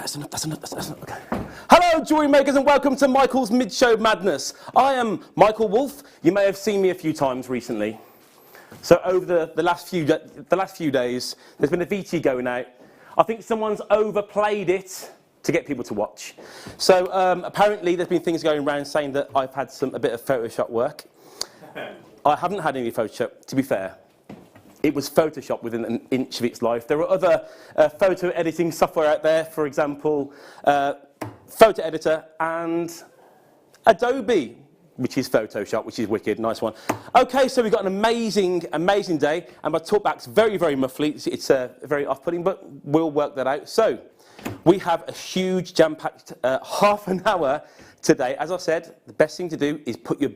That's enough. Okay. Hello, jewellery makers, and welcome to Michael's Mid-Show Madness. I am Michael Wolf. You may have seen me a few times recently. So over the last few days, there's been a VT going out. I think someone's overplayed it to get people to watch. So apparently there's been things going around saying that I've had a bit of Photoshop work. I haven't had any Photoshop, to be fair. It was Photoshop within an inch of its life. There are other photo editing software out there, for example, Photo Editor and Adobe, which is Photoshop, which is wicked, nice one. Okay, so we've got an amazing, amazing day, and my talkback's very, very muffly. It's very off-putting, but we'll work that out. So we have a huge jam-packed half an hour today. As I said, the best thing to do is put your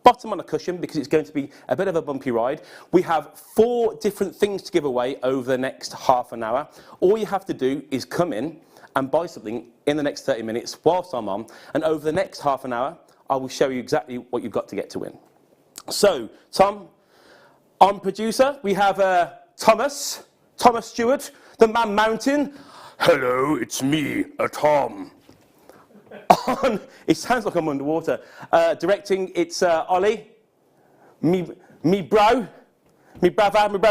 bottom on a cushion because it's going to be a bit of a bumpy ride. We have 4 different things to give away over the next half an hour. All you have to do is come in and buy something in the next 30 minutes whilst I'm on, and over the next half an hour, I will show you exactly what you've got to get to win. So, Tom, I'm producer. We have Thomas Stewart, the Man Mountain. Hello, it's me, Tom. It sounds like I'm underwater. Directing, it's Ollie, me brother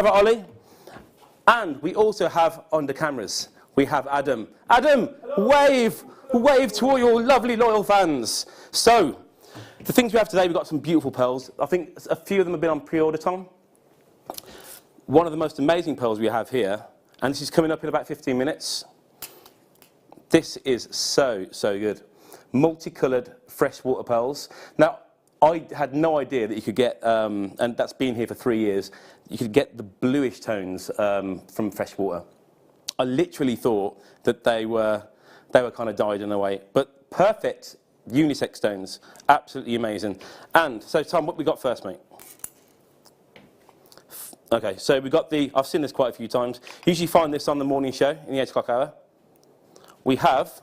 Ollie. And we also have on the cameras, we have Adam. Adam, wave to all your lovely loyal fans. So, the things we have today, we've got some beautiful pearls. I think a few of them have been on pre-order, Tom. One of the most amazing pearls we have here, and this is coming up in about 15 minutes. This is so, so good. Multicoloured freshwater pearls. Now, I had no idea that you could get, and that's been here for 3 years, you could get the bluish tones from freshwater. I literally thought that they were kind of dyed in a way, but perfect unisex stones, absolutely amazing. And so, Tom, what we got first, mate? Okay, so we got I've seen this quite a few times. Usually find this on the morning show in the 8 o'clock hour. We have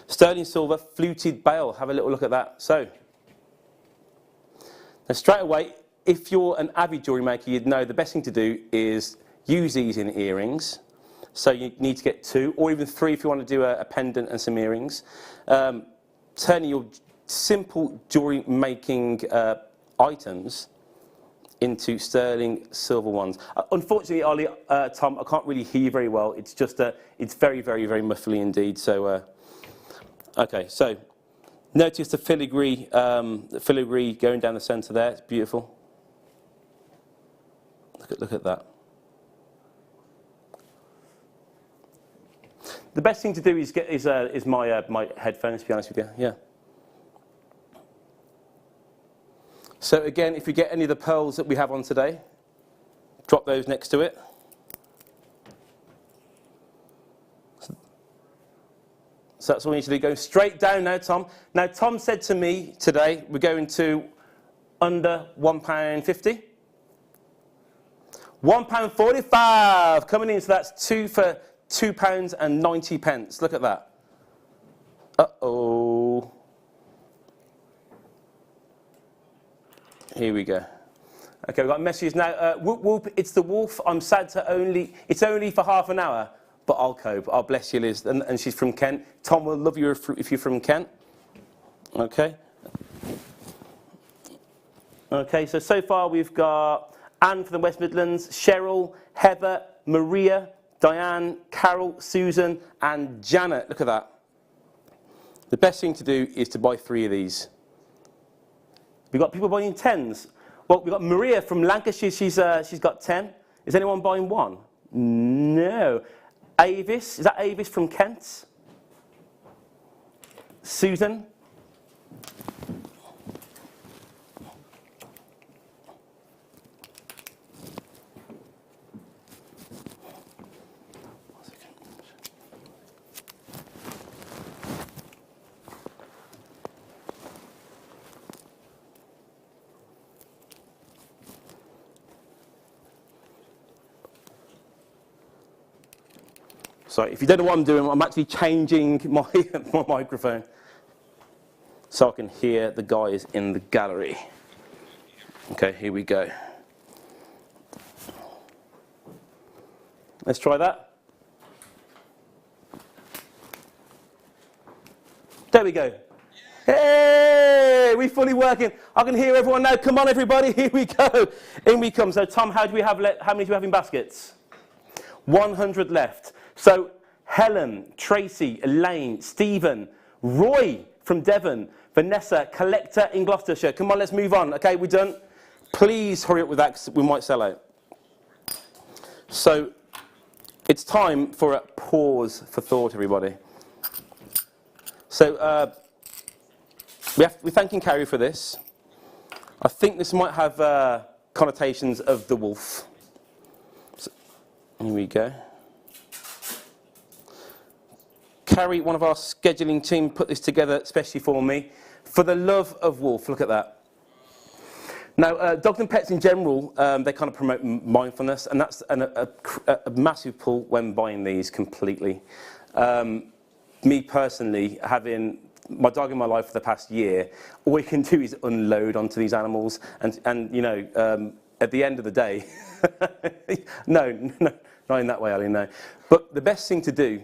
sterling silver fluted bail. Have a little look at that. So, now straight away, if you're an avid jewellery maker, you'd know the best thing to do is use these in earrings. So you need to get 2, or even 3 if you want to do a pendant and some earrings. Turning your simple jewellery making items into sterling silver ones. Unfortunately, Ollie, Tom, I can't really hear you very well. It's just it's very, very, very muffly indeed. So. Okay, so notice the filigree going down the centre there. It's beautiful. Look at that. The best thing to do is get my headphones. To be honest with you, yeah. So again, if you get any of the pearls that we have on today, drop those next to it. So that's all we need to do. Go straight down now, Tom. Now, Tom said to me today, we're going to under £1.50. £1.45 coming in, so that's 2 for £2.90. Look at that. Uh-oh. Here we go. Okay, we've got messages now. Whoop, whoop, it's the wolf. I'm sad to it's only for half an hour. But I'll cope. Oh, bless you, Liz. And she's from Kent. Tom will love you if you're from Kent. Okay. Okay, so far we've got Anne from the West Midlands, Cheryl, Heather, Maria, Diane, Carol, Susan, and Janet. Look at that. The best thing to do is to buy 3 of these. We've got people buying 10s. Well, we've got Maria from Lancashire. She's got 10. Is anyone buying 1? No. Avis, is that Avis from Kent? Susan? Sorry, if you don't know what I'm doing, I'm actually changing my microphone so I can hear the guys in the gallery. Okay, here we go. Let's try that. we go. Hey, we're fully working. I can hear everyone now. Come on, everybody, here we go. In we come. So, Tom, how many do we have in baskets? 100 left. So, Helen, Tracy, Elaine, Stephen, Roy from Devon, Vanessa, Collector in Gloucestershire. Come on, let's move on. Okay, we're done. Please hurry up with that because we might sell out. So, it's time for a pause for thought, everybody. So, we're thanking Carrie for this. I think this might have connotations of the wolf. So, here we go. Carrie, one of our scheduling team, put this together especially for me. For the love of wolf, look at that. Now, dogs and pets in general, they kind of promote mindfulness, and that's a massive pull when buying these completely. Me personally, having my dog in my life for the past year, all we can do is unload onto these animals, and you know, at the end of the day, no, not in that way, Ali, no. But the best thing to do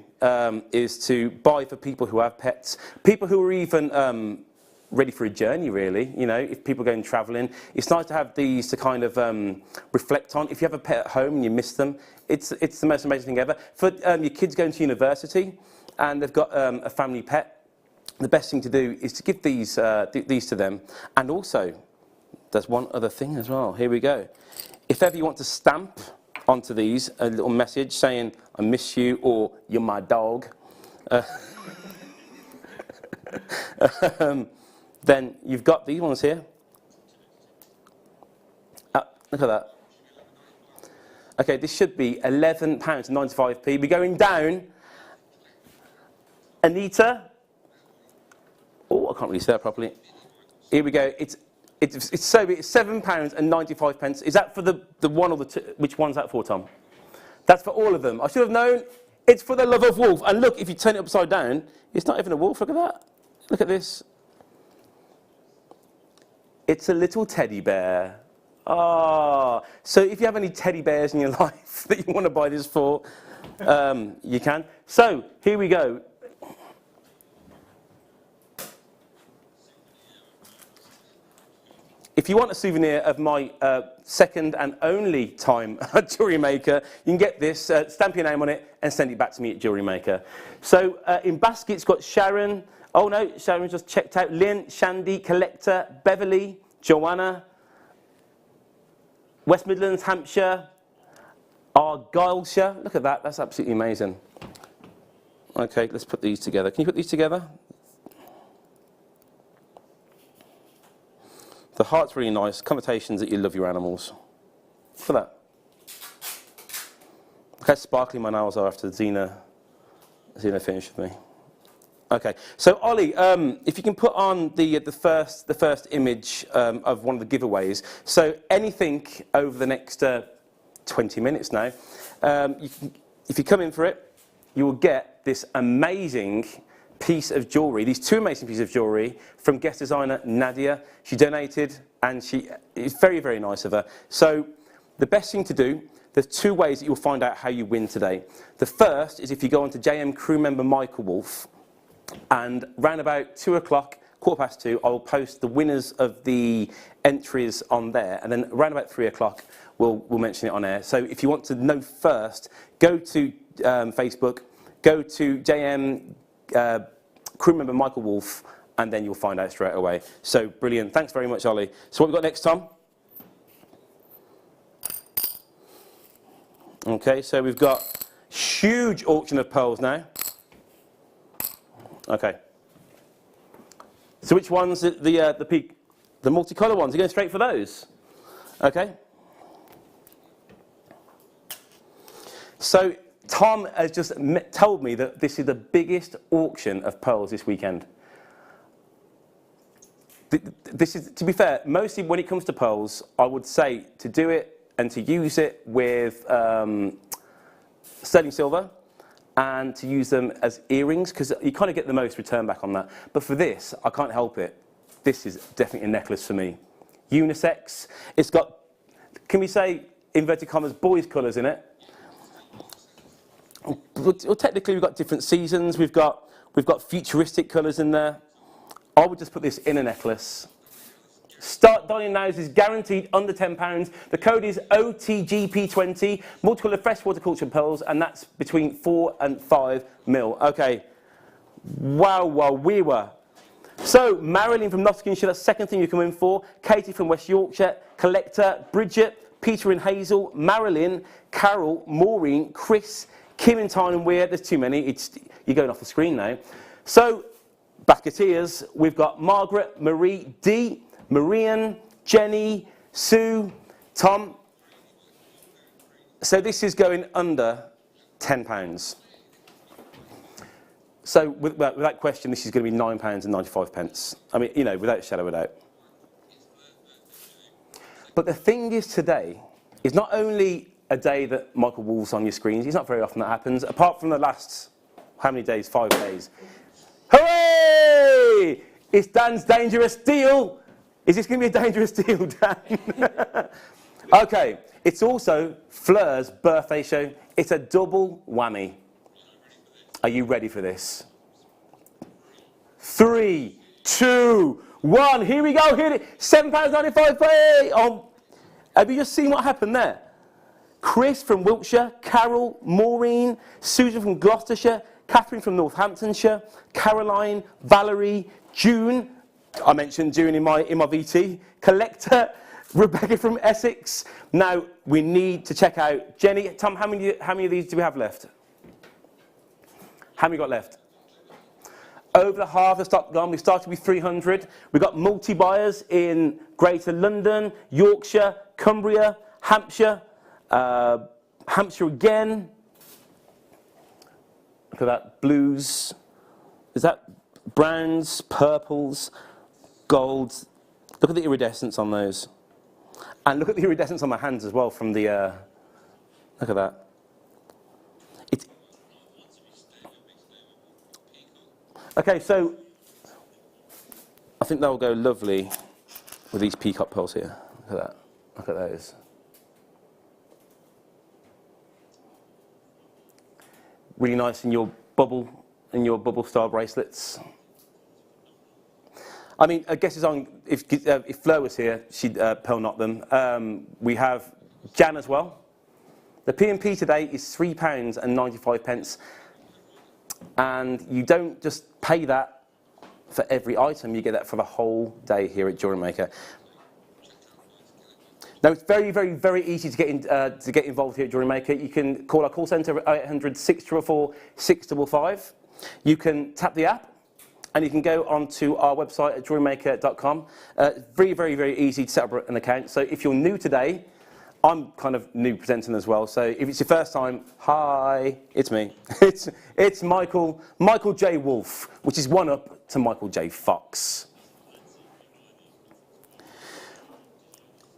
is to buy for people who have pets, people who are even ready for a journey, really. You know, if people are going travelling, it's nice to have these to kind of reflect on. If you have a pet at home and you miss them, it's the most amazing thing ever. For your kids going to university and they've got a family pet, the best thing to do is to give these to them. And also, there's one other thing as well. Here we go. If ever you want to stamp onto these a little message saying, I miss you, or you're my dog, then you've got these ones here. Look at that. Okay, this should be £11.95p. We're going down. Anita. Oh, I can't really say that properly. Here we go. It's £7.95. Is that for the one or the two? Which one's that for, Tom? That's for all of them. I should have known. It's for the love of wolf. And look, if you turn it upside down, it's not even a wolf. Look at that. Look at this. It's a little teddy bear. Ah, so if you have any teddy bears in your life that you want to buy this for, you can. So here we go. If you want a souvenir of my second and only time at Jewellery Maker, you can get this, stamp your name on it, and send it back to me at Jewellery Maker. So in baskets, got Sharon. Oh no, Sharon just checked out. Lynn, Shandy, Collector, Beverly, Joanna, West Midlands, Hampshire, Argyllshire. Look at that, that's absolutely amazing. Okay, let's put these together. Can you put these together? The heart's really nice. Connotations that you love your animals. Look at that. Look how sparkly my nails are after Zena finished with me. Okay, so Ollie, if you can put on the first image of one of the giveaways. So anything over the next 20 minutes now, if you come in for it, you will get this amazing piece of jewellery, these two amazing pieces of jewellery from guest designer Nadia. She donated, and it's very, very nice of her. So the best thing to do, there's two ways that you'll find out how you win today. The first is if you go onto JM crew member Michael Wolf, and round about 2 o'clock, 2:15, I will post the winners of the entries on there, and then around about 3 o'clock, we'll mention it on air. So if you want to know first, go to Facebook, go to JM crew member Michael Wolf, and then you'll find out straight away. So brilliant. Thanks very much, Ollie. So what have we got next, Tom? Okay, so we've got huge auction of pearls now. Okay. So which ones, the multicolour ones? Are you going straight for those? Okay. So Tom has just told me that this is the biggest auction of pearls this weekend. This is, to be fair, mostly when it comes to pearls, I would say to do it and to use it with sterling silver, and to use them as earrings, because you kind of get the most return back on that. But for this, I can't help it. This is definitely a necklace for me. Unisex. It's got, can we say, inverted commas, boys' colours in it. Well, technically, we've got different seasons. We've got futuristic colours in there. I would just put this in a necklace. Start dyeing now is guaranteed under £10. The code is OTGP20, multicolour freshwater cultured pearls, and that's between 4 and 5 mil. Okay. Wow, we were. So, Marilyn from Nottinghamshire, that's the second thing you come in for. Katie from West Yorkshire, Collector, Bridget, Peter and Hazel, Marilyn, Carol, Maureen, Chris, Kim and Tyne and Weir. There's too many. You're going off the screen now. So, Basketeers, we've got Margaret, Marie, Dee, Marian, Jenny, Sue, Tom. So this is going under £10. So without question, this is going to be £9.95. I mean, you know, without a shadow of a doubt. But the thing is today is not only a day that Michael Wolf's on your screens. It's not very often that happens, apart from the last, how many days? 5 days. Hooray! It's Dan's dangerous deal. Is this going to be a dangerous deal, Dan? Okay, it's also Fleur's birthday show. It's a double whammy. Are you ready for this? 3, 2, 1. Here we go. Hit it. £7.95. Oh, have you just seen what happened there? Chris from Wiltshire, Carol, Maureen, Susan from Gloucestershire, Catherine from Northamptonshire, Caroline, Valerie, June. I mentioned June in my VT. Collector, Rebecca from Essex. Now we need to check out Jenny. Tom, how many of these do we have left? How many got left? Over the half the stock gone. We started with 300. We've got multi-buyers in Greater London, Yorkshire, Cumbria, Hampshire, Hampshire again. Look at that, blues. Is that browns, purples, golds? Look at the iridescence on those. And look at the iridescence on my hands as well from the, look at that. Okay, so I think they'll go lovely with these peacock pearls here. Look at that. Look at those. Really nice in your bubble style bracelets. I mean, I guess it's on. If Fleur was here, she'd pearl knot them. We have Jan as well. The P&P today is £3.95. And you don't just pay that for every item, you get that for the whole day here at Jewellery Maker. Now it's very, very, very easy to get involved here at Jewellery Maker. You can call our call centre at 0800 644 655. You can tap the app and you can go onto our website at jewellerymaker.com. Very, very, very easy to set up an account. So if you're new today, I'm kind of new presenting as well, so if it's your first time, hi, it's me. It's Michael J. Wolf, which is one up to Michael J. Fox.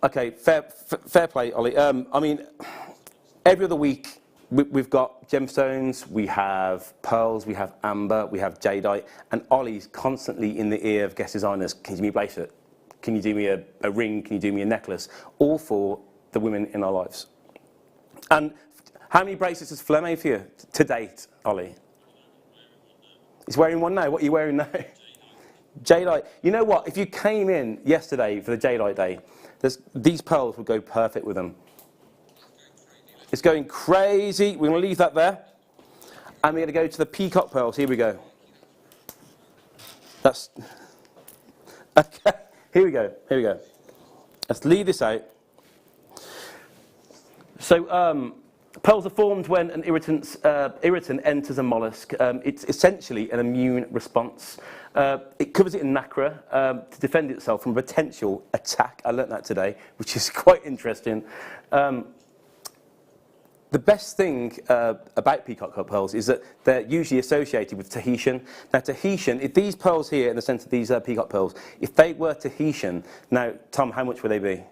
Okay, fair play, Ollie. I mean, every other week we've got gemstones, we have pearls, we have amber, we have jadeite, and Ollie's constantly in the ear of guest designers. Can you do me a bracelet? Can you do me a ring? Can you do me a necklace? All for the women in our lives. And how many bracelets has Fleur made for you to date, Ollie? He's wearing one now. What are you wearing now? Jadeite. You know what? If you came in yesterday for the Jadeite day, these pearls would go perfect with them. It's going crazy. We're going to leave that there. And we're going to go to the peacock pearls. Here we go. That's... Okay. Here we go. Here we go. Let's leave this out. So pearls are formed when an irritant enters a mollusk. It's essentially an immune response. It covers it in nacre to defend itself from a potential attack. I learnt that today, which is quite interesting. The best thing about peacock pearls is that they're usually associated with Tahitian. Now, Tahitian, if these pearls here in the centre of these peacock pearls, if they were Tahitian, now, Tom, how much would they be?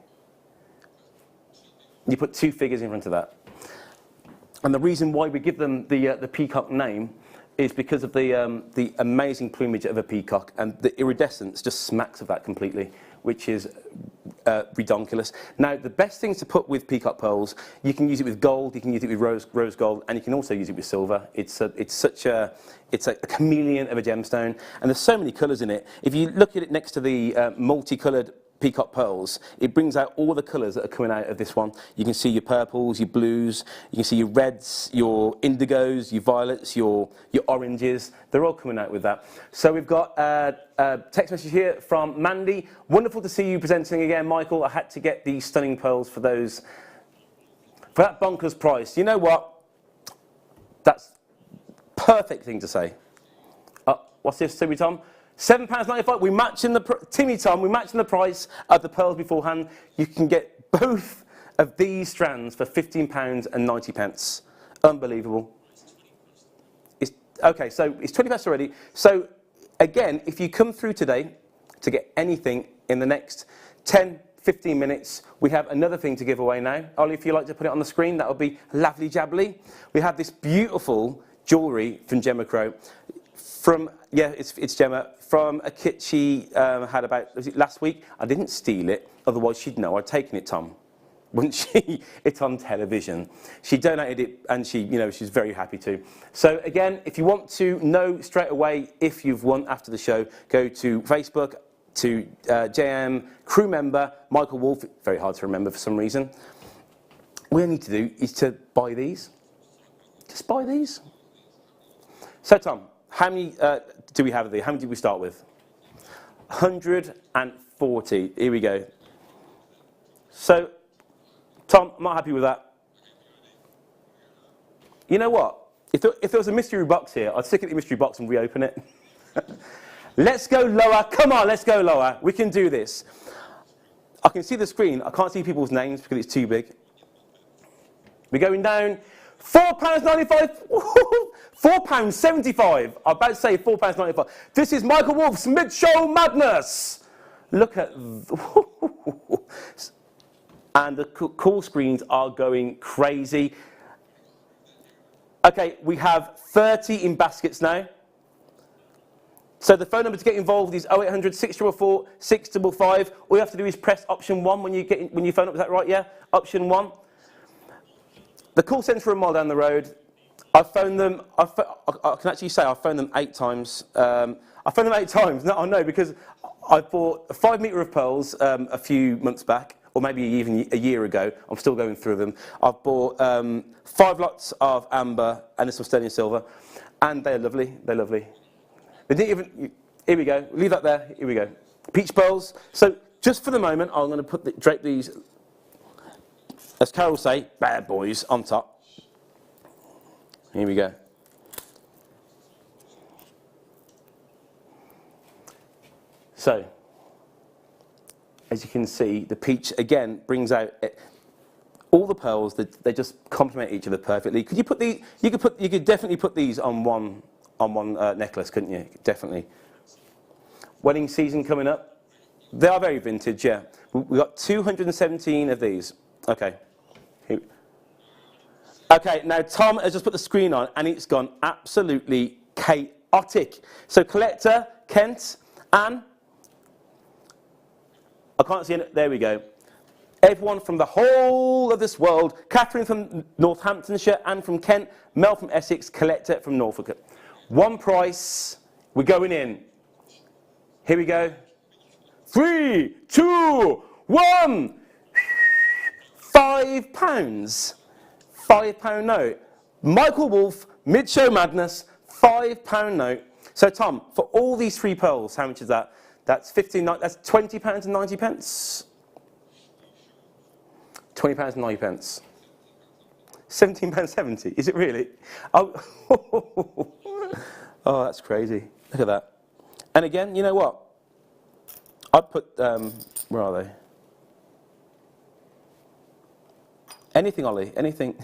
You put 2 figures in front of that. And the reason why we give them the peacock name is because of the amazing plumage of a peacock, and the iridescence just smacks of that completely, which is redonkulous. Now, the best things to put with peacock pearls, you can use it with gold, you can use it with rose gold, and you can also use it with silver. It's a chameleon of a gemstone, and there's so many colours in it. If you look at it next to the multicoloured peacock pearls, it brings out all the colours that are coming out of this one. You can see your purples, your blues, you can see your reds, your indigos, your violets, your oranges. They're all coming out with that. So we've got a text message here from Mandy. Wonderful to see you presenting again, Michael. I had to get these stunning pearls for that bonkers price. You know what? That's perfect thing to say. What's this, Timmy Tom? £7.95. We match in Timmy Tom. We match in the price of the pearls beforehand. You can get both of these strands for £15.90. Unbelievable. Okay, so it's 20 past already. So again, if you come through today to get anything in the next 10, 15 minutes, we have another thing to give away now. Ollie, if you'd like to put it on the screen, that would be lovely jabbly. We have this beautiful jewellery from Gemma Crow. It's Gemma, from a kit she had about, was it last week? I didn't steal it, otherwise she'd know I'd taken it, Tom. Wouldn't she? It's on television. She donated it, and she's very happy to. So again, if you want to know straight away if you've won after the show, go to Facebook, to JM crew member Michael Wolf. Very hard to remember for some reason. All you need to do is to buy these. Just buy these. So Tom, how many do we have of these? How many did we start with? 140. Here we go. So, Tom, I'm not happy with that. You know what? If there was a mystery box here, I'd stick it in the mystery box and reopen it. Let's go lower. Come on, let's go lower. We can do this. I can see the screen. I can't see people's names because it's too big. We're going down. £4.95. £4.75. I'm about to say £4.95. This is Michael Wolf's Mid-Show Madness. Look at... And the call screens are going crazy. Okay, we have 30 in baskets now. So the phone number to get involved is 0800 644 655. All you have to do is press option 1 when you phone up. Is that right? Yeah? Option 1. The call centre are a mile down the road. I've phoned them. I can actually say I've phoned them 8 times. I phoned them 8 times. No, I know, because I bought a 5 metre of pearls a few months back, or maybe even a year ago. I'm still going through them. I've bought 5 lots of amber and some sterling silver, and they're lovely. They're lovely. They didn't even. Here we go. Leave that there. Here we go. Peach pearls. So just for the moment, I'm going to drape these, as Carol will say, bad boys on top. Here we go. So, as you can see, the peach again brings out all the pearls. They just complement each other perfectly. Could you put these? You could definitely put these on one necklace, couldn't you? Definitely. Wedding season coming up. They are very vintage, yeah. We've got 217 of these. Okay. Okay, now Tom has just put the screen on and it's gone absolutely chaotic. So collector, Kent, Anne. I can't see it. There we go. Everyone from the whole of this world. Catherine from Northamptonshire, Anne from Kent, Mel from Essex, collector from Norfolk. One price. We're going in. Here we go. 3, 2, 1. £5. £5 note. Michael Wolf, Mid-Show Madness, £5 note. So Tom, for all these 3 pearls, how much is that? That's that's £20.90. £20.90. £17.70. Is it really? Oh, oh, that's crazy. Look at that. And again, you know what? I'd put, where are they? Anything, Ollie, anything.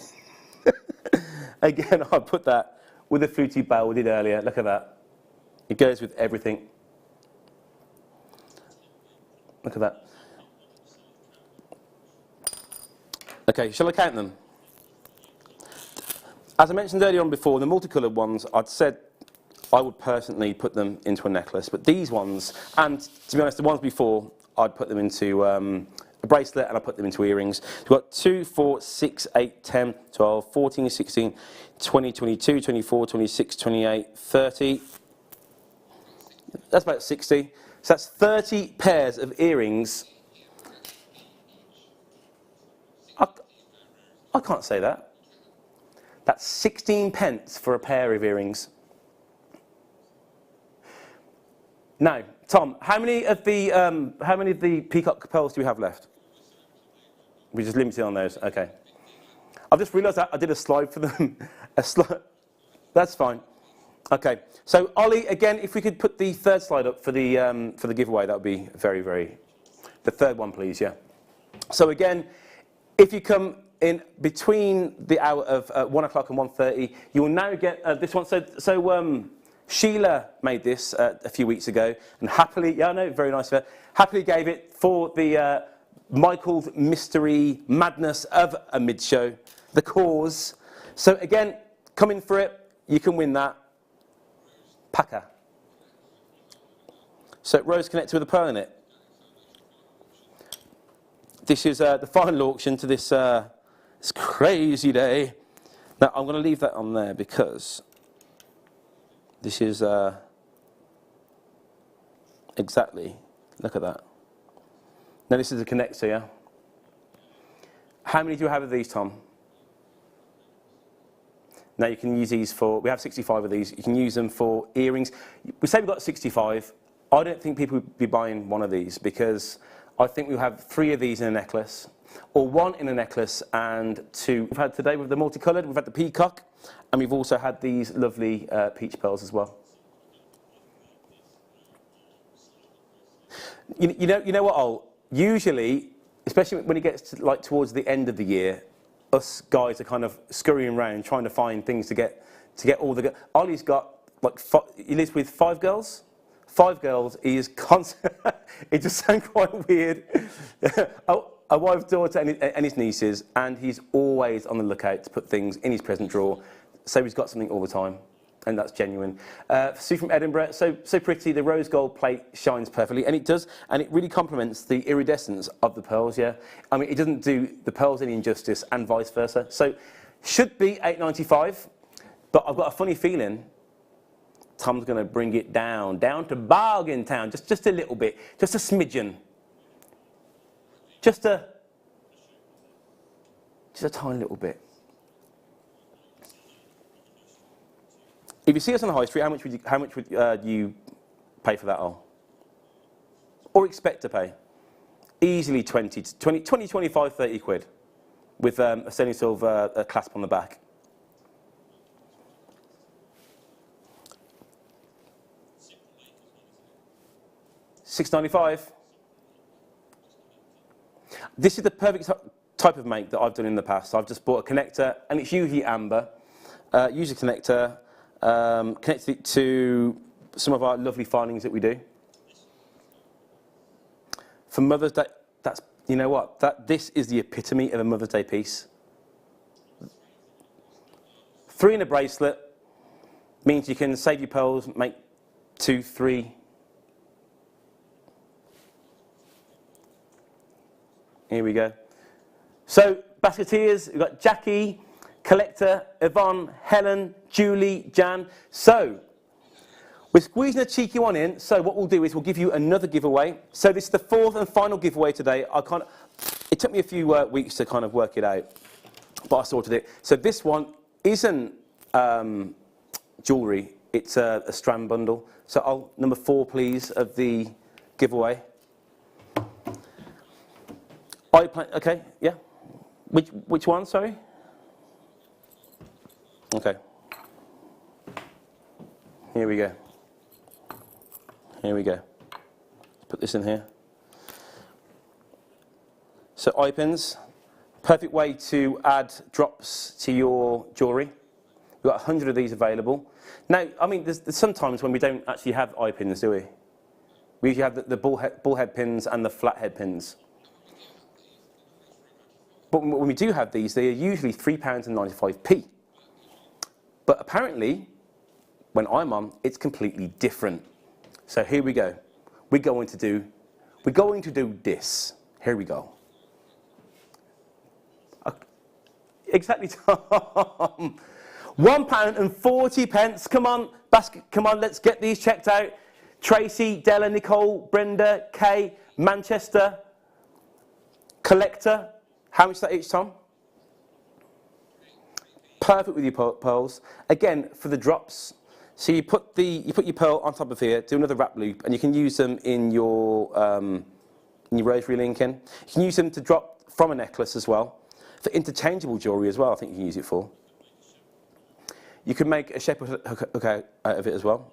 Again, I'd put that with the fruity bowl we did earlier. Look at that. It goes with everything. Look at that. Okay, shall I count them? As I mentioned earlier on before, the multicoloured ones, I'd said I would personally put them into a necklace, but these ones, and to be honest, the ones before, I'd put them into a bracelet, and I put them into earrings. We've got 2, 4, 6, 8, 10, 12, 14, 16, 20, 22, 24, 26, 28, 30. That's about 60. So that's 30 pairs of earrings. I can't say that. That's 16 pence for a pair of earrings. Now, Tom, how many of the peacock pearls do we have left? We're just limited on those. Okay. I've just realised that I did a slide for them. That's fine. Okay. So, Ollie, again, if we could put the third slide up for the giveaway, that would be very, very. The third one, please. Yeah. So again, if you come in between the hour of 1 o'clock and 1:30, you will now get this one. So Sheila made this a few weeks ago, and happily, yeah, I know, very nice of her, happily gave it for the Michael's Mystery Madness of a mid-show, the cause. So again, come in for it, you can win that. Packer. So rose connected with a pearl in it. This is the final auction to this crazy day. Now, I'm going to leave that on there because this is exactly, look at that. Now, this is a connector, yeah? How many do you have of these, Tom? Now, you can use these for, we have 65 of these. You can use them for earrings. We say we've got 65. I don't think people would be buying one of these because I think we'll have 3 of these in a necklace, or 1 in a necklace and 2. We've had today with the multicoloured, we've had the peacock, and we've also had these lovely peach pearls as well. You know what, Ol? Usually, especially when it gets to, like towards the end of the year, us guys are kind of scurrying around trying to find things to get all the. Ollie's got like he lives with 5 girls. 5 girls. He is constant. It just sounds quite weird. A wife, daughter, and his nieces, and he's always on the lookout to put things in his present drawer. So he's got something all the time, and that's genuine. Sue from Edinburgh, so pretty. The rose gold plate shines perfectly, and it does, and it really complements the iridescence of the pearls. Yeah, I mean, it doesn't do the pearls any injustice, and vice versa. So, should be £8.95, but I've got a funny feeling Tom's going to bring it down to bargain town, just a little bit, just a smidgen, just a tiny little bit. If you see us on the high street, how much would you pay for that, Al? Or expect to pay? Easily 20, 25, 30 quid with a sterling silver clasp on the back. £6.95. This is the perfect type of make that I've done in the past. I've just bought a connector, and it's usually amber. Use a connector, connected it to some of our lovely filings that we do. For Mother's Day, that's, you know what, this is the epitome of a Mother's Day piece. 3 in a bracelet means you can save your pearls, make 2, 3. Here we go. So, basketeers, we've got Jackie, Collector, Yvonne, Helen, Julie, Jan. So, we're squeezing a cheeky one in. So what we'll do is we'll give you another giveaway. So this is the 4th and final giveaway today. It took me a few weeks to kind of work it out, but I sorted it. So this one isn't jewellery. It's a strand bundle. So number 4, please, of the giveaway. Okay, yeah. Which one, sorry? Okay. Here we go. Here we go. Let's put this in here. So eye pins, perfect way to add drops to your jewellery. We've got 100 of these available. Now, I mean, there's sometimes when we don't actually have eye pins, do we? We usually have the bullhead pins and the flathead pins. But when we do have these, they are usually £3.95p. But apparently, when I'm on, it's completely different. So here we go. We're going to do this. Here we go. Exactly, Tom. £1.40. Come on, basket. Come on, let's get these checked out. Tracy, Della, Nicole, Brenda, Kay, Manchester, Collector. How much is that each, Tom? Perfect with your pearls. Again, for the drops. So you put your pearl on top of here, do another wrap loop, and you can use them in your rosary linking. You can use them to drop from a necklace as well. For interchangeable jewellery as well, I think you can use it for. You can make a shepherd hook out of it as well.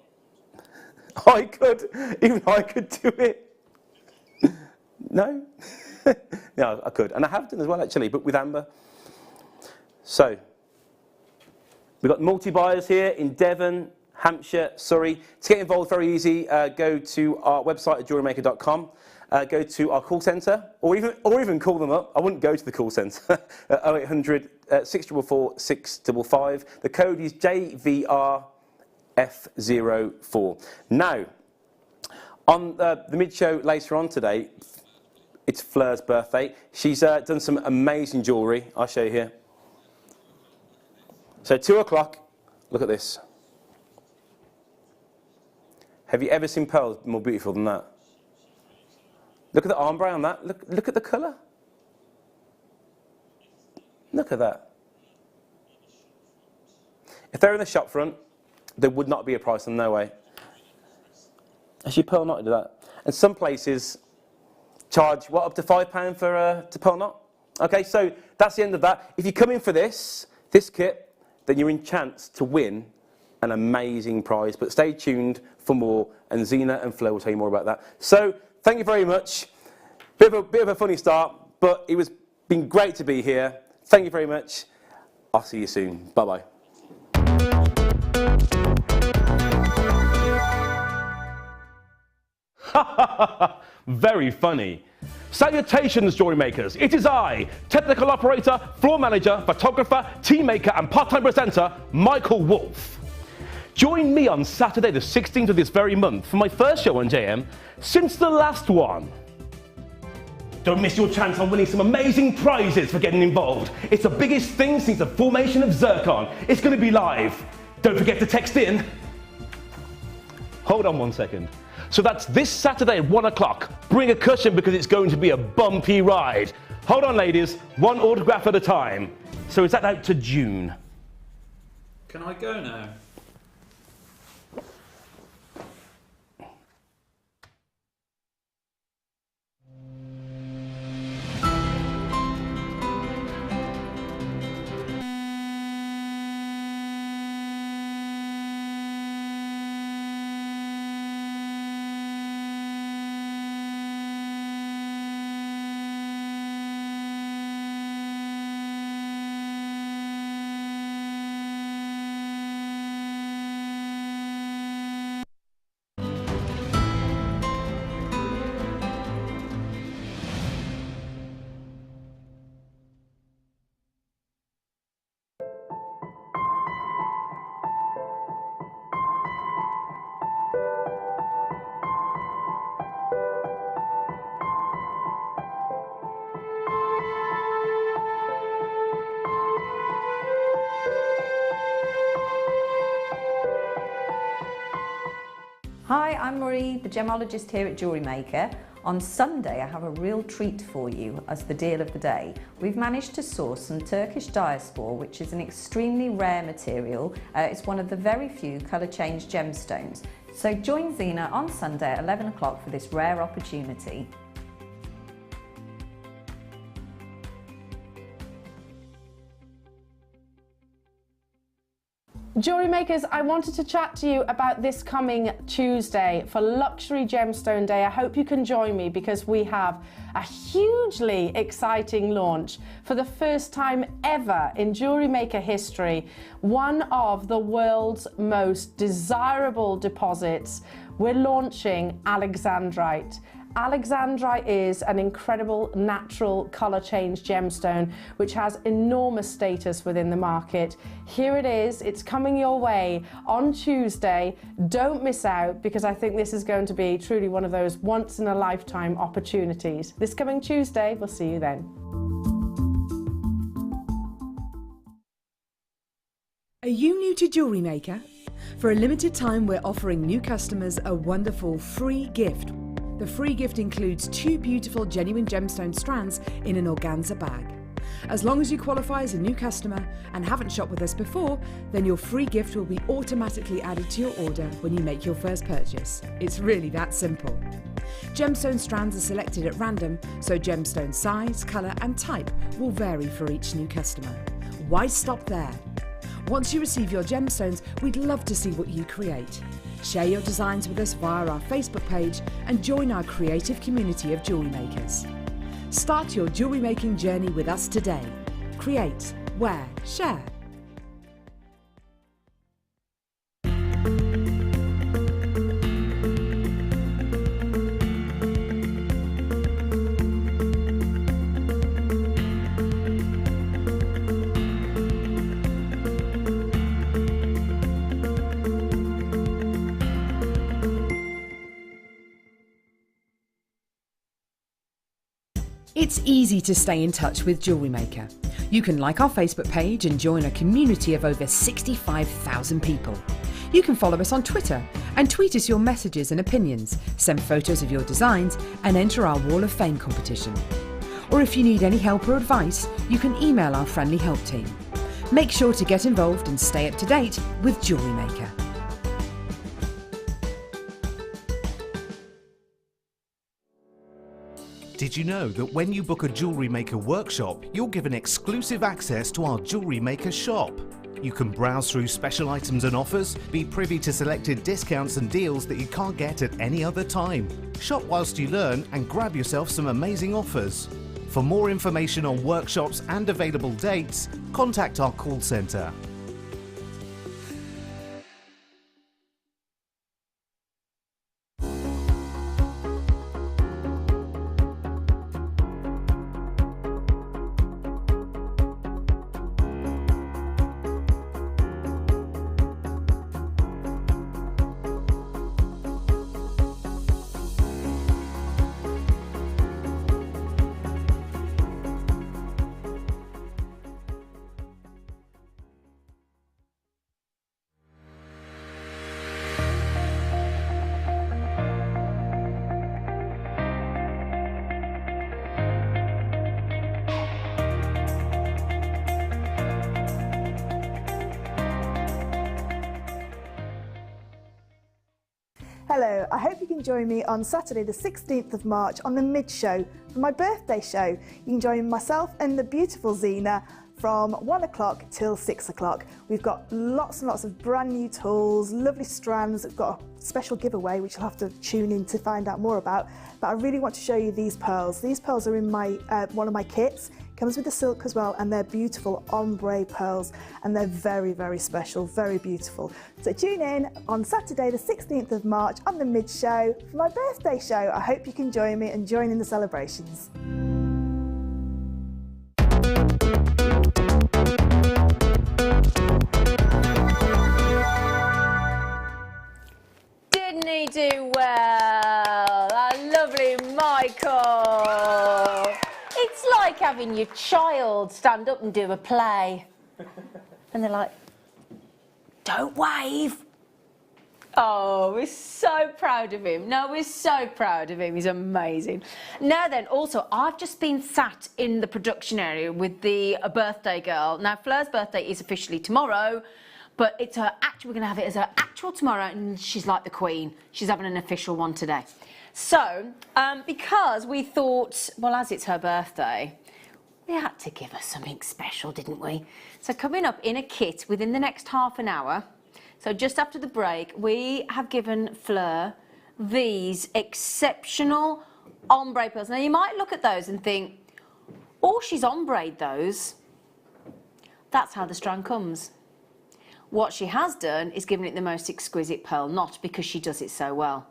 I could, even I could do it. No? No, I could. And I have done as well, actually, but with amber. So, we've got multi-buyers here in Devon, Hampshire, Surrey. To get involved, very easy. Go to our website at jewellerymaker.com. Go to our call centre, or even call them up. I wouldn't go to the call centre. 0800 644 655. The code is JVRF04. Now, on the mid-show later on today, it's Fleur's birthday. She's done some amazing jewellery. I'll show you here. So 2 o'clock, look at this. Have you ever seen pearls more beautiful than that? Look at the ombre on that. Look at the colour. Look at that. If they're in the shop front, there would not be a price on, no way. Actually, pearl knot do that. And some places charge, what, up to £5 for to pearl knot? Okay, so that's the end of that. If you come in for this kit, then you're in chance to win an amazing prize. But stay tuned for more, and Zena and Fleur will tell you more about that. So, thank you very much. Bit of a funny start, but it was been great to be here. Thank you very much. I'll see you soon. Bye-bye. Very funny. Salutations, jewellery makers. It is I, technical operator, floor manager, photographer, team maker, and part-time presenter, Michael Wolf. Join me on Saturday the 16th of this very month for my first show on JM since the last one. Don't miss your chance on winning some amazing prizes for getting involved. It's the biggest thing since the formation of Zircon. It's going to be live. Don't forget to text in. Hold on 1 second. So that's this Saturday at 1 o'clock. Bring a cushion because it's going to be a bumpy ride. Hold on, ladies. One autograph at a time. So is that out to June? Can I go now? Hi, I'm Marie, the gemologist here at Jewellery Maker. On Sunday, I have a real treat for you as the deal of the day. We've managed to source some Turkish diaspore, which is an extremely rare material. It's one of the very few colour change gemstones. So join Zena on Sunday at 11 o'clock for this rare opportunity. Jewellery makers, I wanted to chat to you about this coming Tuesday for Luxury Gemstone Day. I hope you can join me because we have a hugely exciting launch for the first time ever in Jewellery Maker history. One of the world's most desirable deposits. We're launching Alexandrite. Alexandrite is an incredible natural colour change gemstone which has enormous status within the market. Here it is, it's coming your way on Tuesday. Don't miss out because I think this is going to be truly one of those once in a lifetime opportunities. This coming Tuesday, we'll see you then. Are you new to Jewellery Maker? For a limited time, we're offering new customers a wonderful free gift. The free gift includes 2 beautiful genuine gemstone strands in an organza bag. As long as you qualify as a new customer and haven't shopped with us before, then your free gift will be automatically added to your order when you make your first purchase. It's really that simple. Gemstone strands are selected at random, so gemstone size, colour and type will vary for each new customer. Why stop there? Once you receive your gemstones, we'd love to see what you create. Share your designs with us via our Facebook page and join our creative community of jewellery makers. Start your jewellery making journey with us today. Create, wear, share. It's easy to stay in touch with Jewellery Maker. You can like our Facebook page and join a community of over 65,000 people. You can follow us on Twitter and tweet us your messages and opinions, send photos of your designs and enter our Wall of Fame competition. Or if you need any help or advice, you can email our friendly help team. Make sure to get involved and stay up to date with Jewellery Maker. Did you know that when you book a Jewellery Maker workshop, you're given exclusive access to our Jewellery Maker shop? You can browse through special items and offers, be privy to selected discounts and deals that you can't get at any other time. Shop whilst you learn and grab yourself some amazing offers. For more information on workshops and available dates, contact our call centre. Hello, I hope you can join me on Saturday the 16th of March on the Mid Show for my birthday show. You can join myself and the beautiful Zena from 1 o'clock till 6 o'clock. We've got lots and lots of brand new tools, lovely strands. We've got a special giveaway which you'll have to tune in to find out more about. But I really want to show you these pearls. These pearls are in my one of my kits. Comes with the silk as well, and they're beautiful ombre pearls, and they're very, very special, very beautiful. So tune in on Saturday the 16th of March on the Mid Show for my birthday show. I hope you can join me and join in the celebrations. Didn't he do well? Our lovely Michael. It's like having your child stand up and do a play. And they're like, don't wave. Oh, we're so proud of him. No, we're so proud of him. He's amazing. Now then, also, I've just been sat in the production area with the birthday girl. Now, Fleur's birthday is officially tomorrow, but it's her actual, we're going to have it as her actual tomorrow, and she's like the queen. She's having an official one today. So, because we thought, well, as it's her birthday, we had to give her something special, didn't we? So coming up in a kit within the next half an hour, so just after the break, we have given Fleur these exceptional ombre pearls. Now, you might look at those and think, oh, she's ombre'd those. That's how the strand comes. What she has done is given it the most exquisite pearl knot because she does it so well.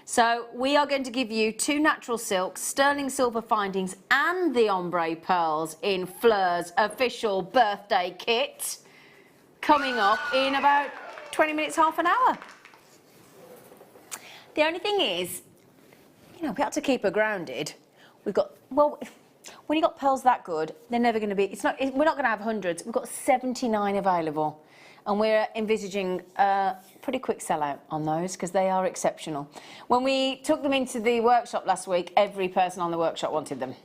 So we are going to give you 2 natural silks, sterling silver findings and the ombre pearls in Fleur's official birthday kit coming up in about 20 minutes, half an hour. The only thing is, you know, we have to keep her grounded. We've got, well, when you've got pearls that good, they're never going to be, we're not going to have hundreds. We've got 79 available. and we're envisaging a pretty quick sellout on those because they are exceptional. When we took them into the workshop last week, every person on the workshop wanted them.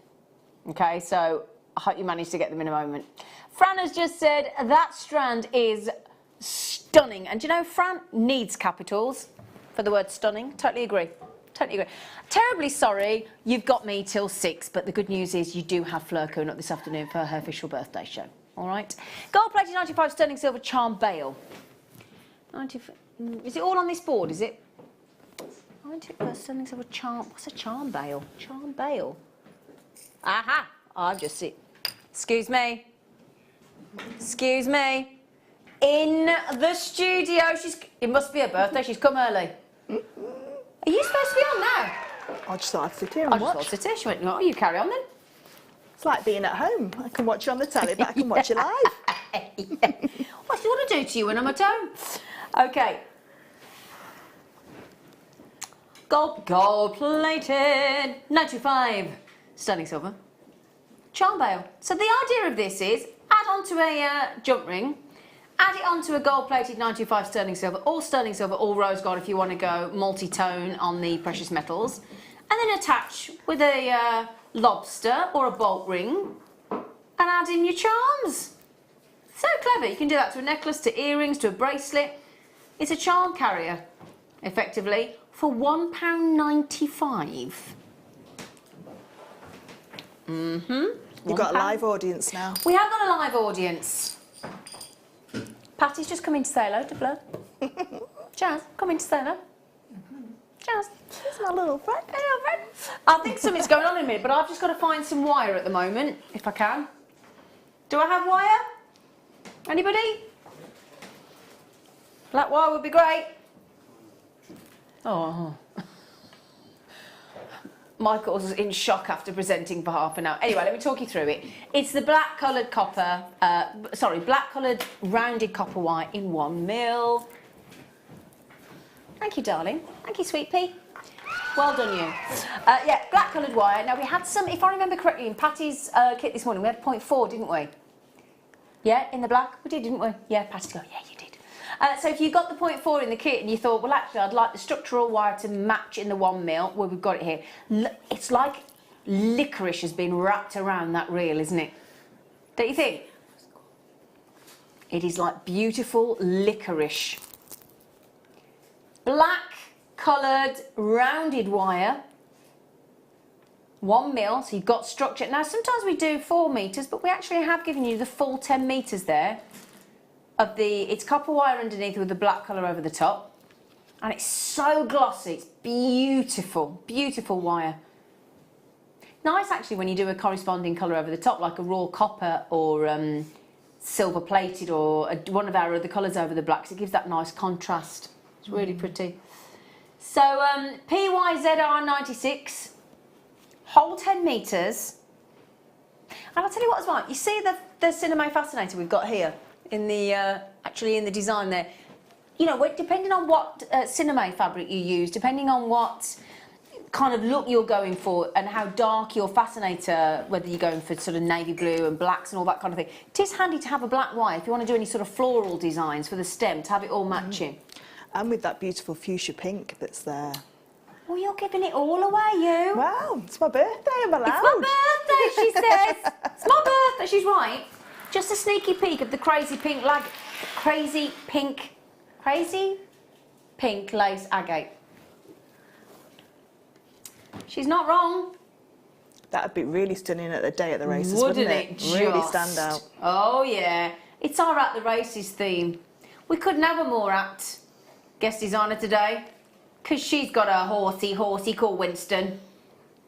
Okay, so I hope you managed to get them in a moment. Fran has just said that strand is stunning. And do you know, Fran needs capitals for the word stunning. Totally agree. Totally agree. Terribly sorry, you've got me till 6, but the good news is you do have Fleur coming up this afternoon for her official birthday show. All right. Gold-plated 95 sterling silver charm bail. 95, is it all on this board, is it? 95 sterling silver charm. What's a charm bail? Charm bail. Aha! I've just seen. Excuse me. Excuse me. In the studio, it must be her birthday, she's come early. Are you supposed to be on now? I just thought I'd sit here and I just watch. thought sit here. She went, no, you carry on then. It's like being at home. I can watch you on the telly, but I can watch you live. Yeah. What do you want to do to you when I'm at home? Okay. Gold plated 95 sterling silver charm bail. So the idea of this is add onto a jump ring, add it onto a gold plated 95 sterling silver, or rose gold if you want to go multi-tone on the precious metals, and then attach with a lobster or a bolt ring and add in your charms. So clever. You can do that to a necklace, to earrings, to a bracelet. It's a charm carrier, effectively, for £1.95. You've got a live audience now. We have got a live audience. Patty's just come in to say hello to Fleur. Jazz, come in to say hello. Jazz. It's my little friend. Hello, friend. I think something's going on in a minute, but I've just got to find some wire at the moment, if I can. Do I have wire? Anybody? Black wire would be great. Oh. Michael's in shock after presenting for half an hour. Anyway, let me talk you through it. It's the black coloured copper, black coloured rounded copper wire in 1 mil. Thank you, darling. Thank you, sweet pea. Well done, you. Yeah, black coloured wire. Now, we had some, if I remember correctly, in Patty's kit this morning, we had 0.4, didn't we? Yeah, in the black? We did, didn't we? Yeah, Patty's go, yeah, you did. So if you got the 0.4 in the kit and you thought, well, actually, I'd like the structural wire to match in the 1 mil, well, we've got it here. It's like licorice has been wrapped around that reel, isn't it? Don't you think? It is like beautiful licorice. Black coloured rounded wire, 1 mil, so you've got structure. Now, sometimes we do 4 metres, but we actually have given you the full 10 metres there. It's copper wire underneath with the black colour over the top, and it's so glossy. It's beautiful, beautiful wire. Nice actually when you do a corresponding colour over the top, like a raw copper or silver plated, or one of our other colours over the blacks. It gives that nice contrast. It's really pretty. So PYZR96, whole 10 metres. And I'll tell you what as well. You see the Cinema Fascinator we've got here? In the actually in the design there, you know, depending on what cinema fabric you use, depending on what kind of look you're going for and how dark your fascinator, whether you're going for sort of navy blue and blacks and all that kind of thing, it is handy to have a black wire if you want to do any sort of floral designs for the stem, to have it all matching. And with that beautiful fuchsia pink that's there. Well, you're giving it all away, you. Well, it's my birthday, I'm allowed. It's my birthday, she says. It's my birthday, she's right. Just a sneaky peek of the crazy pink lace agate. She's not wrong. That would be really stunning at the day at the races, wouldn't it? Really stand out. Oh yeah, it's our at the races theme. We couldn't have a more apt guest designer today, because she's got a horsey called Winston,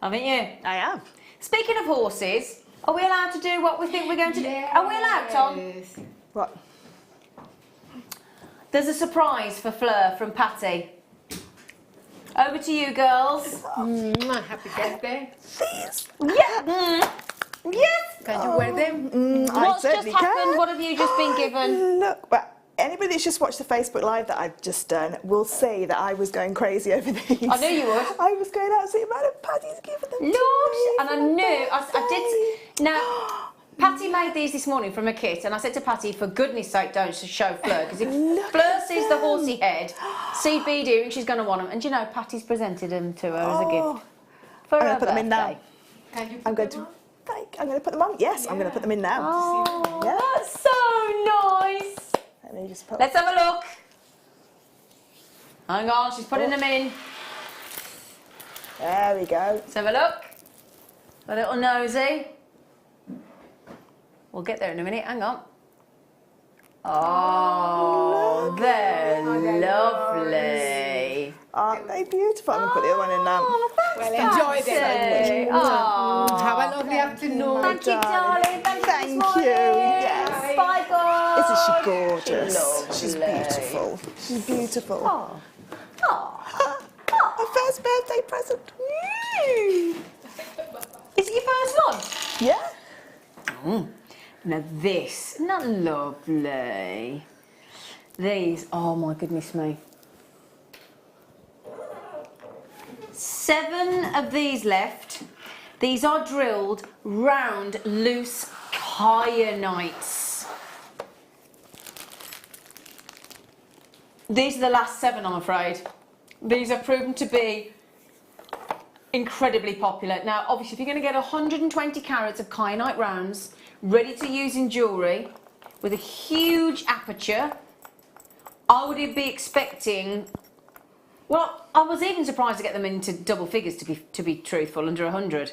haven't you? I am. Speaking of horses. Are we allowed to do what we think we're going to do? Are we allowed, Tom? What? There's a surprise for Fleur from Patty. Over to you, girls. Happy birthday. Please. Yeah. Yes. Can you wear them? What's just happened? What have you just been given? Look, well, anybody that's just watched the Facebook Live that I've just done will say that I was going crazy over these. I knew you would. I was going absolutely mad, and Paddy's given them Look, and I knew, I did. Now, Patty made these this morning from a kit, and I said to Patty, for goodness sake, don't show Fleur, because if Fleur sees the horsey head, seed bead earrings, she's going to want them. And you know, Patty's presented them to her as a gift for her put them in now. birthday. I'm going to put them on. Yes, I'm going to put them in now. Oh, Yeah. that's so nice. Let me just put. Let's have a look. Hang on, she's putting them in. There we go. Let's have a look. A little nosy. We'll get there in a minute. Hang on. Oh, they're lovely. Aren't they beautiful? I'm going to put the other one in now. Oh, thanks, Well, enjoy Patsy. them. Oh, Have a lovely afternoon. thank you, darling. Thank this you. morning. Yes. Bye, guys. Isn't she gorgeous? She's lovely. beautiful. She's beautiful. Oh. Her first birthday present. Is it your first one? Yeah. Now this, isn't that lovely? These, oh my goodness me. 7 of these left. These are drilled round loose kyanites. These are the last 7, I'm afraid. These are proven to be incredibly popular. Now, obviously, if you're going to get 120 carats of kyanite rounds, ready to use in jewellery, with a huge aperture, I would be expecting, well, I was even surprised to get them into double figures, to be truthful, under 100.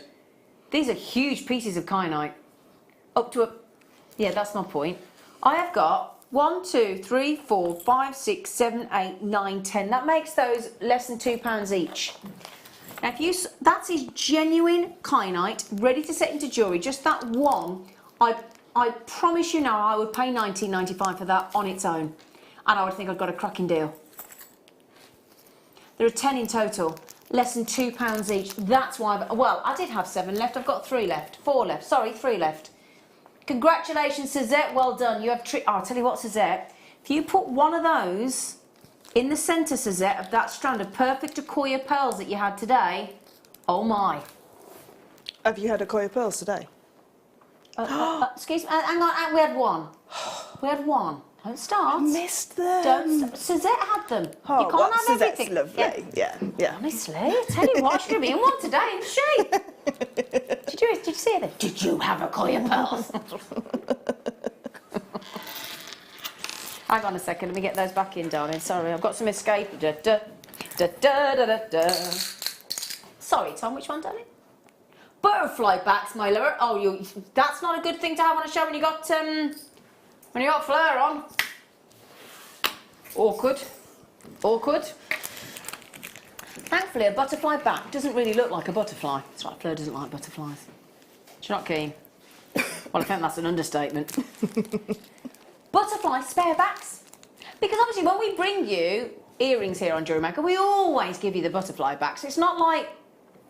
These are huge pieces of kyanite. Up to a, yeah, that's my point. I have got 1, 2, 3, 4, 5, 6, 7, 8, 9, 10. That makes those less than £2 each. Now, if you, that is genuine kyanite, ready to set into jewellery. Just that one, I promise you now, I would pay £19.95 for that on its own. And I would think I've got a cracking deal. There are 10 in total, less than £2 each. That's why, well, I did have 7 left. I've got 3 left, 4 left, sorry, 3 left. Congratulations, Suzette, well done. You have, I'll tell you what, Suzette, if you put one of those in the centre, Suzette, of that strand of perfect Akoya pearls that you had today, oh my. Have you had a coil of pearls today? Excuse me, hang on, we had one. We had one. Don't start. I missed them. Don't. Suzette had them. Oh, you can't have Suzette's everything. lovely. Yeah. Honestly, I tell you what, she could be in one today, isn't she? Did you see her? Did you have a Akoya pearls? Hang on a second, let me get those back in, darling. Sorry, I've got some escape. Da, da, da, da, da, da, da. Sorry, Tom, which one, darling? Butterfly backs, my lover. Oh, that's not a good thing to have on a show when you got Fleur on. Awkward. Thankfully, a butterfly back doesn't really look like a butterfly. That's right, Fleur doesn't like butterflies. She's not keen. Well, I think that's an understatement. Butterfly spare backs. Because obviously when we bring you earrings here on Jewellery Maker, we always give you the butterfly backs. It's not like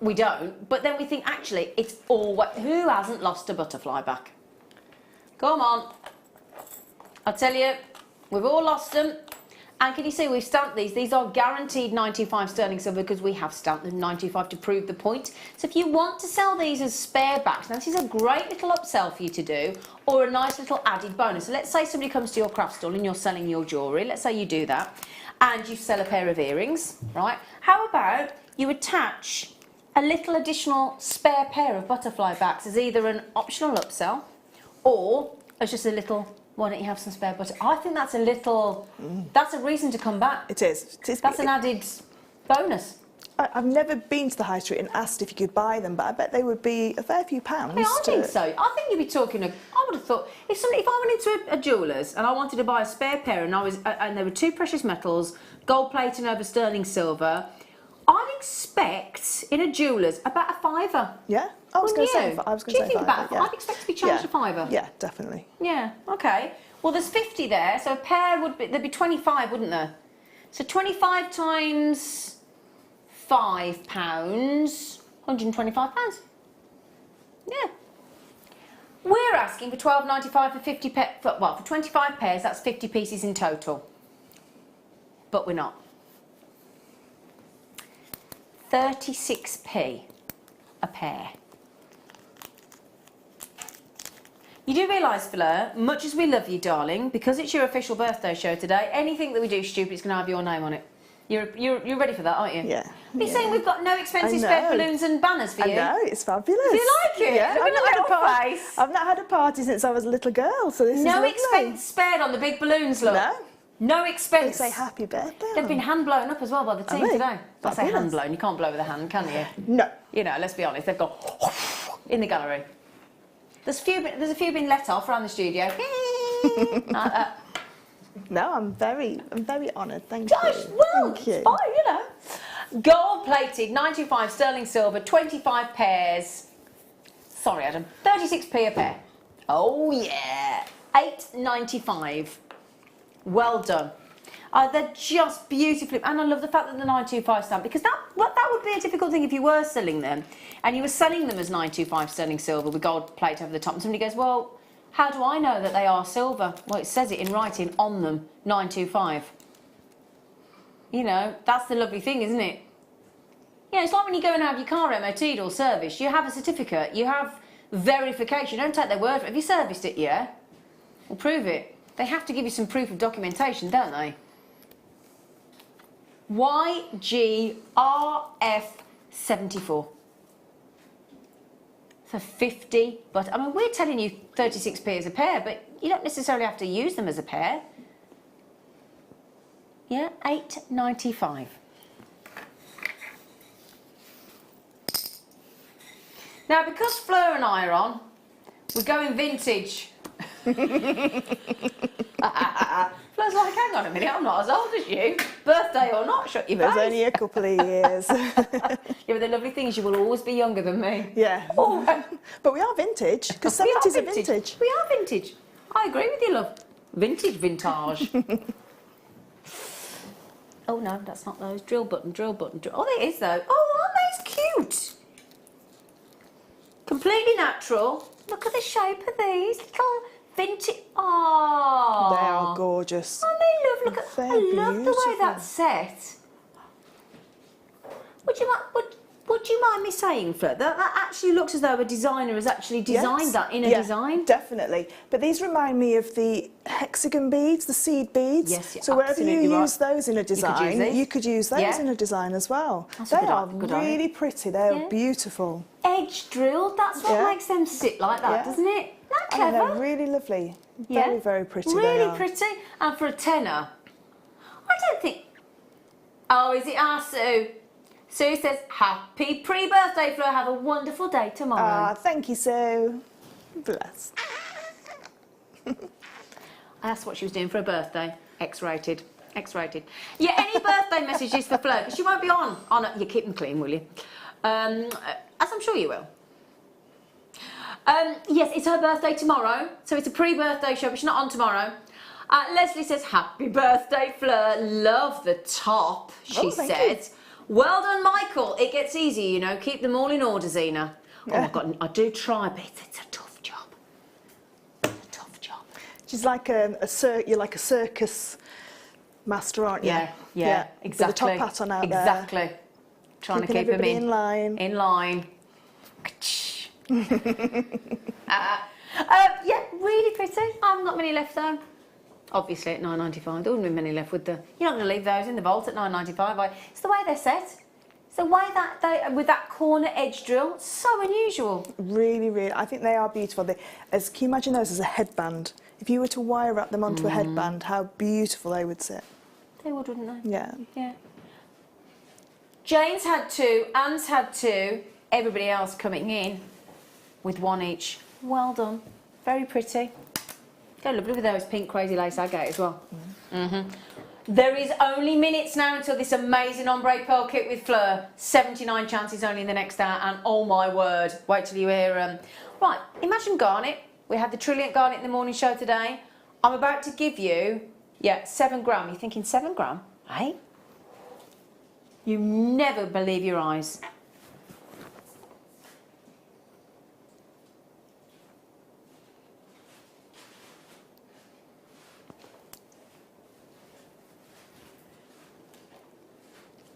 we don't, but then we think, actually, it's always... Who hasn't lost a butterfly back? Come on. I'll tell you, we've all lost them. And can you see we've stamped these? These are guaranteed 95 sterling silver because we have stamped them 95 to prove the point. So if you want to sell these as spare backs, now this is a great little upsell for you to do, or a nice little added bonus. So let's say somebody comes to your craft stall and you're selling your jewellery. Let's say you do that, and you sell a pair of earrings, right? How about you attach a little additional spare pair of butterfly backs as either an optional upsell, or as just a little... Why don't you have some spare butter? I think that's a little... That's a reason to come back. It is. That's an added bonus. I've never been to the high street and asked if you could buy them, but I bet they would be a fair few pounds. Yeah, I think so. I think you'd be talking... I would have thought... If I went into a jeweller's and I wanted to buy a spare pair and there were 2 precious metals, gold plating over sterling silver, I'd expect in a jeweller's about a £5. Yeah? I was going to say £5. Do you think about yeah. I'd expect to be charged a £5. Yeah, definitely. Yeah, okay. Well, there's 50 there, so a pair would be... There'd be 25, wouldn't there? So 25 times £5, £125. Yeah. We're asking for £12.95 for 50 pairs. Well, for 25 pairs, that's 50 pieces in total. But we're not. 36p a pair. You do realise, Fleur, much as we love you, darling, because it's your official birthday show today, anything that we do stupid is going to have your name on it. You're ready for that, aren't you? Yeah. Are you saying we've got no expensive spare balloons and banners for you? I know, it's fabulous. Do you like it? Yeah, Look at the little face. I've not had a party since I was a little girl, so this is No lovely. expense spared on the big balloons, look. No. No They expense. say happy birthday. They've been hand blown up as well by the team they? today. I say Fabulous. hand blown. You can't blow with a hand, can you? No. You know, let's be honest. They've gone in the gallery. There's a few been let off around the studio. Like that. No, I'm very honoured. Thank you. Gosh, well, Thank you. it's fine, you know. Gold plated, 925 sterling silver, 25 pairs. Sorry, Adam. 36p a pair. Oh yeah. 8.95. Well done. They're just beautifully, and I love the fact that the 925 stamp, because that would be a difficult thing if you were selling them and you were selling them as 925 sterling silver with gold plate over the top, and somebody goes, well, how do I know that they are silver? Well, it says it in writing on them, 925. You know, that's the lovely thing, isn't it? Yeah, it's like when you go and have your car MOT'd or serviced, you have a certificate, you have verification, you don't take their word for it. Have you serviced it, yeah? Well, prove it. They have to give you some proof of documentation, don't they? YGRF74. For 50, but I mean, we're telling you 36p as a pair, but you don't necessarily have to use them as a pair. Yeah, 8.95. Now, because Fleur and I are on, we're going vintage. Flir's like, hang on a minute, I'm not as old as you. Birthday or not, shut your There's face. only a couple of years. Yeah, but the lovely thing is you will always be younger than me. Yeah. Oh, But we are vintage, because we 70s are are vintage. We are vintage. I agree with you, love. Vintage. Oh no, that's not those. Drill button. Oh, it is though. Oh, aren't those cute? Completely natural. Look at the shape of these. Little vintage. Oh, They are gorgeous. aren't they lovely? Look at. They're I love the way beautiful. that's set. Would you mind me saying, Fleur, that actually looks as though a designer has actually designed Yes. that in a Yeah, design? Definitely. But these remind me of the hexagon beads, the seed beads. Yes, you're so wherever you absolutely right. use those in a design, these. you could use those Yeah. in a design as well. That's a they good are good idea. really pretty. They're Yeah. beautiful. Edge drilled, that's what Yeah. makes them sit like that, Yeah. doesn't it? Isn't that And clever? they're really lovely. Yeah. Very, very pretty they Really are. pretty. And for a tenner, I don't think... Oh, is it our Sue? Sue says, happy pre-birthday, Fleur. Have a wonderful day tomorrow. Ah, thank you, Sue. Bless. That's what she was doing for her birthday. X-rated. X-rated. Yeah, any birthday messages for Fleur? Because she won't be on. You keep them clean, will you? As I'm sure you will. Yes, it's her birthday tomorrow, so it's a pre-birthday show, but she's not on tomorrow. Leslie says, happy birthday, Fleur. Love the top, she thank said. Well done, Michael. It gets easier, you know. Keep them all in order, Zena. Oh, my God, I do try, but it's a tough job. It's a tough job. She's like you're like a circus master, aren't you? Yeah, exactly. With the top hat on out exactly. Trying Keeping to keep them everybody in line. In line. Yeah, really pretty. I haven't got many left though. Obviously at £9.95, there wouldn't be many left, would there? You're not going to leave those in the vault at £9.95. It's the way they're set. It's the way that they, with that corner edge drill, it's so unusual. Really, really. I think they are beautiful. Can you imagine those as a headband? If you were to wire wrap them onto a headband, how beautiful they would sit. They would, wouldn't they? Yeah. Yeah. Jane's had two, Anne's had two, everybody else coming in with one each. Well done. Very pretty. Go lovely with those pink crazy lace agate as well. There is only minutes now until this amazing ombre pearl kit with Fleur. 79 chances only in the next hour, and oh my word, wait till you hear... Right, imagine garnet. We had the Trilliant garnet in the morning show today. I'm about to give you, 7 gram. You're thinking 7 gram, eh? You never believe your eyes.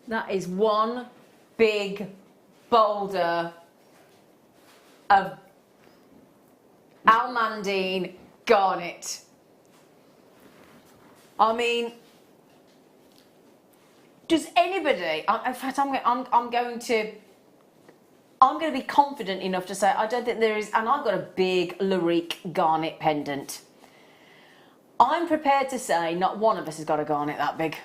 That is one big boulder of almandine garnet. I mean, does anybody? In fact, I'm going to be confident enough to say I don't think there is. And I've got a big Larique garnet pendant. I'm prepared to say not one of us has got a garnet that big.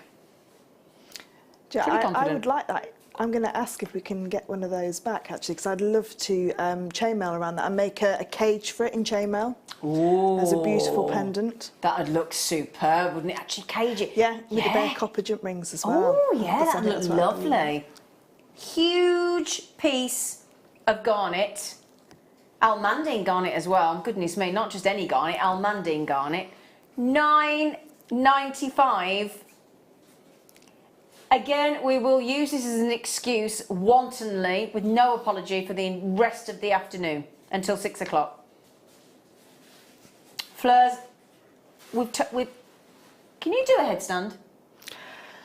I would like that. I'm going to ask if we can get one of those back, actually, because I'd love to chainmail around that and make a cage for it in chainmail. Ooh, as a beautiful pendant. That would look superb, wouldn't it? Actually cage it. Yeah, with the bare copper jump rings as well. Oh, yeah, that would look lovely. Huge piece of garnet. Almandine garnet as well. Goodness me, not just any garnet, almandine garnet. $9.95. Again, we will use this as an excuse wantonly, with no apology, for the rest of the afternoon until 6 o'clock. Fleurs, can you do a headstand?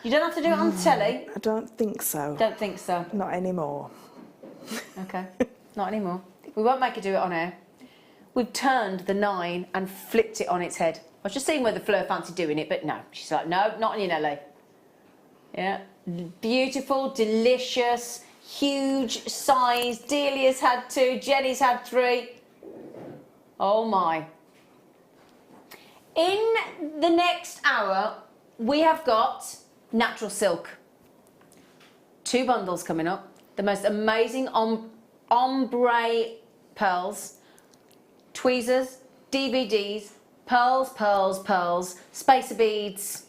You don't have to do it on the telly. I don't think so. Don't think so. Not anymore. Okay, not anymore. We won't make her do it on air. We've turned the 9 and flipped it on its head. I was just seeing whether Fleur fancied doing it, but no. She's like, no, not on your Nelly. Yeah, beautiful, delicious, huge size. Delia's had 2, Jenny's had 3. Oh my. In the next hour, we have got natural silk. 2 bundles coming up. The most amazing ombre pearls, tweezers, DVDs, pearls, pearls, pearls, spacer beads,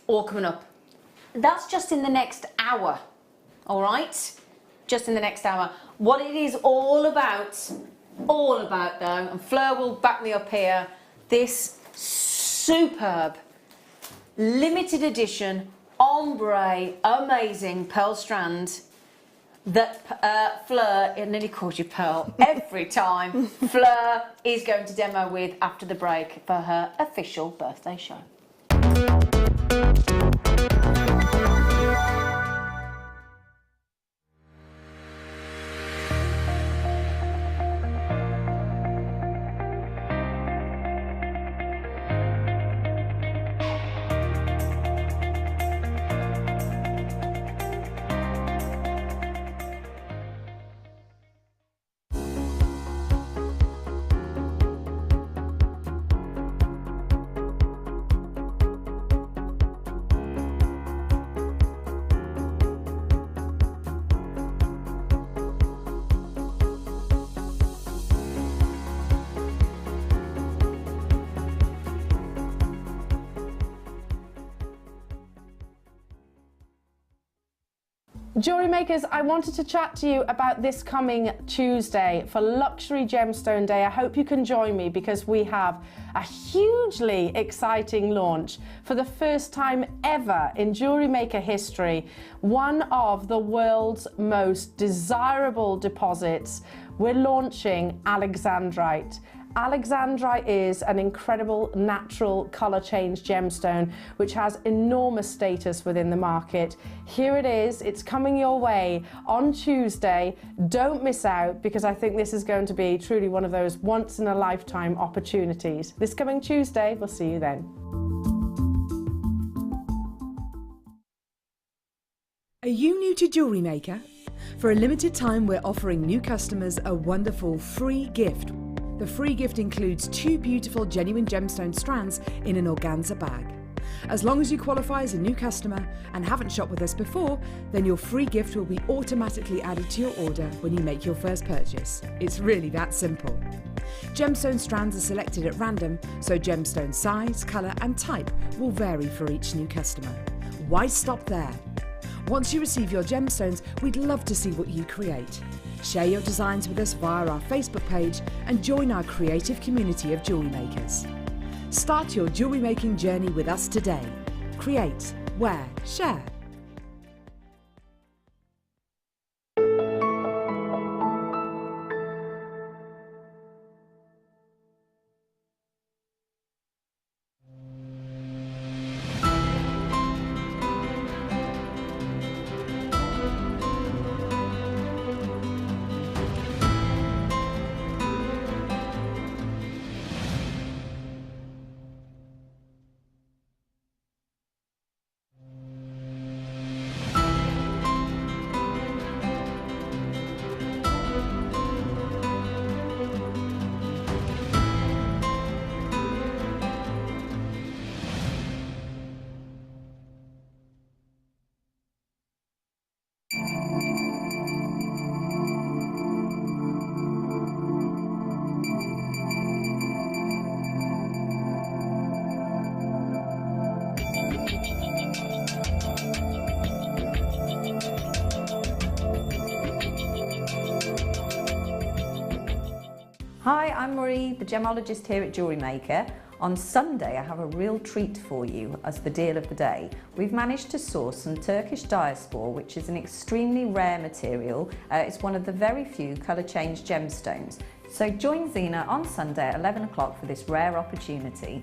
all coming up. That's just in the next hour, all right? Just in the next hour. What it is all about though, and Fleur will back me up here, this superb, limited edition, ombre, amazing pearl strand that Fleur, I nearly called you Pearl, every time, Fleur is going to demo with after the break for her official birthday show. Jewellery Makers, I wanted to chat to you about this coming Tuesday for Luxury Gemstone Day. I hope you can join me because we have a hugely exciting launch for the first time ever in Jewellery Maker history. One of the world's most desirable deposits. We're launching Alexandrite. Alexandrite is an incredible natural colour change gemstone which has enormous status within the market. Here it is, it's coming your way on Tuesday. Don't miss out because I think this is going to be truly one of those once in a lifetime opportunities. This coming Tuesday, we'll see you then. Are you new to Jewellery Maker? For a limited time, we're offering new customers a wonderful free gift. The free gift includes 2 beautiful genuine gemstone strands in an organza bag. As long as you qualify as a new customer and haven't shopped with us before, then your free gift will be automatically added to your order when you make your first purchase. It's really that simple. Gemstone strands are selected at random, so gemstone size, colour and type will vary for each new customer. Why stop there? Once you receive your gemstones, we'd love to see what you create. Share your designs with us via our Facebook page and join our creative community of jewellery makers. Start your jewellery making journey with us today. Create, wear, share. Hi, I'm Marie, the gemologist here at Jewellery Maker. On Sunday, I have a real treat for you as the deal of the day. We've managed to source some Turkish diaspore, which is an extremely rare material. It's one of the very few colour change gemstones. So join Zena on Sunday at 11 o'clock for this rare opportunity.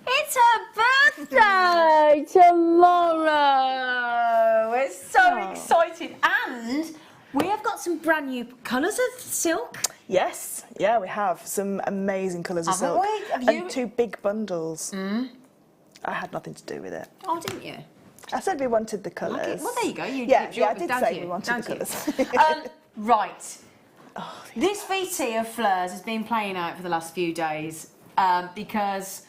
It's her birthday tomorrow. We're so excited, and we have got some brand new colours of silk. Yes, yeah, we have some amazing colours of Haven't silk. we? Have you- And 2 big bundles. I had nothing to do with it. Oh, didn't you? I said we wanted the colours. Okay, well, there you go. You Yeah, dipped yeah, I yours, did don't say you? we wanted Don't the you? colours. Right. This VT of Fleur's has been playing out for the last few days because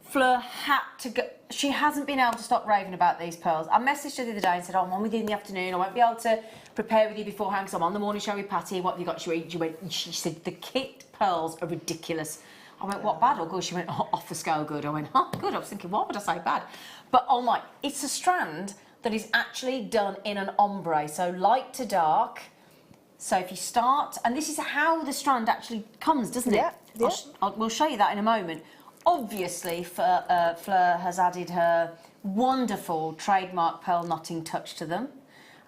Fleur had to go. She hasn't been able to stop raving about these pearls. I messaged her the other day and said, "Oh, I'm on with you in the afternoon. I won't be able to prepare with you beforehand because I'm on the morning show with Patty. What have you got to eat?" She said, "The kit pearls are ridiculous." I went, "What, bad or good?" She went, "Oh, off the scale good." I went, "Oh, good." I was thinking, what would I say bad? But oh my, it's a strand that is actually done in an ombre, so light to dark. So if you start, and this is how the strand actually comes, doesn't it? Yeah. We'll show you that in a moment. Obviously, Fleur has added her wonderful trademark pearl knotting touch to them,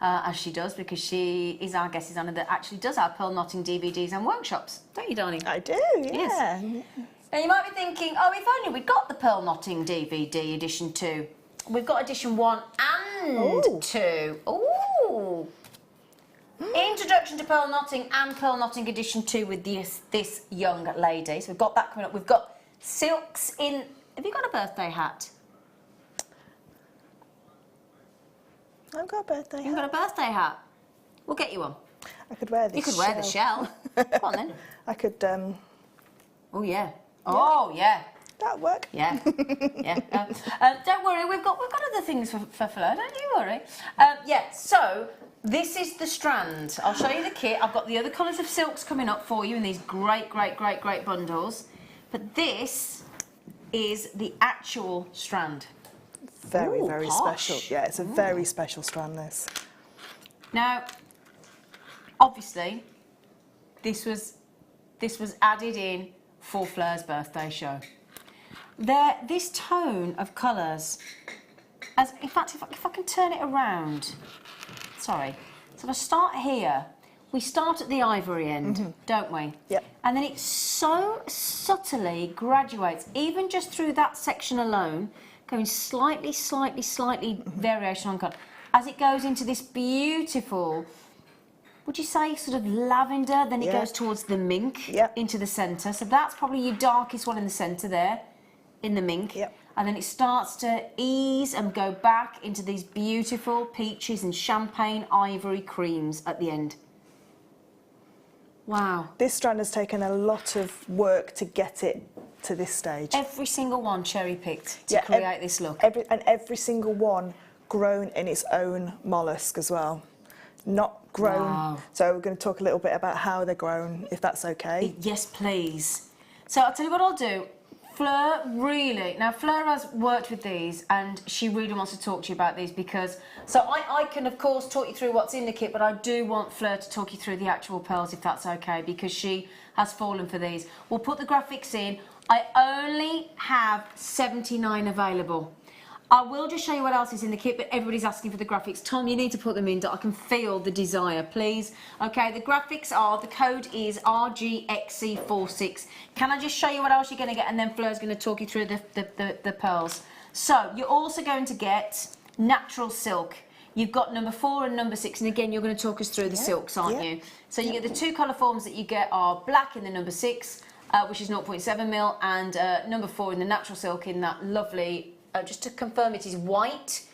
as she does, because she is our guest designer that actually does our pearl knotting DVDs and workshops. Don't you, darling? I do, yeah. Yes. Now, you might be thinking, oh, if only we'd got the pearl knotting DVD edition 2. We've got edition 1 and 2. Ooh. Introduction to pearl knotting and pearl knotting edition 2 with this young lady. So we've got that coming up. We've got silks in. Have you got a birthday hat? I've got a birthday hat. You've got a birthday hat. We'll get you one. I could wear this. You could wear the shell. Come on then. I could. Oh yeah. Oh yeah. That'd work. Yeah, yeah. Don't worry, we've got other things for Fleur. Don't you worry. Yeah. So this is the strand. I'll show you the kit. I've got the other colours of silks coming up for you in these great bundles. But this is the actual strand. Very, Ooh, very posh. special. Yeah, it's a very special strand, this. Now, obviously, this was added in for Fleur's birthday show. This tone of colours, in fact, if I can turn it around, sorry. So if I start here, we start at the ivory end, don't we? Yep. And then it so subtly graduates, even just through that section alone, going slightly variation on colour, as it goes into this beautiful, would you say sort of lavender, then it goes towards the mink into the centre. So that's probably your darkest one in the centre there, in the mink. Yep. And then it starts to ease and go back into these beautiful peaches and champagne ivory creams at the end. Wow. This strand has taken a lot of work to get it to this stage. Every single one cherry-picked to create this look. Every single one grown in its own mollusk as well. Not grown. Wow. So we're going to talk a little bit about how they're grown, if that's okay. Yes, please. So I'll tell you what I'll do. Fleur Fleur has worked with these and she really wants to talk to you about these because, so I can of course talk you through what's in the kit, but I do want Fleur to talk you through the actual pearls if that's okay, because she has fallen for these. We'll put the graphics in. I only have 79 available. I will just show you what else is in the kit, but everybody's asking for the graphics. Tom, you need to put them in, that I can feel the desire, please. Okay, the graphics are, the code is RGXC46. Can I just show you what else you're going to get, and then Fleur's going to talk you through the pearls. So, you're also going to get natural silk. You've got number 4 and number 6, and again, you're going to talk us through the silks, aren't you? So you get the 2 colour forms that you get are black in the number 6, which is 0.7mm, and number 4 in the natural silk in that lovely, just to confirm, it is white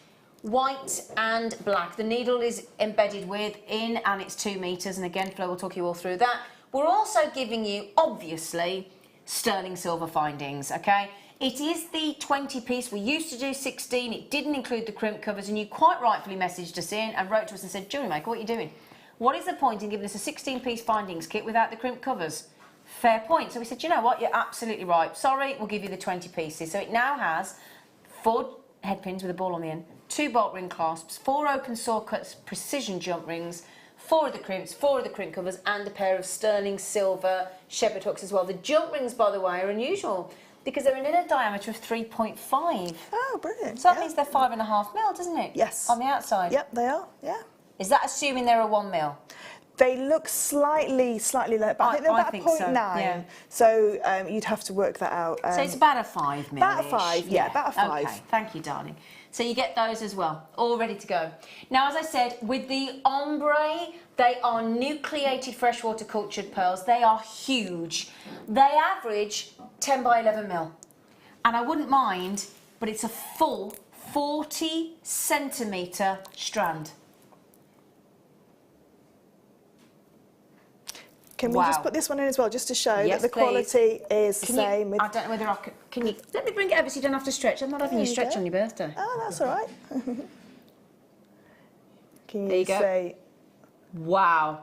and black. The needle is embedded within, and it's 2 meters. And again, Flo will talk you all through that. We're also giving you, obviously, sterling silver findings, okay? It is the 20 piece. We used to do 16. It didn't include the crimp covers, and you quite rightfully messaged us in and wrote to us and said, Jewellery Maker, what are you doing? What is the point in giving us a 16 piece findings kit without the crimp covers? Fair point. So we said, you know what, you're absolutely right. Sorry, we'll give you the 20 pieces. So it now has 4 head pins with a ball on the end, 2 bolt ring clasps, 4 open saw cuts precision jump rings, 4 of the crimps, 4 of the crimp covers, and a pair of sterling silver shepherd hooks as well. The jump rings, by the way, are unusual because they're an inner diameter of 3.5. Oh, brilliant. So that means they're 5.5mm, doesn't it? Yes. On the outside. Yep, they are, yeah. Is that assuming they're a 1mm? They look slightly low, but I think they're about 0.9. Yeah. So you'd have to work that out. So it's about a 5mm. About a 5, yeah, about a 5. Okay, thank you, darling. So you get those as well, all ready to go. Now, as I said, with the ombre, they are nucleated freshwater cultured pearls. They are huge. They average 10 by 11mm. And I wouldn't mind, but it's a full 40 centimetre strand. Can we just put this one in as well, just to show that the quality is the same? I don't know whether I can you... Let me bring it over so you don't have to stretch. I'm not having you stretch on your birthday. Oh, that's all right. Can There you go. say... Wow.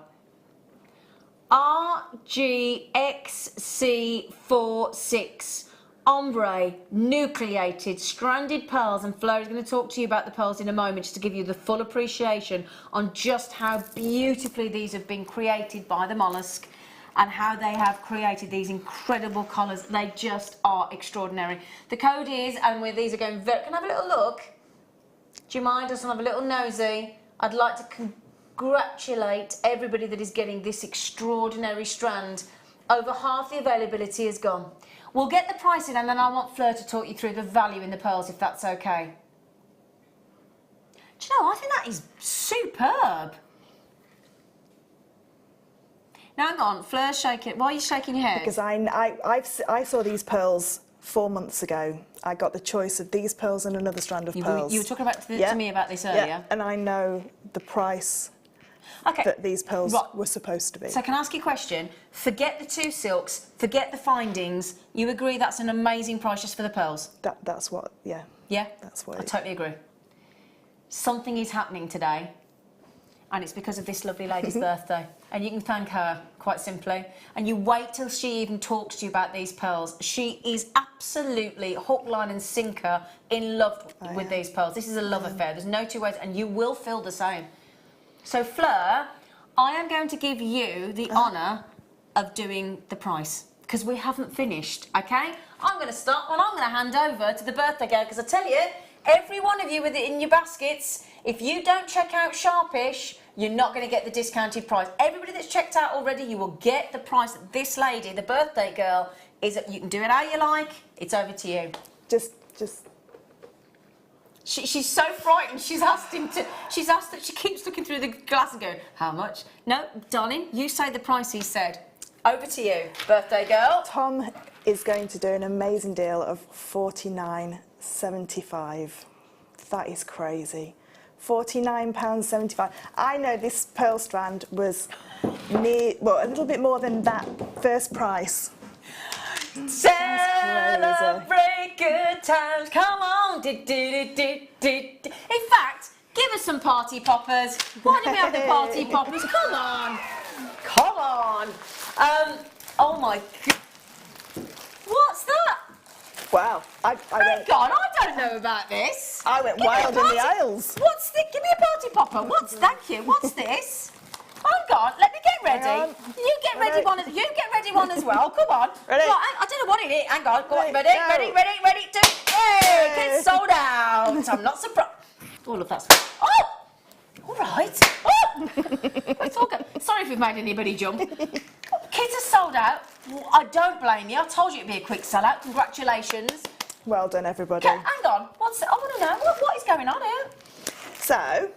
RGXC46 ombre nucleated stranded pearls, and Flo is going to talk to you about the pearls in a moment just to give you the full appreciation on just how beautifully these have been created by the mollusk and how they have created these incredible colours. They just are extraordinary. The code is, and these are going very... Can I have a little look? Do you mind us to have a little nosy? I'd like to congratulate everybody that is getting this extraordinary strand. Over half the availability is gone. We'll get the pricing, and then I want Fleur to talk you through the value in the pearls, if that's okay. Do you know, I think that is superb. Now, hang on, Fleur's shaking. Why are you shaking your head? Because I saw these pearls 4 months ago. I got the choice of these pearls and another strand of pearls. You were talking to me about this earlier. Yeah, and I know the price that these pearls were supposed to be. So can I ask you a question? Forget the 2 silks, forget the findings. You agree that's an amazing price just for the pearls? That's what, yeah. Yeah? That's what I totally agree. Something is happening today, and it's because of this lovely lady's birthday. And you can thank her, quite simply. And you wait till she even talks to you about these pearls. She is absolutely hook, line and sinker in love with these pearls. This is a love affair. There's no 2 ways, and you will feel the same. So, Fleur, I am going to give you the honour of doing the price, because we haven't finished, okay? I'm going to start, and I'm going to hand over to the birthday girl, because I tell you, every one of you with it in your baskets, if you don't check out Sharpish, you're not going to get the discounted price. Everybody that's checked out already, you will get the price that this lady, the birthday girl, is. You can do it how you like. It's over to you. Just... She's so frightened. She's asked him to. She's asked that. She keeps looking through the glass and going, "How much?" No, darling, you say the price he said. Over to you, birthday girl. Tom is going to do an amazing deal of £49.75. That is crazy. £49.75. I know this pearl strand was a little bit more than that first price. Celebrate good times, come on. In fact, give us some party poppers. Why don't we have the party poppers? Come on. Come on. Oh my God. What's that? Wow. Hang on, I don't know about this. I went wild in the aisles. What's this? Give me a party popper. Thank you. What's this? Hang on, let me get ready. You get ready one. You get ready one as well. Come on. Ready? Right, I don't know what it is. Hang on. Go on. Ready. Hey, it's sold out. I'm not surprised. All of that's. Oh, all right. Oh, it's all good. Sorry if we've made anybody jump. Kids are sold out. I don't blame you. I told you it'd be a quick sellout. Congratulations. Well done, everybody. Hang on. I want to know what is going on here. So,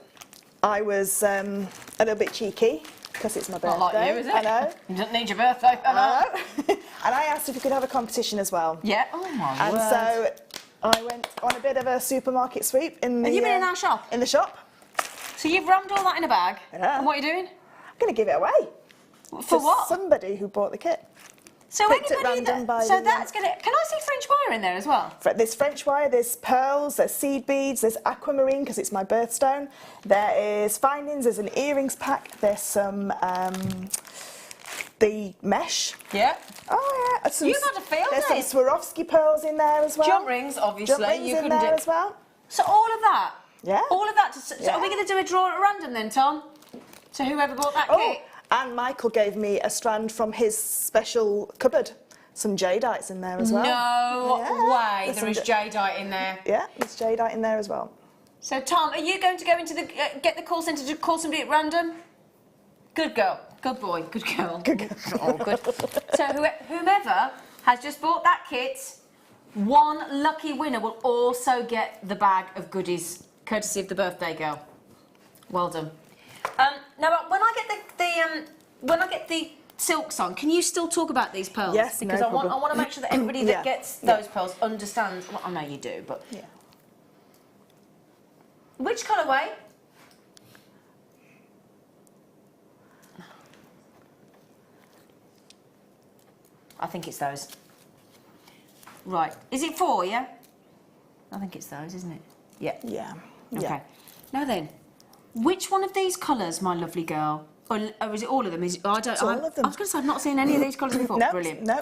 I was a little bit cheeky because it's my birthday. Not like you, is it? I know. You don't need your birthday. I know. And I asked if we could have a competition as well. Yeah. Oh my And word. so I went on a bit of a supermarket sweep in the. Have you been in our shop? In the shop. So you've rammed all that in a bag. Yeah. And what are you doing? I'm going to give it away. For to what? Somebody who bought the kit. So picked at anybody random by so the, that's gonna. Can I see French wire in there as well? There's French wire, there's pearls, there's seed beads, there's aquamarine because it's my birthstone. There is findings, there's an earrings pack, there's some the mesh. Yeah. Oh yeah. You've had a field There's day. some Swarovski pearls in there as well. Jump rings, obviously. Jump rings you in couldn't there do. as well. So all of that. Yeah. All of that. So Yeah. are we going to do a draw at random then, Tom? So whoever bought that Oh, kit. and Michael gave me a strand from his special cupboard. Some jadeite in there as well. No way. There's There is some jadeite in there. Yeah, there's jadeite in there as well. So Tom, are you going to go into the get the call centre to call somebody at random? Good girl. Good boy. Good girl. Good girl. Oh, good. So whomever has just bought that kit, one lucky winner will also get the bag of goodies, courtesy of the birthday girl. Well done. Now, when I get the silks on, can you still talk about these pearls? Yes, because no I problem. want to make sure that everybody that Yeah, gets yeah. those pearls understands. Well, I know you do, but Yeah. which colourway? I think it's those. Right. Is it 4, yeah? I think it's those, isn't it? Yeah. Yeah. Okay. Yeah. Now then, which one of these colours, my lovely girl? Or is it all of them? I don't. It's all of them. I was going to say I've not seen any of these colours before. No, Brilliant. no.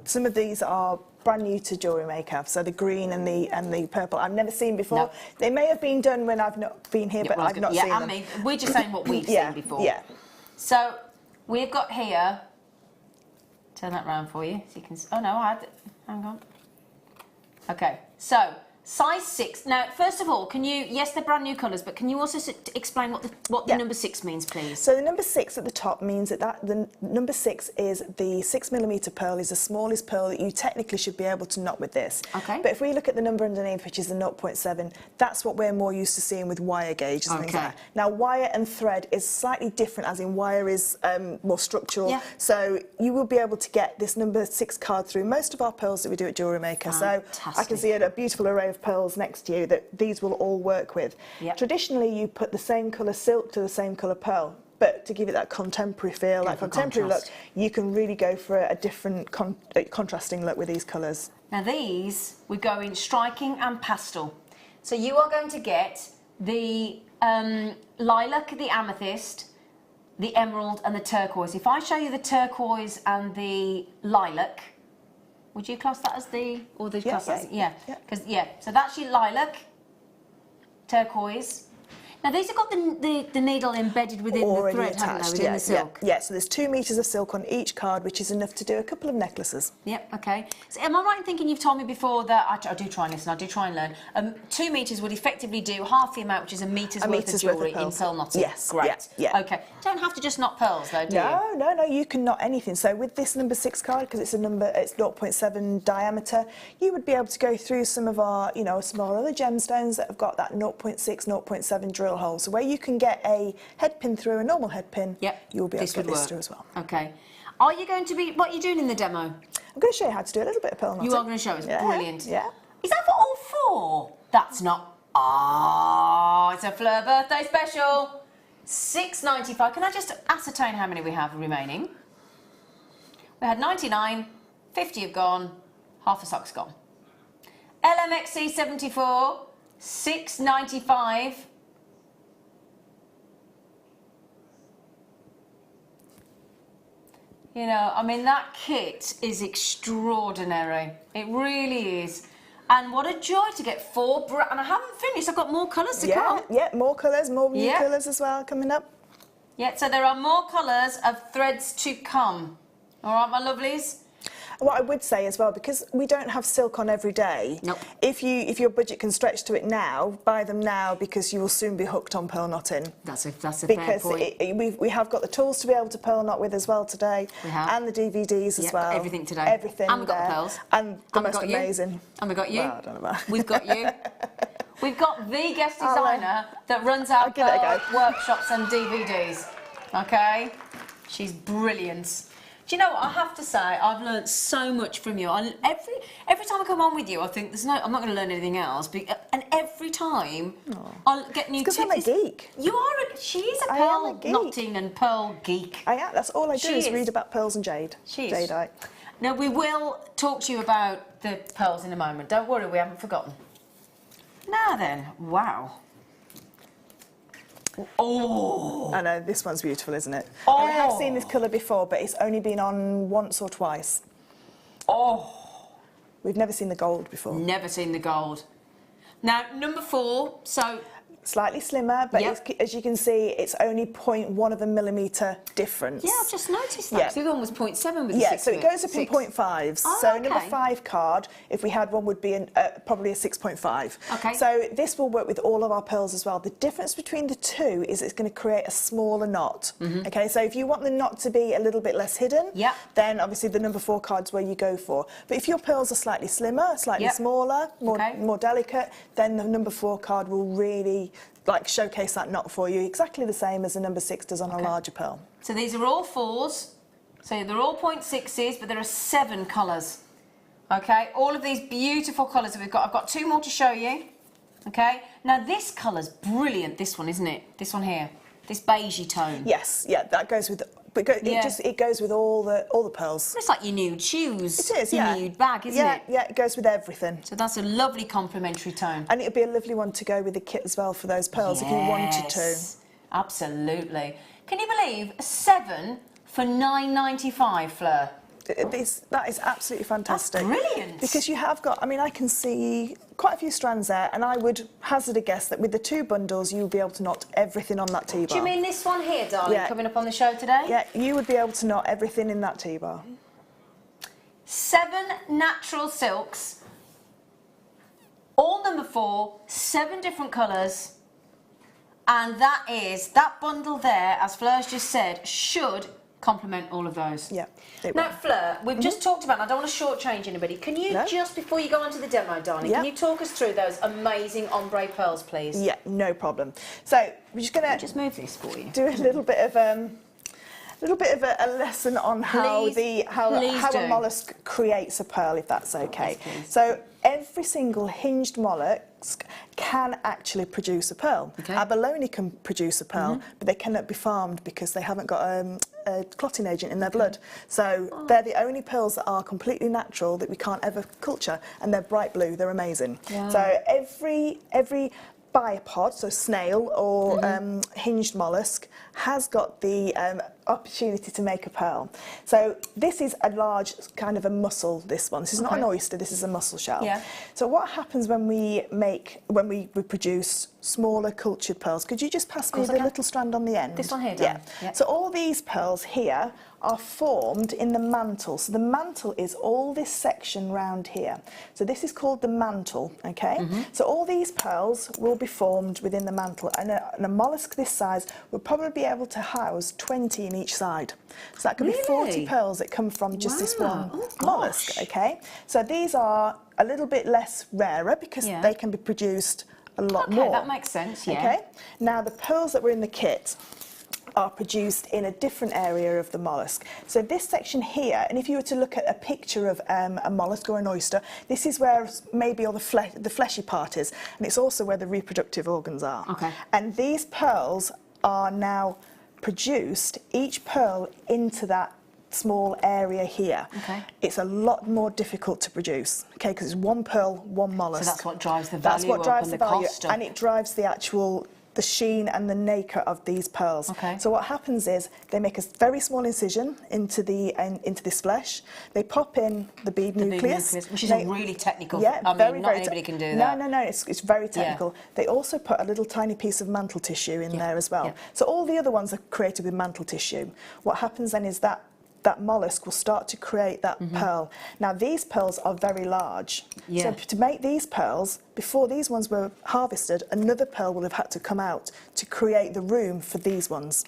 Some of these are brand new to Jewellery Maker. So the green and the purple, I've never seen before. No. They may have been done when I've not been here, but well, I've not yeah, seen and them. me. We're just saying what we've Yeah, seen before. yeah. So we've got here. Turn that round for you, so you can. Oh no, hang on. Okay, so size 6. Now, first of all, can you? Yes, they're brand new colours, but can you also explain what the Yeah. number 6 means, please? So the number 6 at the top means that the number 6 is the 6mm pearl, is the smallest pearl that you technically should be able to knot with this. Okay. But if we look at the number underneath, which is the 0.7, that's what we're more used to seeing with wire gauges and things Okay. like that. Now, wire and thread is slightly different, as in wire is more structural. Yeah. So you will be able to get this number 6 card through most of our pearls that we do at Jewellery Maker. So I can Fantastic. see a beautiful array of pearls next to you that these will all work with. Yep. Traditionally, you put the same colour silk to the same colour pearl, but to give it that contemporary feel, that for contemporary contrast. look, you can really go for a different contrasting look with these colours. Now these, we go in striking and pastel. So you are going to get the lilac, the amethyst, the emerald and the turquoise. If I show you the turquoise and the lilac, would you class that as the, or the class as, yeah. So that's your lilac, turquoise. Now these have got the needle embedded within Already the thread, haven't they, attached, within the silk? Yeah, so there's 2 metres of silk on each card, which is enough to do a couple of necklaces. Yep, okay. So am I right in thinking you've told me before that, I do try and listen, I do try and learn, 2 metres would effectively do half the amount, which is a metres worth of jewellery in pearls. pearl knotting? Yes, Great. yeah. Okay. Don't have to just knot pearls though, do you? No, you can knot anything. So with this number 6 card, because it's 0.7 diameter, you would be able to go through some of our, some of our other gemstones that have got that 0.6, 0.7 drill hole. So where you can get a head pin through a normal head pin, Yep. you'll be able This to get would this work. through as well. Okay. Are you going to be, what are you doing in the demo? I'm going to show you how to do a little bit of pearl knotting. You are going to show us? Yeah, Brilliant. yeah. Is that for all 4? That's not, it's a Fleur birthday special. £6.95. Can I just ascertain how many we have remaining? We had 99, 50 have gone, half a sock's gone. LMXC 74, £6.95. I mean, that kit is extraordinary. It really is. And what a joy to get 4 and I haven't finished. I've got more colours to come. Yeah, more colours, more new Yeah. colours as well coming up. Yeah, so there are more colours of threads to come. All right, my lovelies? What I would say as well, because we don't have silk on every day, Nope. if your budget can stretch to it now, buy them now because you will soon be hooked on pearl knotting. That's a fair Because point. we have got the tools to be able to pearl knot with as well today, We have. and the DVDs as Yep, well. everything today. Everything And we've got the there. pearls. And the And we've most got you. amazing. And we've got you. Well, I don't know about. We've got you. We've got the guest I'll, designer that runs our I'll give it a pearl go. workshops and DVDs. Okay? She's brilliant. Do you know what? I have to say, I've learnt so much from you. Every time I come on with you, I think I'm not going to learn anything else. And every time I'll get new tips. Because I'm a geek. You are. She is a pearl knotting and pearl geek. I am. That's all I do is read about pearls and jade. She is. Jadeite. Now we will talk to you about the pearls in a moment. Don't worry, we haven't forgotten. Now then, wow. Oh! I know, this one's beautiful, isn't it? Oh! And we have seen this colour before, but it's only been on once or twice. Oh! We've never seen the gold before. Never seen the gold. Now, number 4, so... Slightly slimmer, but Yep. as you can see, it's only 0.1 of a millimetre difference. Yeah, I've just noticed that. Yeah. The other one was 0.7 with the 6. Yeah, so it goes up in 0.5s. Oh, so okay. number 5 card, if we had one, would be probably a 6.5. Okay. So this will work with all of our pearls as well. The difference between the two is it's going to create a smaller knot. Okay, so if you want the knot to be a little bit less hidden, Yep. then obviously the number 4 card's where you go for. But if your pearls are slightly slimmer, slightly Yep. smaller, Okay. more delicate, then the number 4 card will really showcase that knot for you, exactly the same as the number 6 does on a larger pearl. So these are all 4s. So they're all 0.6s, but there are 7 colours. Okay, all of these beautiful colours that we've got. I've got 2 more to show you. Okay, now this colour's brilliant, this one, isn't it? This one here, this beigey tone. Yes, yeah, that goes with. But it goes with all the pearls. It's like your nude shoes. It is, your yeah. nude bag, isn't it? Yeah, it goes with everything. So that's a lovely complementary tone. And it'd be a lovely one to go with the kit as well for those pearls if you wanted to. Yes, absolutely. Can you believe 7 for £9.95, Fleur? That is absolutely fantastic. That's brilliant. Because you have got, I mean, I can see quite a few strands there, and I would hazard a guess that with the 2 bundles, you'll be able to knot everything on that T-bar. Do you mean this one here, darling, Yeah. coming up on the show today? Yeah, you would be able to knot everything in that T-bar. 7 natural silks, all number 4, 7 different colours, and that bundle there, as Fleur's just said, should complement all of those. Yeah, it Now, will. Fleur, we've just talked about, and I don't want to shortchange anybody, can you just, before you go on to the demo, darling, Yeah. can you talk us through those amazing ombre pearls, please? Yeah, no problem. So we're just going to Just move this for you. do a little bit of a lesson on how Please a do. mollusk creates a pearl, if that's okay. Yes, please. So every single hinged mollusk can actually produce a pearl. Okay. Abalone can produce a pearl, but they cannot be farmed because they haven't got a clotting agent in their blood. So they're the only pearls that are completely natural that we can't ever culture, and they're bright blue. They're amazing. Wow. So every biopod, so snail or hinged mollusk, has got the opportunity to make a pearl. So this is a large kind of a mussel, this one. This is not an oyster, this is a mussel shell. Yeah. So what happens when we produce smaller cultured pearls? Could you just pass me the little strand on the end? This one here, Yeah. darling. Yeah. So all these pearls here are formed in the mantle. So the mantle is all this section round here. So this is called the mantle, okay? So all these pearls will be formed within the mantle, and a mollusk this size will probably be able to house 20 in each side. So that could be 40 Really? pearls that come from just this Wow. one Oh, mollusk, gosh. okay? So these are a little bit less rarer because Yeah. they can be produced a lot Okay, more. that makes sense, yeah. Okay? Now the pearls that were in the kit are produced in a different area of the mollusk. So this section here, and if you were to look at a picture of a mollusk or an oyster, this is where maybe all the fleshy part is, and it's also where the reproductive organs are. Okay. And these pearls are now produced, each pearl into that small area here. Okay. It's a lot more difficult to produce, okay, because it's one pearl, one mollusk. So that's what drives the That's value what up drives and the the value, cost up. and it drives the sheen and the nacre of these pearls. Okay. So what happens is they make a very small incision into this flesh. They pop in the bead nucleus, which is a really technical. Yeah, I mean, very, not very anybody can do No, that. no, it's very technical. They also put a little tiny piece of mantle tissue in there as well. Yeah. So all the other ones are created with mantle tissue. What happens then is that mollusk will start to create that pearl. Now these pearls are very large. Yeah. So to make these pearls, before these ones were harvested, another pearl will have had to come out to create the room for these ones.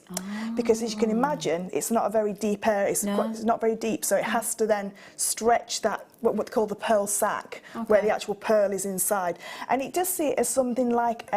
Because as you can imagine, it's not a very deep area, it's not very deep, so it has to then stretch that, what they call the pearl sac, where the actual pearl is inside. And it does see it as something like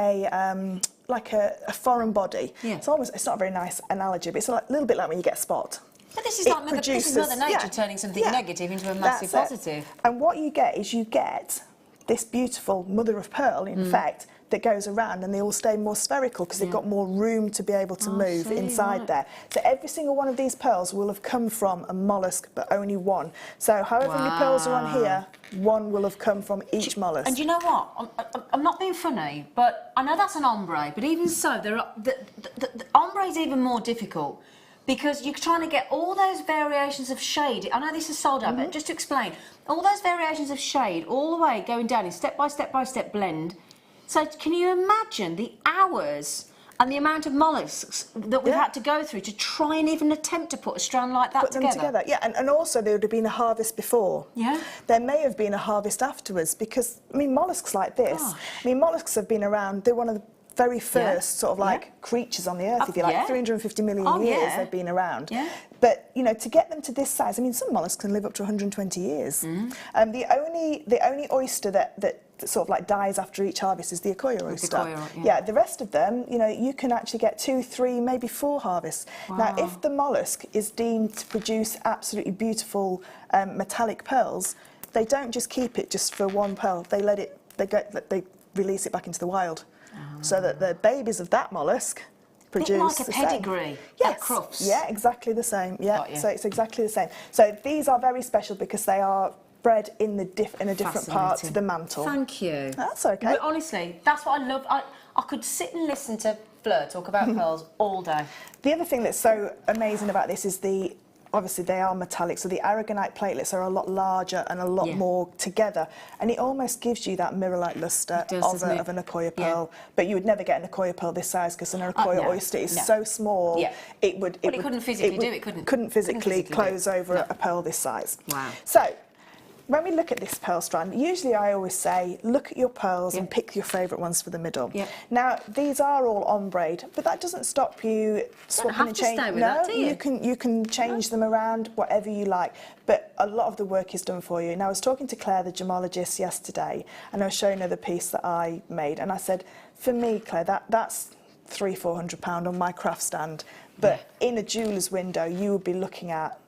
like a foreign body. Yeah. It's not a very nice analogy, but it's a little bit like when you get a spot. But this is It like this is Mother Nature turning something negative into a massive That's it. positive. And what you get is this beautiful mother of pearl, in fact, that goes around, and they all stay more spherical because they've got more room to be able to move inside there. So every single one of these pearls will have come from a mollusk, but only one. So however many pearls are on here, one will have come from each mollusk. And you know what? I'm not being funny, but I know that's an ombre, but even so, the ombre is even more difficult because you're trying to get all those variations of shade. I know this is sold out, but just to explain, all those variations of shade all the way going down in step by step by step blend. So can you imagine the hours and the amount of mollusks that we've had to go through to try and even attempt to put a strand like that together? Put them together, yeah. And also there would have been a harvest before. Yeah. There may have been a harvest afterwards because, I mean, mollusks like this, I mean, mollusks have been around, they're one of the very first sort of like creatures on the earth, if you like, 350 million years they've been around. Yeah. But, you know, to get them to this size, I mean, some mollusks can live up to 120 years. The only oyster that sort of like dies after each harvest is the Akoya oyster. The rest of them, you know, you can actually get 2, 3, maybe 4 harvests. Now, if the mollusk is deemed to produce absolutely beautiful metallic pearls, they don't just keep it just for one pearl. They they release it back into the wild, so that the babies of that mollusk produce like a pedigree. Yes. Crufts. Yeah, exactly the same. Yeah, so it's exactly the same. So these are very special because they are bred in a different part to the mantle. Thank you. That's okay. But honestly, that's what I love. I could sit and listen to Fleur talk about pearls all day. The other thing that's so amazing about this is obviously they are metallic, so the aragonite platelets are a lot larger and a lot more together, and it almost gives you that mirror-like lustre of an Akoya pearl. But you would never get an Akoya pearl this size because an Akoya oyster is so small. It couldn't physically do it. Couldn't physically close over a pearl this size. Wow. So, when we look at this pearl strand, usually I always say, look at your pearls and pick your favourite ones for the middle. Now, these are all ombre, but that doesn't stop you swapping and changing. No, you can change them around, whatever you like. But a lot of the work is done for you. Now, I was talking to Claire, the gemologist, yesterday, and I was showing her the piece that I made, and I said, for me, Claire, that's £300-400 on my craft stand. But in a jeweller's window, you would be looking at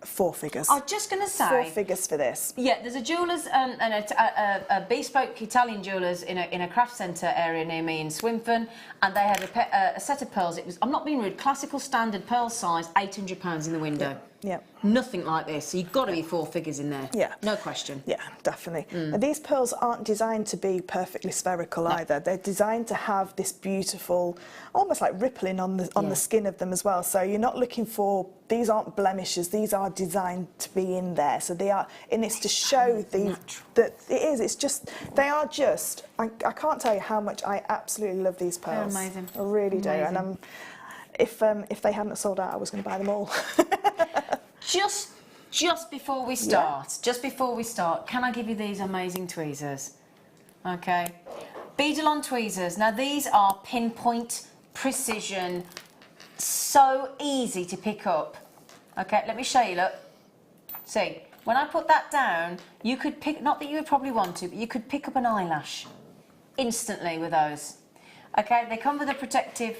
4 figures. I was just going to say 4 figures for this. Yeah, there's a jeweller's and a bespoke Italian jewellers in a craft centre area near me in Swinfen, and they had a set of pearls. It was, I'm not being rude, classical standard pearl size, £800 in the window. Yeah. Nothing like this. So you've got to be 4 figures in there. Yeah. No question. Yeah, definitely. And these pearls aren't designed to be perfectly spherical either. They're designed to have this beautiful, almost like rippling on the skin of them as well. So you're not looking for, these aren't blemishes, these are designed to be in there. So they are, and it's to show that it is, it's just, they are just, I can't tell you how much I absolutely love these pearls. They're amazing. I really do. And if they hadn't sold out, I was going to buy them all. Just before we start, can I give you these amazing tweezers? Okay, Beadle-on tweezers. Now these are pinpoint, precision, so easy to pick up. Okay, let me show you, look. See, when I put that down, you could pick, not that you would probably want to, but you could pick up an eyelash instantly with those. Okay, they come with a protective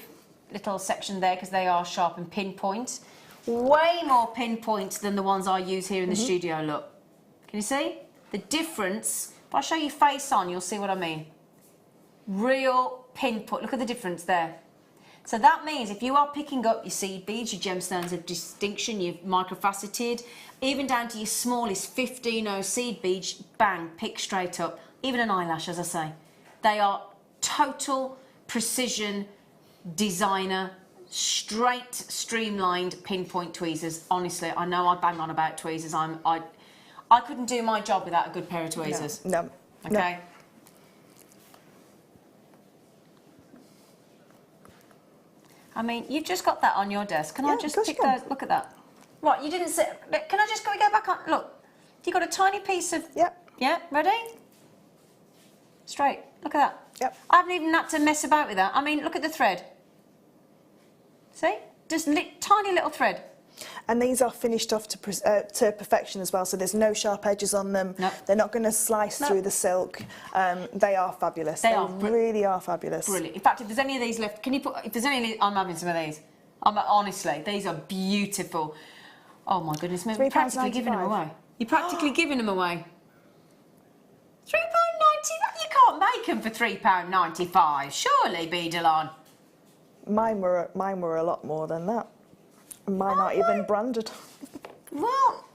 little section there because they are sharp and pinpoint. Way more pinpoint than the ones I use here in the studio, look. Can you see? The difference, if I show you face on, you'll see what I mean. Real pinpoint, look at the difference there. So that means if you are picking up your seed beads, your gemstones of distinction, your microfaceted, even down to your smallest 15-0 seed beads, bang, pick straight up. Even an eyelash, as I say. They are total precision, designer, straight, streamlined pinpoint tweezers. Honestly, I know I bang on about tweezers. I couldn't do my job without a good pair of tweezers. No. Okay. I mean, you've just got that on your desk. Can I just pick those? Look at that. What, you didn't sit... Can I just go back on? Look, you got a tiny piece of... Yeah, ready? Straight. Look at that. I haven't even had to mess about with that. I mean, look at the thread. See? Just tiny little thread. And these are finished off to perfection as well, so there's no sharp edges on them. Nope. They're not going to slice through the silk. They are fabulous. They really are fabulous. Brilliant. In fact, if there's any of these left, can you put, if there's any, I'm having some of these. Honestly, these are beautiful. Oh my goodness, man, you're practically giving them away. You're practically giving them away. £3.90, you can't make them for £3.95, surely, Beadalon. Mine were a lot more than that. Mine aren't even branded. Well,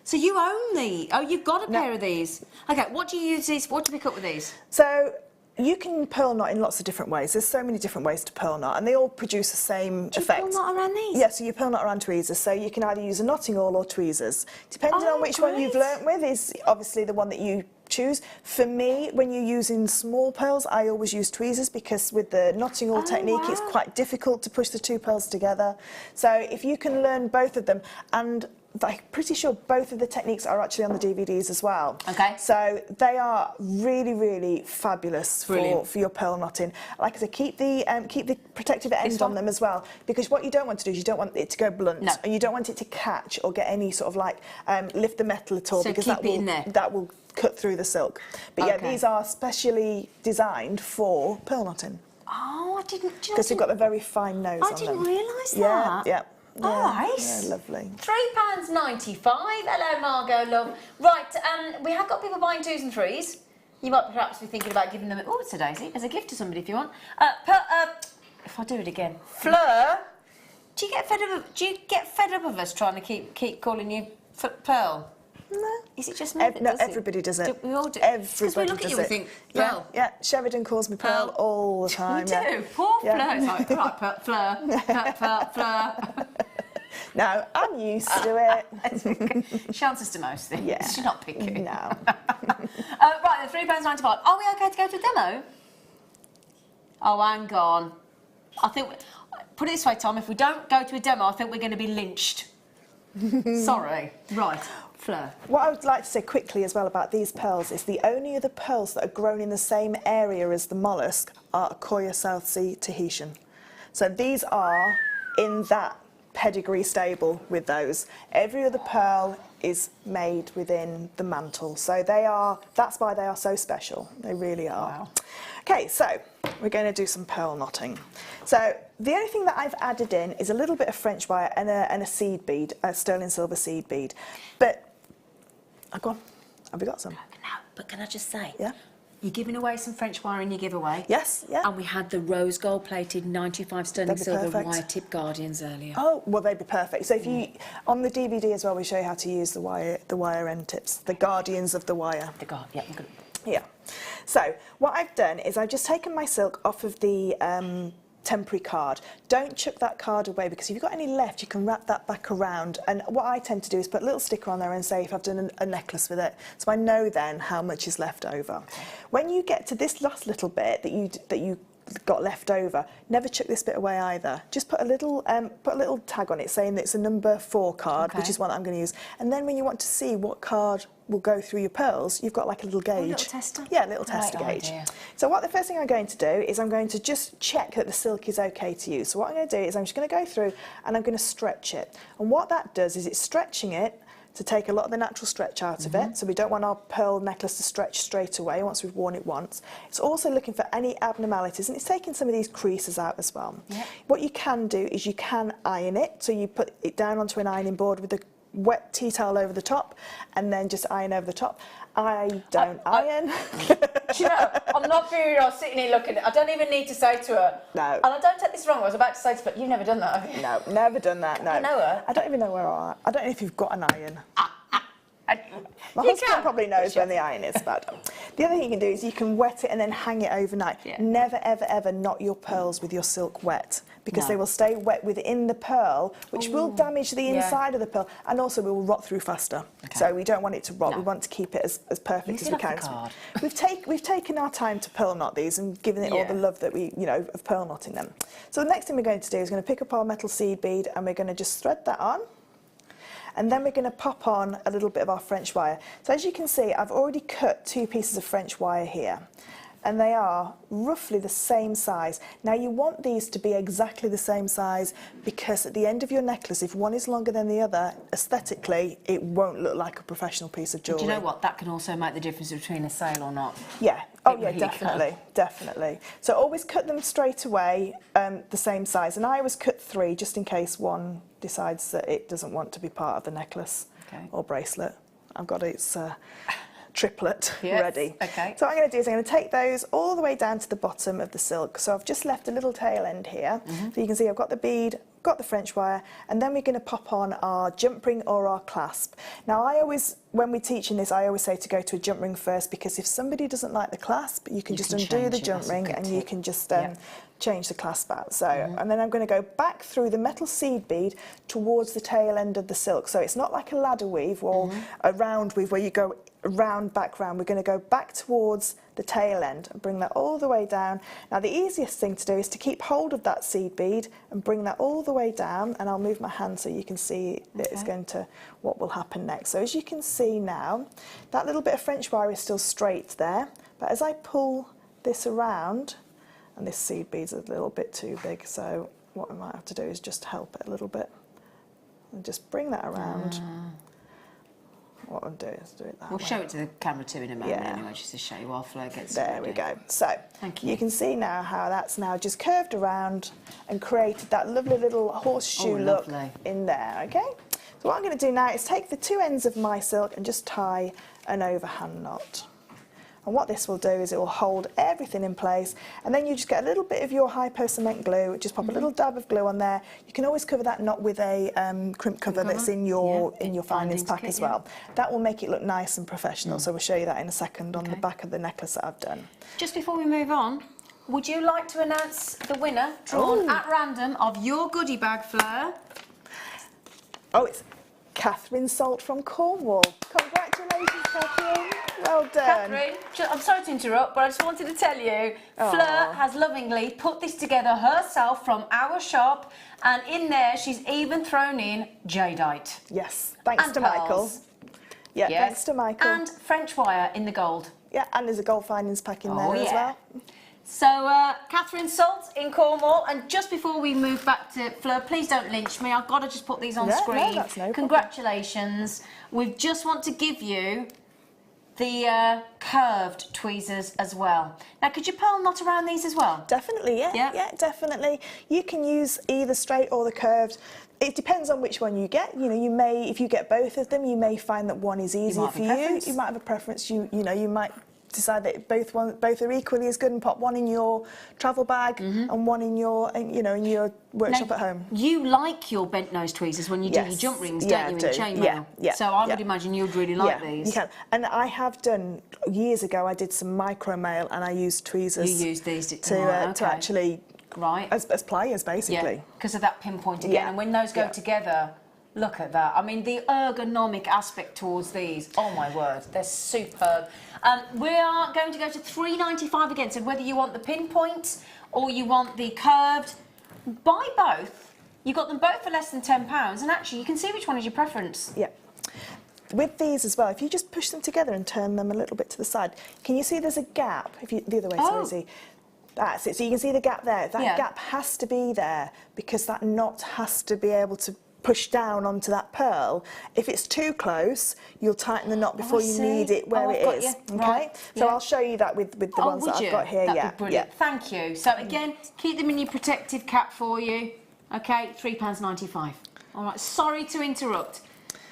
so you own these? Oh, you've got a pair of these. Okay, what do you use these? What do you pick up with these? So you can pearl knot in lots of different ways. There's so many different ways to pearl knot, and they all produce the same effect. Do you pearl knot around these? Yeah, so you pearl knot around tweezers. So you can either use a knotting awl or tweezers. Depending on which one you've learnt with is obviously the one that you choose. For me, when you're using small pearls, I always use tweezers because with the knotting awl technique, it's quite difficult to push the two pearls together. So if you can learn both of them, and I'm pretty sure both of the techniques are actually on the DVDs as well. Okay. So they are really, really fabulous for your pearl knotting. Like I said, keep the protective end on them as well, because what you don't want to do is you don't want it to go blunt, and you don't want it to catch or get any sort of like lift the metal at all, so because that will cut through the silk. But yeah, these are specially designed for pearl knotting. Oh, I didn't. Because they've got a very fine nose on them. I didn't realise that. Yeah, yeah. Nice. Yeah, lovely. £3.95. Hello, Margot, love. Right, we have got people buying 2s and 3s. You might perhaps be thinking about giving them. Oh, it's a daisy as a gift to somebody if you want. If I do it again, Fleur. Do you get fed up? Do you get fed up of us trying to keep calling you Pearl? No. Is it just me? No, everybody does it. We all do. Everybody we look at you and think, Pearl. Yeah, Sheridan calls me Pearl all the time. You do? Poor Fleur. It's like, right, Fleur. Fleur. No, I'm used to it. She answers to most things. Yeah. She's not picky. No. Right, then, £3.95. Are we okay to go to a demo? Oh, hang on. I think, put it this way, Tom, if we don't go to a demo, I think we're going to be lynched. Sorry. Right, Fleur. What I would like to say quickly as well about these pearls is the only other pearls that are grown in the same area as the mollusk are Akoya South Sea Tahitian. So these are in that pedigree stable with those. Every other pearl is made within the mantle. So that's why they are so special. They really are. Wow. Okay, so we're going to do some pearl knotting. So the only thing that I've added in is a little bit of French wire and a seed bead, a sterling silver seed bead. But, go on, have we got some? No, but can I just say? Yeah. You're giving away some French wire in your giveaway. Yes, yeah. And we had the rose gold plated 95 sterling silver perfect. wire tip guardians earlier. Oh, well, they'd be perfect. So if you, on the DVD as well, we show you how to use the wire end tips, the guardians of the wire. Yeah, I'm good. Yeah. So what I've done is I've just taken my silk off of the temporary card. Don't chuck that card away, because if you've got any left, you can wrap that back around. And what I tend to do is put a little sticker on there and say if I've done a necklace with it, so I know then how much is left over. Okay. When you get to this last little bit that you got left over, never chuck this bit away either. Just put a little tag on it saying that it's a number 4 card, which is one that I'm going to use. And then when you want to see what card will go through your pearls, you've got like a little gauge. A little tester? Yeah, a little tester gauge. Idea. So what the first thing I'm going to do is I'm going to just check that the silk is okay to use. So what I'm going to do is I'm just going to go through and I'm going to stretch it. And what that does is it's stretching it to take a lot of the natural stretch out of it. So we don't want our pearl necklace to stretch straight away once we've worn it once. It's also looking for any abnormalities, and it's taking some of these creases out as well. Yep. What you can do is you can iron it. So you put it down onto an ironing board with a wet tea towel over the top and then just iron over the top. I don't iron. Do you know, I'm not fearing or sitting here looking. I don't even need to say to her. No. And I don't take this wrong. I was about to say to her, but you've never done that, have you? No, never done that, no. I know her. I don't even know where I don't know if you've got an iron. My You husband can. probably knows when the iron is, but the other thing you can do is you can wet it and then hang it overnight. Yeah. Never, ever, ever knot your pearls with your silk wet, because they will stay wet within the pearl, which will damage the inside of the pearl, and also will rot through faster. Okay. So we don't want it to rot. We want to keep it as perfect as we can. We've taken our time to pearl knot these and given it all the love that we, of pearl knotting them. So the next thing we're going to do is going to pick up our metal seed bead and we're going to just thread that on. And then we're going to pop on a little bit of our French wire. So as you can see, I've already cut 2 pieces of French wire here. and they are roughly the same size. Now you want these to be exactly the same size because at the end of your necklace, if one is longer than the other, aesthetically, it won't look like a professional piece of jewellery. Do you know what? That can also make the difference between a sale or not. Yeah. Oh It yeah, really definitely, definitely. So always cut them straight away, the same size. And I always cut 3 just in case one decides that it doesn't want to be part of the necklace or bracelet. I've got its triplet ready. Okay. So what I'm going to do is I'm going to take those all the way down to the bottom of the silk. So I've just left a little tail end here. So you can see I've got the bead, got the French wire, and then we're going to pop on our jump ring or our clasp. Now I always, when we're teaching this, I always say to go to a jump ring first, because if somebody doesn't like the clasp, you can just undo the jump ring and you can just change the clasp out. So, and then I'm going to go back through the metal seed bead towards the tail end of the silk. So it's not like a ladder weave or a round weave where you go round, back round. We're going to go back towards the tail end and bring that all the way down. Now the easiest thing to do is to keep hold of that seed bead and bring that all the way down, and I'll move my hand so you can see that it's going to, what will happen next. So as you can see now, that little bit of French wire is still straight there, but as I pull this around, and this seed bead's a little bit too big, so what we might have to do is just help it a little bit and just bring that around. What I'll do is do it that way. We'll show it to the camera too in a moment anyway, just to show you while Fleur gets there ready. we go. So you can see now how that's now just curved around and created that lovely little horseshoe look in there, okay? So what I'm going to do now is take the 2 ends of my silk and just tie an overhand knot. And what this will do is it will hold everything in place, and then you just get a little bit of your hypo cement glue, just pop a little dab of glue on there. You can always cover that knot with a crimp cover that's in your findings pack as well. That will make it look nice and professional, so we'll show you that in a second on the back of the necklace that I've done. Just before we move on, would you like to announce the winner drawn at random of your goodie bag, Fleur? Oh, it's Catherine Salt from Cornwall. Congratulations, Catherine. Well done. Catherine, I'm sorry to interrupt, but I just wanted to tell you, Fleur has lovingly put this together herself from our shop, and in there she's even thrown in jadeite. Yes, thanks and to pearls. Michael. Yeah, thanks to Michael. And French wire in the gold. Yeah, and there's a gold findings pack in there as well. So, Catherine Salt in Cornwall, and just before we move back to Fleur, please don't lynch me, I've got to just put these on screen. No, that's no Congratulations. We just want to give you the curved tweezers as well. Now, could you pearl knot around these as well? Definitely, yeah, definitely. You can use either straight or the curved. It depends on which one you get. You know, you may, if you get both of them, you may find that one is easier for you. You might have a preference. You know, you might decide that both are equally as good and pop one in your travel bag and one in your, in your workshop at home. You like your bent nose tweezers when you do your jump rings, don't you, in chainmail? So I would imagine you'd really like these. You can. And I have done, years ago, I did some micro mail and I used tweezers. You used these to actually, as pliers, basically. Yeah, because of that pinpoint again. And when those go together, look at that. I mean, the ergonomic aspect towards these, oh my word, they're superb. We are going to go to $3.95 again, so whether you want the pinpoint or you want the curved, buy both. You got them both for less than £10, and actually you can see which one is your preference. Yeah. With these as well, if you just push them together and turn them a little bit to the side, can you see there's a gap? If you, the other way, sorry, Z. That's it. So you can see the gap there. That gap has to be there because that knot has to be able to push down onto that pearl. If it's too close, you'll tighten the knot before you need it where it is. Okay? So I'll show you that with the ones that I've got here. That'd be brilliant. Thank you. So again, keep them in your protective cap for you. Okay, £3.95. All right, sorry to interrupt.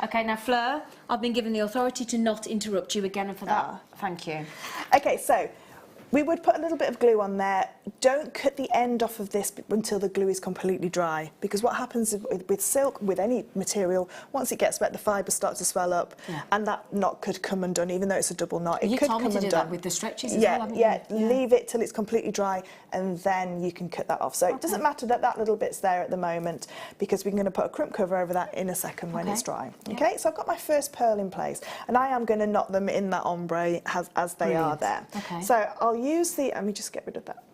Okay, now Fleur, I've been given the authority to not interrupt you again, and for that, thank you. Okay, so we would put a little bit of glue on there. Don't cut the end off of this until the glue is completely dry, because what happens with silk, with any material, once it gets wet, the fibres start to swell up, and that knot could come undone, even though it's a double knot. It could come undone. You told me to do that with the stretches as well, haven't you? Leave it till it's completely dry, and then you can cut that off. So it doesn't matter that that little bit's there at the moment, because we're going to put a crimp cover over that in a second when it's dry. Okay, so I've got my first pearl in place, and I am going to knot them in that ombre as they are there. So I'll use the, let me just get rid of that.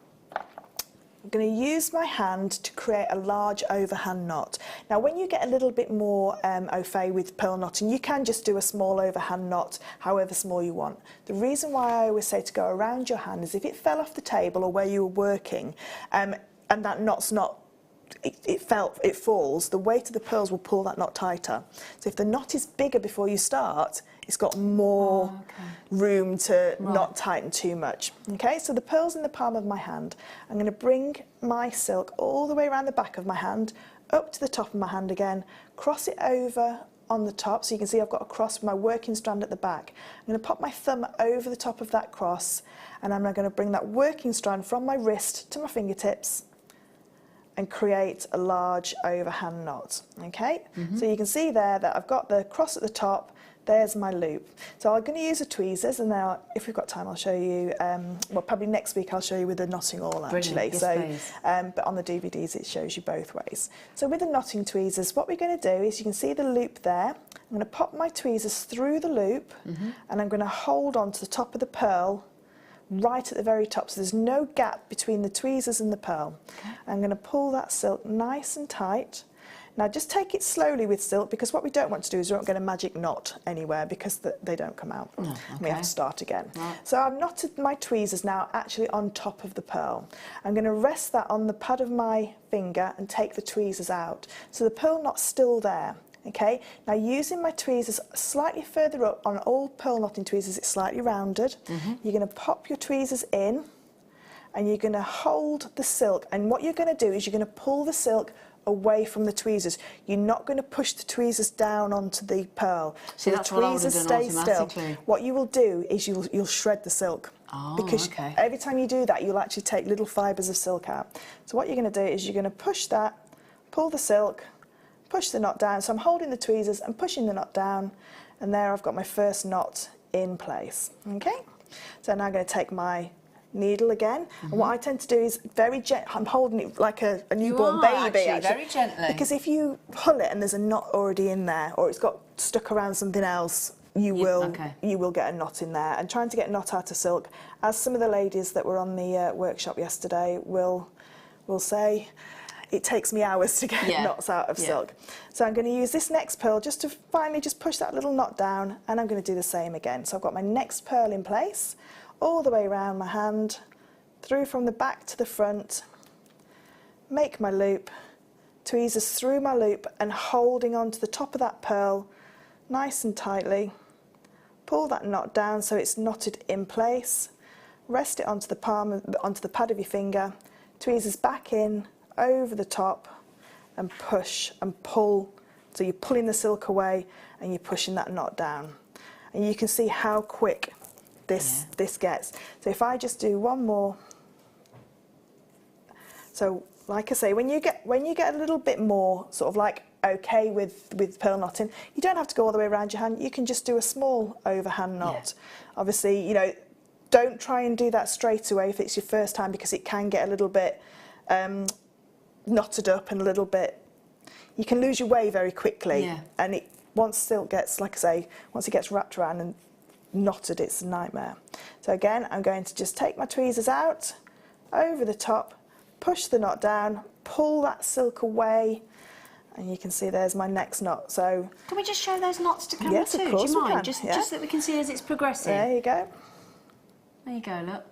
I'm going to use my hand to create a large overhand knot. Now when you get a little bit more au fait with pearl knotting, you can just do a small overhand knot, however small you want. The reason why I always say to go around your hand is if it fell off the table or where you were working and that knot's not, it falls, the weight of the pearls will pull that knot tighter. So if the knot is bigger before you start, it's got more room to not tighten too much. Okay, so the pearl's in the palm of my hand. I'm going to bring my silk all the way around the back of my hand, up to the top of my hand again, cross it over on the top, so you can see I've got a cross with my working strand at the back. I'm going to pop my thumb over the top of that cross, and I'm now going to bring that working strand from my wrist to my fingertips and create a large overhand knot. Okay, so you can see there that I've got the cross at the top. There's my loop. So I'm going to use the tweezers, and now if we've got time I'll show you, well probably next week I'll show you with the knotting awl actually. Yes, so, please. but on the DVDs it shows you both ways. So with the knotting tweezers, what we're going to do is you can see the loop there. I'm going to pop my tweezers through the loop and I'm going to hold on to the top of the pearl right at the very top, so there's no gap between the tweezers and the pearl. I'm going to pull that silk nice and tight. Now just take it slowly with silk, because what we don't want to do is we don't get a magic knot anywhere, because they don't come out. We have to start again. So I've knotted my tweezers now actually on top of the pearl. I'm going to rest that on the pad of my finger and take the tweezers out. So the pearl knot's still there. Okay, now using my tweezers slightly further up, on all pearl knotting tweezers it's slightly rounded. You're going to pop your tweezers in and you're going to hold the silk, and what you're going to do is you're going to pull the silk away from the tweezers. You're not going to push the tweezers down onto the pearl. See, so that's the what I would have tweezers done stay still. automatically. What you will do is you'll shred the silk. Because every time you do that you'll actually take little fibres of silk out. So what you're going to do is you're going to push that, pull the silk, push the knot down. So I'm holding the tweezers and pushing the knot down, and there I've got my first knot in place. Okay, so now I'm going to take my needle again, and what I tend to do is very gently, I'm holding it like a newborn baby actually, very gently. because if you pull it and there's a knot already in there, or it's got stuck around something else, you will get a knot in there. And trying to get a knot out of silk, as some of the ladies that were on the workshop yesterday will say, it takes me hours to get knots out of silk. So I'm going to use this next pearl just to finally just push that little knot down, and I'm going to do the same again. So I've got my next pearl in place, all the way around my hand, through from the back to the front, make my loop, tweezers through my loop and holding on to the top of that pearl nice and tightly, pull that knot down so it's knotted in place, rest it onto the pad of your finger, tweezers back in, over the top, and push and pull. So you're pulling the silk away and you're pushing that knot down. And you can see how quick this gets. So if I just do one more. So like I say, when you get a little bit more sort of like okay with pearl knotting, you don't have to go all the way around your hand. You can just do a small overhand knot. Obviously, you know, don't try and do that straight away if it's your first time, because it can get a little bit knotted up and a little bit, you can lose your way very quickly. And once silk gets, like I say, once it gets wrapped around and knotted, it's a nightmare. So again, I'm going to just take my tweezers out, over the top, push the knot down, pull that silk away, and you can see there's my next knot. So can we just show those knots to camera too? Of course. Do you mind? Just so that we can see as it's progressing. There you go. There you go, look.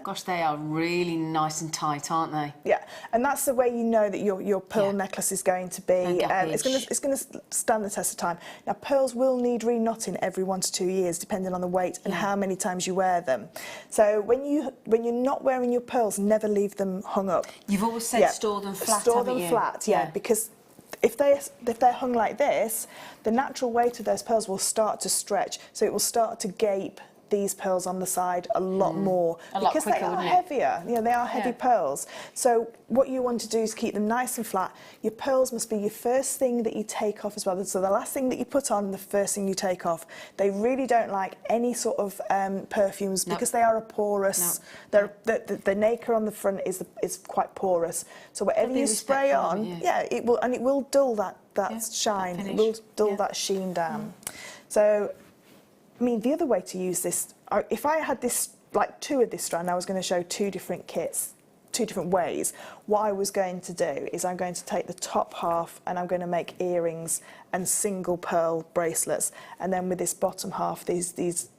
Gosh, they are really nice and tight, aren't they? Yeah, and that's the way you know that your pearl necklace is going to be. It's going to stand the test of time. Now, pearls will need re-knotting every 1 to 2 years, depending on the weight and how many times you wear them. So when you're not wearing your pearls, never leave them hung up. You've always said store them flat. Store them flat, because if they're hung like this, the natural weight of those pearls will start to stretch, so it will start to gape these pearls on the side a lot more, because they are heavier. You know, they are heavy pearls. So what you want to do is keep them nice and flat. Your pearls must be your first thing that you take off as well. So the last thing that you put on, the first thing you take off. They really don't like any sort of perfumes, because they are a porous. The nacre on the front is quite porous. So whatever you spray on, it will dull that shine. It will dull that sheen down. So, I mean, the other way to use this, if I had this, like 2 of this strand, I was going to show 2 different kits, two different ways. What I was going to do is I'm going to take the top half and I'm going to make earrings and single pearl bracelets, and then with this bottom half, these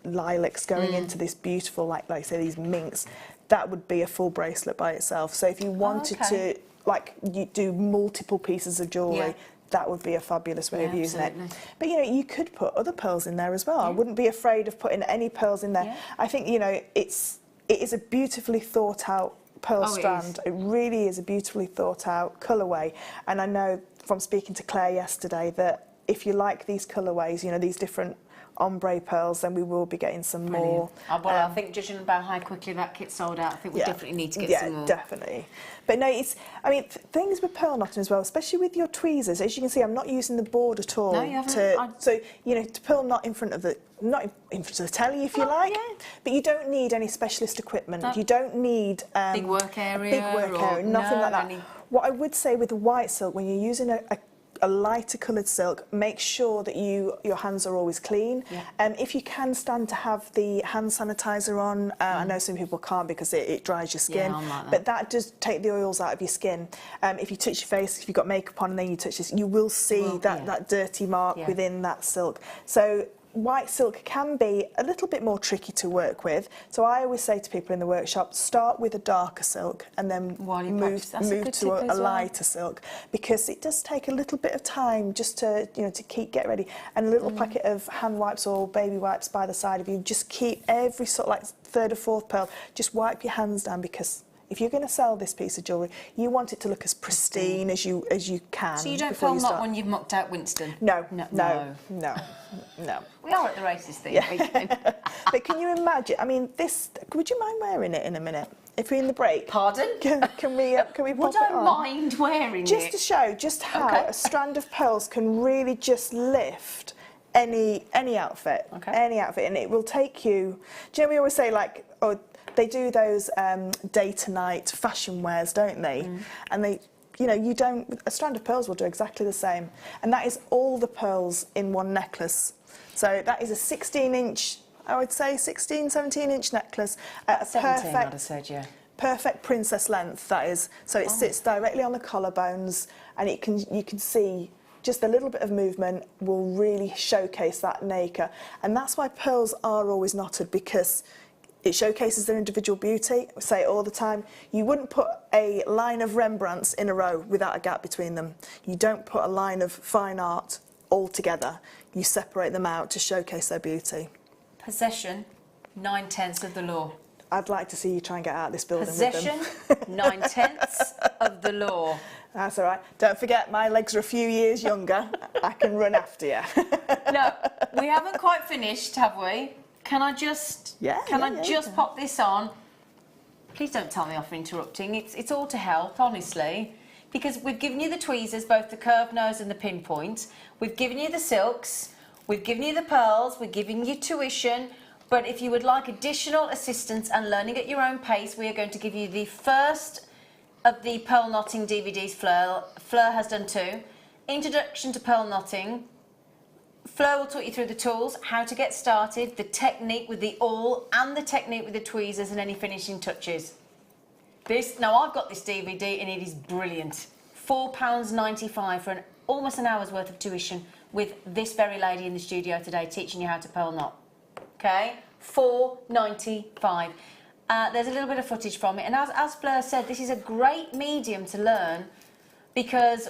lilacs going into this beautiful, like I say, these minks. That would be a full bracelet by itself. So if you wanted to, like, you do multiple pieces of jewellery, that would be a fabulous way of using it. But, you know, you could put other pearls in there as well. I wouldn't be afraid of putting any pearls in there. I think, you know, it is a beautifully thought out pearl strand. It really is a beautifully thought out colourway. And I know from speaking to Claire yesterday that if you like these colourways, you know, these different ombre pearls, then we will be getting some more. Well, I think judging by how quickly that kit's sold out, I think we definitely need to get some more. Yeah, definitely. But no, I mean, things with pearl knotting as well, especially with your tweezers. As you can see, I'm not using the board at all. No, you haven't. So, you know, to pearl knot in front of the, not in front of the telly, if you like. But you don't need any specialist equipment. No. You don't need big work area. Nothing like that. What I would say with the white silk, when you're using a lighter coloured silk, make sure that your hands are always clean. If you can stand to have the hand sanitizer on, I know some people can't because it dries your skin, but that does take the oils out of your skin. If you touch your face, if you've got makeup on and then you touch this, you will see that dirty mark within that silk. So white silk can be a little bit more tricky to work with. So I always say to people in the workshop, start with a darker silk and then move to a lighter silk, because it does take a little bit of time just to, you know, to get ready. And a little packet of hand wipes or baby wipes by the side of you. Just keep every sort of like third or fourth pearl, just wipe your hands down, because if you're going to sell this piece of jewellery, you want it to look as pristine as you can. So you don't pearl knot when you've mucked out Winston? No. We are at the races thing weekend. But can you imagine? I mean, this. Would you mind wearing it in a minute? If we're in the break. Pardon? Can we pop it on? Would I mind wearing it? Just to show just how a strand of pearls can really just lift any outfit. Any outfit, and it will take you. Do you know we always say, like, oh, they do those day to night fashion wears, don't they? And they, you know, a strand of pearls will do exactly the same. And that is all the pearls in one necklace. So that is a 16-inch, I would say 16, 17-inch necklace. 17, I'd have said, perfect princess length, that is. So it sits directly on the collarbones, and you can see just a little bit of movement will really showcase that nacre. And that's why pearls are always knotted, because it showcases their individual beauty. I say it all the time. You wouldn't put a line of Rembrandts in a row without a gap between them. You don't put a line of fine art all together. You separate them out to showcase their beauty. Possession, 9/10 of the law. I'd like to see you try and get out of this building Possession, with them. 9/10 of the law. That's all right. Don't forget, my legs are a few years younger. I can run after you. No, we haven't quite finished, have we? Can I just pop this on? Please don't tell me off for interrupting. It's all to help, honestly, because we've given you the tweezers, both the curved nose and the pinpoint. We've given you the silks. We've given you the pearls. We're giving you tuition. But if you would like additional assistance and learning at your own pace, we are going to give you the first of the pearl knotting DVDs. Fleur has done 2. Introduction to pearl knotting. Fleur will talk you through the tools, how to get started, the technique with the awl and the technique with the tweezers and any finishing touches. Now I've got this DVD and it is brilliant. £4.95 for almost an hour's worth of tuition with this very lady in the studio today teaching you how to pearl knot. Okay, £4.95. There's a little bit of footage from it, and as Fleur said, this is a great medium to learn,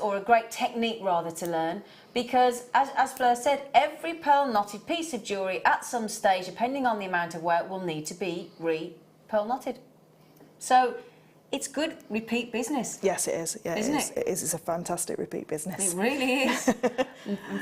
or a great technique rather to learn, because as Fleur said, every pearl knotted piece of jewellery at some stage, depending on the amount of wear, will need to be pearl knotted. So it's good repeat business. Yes, it is. Yeah, Isn't it? It is. It's a fantastic repeat business. It really is.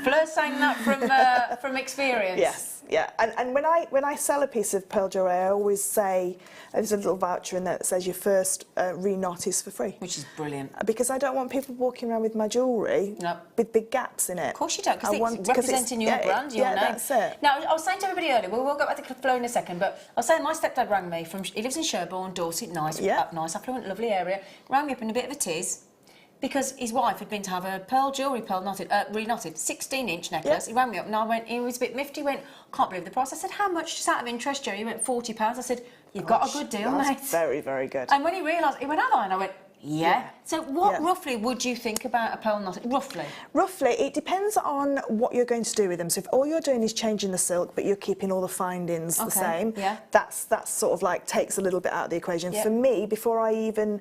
Fleur's saying that from experience. Yes. Yeah, and when I sell a piece of pearl jewellery, I always say there's a little voucher in there that says your first re-knot is for free. Which is brilliant. Because I don't want people walking around with my jewellery with big gaps in it. Of course you don't, because it's representing your brand, your name. That's it. Now, I was saying to everybody earlier, we'll go back to Flo in a second, but I was saying my stepdad rang me he lives in Sherborne, Dorset, nice, affluent, lovely area, rang me up in a bit of a tiz, because his wife had been to have a pearl knotted, re-knotted, 16-inch necklace. He rang me up and he was a bit miffed. He went, can't believe the price. I said, how much? Just out of interest, Jerry. He went, £40. I said, You've got a good deal, That's mate. very, very good. And when he realised, he went, have I? And I went, yeah. So what Yeah. roughly would you think about a pearl knot? Roughly? Roughly, it depends on what you're going to do with them. So if all you're doing is changing the silk, but you're keeping all the findings the same, yeah. that's sort of like takes a little bit out of the equation. Yeah. For me, before I even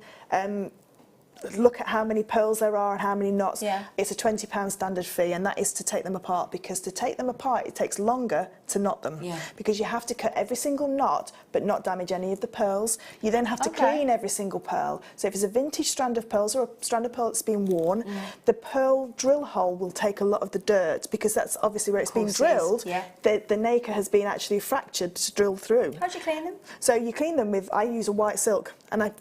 look at how many pearls there are and how many knots, Yeah. it's a £20 standard fee, and that is to take them apart, because to take them apart it takes longer to knot them, Yeah. because you have to cut every single knot but not damage any of the pearls. You then have to clean every single pearl. So if it's a vintage strand of pearls or a strand of pearl that's been worn, the pearl drill hole will take a lot of the dirt, because that's obviously where it's been drilled. Yeah. The nacre has been actually fractured to drill through. How do you clean them? So you clean them with, I use a white silk, and I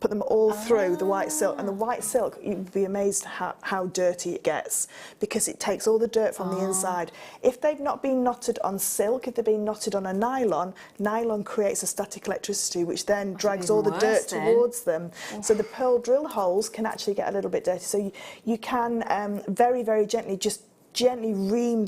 put them all through the white silk, and the white silk, you'd be amazed how dirty it gets, because it takes all the dirt from the inside. If they've not been knotted on silk, if they've been knotted on a nylon, nylon creates a static electricity which then drags all the dirt towards them. So the pearl drill holes can actually get a little bit dirty. So you can very, very gently ream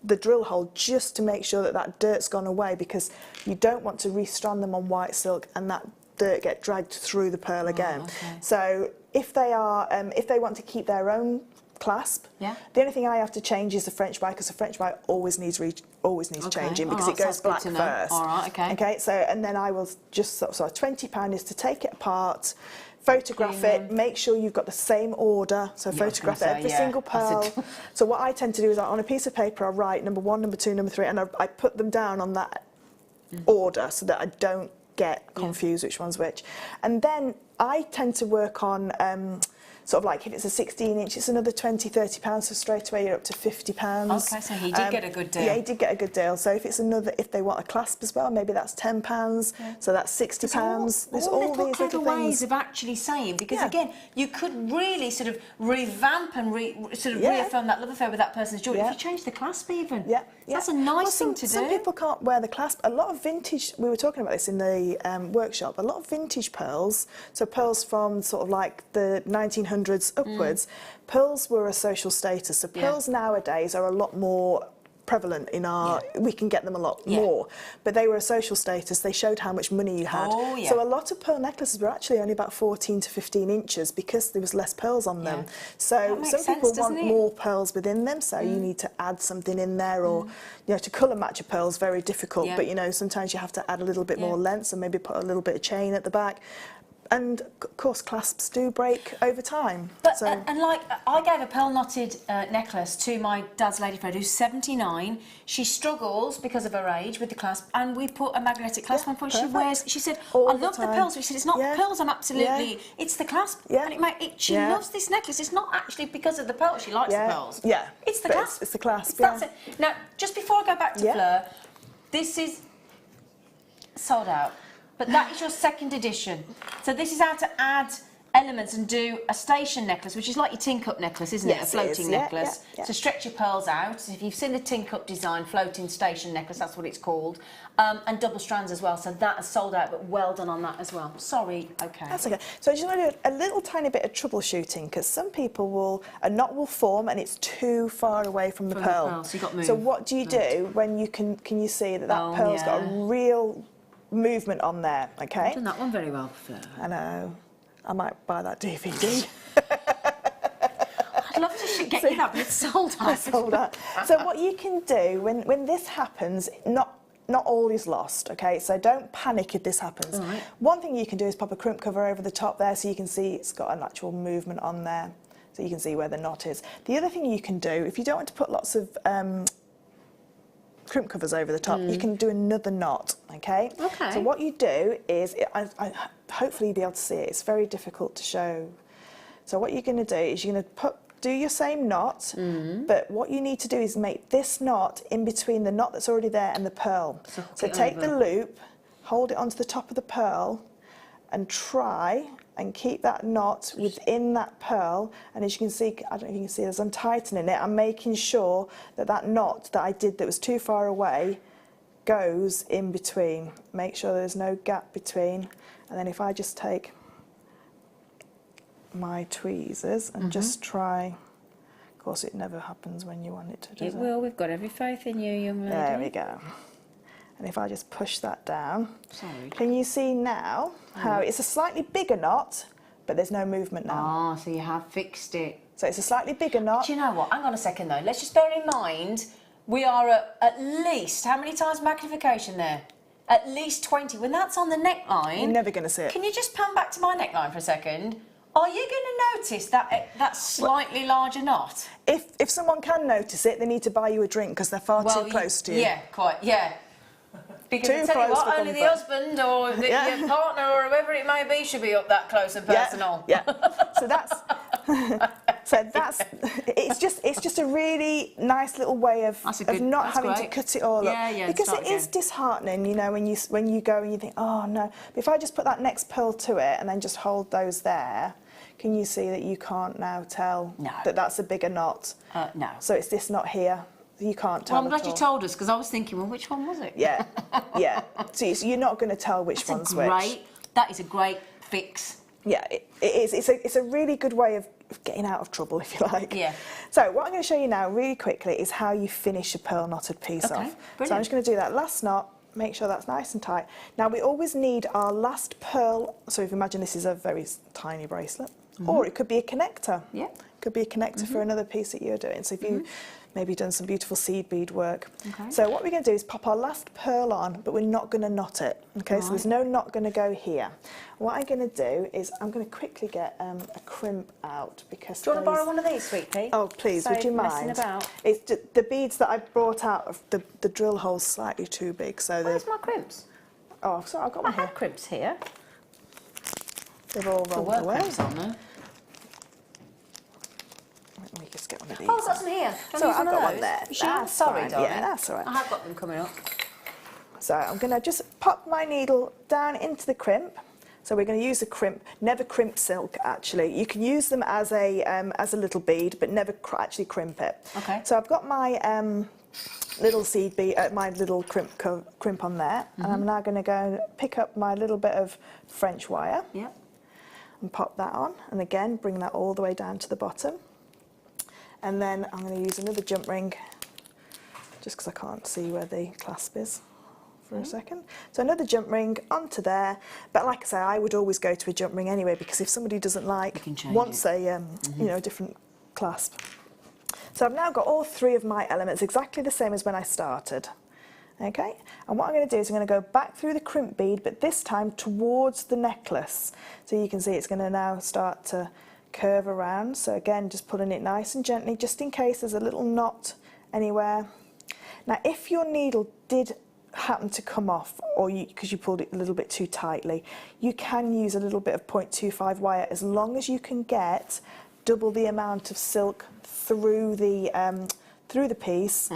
the drill hole, just to make sure that that dirt's gone away, because you don't want to restrand them on white silk and that dirt get dragged through the pearl again. So if they want to keep their own clasp, the only thing I have to change is the French bind, because the French bind always needs changing, because it goes black first. All right, okay. Okay, so and then I will just so £20 is to take it apart, photograph it, make sure you've got the same order, so photograph every single pearl. So what I tend to do is on a piece of paper I write number 1, number 2, number 3, and I put them down on that order, so that I don't get confused which one's which. And then I tend to work on sort of like, if it's a 16-inch, it's another £20-30, so straight away you're up to £50. Okay, so he did get a good deal. Yeah, he did get a good deal. So if it's if they want a clasp as well, maybe that's £10, so that's £60. There's all little these clever little ways things. of actually saying, because again, you could really sort of revamp and reaffirm that love affair with that person's jewellery if you change the clasp even. So that's a nice thing to do. Some people can't wear the clasp. A lot of vintage, we were talking about this in the workshop, a lot of vintage pearls, so pearls from sort of like the 1900s upwards, pearls were a social status. So pearls nowadays are a lot more prevalent in our, we can get them a lot more, but they were a social status. They showed how much money you had. So a lot of pearl necklaces were actually only about 14 to 15 inches, because there was less pearls on them. So some people want more pearls within them, so you need to add something in there, or you know, to colour match a pearl is very difficult, but you know, sometimes you have to add a little bit more length, and maybe put a little bit of chain at the back. And of course, clasps do break over time. But so, and like, I gave a pearl knotted necklace to my dad's lady friend who's 79. She struggles because of her age with the clasp, and we put a magnetic clasp on for her. She wears. She said, "I love the pearls." We said, "It's not the pearls. I'm absolutely. It's the clasp." And she loves this necklace. It's not actually because of the pearls. She likes the pearls. It's the clasp. It's the clasp. That's it. Now, just before I go back to Fleur, this is sold out. But that is your second edition. So this is how to add elements and do a station necklace, which is like your tin cup necklace, isn't it? A floating necklace. To stretch your pearls out. So if you've seen the tin cup design, floating station necklace, that's what it's called. And double strands as well. So that is sold out, but well done on that as well. Sorry, okay. That's okay. So I just want to do a little tiny bit of troubleshooting, because some people a knot will form and it's too far away from the pearl. So you've got to move. So what do you do when you can you see that pearl's got a real movement on there, okay? You've done that one very well, Fleur. I know. I might buy that DVD. I'd love to get you that, but it's sold out. Sold out. So what you can do when this happens, not all is lost, okay? So don't panic if this happens. One thing you can do is pop a crimp cover over the top there, so you can see it's got an actual movement on there, so you can see where the knot is. The other thing you can do, if you don't want to put lots of crimp covers over the top, you can do another knot, okay? So what you do is, hopefully you'll be able to see it, it's very difficult to show. So what you're going to do is you're going to do your same knot, but what you need to do is make this knot in between the knot that's already there and the pearl. So take the loop, hold it onto the top of the pearl, and try and keep that knot within that pearl. And as you can see, I don't know if you can see, as I'm tightening it, I'm making sure that that knot that I did that was too far away goes in between. Make sure there's no gap between. And then if I just take my tweezers and just try, of course it never happens when you want it to, does it? It will, we've got every faith in you, young lady. There we go. And if I just push that down, Sorry. can you see now how it's a slightly bigger knot, but there's no movement now? Ah, so you have fixed it. So it's a slightly bigger knot. Do you know what? Hang on a second though. Let's just bear in mind we are at least, how many times magnification there? At least 20. When that's on the neckline... You're never going to see it. Can you just pan back to my neckline for a second? Are you going to notice that slightly larger knot? If someone can notice it, they need to buy you a drink because they're far too close to you. Yeah, quite, yeah. Because Too I tell you close what, for only the comfort. husband or your partner or whoever it may be should be up that close and personal. Yeah. So that's it's just a really nice little way of not having to cut it all up. Yeah, because it is disheartening, you know, when you go and you think, oh no. But if I just put that next pearl to it and then just hold those there, can you see that you can't now tell that that's a bigger knot? No. So it's this knot here. You can't tell. Well, I'm glad you told us because I was thinking, well, which one was it? Yeah, yeah. So you're not going to tell which one's which. That is a great fix. Yeah, it is. It's a really good way of getting out of trouble, if you like. Yeah. So what I'm going to show you now really quickly is how you finish a pearl knotted piece off. Brilliant. So I'm just going to do that last knot, make sure that's nice and tight. Now we always need our last pearl, so if you imagine this is a very tiny bracelet, or it could be a connector. Yeah. It could be a connector for another piece that you're doing. So if you maybe done some beautiful seed bead work. Okay. So what we're going to do is pop our last pearl on, but we're not going to knot it. Okay, so there's no knot going to go here. What I'm going to do is I'm going to quickly get a crimp out because. Do you want to borrow one of these, sweet pea? Oh, please, would you mind? Messing about. It's the beads that I brought out of the drill hole's slightly too big, so Where's my crimps? Oh, sorry, I've got one I here. have crimps here. They've all There rolled were away. crimps on there. Let me just get one of these. Oh, I've got some here. So I've got one there. You sure? That's Sorry, fine. darling. Yeah, that's all right. I have got them coming up. So I'm going to just pop my needle down into the crimp. So we're going to use a crimp, never crimp silk actually. You can use them as a little bead, but never actually crimp it. Okay. So I've got my little seed bead, my little crimp on there, and I'm now going to go and pick up my little bit of French wire. Yep. And pop that on, and again bring that all the way down to the bottom. And then I'm going to use another jump ring, just because I can't see where the clasp is for a second. So another jump ring onto there, but like I say, I would always go to a jump ring anyway, because if somebody doesn't wants a you know, different clasp. So I've now got all three of my elements exactly the same as when I started. Okay, and what I'm going to do is I'm going to go back through the crimp bead, but this time towards the necklace. So you can see it's going to now start to curve around. So again, just pulling it nice and gently, just in case there's a little knot anywhere. Now, if your needle did happen to come off, or because you pulled it a little bit too tightly, you can use a little bit of 0.25 wire, as long as you can get double the amount of silk through the piece.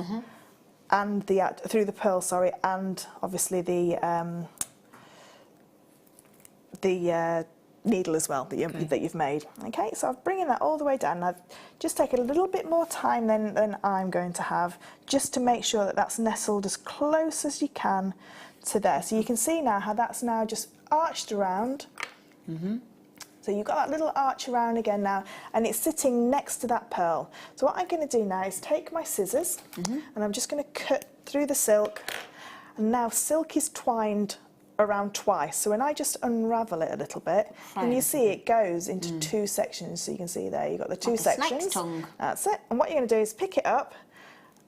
And through the pearl, sorry, and obviously the needle as well that you've made. Okay, so I'm bringing that all the way down. I've just taken a little bit more time than I'm going to have, just to make sure that that's nestled as close as you can to there. So you can see now how that's now just arched around. So you've got that little arch around again now, and it's sitting next to that pearl. So what I'm going to do now is take my scissors, and I'm just going to cut through the silk. And now silk is twined around twice. So when I just unravel it a little bit, and you see it goes into two sections. So you can see there, you've got the two sections. Snake's tongue. That's it. And what you're going to do is pick it up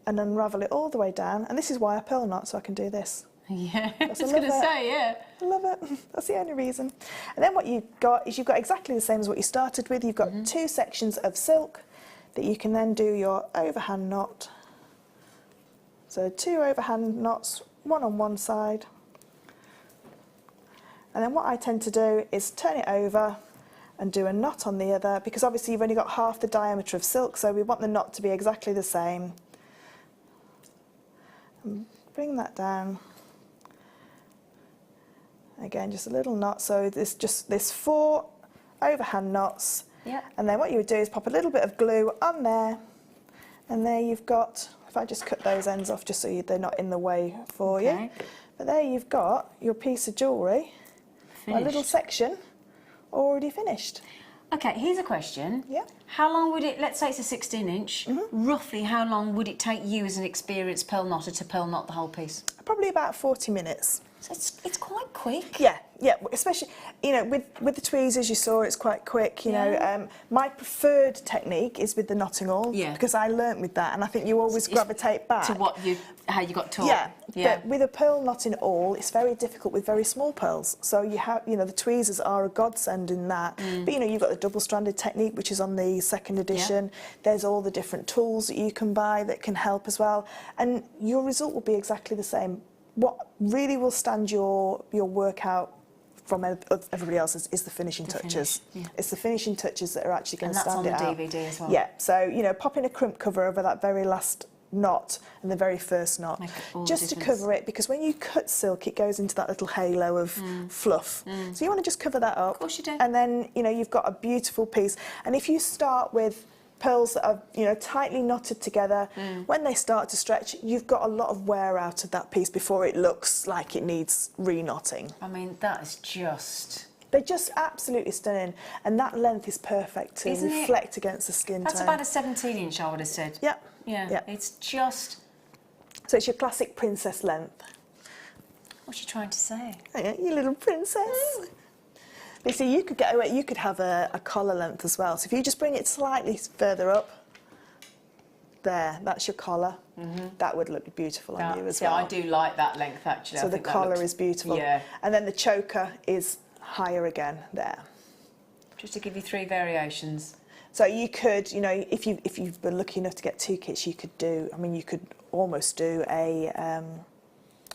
and unravel it all the way down. And this is why I pearl knot, so I can do this. Yeah, I was going to say, yeah. I love it. That's the only reason. And then what you've got is you've got exactly the same as what you started with. You've got two sections of silk that you can then do your overhand knot. So two overhand knots, one on one side. And then what I tend to do is turn it over and do a knot on the other, because obviously you've only got half the diameter of silk, so we want the knot to be exactly the same. And bring that down. Again, just a little knot, so there's 4 overhand knots. Yeah. And then what you would do is pop a little bit of glue on there, and there you've got, if I just cut those ends off just so they're not in the way for you. But there you've got your piece of jewellery, a little section already finished. Okay, here's a question. Yeah. How long would it, let's say it's a 16-inch, roughly how long would it take you as an experienced pearl knotter to pearl knot the whole piece? Probably about 40 minutes. So it's quite quick. Yeah, especially, you know, with the tweezers you saw, it's quite quick, you know. My preferred technique is with the knotting awl, because I learnt with that, and I think you always gravitate back. To how you got taught. Yeah, but with a pearl knotting awl, it's very difficult with very small pearls. So you have, you know, the tweezers are a godsend in that. But, you know, you've got the double-stranded technique, which is on the second edition. There's all the different tools that you can buy that can help as well. And your result will be exactly the same. What really will stand your work out from everybody else is the finishing touches. It's the finishing touches that are actually going to stand it out. And that's on the DVD as well. Yeah, so, you know, popping a crimp cover over that very last knot and the very first knot, just to cover it, because when you cut silk it goes into that little halo of fluff. So you want to just cover that up. Of course you do. And then, you know, you've got a beautiful piece. And if you start with pearls that are, you know, tightly knotted together, when they start to stretch, you've got a lot of wear out of that piece before it looks like it needs re-knotting. I mean, that is just... They're just absolutely stunning, and that length is perfect to reflect against the skin That's tone. about a 17-inch, I would have said. Yeah. Yeah, it's just... So it's your classic princess length. What's she trying to say? Oh, yeah, you little princess. You see, you could get away, you could have a collar length as well. So if you just bring it slightly further up, there, that's your collar. That would look beautiful on you as well. Yeah, I do like that length actually. So the collar is beautiful. Yeah. And then the choker is higher again there. Just to give you 3 variations. So you could, you know, if you've been lucky enough to get 2 kits, you could do, I mean, you could almost do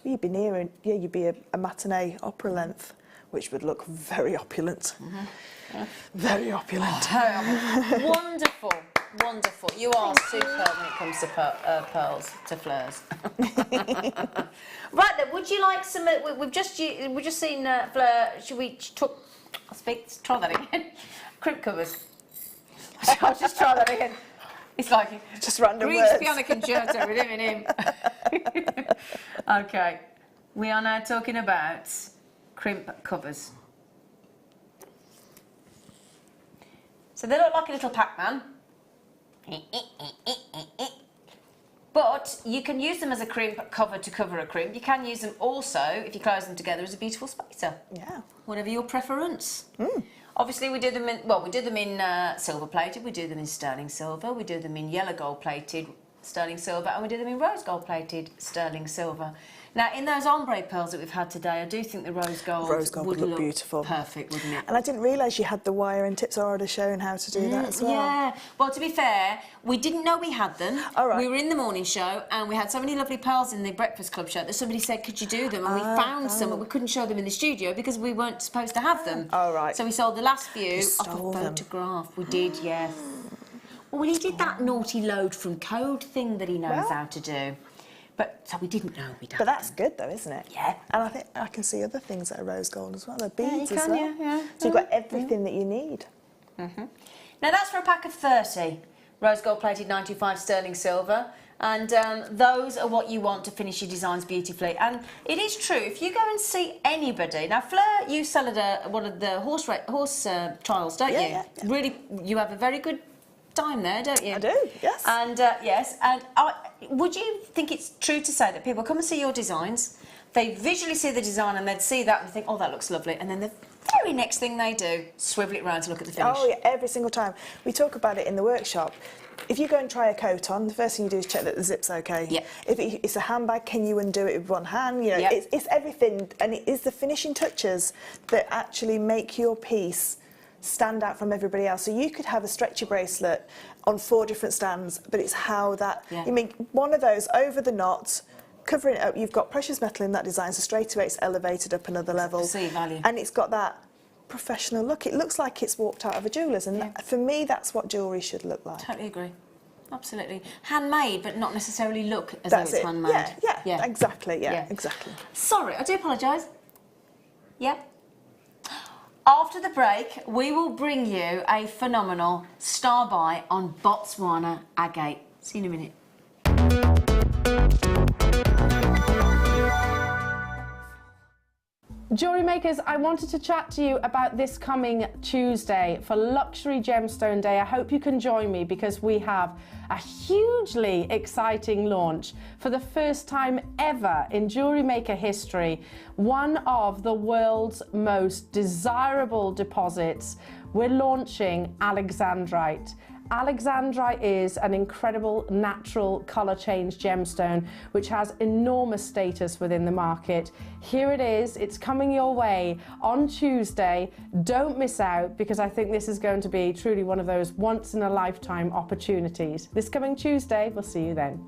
you'd be near, you'd be a matinee opera length, which would look very opulent. Very opulent. Wonderful, wonderful. You are superb when it comes to pearls, to fleurs. Right then, would you like some? We've just seen fleur. Should we try that again? Crimp covers. I'll just try that again. It's like just random Greek's words. piano concerto with him and him. Okay, we are now talking about crimp covers. So they look like a little Pac-Man. But you can use them as a crimp cover to cover a crimp. You can use them also, if you close them together, as a beautiful spacer. Yeah. Whatever your preference. Obviously, we do them in silver plated, we do them in sterling silver, we do them in yellow gold plated sterling silver, and we do them in rose gold plated sterling silver. Now, in those ombre pearls that we've had today, I do think the rose gold would look beautiful. Perfect, wouldn't it? And I didn't realise you had the wire and tips. I already shown how to do that as well. Yeah. Well, to be fair, we didn't know we had them. All right. We were in the morning show and we had so many lovely pearls in the Breakfast Club show that somebody said, could you do them? And we found some, but we couldn't show them in the studio because we weren't supposed to have them. All right. So we sold the last few off stole a them. photograph. We did, yes. Well, he did that naughty load from code thing that he knows how to do. But so we didn't know we'd have But that's good though, isn't it? Yeah. And I think I can see other things that are rose gold as well. They're beads you as can, well. yeah. So you've got everything that you need. Now that's for a pack of 30. Rose gold plated 925 sterling silver. And those are what you want to finish your designs beautifully. And it is true, if you go and see anybody... Now, Fleur, you sell at one of the horse trials, don't you? Yeah. Really, you have a very good time there, don't you? I do, yes. And, yes, and would you think it's true to say that people come and see your designs, they visually see the design and they'd see that and think, oh, that looks lovely, and then the very next thing they do, swivel it round to look at the finish. Oh, yeah, every single time. We talk about it in the workshop. If you go and try a coat on, the first thing you do is check that the zip's okay. Yeah. If it's a handbag, can you undo it with one hand? You know, Yep. it's everything, and it is the finishing touches that actually make your piece stand out from everybody else. So you could have a stretchy bracelet on 4 different stands, but it's how that... Yeah. You mean, one of those over the knot, covering it up, you've got precious metal in that design, so straight away it's elevated up another level. Perceived value. And it's got that professional look. It looks like it's walked out of a jeweller's, and that, for me, that's what jewellery should look like. Totally agree. Absolutely. Handmade, but not necessarily look as That's though it's it. handmade. Yeah, exactly, exactly. Sorry, I do apologise. Yeah. After the break, we will bring you a phenomenal star buy on Botswana agate. See you in a minute. Jewellery Makers, I wanted to chat to you about this coming Tuesday for Luxury Gemstone Day. I hope you can join me because we have a hugely exciting launch for the first time ever in Jewellery Maker history. One of the world's most desirable deposits. We're launching Alexandrite. Alexandrite is an incredible natural colour change gemstone which has enormous status within the market. Here it is, it's coming your way on Tuesday. Don't miss out because I think this is going to be truly one of those once in a lifetime opportunities. This coming Tuesday, we'll see you then.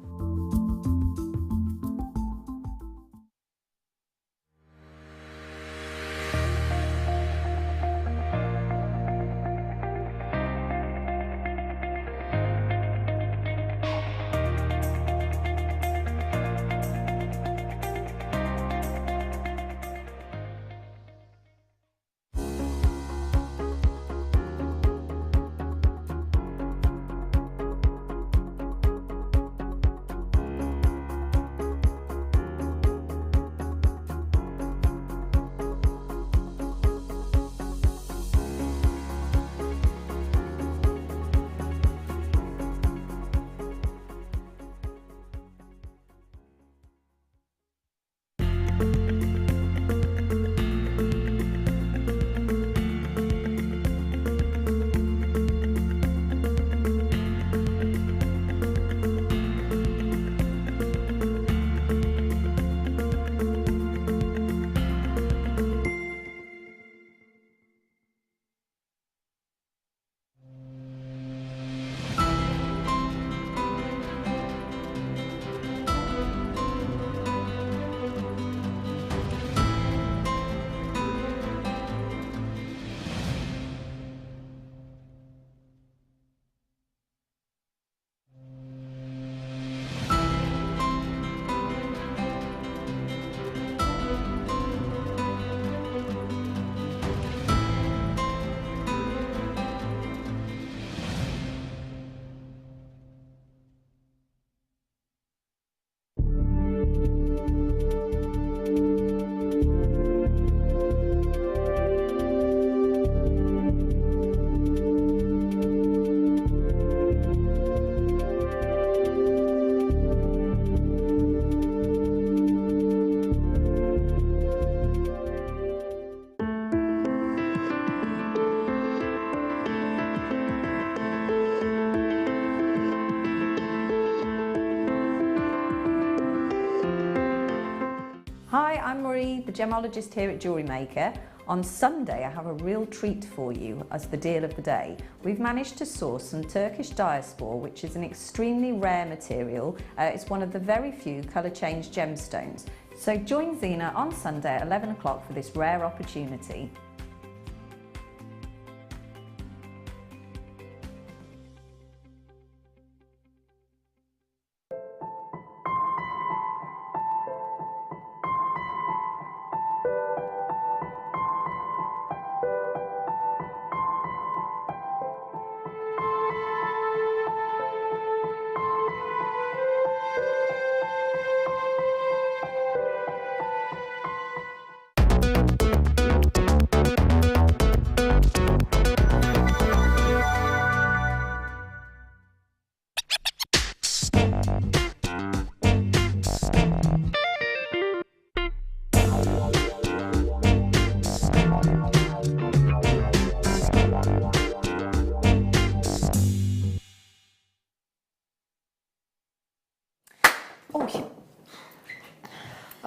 Hi, I'm Marie, the gemologist here at Jewellery Maker. On Sunday, I have a real treat for you as the deal of the day. We've managed to source some Turkish diaspore, which is an extremely rare material. It's one of the very few colour change gemstones. So join Zena on Sunday at 11 o'clock for this rare opportunity.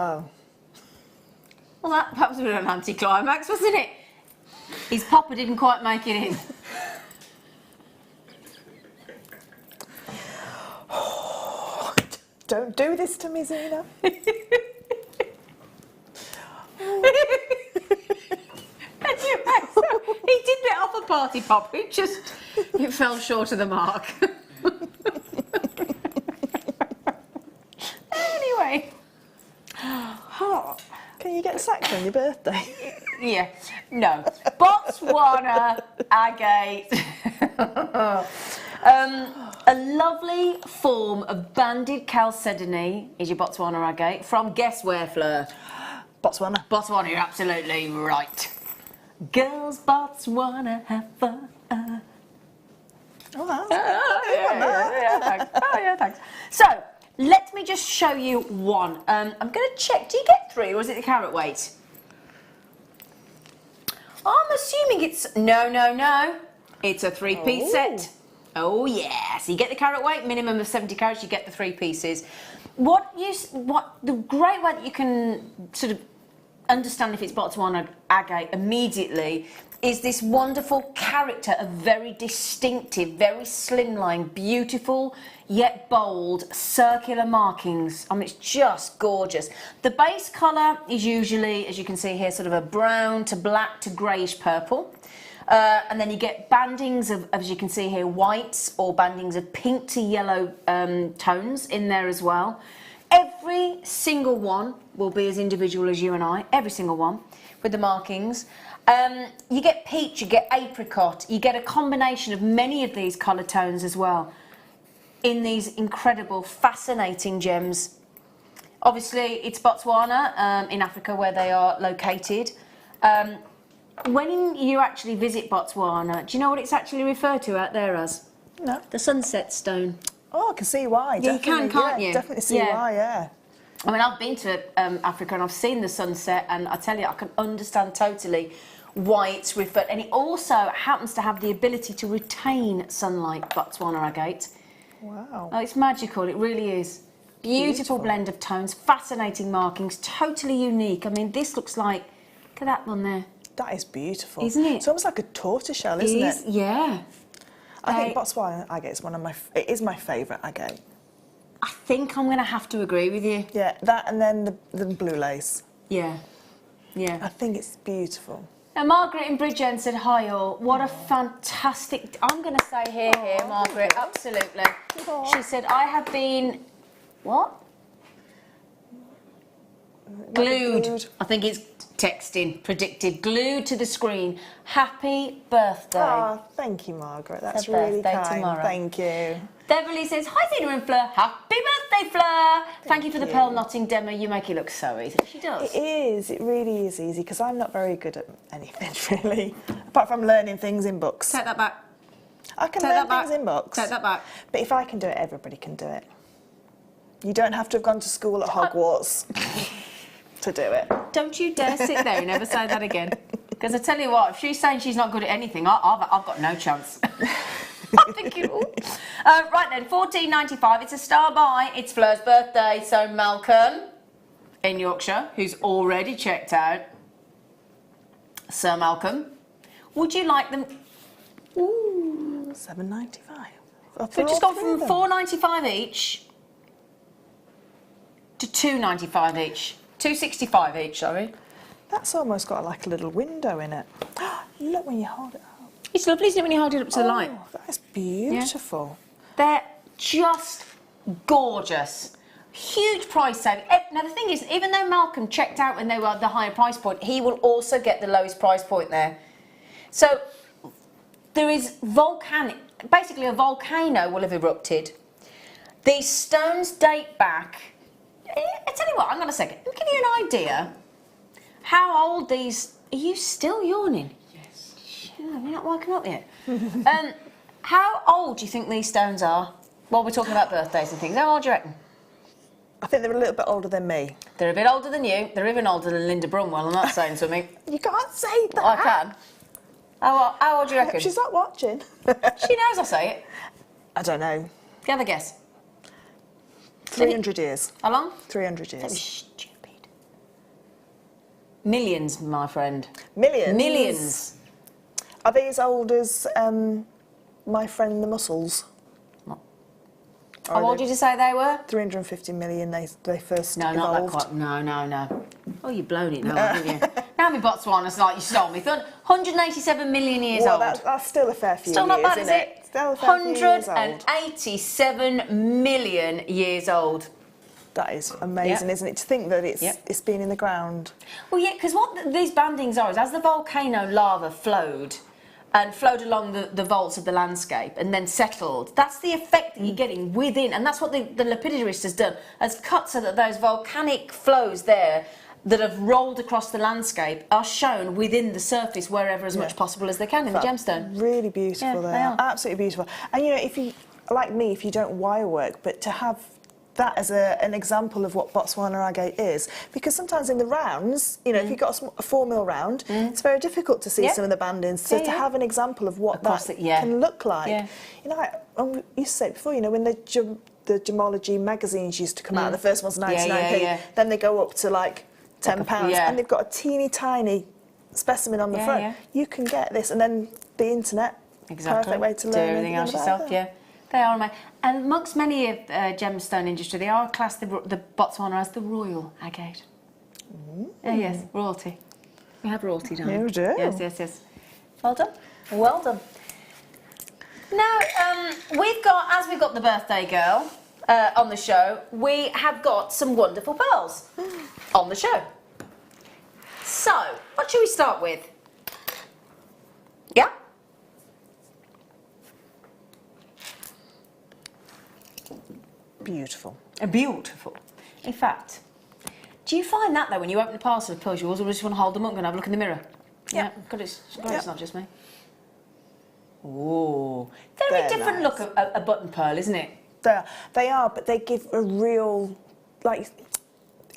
Oh. Well, that perhaps was an anticlimax, wasn't it? His popper didn't quite make it in. Don't do this to me, Zena. He did let off a party pop, it fell short of the mark. Anyway. Can you get sacked on your birthday? Yeah, no. Botswana agate. A lovely form of banded chalcedony is your Botswana agate from guess where, Fleur? Botswana. Botswana, you're absolutely right. Girls, Botswana have fun. Oh, that's Yeah, thanks. So, let me just show you one. I'm going to check, do you get 3 or is it the carat weight? I'm assuming it's, no. It's a 3-piece set. Oh yeah, so you get the carat weight, minimum of 70 carats, you get the 3 pieces. The great way that you can sort of understand if it's Botswana agate immediately is this wonderful character of very distinctive, very slimline, beautiful yet bold circular markings. I mean, it's just gorgeous. The base colour is usually, as you can see here, sort of a brown to black to greyish purple. And then you get bandings of, as you can see here, whites or bandings of pink to yellow tones in there as well. Every single one will be as individual as you and I, every single one, with the markings. You get peach, you get apricot, you get a combination of many of these colour tones as well in these incredible, fascinating gems. Obviously, it's Botswana in Africa where they are located. When you actually visit Botswana, do you know what it's actually referred to out there as? No. The sunset stone. Oh, I can see why. Yeah, you can, can't you? Definitely see why, yeah. I mean, I've been to Africa and I've seen the sunset, and I tell you, I can understand totally why it's referred. And it also happens to have the ability to retain sunlight, Botswana agate. Wow. Oh, it's magical, it really is. Beautiful blend of tones, fascinating markings, totally unique. I mean, this looks like, look at that one there. That is beautiful. Isn't it? It's almost like a tortoiseshell, isn't it? Yeah. I think Botswana agate is it is my favourite agate. I think I'm going to have to agree with you. Yeah, that and then the blue lace. Yeah. I think it's beautiful. Now, Margaret in Bridgend said, hi all, what a fantastic... I'm going to say here, Margaret, absolutely. She said, I have been... What? Glued. I think it's texting, predicted, glued to the screen. Happy birthday. Oh, thank you, Margaret. That's It's her really birthday kind. tomorrow. Thank you. Beverly says, hi Zena and Fleur, happy birthday Fleur. Thank you for the pearl knotting demo, you make it look so easy. She does. It is, it really is easy because I'm not very good at anything really, apart from learning things in books. Take that back. I can Take learn that back. things in books. Take that back. But if I can do it, everybody can do it. You don't have to have gone to school at Hogwarts to do it. Don't you dare sit there and never say that again. Because I tell you what, if she's saying she's not good at anything, I've got no chance. I'm thinking, ooh. Right then, $14.95. It's a star buy. It's Fleur's birthday. So Malcolm in Yorkshire, who's already checked out. Sir Malcolm, would you like them? Ooh. $7.95. We've just gone from $4.95 each to $2.95 each. $2.65 each, sorry. That's almost got like a little window in it. Look when you hold it up. It's lovely, isn't it, when you hold it up to the light? That is beautiful. They're just gorgeous. Huge price saving. Now, the thing is, even though Malcolm checked out when they were at the higher price point, he will also get the lowest price point there. So, there is basically a volcano will have erupted. These stones date back. I tell you what, hang on a second. Let me give you an idea how old these... Are you still yawning? You're not woken up yet. How old do you think these stones are? Well, we're talking about birthdays and things. How old do you reckon? I think they're a little bit older than me. They're a bit older than you. They're even older than Linda Brunwell. I'm not saying something. You can't say that. I can. How old do you reckon? She's not watching. She knows I say it. I don't know. Do you have a guess? 300 years. How long? 300 That was years. stupid. Millions, my friend. Millions? Millions. Are they as old as my friend the mussels? How old did you say they were? 350 million they first No, evolved. not that quite. No. Oh, you've blown it now, haven't you? Now in Botswana's like you stole me. 187 million years Well, old. that's still a fair few Still not years, bad, is isn't it? Still a fair few years old. 187 million years old. That is amazing, isn't it? To think that it's been in the ground. Well, yeah, because what these bandings are is as the volcano lava flowed along the vaults of the landscape and then settled, that's the effect that you're getting within, and that's what the lapidary has done, has cut so that those volcanic flows there that have rolled across the landscape are shown within the surface wherever as much possible as they can in the gemstone. Really beautiful. Yeah, they are absolutely beautiful. And you know, if you like me, if you don't wire work, but to have that as an example of what Botswana agate is, because sometimes in the rounds, you know, if you've got a 4mm round, it's very difficult to see some of the bandings. So to have an example of what that can look like, you know, I used to say it before, you know, when the Gemology magazines used to come out, the first one's 99p, then they go up to like £10, and they've got a teeny tiny specimen on the front. You can get this, and then the internet, perfect way to learn everything else yourself. They are amazing. And amongst many of gemstone industry, they are classed the Botswana as the royal agate. Yes, royalty. We have royalty, don't we? You do. Yes. Well done. Well done. Now, we've got the birthday girl on the show, we have got some wonderful pearls on the show. So, what should we start with? Yeah? Beautiful. Beautiful. In fact, do you find that though when you open the parcel of pearls, you always just want to hold them up and have a look in the mirror? Yeah. God, it's not just me. Oh, very different look of a button pearl, isn't it? They are, but they give a real, like,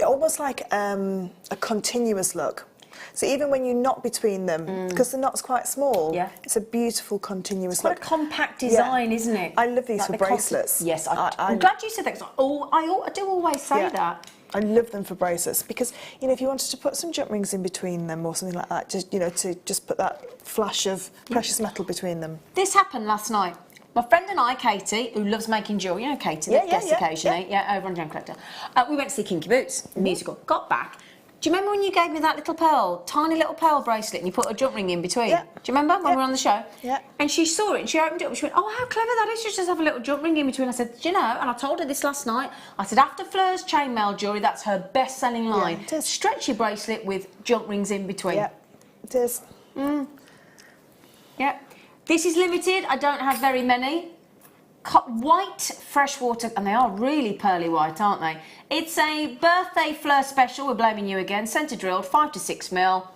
almost like a continuous look. So even when you knot between them, because the knot's quite small, it's a beautiful continuous look. It's quite a compact design, isn't it? I love these for bracelets. Yes, I'm glad you said that, because I do always say that. I love them for bracelets because, you know, if you wanted to put some jump rings in between them or something like that, just, you know, to just put that flash of precious metal between them. This happened last night. My friend and I, Katie, who loves making jewellery, you know Katie, that guests occasionally, over on Gem Collector, we went to see Kinky Boots, musical, got back. Do you remember when you gave me that little pearl, tiny little pearl bracelet, and you put a jump ring in between? Yeah. Do you remember when we were on the show? Yeah. And she saw it and she opened it up and she went, oh, how clever that is, you just have a little jump ring in between. I said, do you know, and I told her this last night, I said, after Fleur's chainmail jewellery, that's her best-selling line. Yeah, it is. Stretchy bracelet with jump rings in between. Yeah, it is. Yeah. This is limited, I don't have very many. White freshwater, and they are really pearly white, aren't they? It's a birthday Fleur special, we're blaming you again, centre drilled, 5 to 6 mil.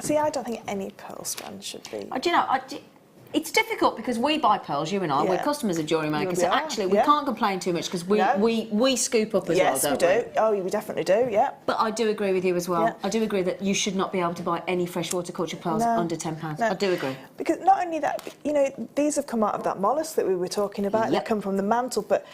See, I don't think any pearl strand should be. Do you know, it's difficult because we buy pearls, you and I, we're customers of Jewellery Maker, so actually we can't complain too much because we scoop up as well, don't we? Yes, we do. Oh, we definitely do, yeah. But I do agree with you as well. Yeah. I do agree that you should not be able to buy any freshwater culture pearls under £10. No. I do agree. Because not only that, you know, these have come out of that mollusk that we were talking about, they come from the mantle, but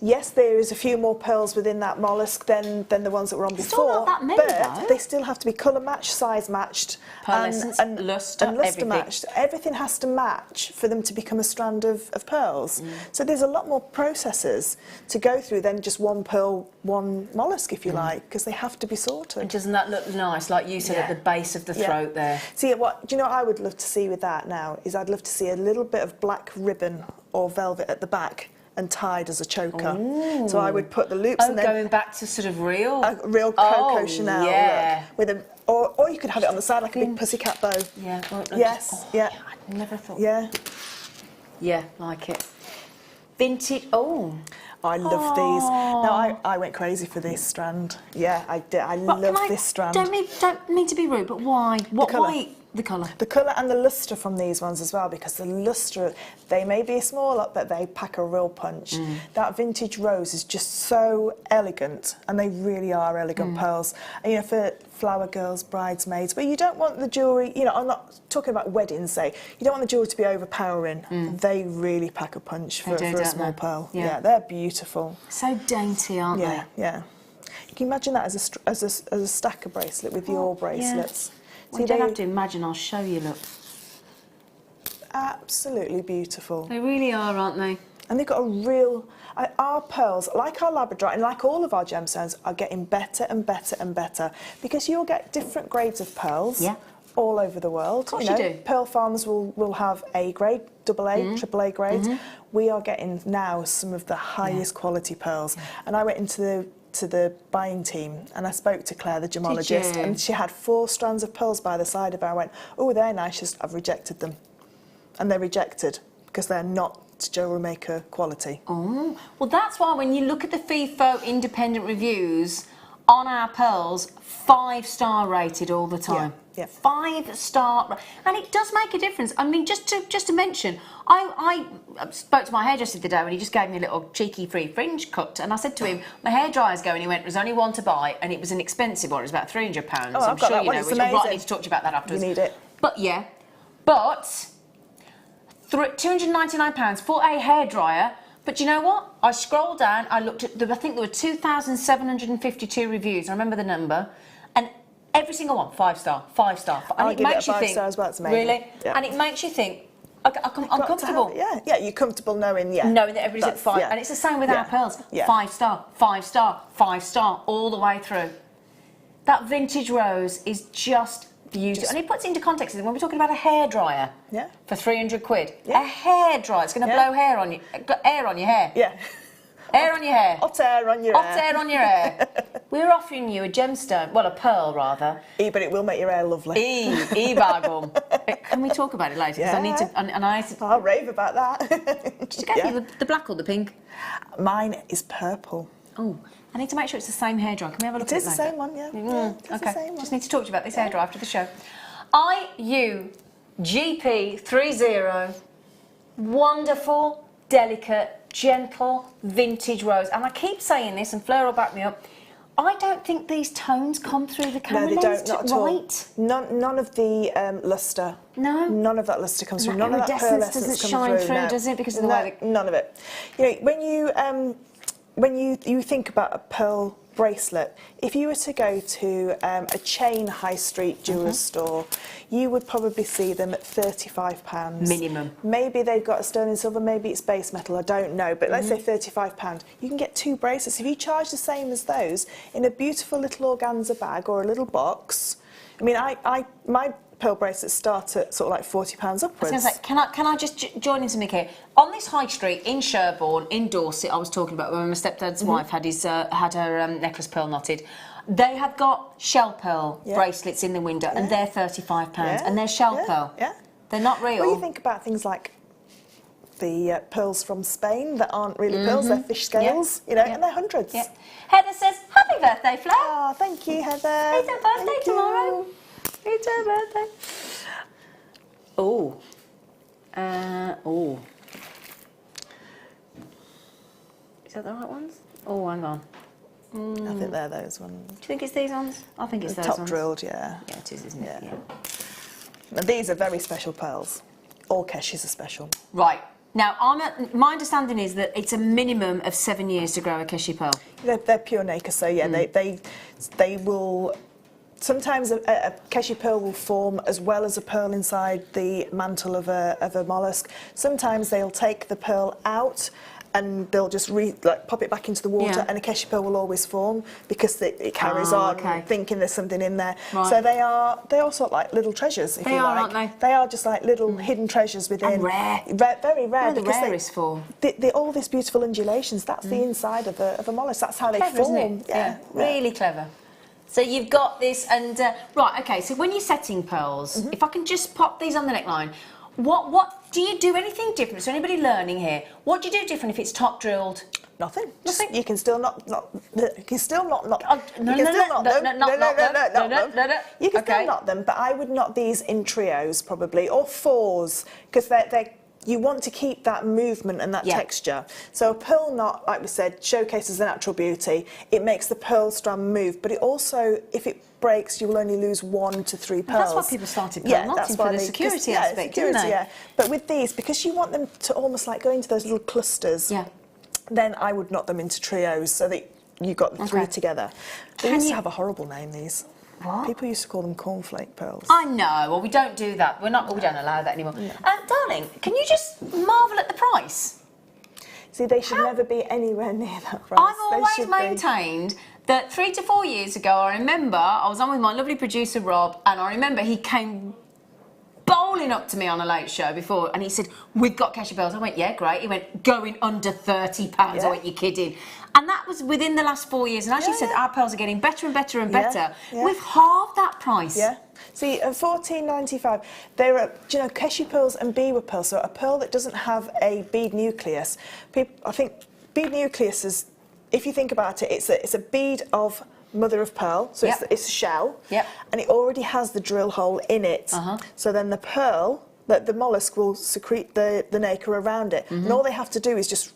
yes, there is a few more pearls within that mollusk than the ones that were on before. Still not that many, but they still have to be colour matched, size matched, and luster matched. Everything has to match for them to become a strand of pearls. So there's a lot more processes to go through than just one pearl, one mollusk, if you like, because they have to be sorted. And doesn't that look nice, like you said, at the base of the throat there? See, do you know what I would love to see with that now? Is I'd love to see a little bit of black ribbon or velvet at the back and tied as a choker. Ooh. So I would put the loops and then going back to sort of real Coco Chanel look with a, or you could have it on the side like a big pussycat bow. Yeah. I never thought. Yeah. Yeah, like it. Vintage. Oh. I love these. No, I went crazy for this strand. Yeah, I did. I love this strand. Don't mean to be rude, but why? Why? The colour. The colour and the lustre from these ones as well, because the lustre, they may be small, but they pack a real punch. That vintage rose is just so elegant, and they really are elegant pearls. And, you know, for flower girls, bridesmaids, but you don't want the jewellery, you know, I'm not talking about weddings, say, you don't want the jewellery to be overpowering. They really pack a punch for a small pearl. Yeah, they're beautiful. So dainty, aren't they? Yeah. You can imagine that as a stacker bracelet with your bracelets. Well, you don't have to imagine, I'll show you, look. Absolutely beautiful. They really are, aren't they? And they've got a real... Our pearls, like our labradorite and like all of our gemstones, are getting better and better and better because you'll get different grades of pearls all over the world. Of course you do. Pearl farms will have A grade, double A, triple A grades. We are getting now some of the highest quality pearls. And I went into the buying team and I spoke to Claire, the gemologist, and she had 4 strands of pearls by the side of her. I went, oh, they're nice, I've rejected them. And they're rejected because they're not to Jewellery Maker quality. Oh, well, that's why when you look at the FIFO independent reviews on our pearls, 5-star rated all the time. Yeah. 5-star, and it does make a difference. I mean, just to mention, I spoke to my hairdresser today when he just gave me a little cheeky free fringe cut, and I said to him, my hairdryer's going. He went, there's only one to buy, and it was an expensive one. It was about £300. Oh, I'm I've got sure that you one. know. It's Which I amazing. need to talk to you about that afterwards. You need it. But yeah, £299 for a hairdryer. But you know what? I scrolled down, I looked at, I think there were 2,752 reviews, I remember the number, and every single one, 5-star, 5-star. And I'll it give it makes a you 5 think, star as well, it's amazing. really? Yeah. And it makes you think, I'm Got to comfortable. have- yeah, you're comfortable knowing, Knowing that everybody's at That's- 5, yeah. and it's the same with our pearls. Yeah. 5-star, 5-star, 5-star, all the way through. That vintage rose is just beautiful. And it puts into context when we're talking about a hairdryer for 300 quid. Yeah. A hairdryer, it's going to blow air on your hair. Yeah. Air on your hair. Hot air on your Hot hair. air on your hair. We're offering you a gemstone, well, a pearl rather. But it will make your hair lovely. Bargain. Can we talk about it later? Because I need to. And I'll rave about that. Did you get me the black or the pink? Mine is purple. Oh, I need to make sure it's the same hairdryer. Can we have a look It at is it the later? same one, yeah. It's Okay. the same one. Just need to talk to you about this hairdryer after the show. IU GP30. Wonderful, delicate, gentle, vintage rose. And I keep saying this, and Fleur will back me up. I don't think these tones come through the camera No, they lens don't, not at all. right. None of the lustre. No? None of that lustre comes through. That None of that iridescence pearlescence doesn't comes shine through, no. does it? Because of the way None of it. You know, when you think about a pearl bracelet, if you were to go to a chain high street jeweller's store, you would probably see them at £35. Minimum. Maybe they've got a sterling silver, maybe it's base metal, I don't know, but let's say £35. You can get 2 bracelets. If you charge the same as those in a beautiful little organza bag or a little box, I mean, my pearl bracelets start at sort of like £40 upwards. I was going to say, can I just join in something here? On this high street in Sherborne, in Dorset, I was talking about when my stepdad's wife had her necklace pearl knotted. They have got shell pearl bracelets in the window, and they're £35, and they're shell pearl. Yeah. They're not real. Well, you think about things like the pearls from Spain that aren't really pearls, they're fish scales, you know, and they're hundreds. Yeah. Heather says, happy birthday, Flo. Oh, thank you, Heather. It's her birthday tomorrow. It's her birthday. Oh. Is that the right ones? Oh, hang on. I think they're those ones. Do you think it's these ones? I think it's those Top ones. drilled, yeah. Yeah, it is, isn't it? Yeah. And these are very special pearls. All Keshes are special. Right. Now, my understanding is that it's a minimum of 7 years to grow a Keshi pearl. They're pure nacre, so yeah, they will. Sometimes a Keshi pearl will form as well as a pearl inside the mantle of a mollusk. Sometimes they'll take the pearl out and they'll just pop it back into the water, and a Keshi pearl will always form because it carries on, thinking there's something in there. Right. So they are sort of like little treasures, if you like. Aren't they? They are just like little hidden treasures within. And rare. Very rare. They're the rarest form. All these beautiful undulations, that's the inside of a mollusk. That's how they Clever, form. isn't it? Yeah, really clever. So you've got this, and right, okay. So when you're setting pearls, if I can just pop these on the neckline, what do you do anything different? So anybody learning here, what do you do different if it's top drilled? Nothing. Nothing. You can still not. You can still not. No. You can still knot them, but I would knot these in trios probably, or 4s, because they you want to keep that movement and that texture. So a pearl knot, like we said, showcases the natural beauty. It makes the pearl strand move, but it also, if it breaks, you will only lose 1 to 3 pearls. That's why people started pearl knotting, for the security aspect, didn't they? Yeah. But with these, because you want them to almost like go into those little clusters, then I would knot them into trios so that you got the 3 together. They used to have a horrible name, these. What? People used to call them cornflake pearls. I know. Well, we don't do that. We don't allow that anymore. Darling, can you just marvel at the price? See, they should never be anywhere near that price. I've always maintained that 3 to 4 years ago, I remember I was on with my lovely producer Rob, and I remember he came strolling up to me on a late show before, and he said, "We've got Kesha pearls." I went, "Yeah, great." He went, "Going under £30." Yeah. I went, "You're kidding." And that was within the last 4 years. And as you said, our pearls are getting better and better and better. Yeah. We've halved that price. Yeah. See, at $14.95, there are, do you know, Kesha pearls and Biwa pearls. So a pearl that doesn't have a bead nucleus. I think bead nucleus is, if you think about it, it's a bead of mother of pearl. So it's a shell. Yep. And it already has the drill hole in it. So then the pearl, the mollusk will secrete the nacre around it. And all they have to do is just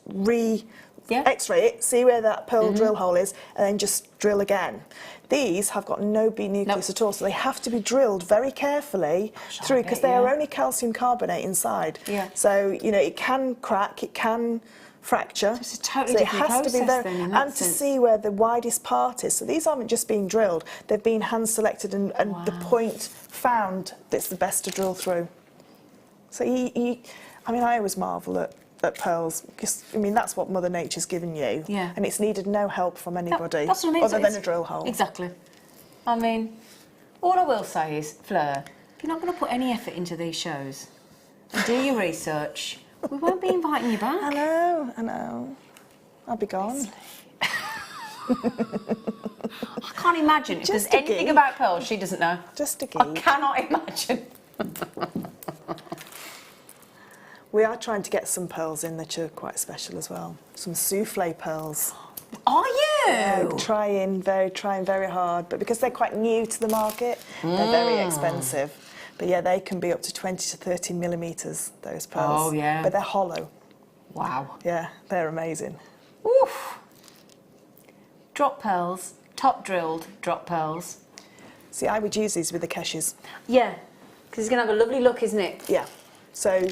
X-ray it, see where that pearl drill hole is, and then just drill again. These have got no bead nucleus at all, so they have to be drilled very carefully through, because they are only calcium carbonate inside. Yeah. So, you know, it can crack, it can fracture. It's a totally different process then, in that and to sense. see where the widest part is. So these aren't just being drilled, they've been hand selected and the point found that's the best to drill through. So I mean, I always marvel at pearls, because I mean that's what Mother Nature's given you, and it's needed no help from anybody That's what I mean. other than a drill hole. Exactly. I mean, all I will say is, Fleur, if you're not going to put any effort into these shows and do your research, we won't be inviting you back. I know. I'll be gone. I can't imagine if there's anything about pearls she doesn't know. Just a geek. I cannot imagine. We are trying to get some pearls in that are quite special as well. Some souffle pearls. Are you? Trying very hard, but because they're quite new to the market, they're very expensive. But yeah, they can be up to 20 to 30 millimetres, those pearls. Oh, yeah. But they're hollow. Wow. Yeah, they're amazing. Oof. Drop pearls, top drilled drop pearls. See, I would use these with the Keshas. Yeah, because it's going to have a lovely look, isn't it? Yeah. So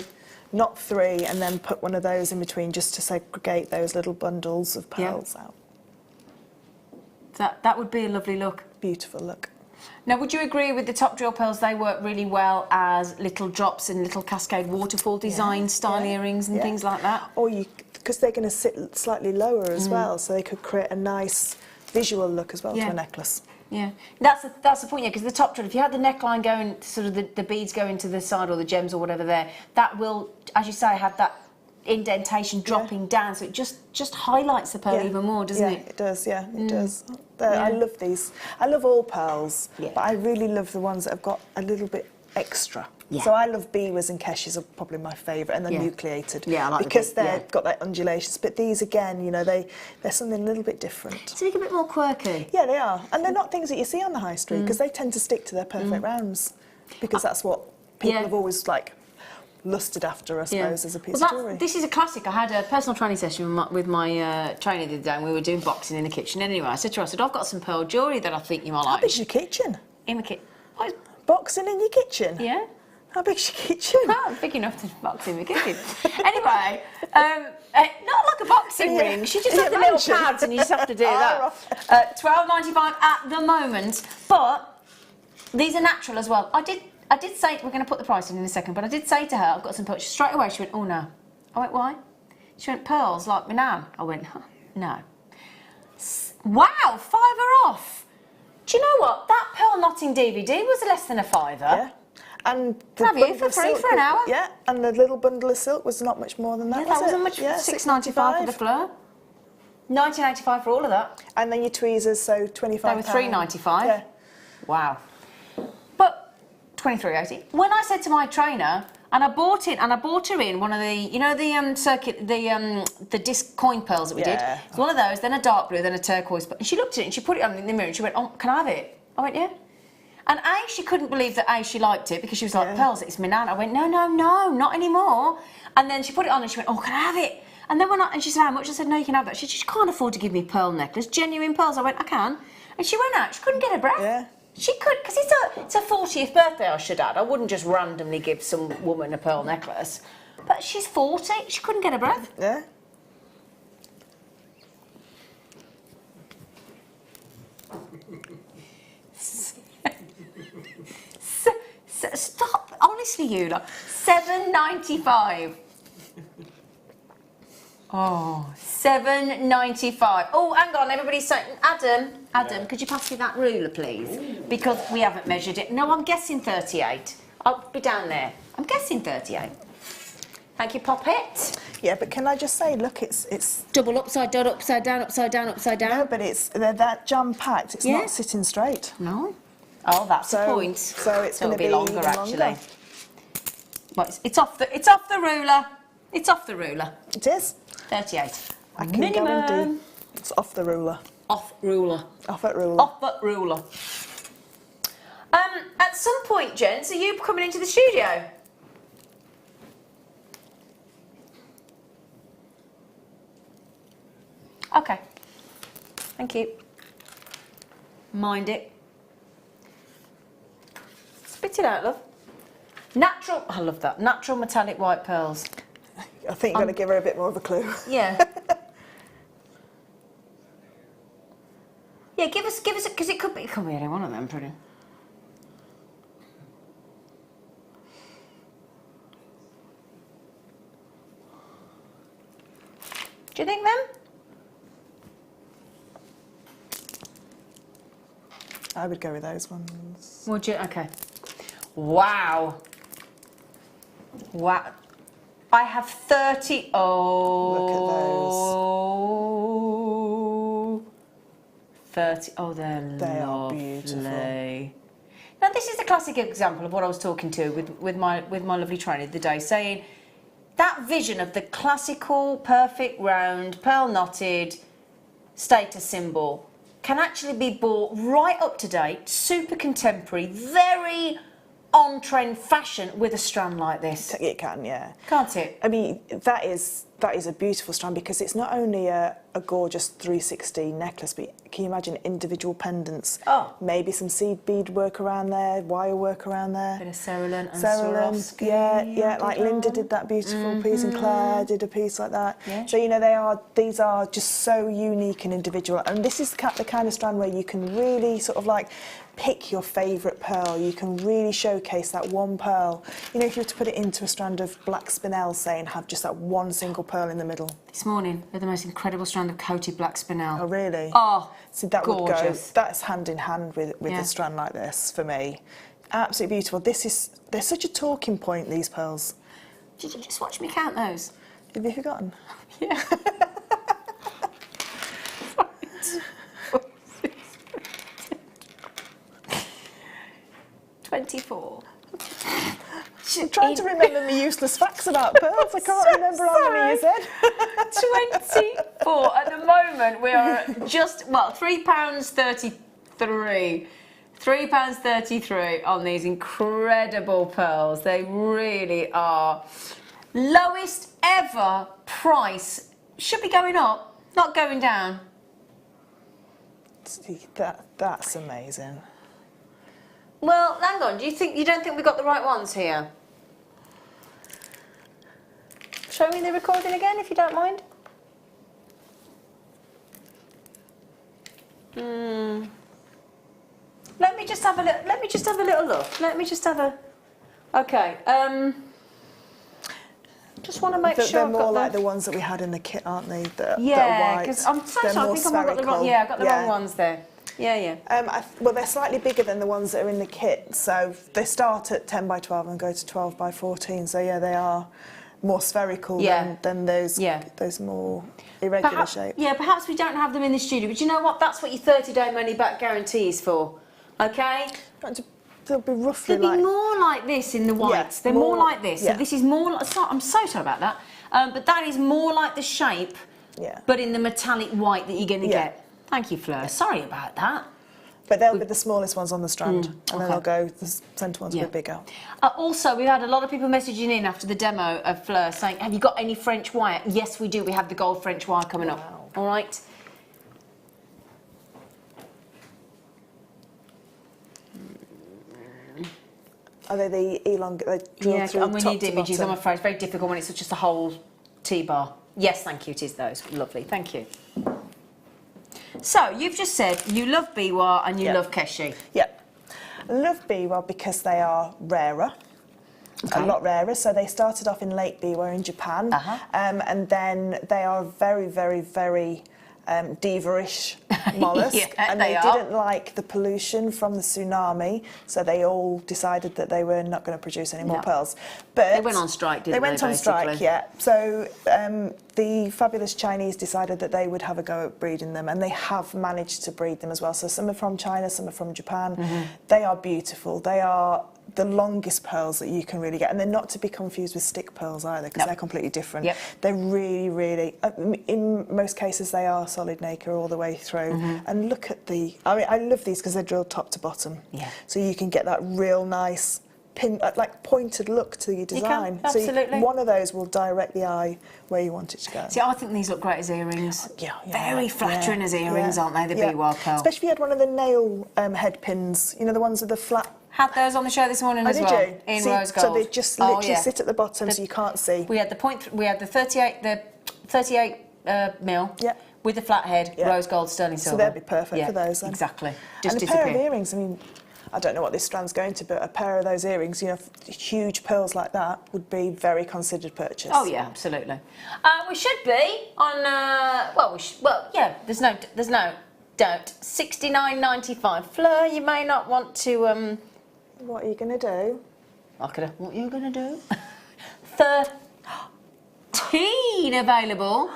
not 3 and then put one of those in between just to segregate those little bundles of pearls out. That would be a lovely look. Beautiful look. Now, would you agree with the top drill pearls? They work really well as little drops and little cascade waterfall design style earrings and things like that. Or because they're going to sit slightly lower as well, so they could create a nice visual look as well to a necklace. Yeah, that's the point, because the top drill, if you had the neckline going, sort of the beads going to the side or the gems or whatever there, that will, as you say, have that indentation dropping down, so it just highlights the pearl even more, doesn't it? It does, it does. I love these. I love all pearls, but I really love the ones that have got a little bit extra. Yeah. So I love Biwas and Keshas are probably my favourite, and they're nucleated. Yeah, I like because they've got that undulations. But these again, you know, they're something a little bit different. So they're a bit more quirky. Yeah, they are, and they're not things that you see on the high street because they tend to stick to their perfect rounds, because that's what people have always lusted after, I suppose, as a piece of jewellery. This is a classic. I had a personal training session with my trainer the other day, and we were doing boxing in the kitchen. Anyway, I said to her, I've got some pearl jewellery that I think you might like. How big's your kitchen? In the kitchen. Boxing in your kitchen? Yeah. How big's your kitchen? Oh, big enough to box in the kitchen. Anyway, not like a boxing ring. She just had the little pads, and you just have to do that. $12.95 at the moment, but these are natural as well. I did say, we're going to put the price in a second, but I did say to her, I've got some pearls. Straight away, she went, oh no. I went, why? She went, pearls like my nan. I went, huh, no. Wow, £5 off. Do you know what? That pearl knotting DVD was less than a £5. Yeah. And the have you for free for an hour? Yeah, and the little bundle of silk was not much more than that. Yeah, that wasn't much. Yeah, $6.95 for the fleur. $19.85 for all of that. And then your tweezers, so £25. They were $3.95. Yeah. Wow. But $23.80. When I said to my trainer, and I bought her in one of the, you know, the disc coin pearls that we did. It's one of those, then a dark blue, then a turquoise. And she looked at it and she put it on in the mirror and she went, oh, can I have it? I went, yeah. And she couldn't believe that she liked it, because she was like, pearls, it's my nan. I went, no, not anymore. And then she put it on and she went, oh, can I have it? And then and she said, how much? I said, no, you can have that. She said, she can't afford to give me a pearl necklace, genuine pearls. I went, I can. And she went out, she couldn't get her breath. Yeah. She could, because it's her 40th birthday, I should add. I wouldn't just randomly give some woman a pearl necklace. But she's 40, she couldn't get her breath. Yeah. Stop, honestly, you lot. $7.95. Oh, $7.95. Oh, hang on, everybody's saying, Adam, could you pass me that ruler, please? Because we haven't measured it. No, I'm guessing 38. I'll be down there. I'm guessing 38. Thank you, Poppet. Yeah, but can I just say, look, it's Double upside down, upside down, upside down, upside down. no, but they're that jam-packed. It's Yeah. not sitting straight. No. Oh, that's the point. So it's it'll going to be longer, even actually. longer. Well, it's off the ruler. It's off the ruler. It is. 38. I can Minimum. guarantee it's off the ruler. Off ruler. Off at ruler. Off the ruler. At some point, gents, are you coming into the studio? Okay. Thank you. Mind it. Spit it out, love. Natural, I love that. Natural metallic white pearls. I think you're going to give her a bit more of a clue. Yeah. Yeah, give us, because it could be any one of them, pretty. Do you think them? I would go with those ones. Would you? Okay. Wow. Wow. I have 30. Oh. Look at 30. Oh, they're They are lovely. beautiful. Now, this is a classic example of what I was talking to with my lovely trainer the other day, saying that vision of the classical, perfect round, pearl knotted status symbol can actually be bought right up to date, super contemporary, very on-trend fashion with a strand like this. It can, yeah. Can't it? I mean, that is a beautiful strand because it's not only a gorgeous 360 necklace, but can you imagine individual pendants? Oh. Maybe some seed bead work around there, wire work around there. Bit of Cerulean and Cerulean, Swarovski. yeah, like Linda did that beautiful piece and Claire did a piece like that. Yeah. So, you know, these are just so unique and individual. And this is the kind of strand where you can really sort of like pick your favourite pearl. You can really showcase that one pearl. You know, if you were to put it into a strand of black spinel, say, and have just that one single pearl in the middle. This morning, with the most incredible strand of coated black spinel. Oh, really? Oh, so that gorgeous. would go. That's hand in hand with Yeah. a strand like this for me. Absolutely beautiful. They're such a talking point, these pearls. Did you just watch me count those? Have you forgotten? Yeah. 24. I'm trying to remember my useless facts about pearls. I can't remember how many you said. 24. At the moment, we are at just, well, £3.33. £3.33 on these incredible pearls. They really are. Lowest ever price. Should be going up, not going down. See, that's amazing. Well, hang on. You don't think we got the right ones here? Show me the recording again, if you don't mind. Let me just have a little. Let me just have a little look. Let me just have a. Okay. Just want to make sure They're I've more got like the. the ones that we had in the kit, aren't they? That are Yeah, white. because I'm so They're sorry. I more think I've got the wrong. spherical. Yeah, I've got the Yeah. wrong ones there. Yeah, yeah. Well, they're slightly bigger than the ones that are in the kit. So they start at 10 by 12 and go to 12 by 14. So yeah, they are more spherical Yeah. than those more irregular shapes. Yeah, perhaps we don't have them in the studio, but you know what? That's what your 30-day money-back guarantee is for. Okay? They'll be roughly They'll like... be more like this in the whites. Yeah, They're more more- like this. yeah. So this is more like... I'm so sorry about that. But that is more like the shape, but in the metallic white that you're going to get. Thank you, Fleur. Sorry about that. But they'll be the smallest ones on the strand, and then okay. they'll go, the centre ones will be bigger. Also, we had a lot of people messaging in after the demo of Fleur saying, have you got any French wire? Yes, we do. We have the gold French wire coming up. All right? Are they the elongate? Yeah, and we need to images, I'm bottom? afraid. It's very difficult when it's just a whole T-bar. Yes, thank you, it is those. Lovely, thank you. So, you've just said you love Biwa and you love Keshi. Yeah. I love Biwa because they are rarer. A lot rarer. So they started off in Lake Biwa in Japan. And then they are very, very, very diva-ish mollusk, Yeah, and they they are. didn't like the pollution from the tsunami, so they all decided that they were not going to produce any more No. pearls. But They went on strike, didn't they, went on strike, basically? yeah. So the fabulous Chinese decided that they would have a go at breeding them, and they have managed to breed them as well. So some are from China, some are from Japan. Mm-hmm. They are beautiful. They are the longest pearls that you can really get, and they're not to be confused with stick pearls either, because No. they're completely different. Yep. They're really, really, in most cases they are solid nacre all the way through. And look at the, I mean, I love these because they're drilled top to bottom. Yeah. So you can get that real nice like pointed look to your design. can, absolutely. So one of those will direct the eye where you want it to go. See, I think these look great as earrings. Yeah, Very flattering as earrings, aren't they? The yeah. Be Wild pearl. Especially if you had one of the nail head pins, you know, the ones with the flat. Had those on the show this morning as did well. you? In See, rose gold. So they just Oh, literally yeah. sit at the bottom, so you can't see. We had the 38 mil. Yeah. With the flat head, Yeah. rose gold, sterling silver. So they'd be perfect Yeah, for those then. Exactly. Just And a disappear. pair of earrings, I mean, I don't know what this strand's going to, but a pair of those earrings, you know, huge pearls like that would be very considered purchase. Oh yeah, absolutely. We should be on. Yeah. There's no doubt. $69.95. Fleur, you may not want to. What are you going to do? What are you gonna do? 13 available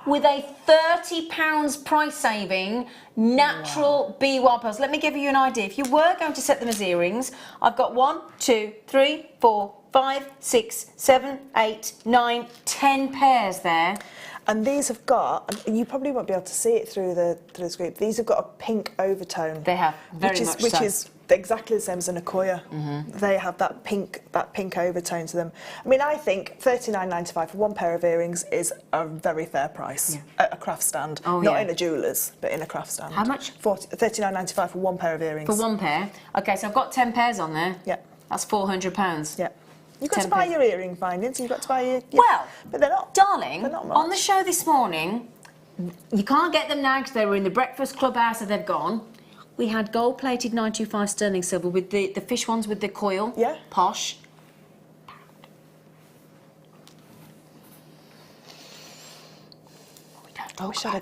with a £30 price saving. Natural Be Wild pearls. Let me give you an idea. If you were going to set them as earrings, I've got 1, 2, 3, 4, 5, 6, 7, 8, 9, 10 pairs there. And these have got, and you probably won't be able to see it through the screen, these have got a pink overtone. They have, very which is, much which so. is exactly the same as an Acquoia. They have that pink overtone to them. I mean, I think $39.95 for one pair of earrings is a very fair price at a craft stand. Oh, Not yeah. in a jeweller's, but in a craft stand. How much? $39.95 for one pair of earrings. For one pair. Okay, so I've got 10 pairs on there. Yeah. That's £400. Yeah. You've got 10 to buy pairs. your earring findings, you've got to buy your... Well, but they're not. darling, They're not much. on the show this morning, you can't get them now because they were in the breakfast clubhouse, so they've gone. We had gold-plated 925 sterling silver with the fish ones with the coil. Yeah. Posh. I wish I'd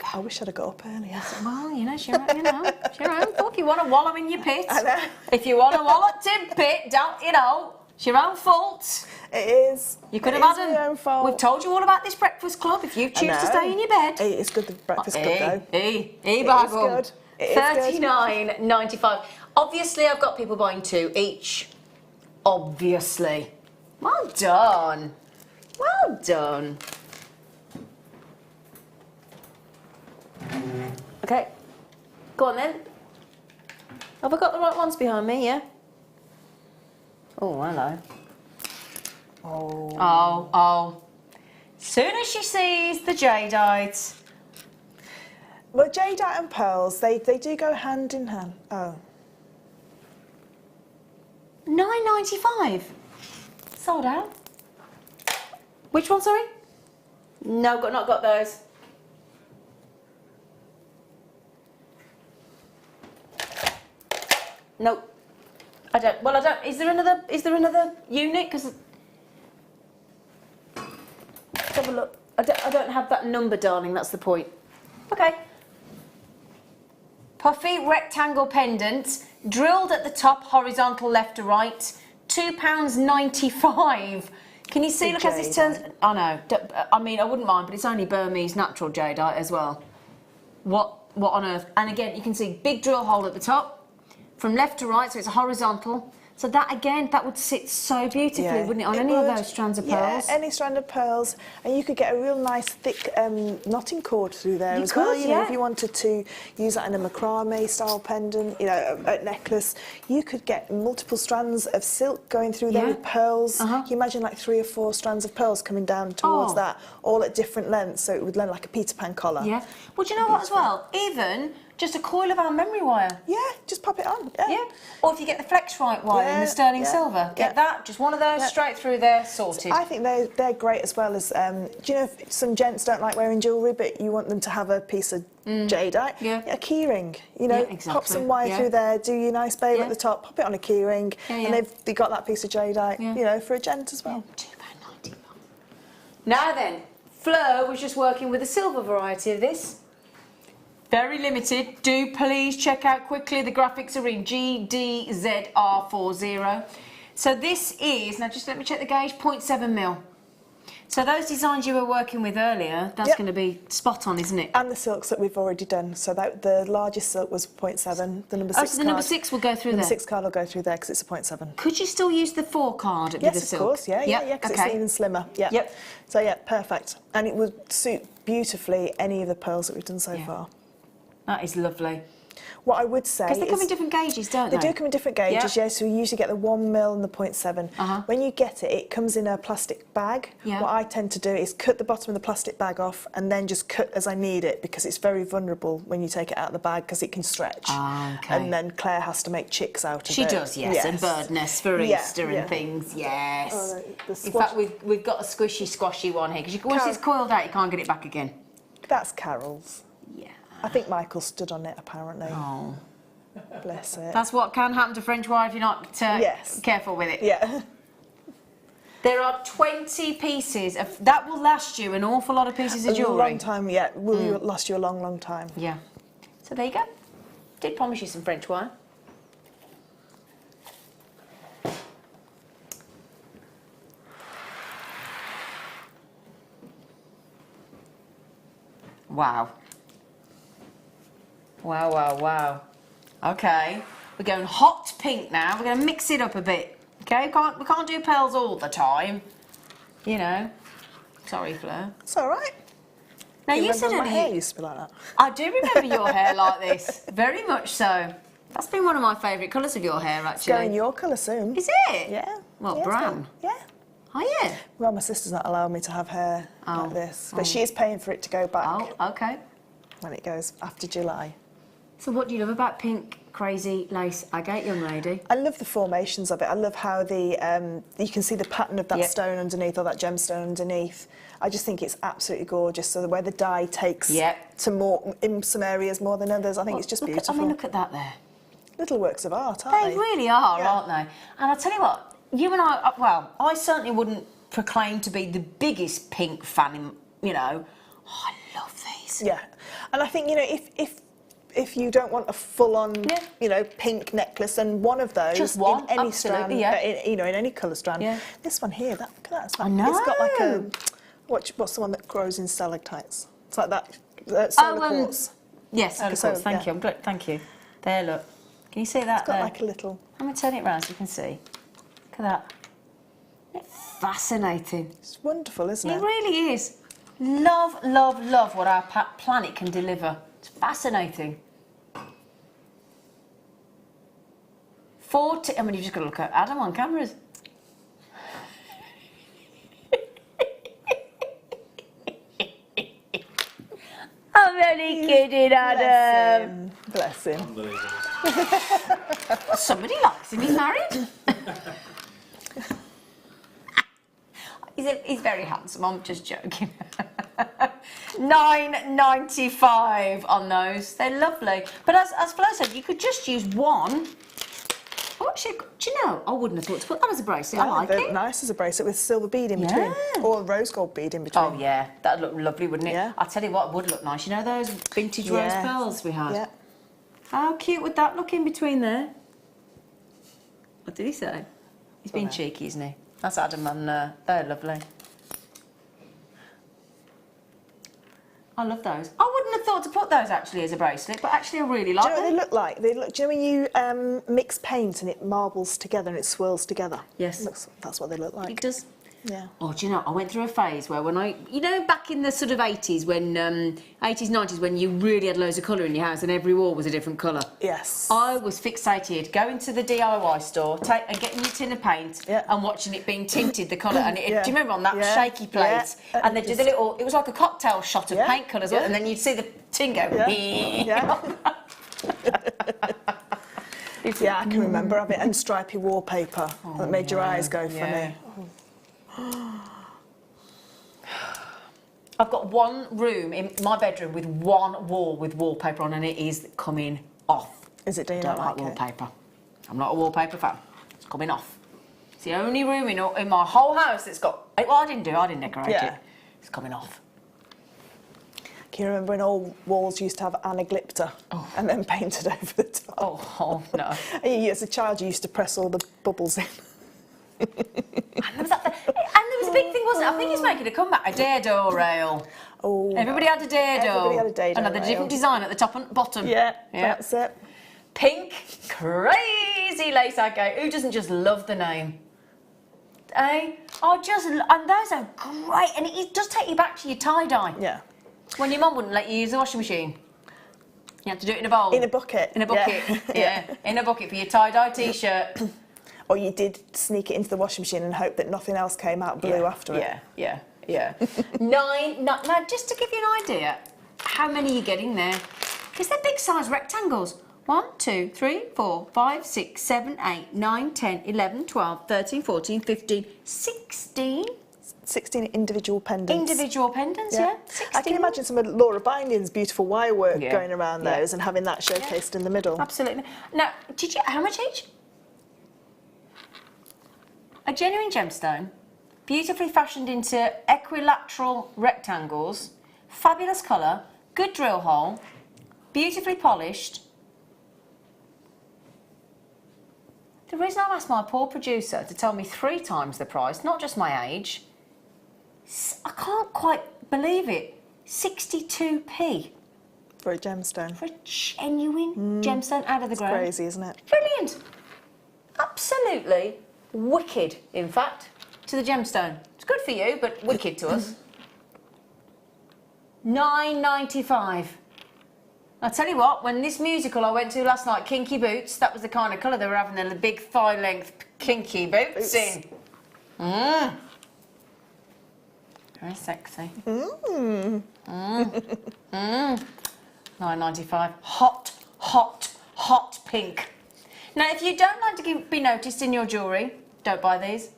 have got up earlier. Well, you know, it's your own fault. You want to wallow in your pit. I know. If you want to wallow in pit, don't, you know, it's your own fault. It is. You could It have is had my own fault. We've told you all about this breakfast club. If you choose to know. stay in your bed. Hey, it's good, the breakfast club, though. Hey, It is bagel. good. It is good. $39.95. Obviously, I've got people buying 2 each. Obviously. Well done. Well done. Okay. Go on then. Have I got the right ones behind me, yeah? Oh, hello. Oh. Soon as she sees the jadeite. Well, jadeite and pearls, they do go hand in hand. Oh. $9.95. Sold out. Which one, sorry? No, not got those. No. I don't. Well, I don't. Is there another unit? Because let's have a look. I don't have that number, darling. That's the point. Okay. Puffy rectangle pendant, drilled at the top, horizontal left to right, £2.95. Can you see? Look as this turns. I know. I mean, I wouldn't mind, but it's only Burmese natural jadeite as well. What on earth? And again, you can see big drill hole at the top, from left to right, so it's a horizontal. So that again, that would sit so beautifully, wouldn't it, on any of those strands of pearls? Yeah, any strand of pearls, and you could get a real nice thick knotting cord through there You as well. could, You know, yeah. if you wanted to use that in a macrame style pendant, you know, a necklace, you could get multiple strands of silk going through there with pearls. Can you imagine like 3 or 4 strands of pearls coming down towards that, all at different lengths, so it would look like a Peter Pan collar. Yeah. Well, do you know what as well? Even just a coil of our memory wire. Yeah, just pop it on. Yeah. Or if you get the flex right wire in the sterling silver, get that, just one of those straight through there, sorted. I think they're great as well as, do you know if some gents don't like wearing jewellery, but you want them to have a piece of jadeite? A key ring, you know, pop some wire through there, do your nice babe at the top, pop it on a key ring, and they've got that piece of jadeite, you know, for a gent as well. £2.95. Now then, Fleur was just working with the silver variety of this. Very limited. Do please check out quickly. The graphics are in GDZR40. So this is, now just let me check the gauge, 0.7 mil. So those designs you were working with earlier, that's going to be spot on, isn't it? And the silks that we've already done. So that the largest silk was 0.7. The number 6 so the number 6 will go through there? The 6 card will go through there because it's a 0.7. Could you still use the 4 card with the silk? Yes, of course, yeah, because it's even slimmer. Yeah. Yep. So yeah, perfect. And it would suit beautifully any of the pearls that we've done so far. That is lovely. What I would say because they come in different gauges, don't they? They do come in different gauges, yeah. So we usually get the 1 mil and the 0.7. When you get it, it comes in a plastic bag. Yeah. What I tend to do is cut the bottom of the plastic bag off and then just cut as I need it because it's very vulnerable when you take it out of the bag because it can stretch. Okay. And then Claire has to make chicks out of it. She does, yes, and bird nests for Easter and things, yes. In fact, we've got a squishy, squashy one here because once it's coiled out, you can't get it back again. That's Carol's. Yeah. I think Michael stood on it, apparently. Oh. Bless it. That's what can happen to French wire if you're not careful with it. Yeah. There are 20 pieces. That will last you an awful lot of pieces of jewellery. A long time, yeah. Will last you a long, long time. Yeah. So there you go. Did promise you some French wire. Wow. Wow, wow, wow. Okay, we're going hot pink now. We're going to mix it up a bit. Okay, we can't do pearls all the time. You know. Sorry, Fleur. It's all right. Now you said my hair used to be like that. I do remember your hair like this. Very much so. That's been one of my favourite colours of your hair, actually. It's going your colour soon. Is it? Yeah. What, brown? Yeah. Oh, yeah? Well, my sister's not allowing me to have hair like this. But she is paying for it to go back. Oh, okay. When it goes after July. So what do you love about pink, crazy lace agate, young lady? I love the formations of it. I love how you can see the pattern of that stone underneath or that gemstone underneath. I just think it's absolutely gorgeous. So the way the dye takes to more in some areas more than others, I think it's just beautiful. Look at that there. Little works of art, aren't they? They really are, aren't they? And I'll tell you what, you and I, well, I certainly wouldn't proclaim to be the biggest pink fan, you know. Oh, I love these. Yeah. And I think, you know, if you don't want a full-on, you know, pink necklace, then one of those just one, in any strand, you know, in any colour strand. Yeah. This one here, look at that. It's like, it's got like a what's the one that grows in stalactites? It's like that solar quartz. Yes, solar quartz. Thank you. I'm glad. Thank you. There, look. Can you see that? It's got like a little. I'm gonna turn it round so you can see. Look at that. Isn't it fascinating? It's wonderful, isn't it? It really is. Love, love, love what our planet can deliver. It's fascinating. 40. I mean, you've just got to look at Adam on cameras. I'm only kidding, Adam. Bless him. Somebody likes him. He's married. He's very handsome. I'm just joking. $9.95 on those. They're lovely. But as Flo said, you could just use one. Oh, actually, do you know? I wouldn't have thought to put that as a bracelet. I like it. Nice as a bracelet with silver bead in between, or a rose gold bead in between. Oh yeah, that'd look lovely, wouldn't it? Yeah. I'll tell you what would look nice. You know those vintage rose pearls we had? Yeah. How cute would that look in between there? What did he say? He's being cheeky, isn't he? That's Adam and they're lovely. I love those. I wouldn't have thought to put those actually as a bracelet, but actually I really like them. Do you know what they look like? Do you know when you mix paint and it marbles together and it swirls together? Yes. That's what they look like. It does. Yeah. Oh, do you know, I went through a phase where you know, back in the sort of 80s, when 80s, 90s, when you really had loads of colour in your house and every wall was a different colour. Yes. I was fixated going to the DIY store and getting your tin of paint and watching it being tinted the colour. And do you remember on that shaky plate? And they did the little, it was like a cocktail shot of paint colours, and then you'd see the tin go. Yeah, I can remember having it, and stripy wallpaper that made your eyes go funny. I've got one room in my bedroom with one wall with wallpaper on, and it is coming off. Is it? Do you not like wallpaper? I'm not a wallpaper fan. It's coming off. It's the only room in my whole house that's got. Well, I didn't decorate it. It's coming off. Can you remember when all walls used to have anaglypta and then painted over the top? Oh no. As a child, you used to press all the bubbles in. And there was a big thing, wasn't it? I think it's making a comeback, a dado rail. Oh, Everybody had a dado. Everybody had a dado And had a different rail. design at the top and bottom. Yeah, that's it. Pink, crazy lace agate. Who doesn't just love the name? Eh? And those are great. And it does take you back to your tie-dye. Yeah. When your mum wouldn't let you use the washing machine. You had to do it in a bowl. In a bucket. In a bucket, yeah. In a bucket for your tie-dye T-shirt. Or you did sneak it into the washing machine and hope that nothing else came out blue after it. Yeah. Now, just to give you an idea, how many you're getting there, because they're big size rectangles. 1, 2, 3, 4, 5, 6, 7, 8, 9, 10, 11, 12, 13, 14, 15, 16. 16 individual pendants. Individual pendants, yeah. 16. I can imagine some of Laura Binding's beautiful wire work going around Yeah. those and having that showcased in the middle. Absolutely. Now, how much each? A genuine gemstone, beautifully fashioned into equilateral rectangles, fabulous colour, good drill hole, beautifully polished. The reason I've asked my poor producer to tell me 3 times the price, not just my age, I can't quite believe it. 62p For a gemstone. for a genuine gemstone out of the ground. Crazy, isn't it? Brilliant. Absolutely wicked, in fact, to the gemstone. It's good for you, but wicked to us. $9.95. I'll tell you what, when this musical I went to last night, Kinky Boots, that was the kind of colour they were having, the big thigh-length kinky boots in. Very sexy. $9.95. Hot pink. Now, if you don't like to be noticed in your jewellery, don't buy these.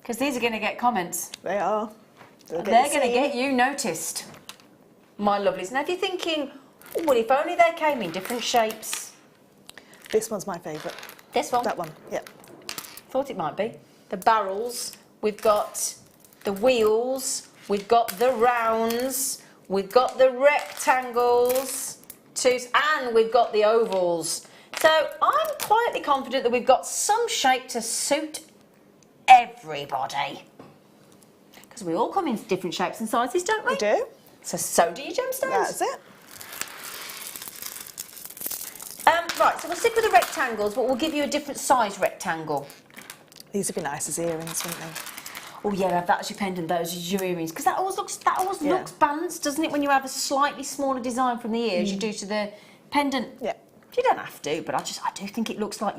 Because these are going to get comments. They are. They're going to get you noticed, my lovelies. Now, if you're thinking, oh, well, if only they came in different shapes. This one's my favourite. This one? That one, yeah. Thought it might be. The barrels, we've got the wheels, we've got the rounds, we've got the rectangles, and we've got the ovals. So I'm quietly confident that we've got some shape to suit everybody. Because we all come in different shapes and sizes, don't we? We do. So do your gemstones. That's it. Right, so we'll stick with the rectangles, but we'll give you a different size rectangle. These would be nice as earrings, wouldn't they? Oh yeah, have that as your pendant, those as your earrings, because that always looks balanced, doesn't it? When you have a slightly smaller design from the ears, you do to the pendant. Yeah. You don't have to, but I do think it looks like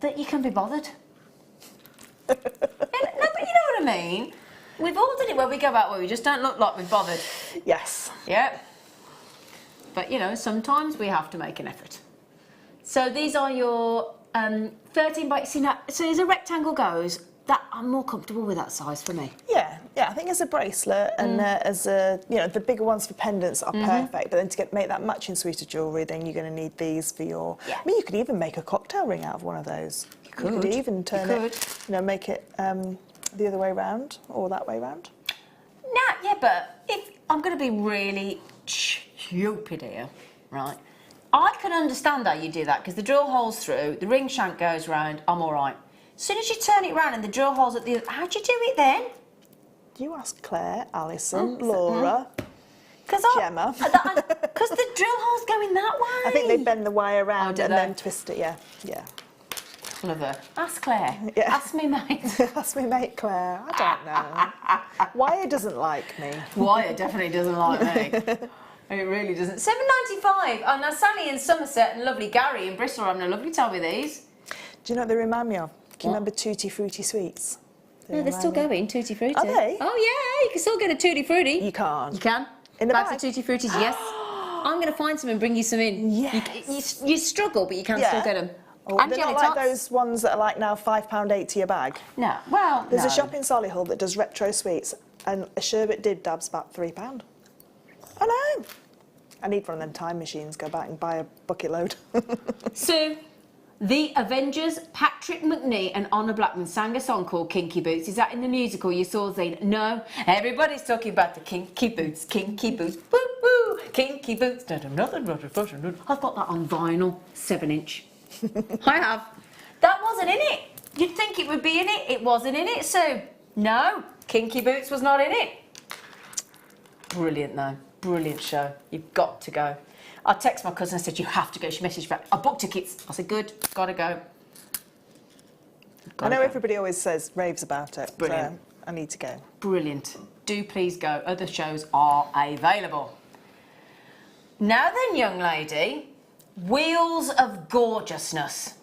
that you can be bothered. No, but you know what I mean. We've all done it where we go out where we just don't look like we're bothered. Yes. Yeah. But you know, sometimes we have to make an effort. So these are your 13 by. See now, so as a rectangle goes, that I'm more comfortable with that size for me. Yeah, I think as a bracelet and as a, the bigger ones for pendants are perfect. But then to make that matching suite of jewellery, then you're going to need these for your. Yeah. I mean, you could even make a cocktail ring out of one of those. You could even turn it, make it the other way round or that way round. Nah, yeah, but if I'm going to be really stupid here, right? I can understand how you do that because the drill hole's through, the ring shank goes round. I'm all right. As soon as you turn it round and the drill hole's at the other, how'd you do it then? You ask Claire, Alison, Laura, Gemma. Because the drill hole's going that way. I think they bend the wire around and they? then twist it. Yeah. Clever. Ask Claire. Yeah. Ask me, mate. Ask me, mate Claire. I don't know. Wire doesn't like me. Wire definitely doesn't like me. It really doesn't. $7.95. Oh, now Sally in Somerset and lovely Gary in Bristol are having a lovely time with these. Do you know what they remind me of? Can you remember Tutti Frutti Sweets? No, they're still going, Tutti Frutti. Are they? Oh, yeah, you can still get a Tutti Frutti. You can't. You can. In the Bags bag? of Tutti Fruttis, yes. I'm going to find some and bring you some in. Yes. You struggle, but you can still get them. Oh, And they're jelly not like tots. those ones that are like now £5.80 a bag. No, well, There's a shop in Solihull that does retro sweets, and a sherbet dab's about £3. I know. I need one of them time machines. Go back and buy a bucket load. Sue, The Avengers, Patrick McNee and Honor Blackman sang a song called Kinky Boots. Is that in the musical you saw, Zane? No. Everybody's talking about the kinky boots, woo woo, kinky boots. I've got that on vinyl, 7-inch. I have. That wasn't in it. You'd think it would be in it. It wasn't in it, so no, Kinky Boots was not in it. Brilliant though, brilliant show. You've got to go. I texted my cousin and said, you have to go. She messaged back, I booked tickets. I said, good, gotta go. I know everybody always says raves about it. Brilliant. So I need to go. Brilliant. Do please go. Other shows are available. Now then, young lady, Wheels of Gorgeousness.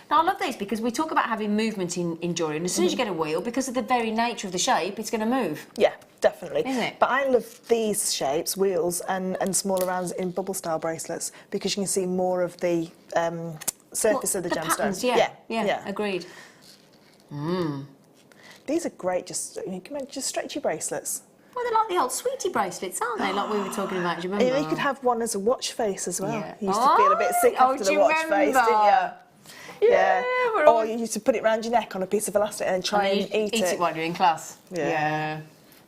Now, I love these because we talk about having movement in jewellery, and as soon as you get a wheel, because of the very nature of the shape, it's going to move. Yeah, definitely. Isn't it? But I love these shapes, wheels, and smaller rounds in bubble-style bracelets because you can see more of the surface of the gemstone. Patterns, yeah, agreed. These are great, just stretchy bracelets. Well, they're like the old sweetie bracelets, aren't they? Like we were talking about, do you remember? You could have one as a watch face as well. Yeah. You used to feel a bit sick after the watch face, didn't you? Yeah. Or you used to put it round your neck on a piece of elastic and try and eat it. While you're in class. Yeah.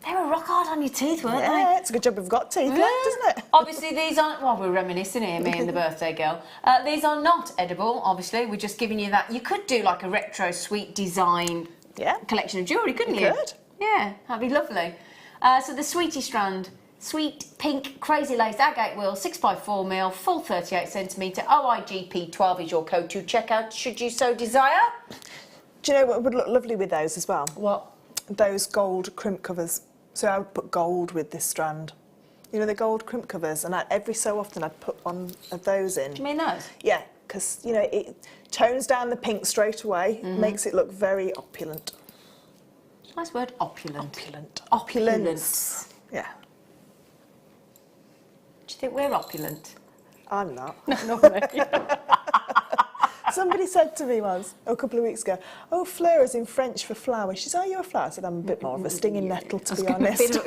They were rock hard on your teeth, weren't they? Yeah, it's a good job we've got teeth left, isn't it? Obviously, these aren't... Well, we're reminiscing here, me and the birthday girl. These are not edible, obviously. We're just giving you that. You could do like a retro sweet design collection of jewellery, couldn't you? Could. Yeah, that'd be lovely. So the Sweetie Strand, sweet pink crazy laced agate wheel, 6x4mm, full 38cm, OIGP 12 is your code to check out should you so desire. Do you know what would look lovely with those as well? What? Those gold crimp covers. So I would put gold with this strand. You know, the gold crimp covers, and every so often I'd put one of those in. Do you mean those? Yeah, because, you know, it tones down the pink straight away, makes it look very opulent. Nice word, opulent. Opulent. Opulence. Yeah. Do you think we're opulent? I'm not. No, not me. Somebody said to me once, a couple of weeks ago, oh, fleur is in French for flower. She said, are you a flower? I said, I'm a bit more of a stinging nettle, to be honest.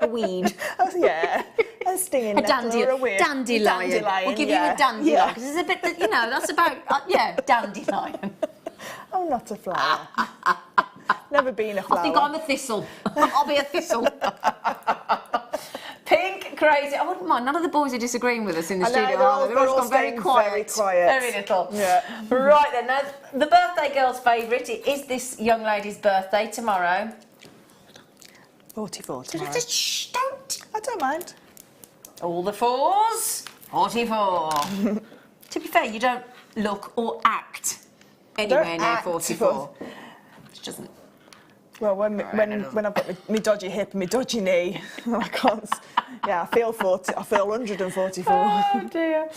A weed. Oh, yeah, a stinging nettle or a weird. Dandelion. We'll give you a dandelion, because it's a bit, you know, that's about, dandelion. I'm not a flower. Never been a flower. I think I'm a thistle. I'll be a thistle. Pink, crazy. I wouldn't mind. None of the boys are disagreeing with us in the studio. They're all gone very quiet. Very little. Yeah. Right then. Now, the birthday girl's favourite. It is this young lady's birthday tomorrow. 44 tomorrow. Shh, don't. I don't mind. All the fours. 44. To be fair, you don't look or act anywhere near 44. Which doesn't. Well, when I've got my dodgy hip and my dodgy knee, I can't. Yeah, I feel 40. I feel 144. Oh dear.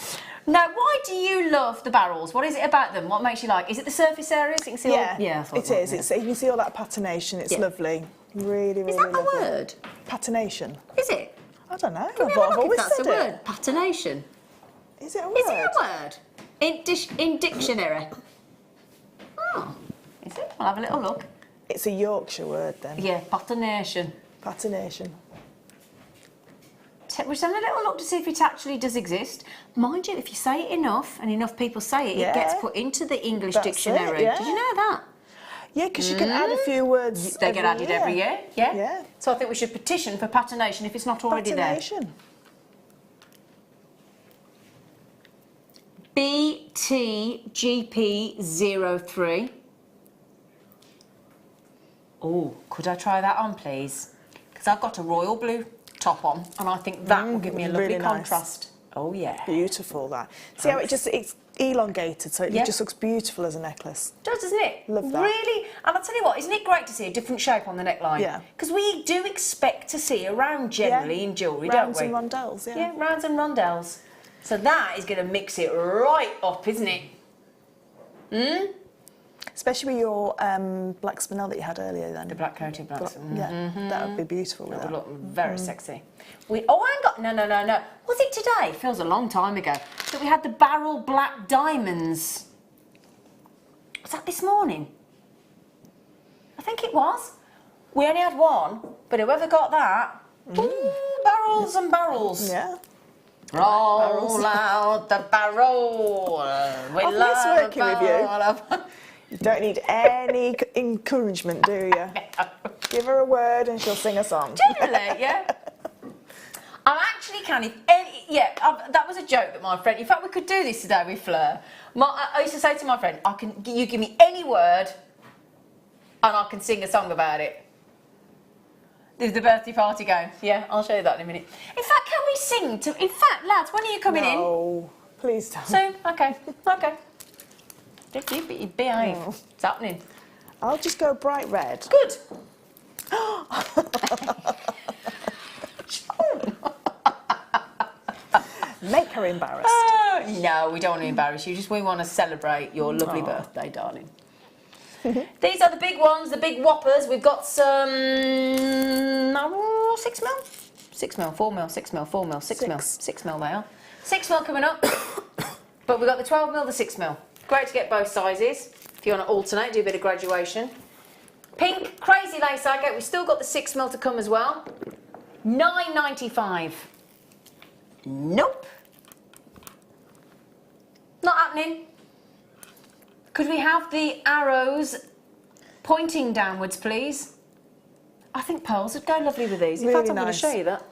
Now, why do you love the barrels? What is it about them? What makes you like? Is it the surface areas? You can see Yeah, all, it is. It's, you can see all that patination. It's lovely. Really, really Is that the lovely. word? Patination. Is it? I don't know. Can we have a I've look always if that's a said word? it. Patination. Is it a word? Is it a word? In dictionary. Oh, is it? I'll have a little look. It's a Yorkshire word then. Yeah, patination. Patination. We're just having a little look to see if it actually does exist. Mind you, if you say it enough and enough people say it, it gets put into the English dictionary. Yeah. Did you know that? Yeah, because you can add a few words. They get added every year. Yeah. Yeah. So I think we should petition for patination if it's not already Patination. there. BTGP03. Oh, could I try that on, please? Because I've got a royal blue top on, and I think that will give me a lovely really nice. contrast. Oh, yeah. Beautiful, that. See how it's elongated, so it just looks beautiful as a necklace. It does, doesn't it? Love that. Really, and I'll tell you what, isn't it great to see a different shape on the neckline? Yeah. Because we do expect to see a round generally in jewellery, Rounds don't we? and rondelles, yeah. Yeah, rounds and rondelles. So that is going to mix it right up, isn't it? Especially with your black spinel that you had earlier then. The black coated black. Yeah, that would be beautiful with That that. would look very sexy. Oh, hang on. No. Was it today? Feels a long time ago. That we had the barrel black diamonds. Was that this morning? I think it was. We only had one, but whoever got that, ooh, barrels and barrels. Yeah. Roll out the barrel. We I've love missed working with you. barrel. You don't need any encouragement, do you? Give her a word and she'll sing a song. Generally, yeah. I actually can. That was a joke that my friend. In fact, we could do this today with Fleur. I used to say to my friend, you give me any word, and I can sing a song about it. There's the birthday party going. Yeah, I'll show you that in a minute. In fact, can we sing? In fact, lads, when are you coming in? No, please don't. Soon? Okay. You behave. Oh. It's happening. I'll just go bright red. Good. Make her embarrassed. No, we don't want to embarrass you. We want to celebrate your lovely birthday, darling. These are the big ones, the big whoppers. We've got some 6 mil, 6 mil, 4 mil, 6 mil, 4 mil, 6 mil, 6 mil. They are 6 mil coming up. But we've got the 12 mil, the 6 mil. Great to get both sizes. If you want to alternate, do a bit of graduation. Pink, crazy lace agate. We've still got the 6 mil to come as well. £9.95. Nope. Not happening. Could we have the arrows pointing downwards, please? I think pearls would go lovely with these. In Really fact, I'm going to nice. show you that.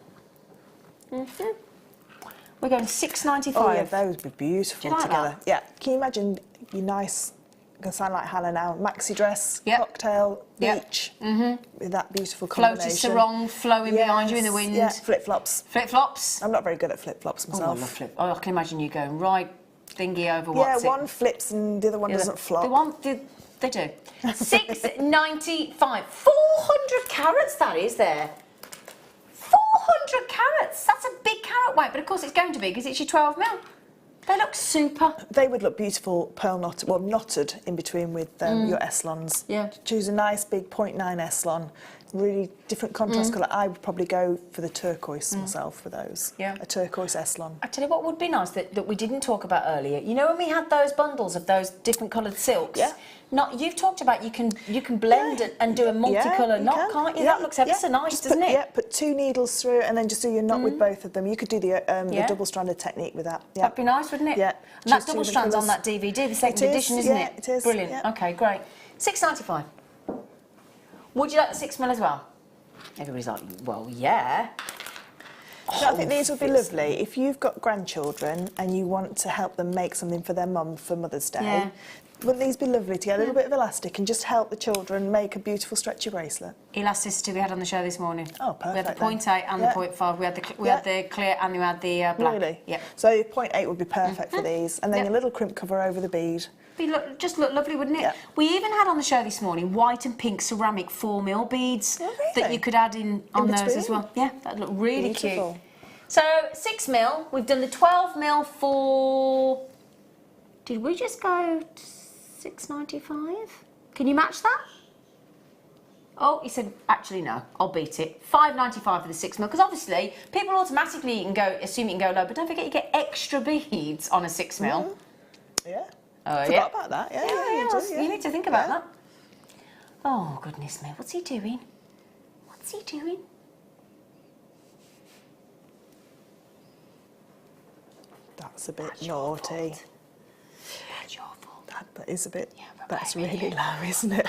We're going £6.95. Oh yeah, those would be beautiful Do you like together. that? Yeah. Can you imagine your nice? Gonna sound like Hannah now. Maxi dress, Yep. cocktail, Yep. beach, with that beautiful Floaty combination. sarong flowing behind you in the wind. Yeah, flip flops. Flip flops. I'm not very good at flip flops Oh, I myself. love flip. Oh, I can imagine you going right thingy over Yeah, what's it. one flips and the other one doesn't flop. They do. £6.95. 400 carats that is there. 400 carats. That's a big carat weight, but of course it's going to be because it's your 12 mil. They look super. They would look beautiful pearl knotted in between with your Eslons. Yeah. Choose a nice big 0.9 Eslon, really different contrast colour. I would probably go for the turquoise myself for those. Yeah. A turquoise Eslon. I tell you what would be nice that we didn't talk about earlier. You know when we had those bundles of those different coloured silks? Yeah. You've talked about you can blend and do a multicolour knot, can't you? That looks ever so nice, Just doesn't put, it? Yeah, put 2 needles through and then just do your knot with both of them. You could do the double-stranded technique with that. Yeah. That'd be nice, wouldn't it? Yeah. And that Choose double 2 strand's on colours. that DVD, the second It is, edition, isn't yeah, it? it is, Brilliant. yeah. Okay, great. £6.95. Would you like the 6 mil as well? Everybody's like, well, yeah. I think these would be lovely if you've got grandchildren and you want to help them make something for their mum for Mother's Day. Yeah. Wouldn't these be lovely to get a little bit of elastic and just help the children make a beautiful stretchy bracelet? Elasticity we had on the show this morning. Oh, perfect. We had the then. 0.8 and Yeah. the 0.5. We had the clear and we had the black. Really? Yeah. So your 0.8 would be perfect for these, and then your little crimp cover over the bead. Just look lovely, wouldn't it? Yeah. We even had on the show this morning white and pink ceramic 4 mil beads Oh, really? that you could add in on those as between? well. Yeah, that looked really Beautiful. cute. So 6 mil. We've done the 12 mil for. Did we just go £6.95? Can you match that? Oh, he said, actually no, I'll beat it. £5.95 for the 6 mil, because obviously people automatically assume you can go low, but don't forget you get extra beads on a 6 mil. Yeah. Oh, Forgot about that. Yeah, you do, yeah. You need to think about that. Oh, goodness me, what's he doing? What's he doing? That's a bit naughty. That's your fault. That is a bit. Yeah, but That's baby. really low, isn't it?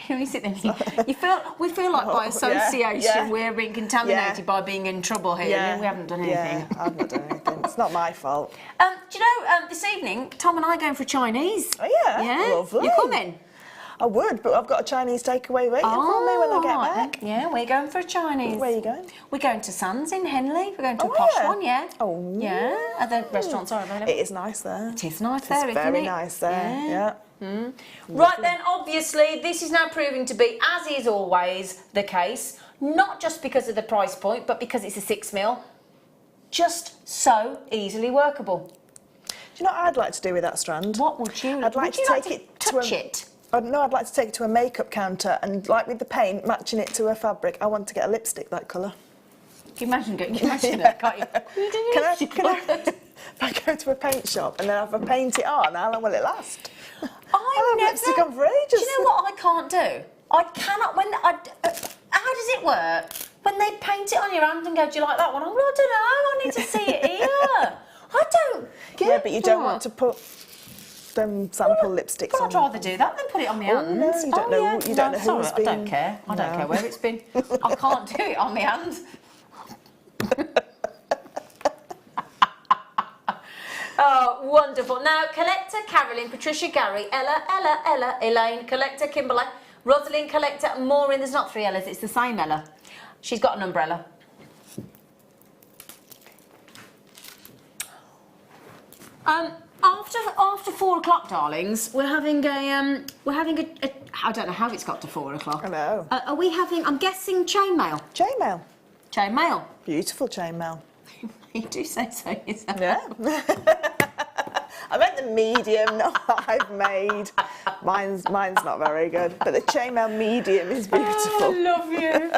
We sit there and we feel like by association yeah. we're being contaminated Yeah. by being in trouble here. And we haven't done anything. Yeah, I've not done anything. It's not my fault. Do you know, this evening, Tom and I are going for Chinese. Oh, yeah? Yeah? Lovely. You coming? I would, but I've got a Chinese takeaway waiting for me when I get right. back. Yeah, we're going for a Chinese. Where are you going? We're going to Sands in Henley. We're going to a Oh, posh yeah? one, yeah. Oh. Yeah, the restaurants are available. It is nice there. It is nice there, It's isn't very it? nice there, yeah. Right then, obviously, this is now proving to be, as is always the case, not just because of the price point, but because it's a 6 mil, just so easily workable. Do you know what I'd like to do with that strand? What would you? I'd like would to you take like it to to touch a, it. No, I'd like to take it to a makeup counter and, like with the paint, matching it to a fabric. I want to get a lipstick that colour. Can you imagine that, can't you? Can I, if I go to a paint shop and then have a paint it on, how long will it last? I'll have lipstick on for ages. Do you know what I can't do? I cannot. How does it work? when they paint it on your hand and go, do you like that one? I'm like, I don't know, I need to see it here. I don't get Yeah, but you don't that. want to put them sample lipsticks Well, on. I'd rather do that than put it on my hand. no, you don't know- Yeah. you don't know sorry, who's I don't been- care. I don't No. care where it's been. I can't do it on my hand. Oh, wonderful. Now, Collector Carolyn, Patricia Gary, Ella, Elaine, Collector Kimberly, Rosalind, Collector, Maureen. There's not 3 Ellas, it's the same Ella. She's got an umbrella. After 4 o'clock, darlings, we're having a I don't know how it's got to 4 o'clock. I know. Are we having? I'm guessing chainmail. Chainmail. Chainmail. Beautiful chainmail. You do say so yourself. Yeah. I meant the medium, not that I've made. Mine's not very good, but the chainmail medium is beautiful. I love you.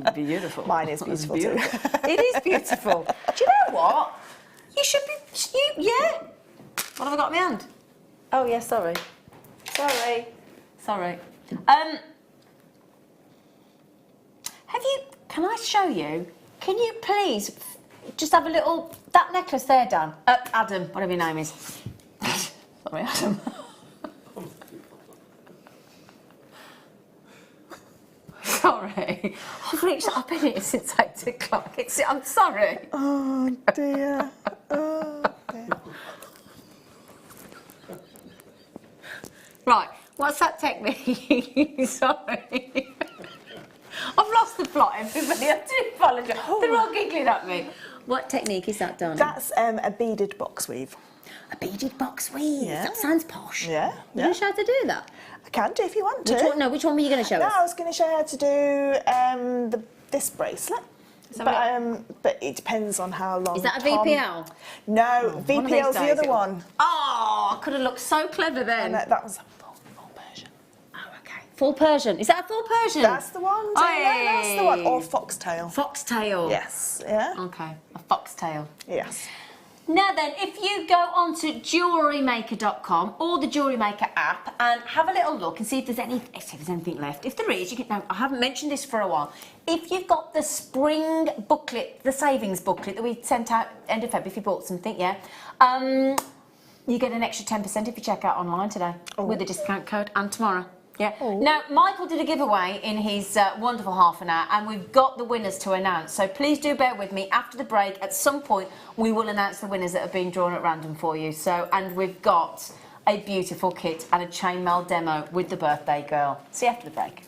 It's beautiful. Mine is beautiful too. It is beautiful. Do you know what? You should be. Yeah. What have I got in my hand? Oh yeah, sorry. Sorry. Have you? Can I show you? Can you please just have a little that necklace there, Dan? Adam, whatever your name is. Sorry, Adam. Sorry, I've been here since 8 o'clock. I'm sorry. Oh dear. Oh dear. Right, what's that technique? Sorry. I've lost the plot, everybody. I do apologise. They're all giggling at me. What technique is that, darling? That's a beaded box weave. A beaded box weave. Yeah. That sounds posh. Yeah. You going to show how to do that? I can do if you want to. Which one were you going to show No, us? I was going to show you how to do this bracelet. But it depends on how long. Is that a Tom- VPL? No, One of VPL's these the days other it'll- one. Oh, I could have looked so clever then. And that was a full Persian. Oh, okay. Full Persian. Is that a full Persian? That's the one. Tina, that's the one. Or foxtail. Foxtail. Yes. Yeah. Okay, a foxtail. Yes. Now then, if you go onto JewelleryMaker.com or the Jewellery Maker app and have a little look and see if there's anything left. If there is, you can. Now, I haven't mentioned this for a while. If you've got the spring booklet, the savings booklet that we sent out end of February, if you bought something, yeah, you get an extra 10% if you check out online today with the discount code and tomorrow. Yeah. Now, Michael did a giveaway in his wonderful half an hour, and we've got the winners to announce. So please do bear with me. After the break, at some point, we will announce the winners that have been drawn at random for you. So, and we've got a beautiful kit and a chainmail demo with the birthday girl. See you after the break.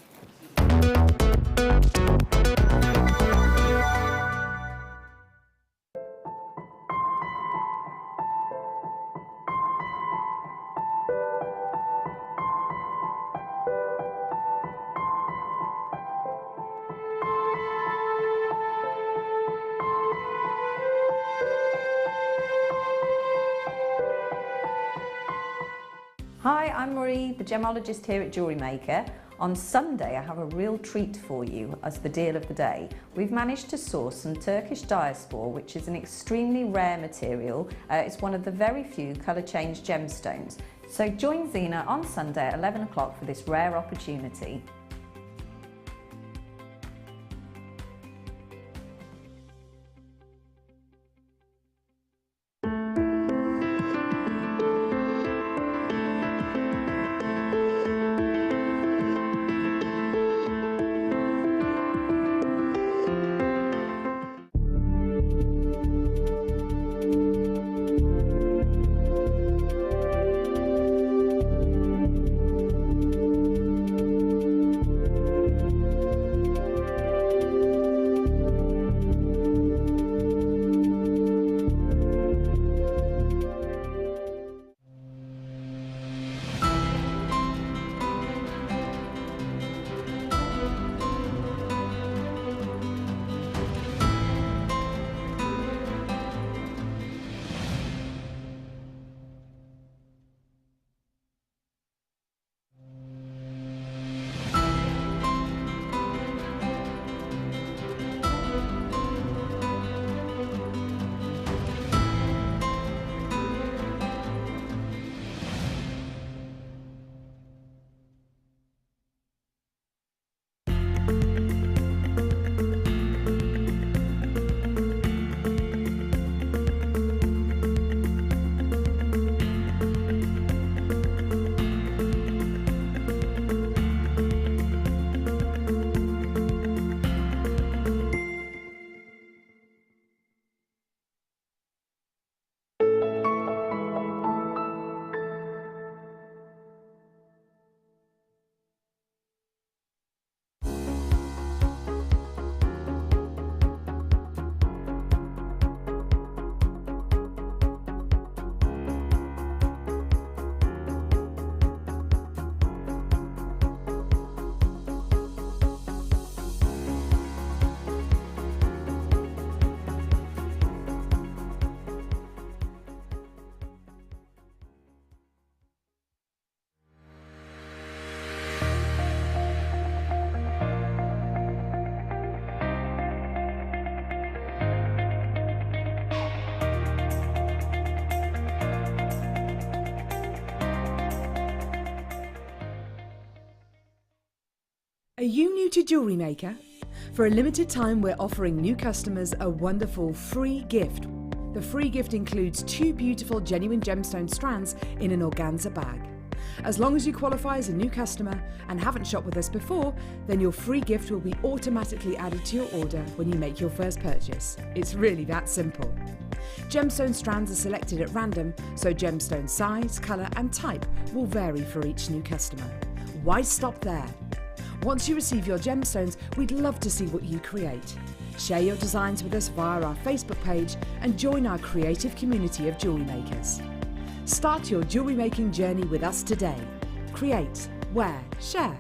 Hi, I'm Marie, the gemologist here at Jewellery Maker. On Sunday, I have a real treat for you as the deal of the day. We've managed to source some Turkish diaspore, which is an extremely rare material. It's one of the very few colour change gemstones. So join Zena on Sunday at 11 o'clock for this rare opportunity. Are you new to Jewellery Maker? For a limited time, we're offering new customers a wonderful free gift. The free gift includes 2 beautiful genuine gemstone strands in an organza bag. As long as you qualify as a new customer and haven't shopped with us before, then your free gift will be automatically added to your order when you make your first purchase. It's really that simple. Gemstone strands are selected at random, so gemstone size, colour and type will vary for each new customer. Why stop there? Once you receive your gemstones, we'd love to see what you create. Share your designs with us via our Facebook page and join our creative community of jewellery makers. Start your jewellery making journey with us today. Create, wear, share.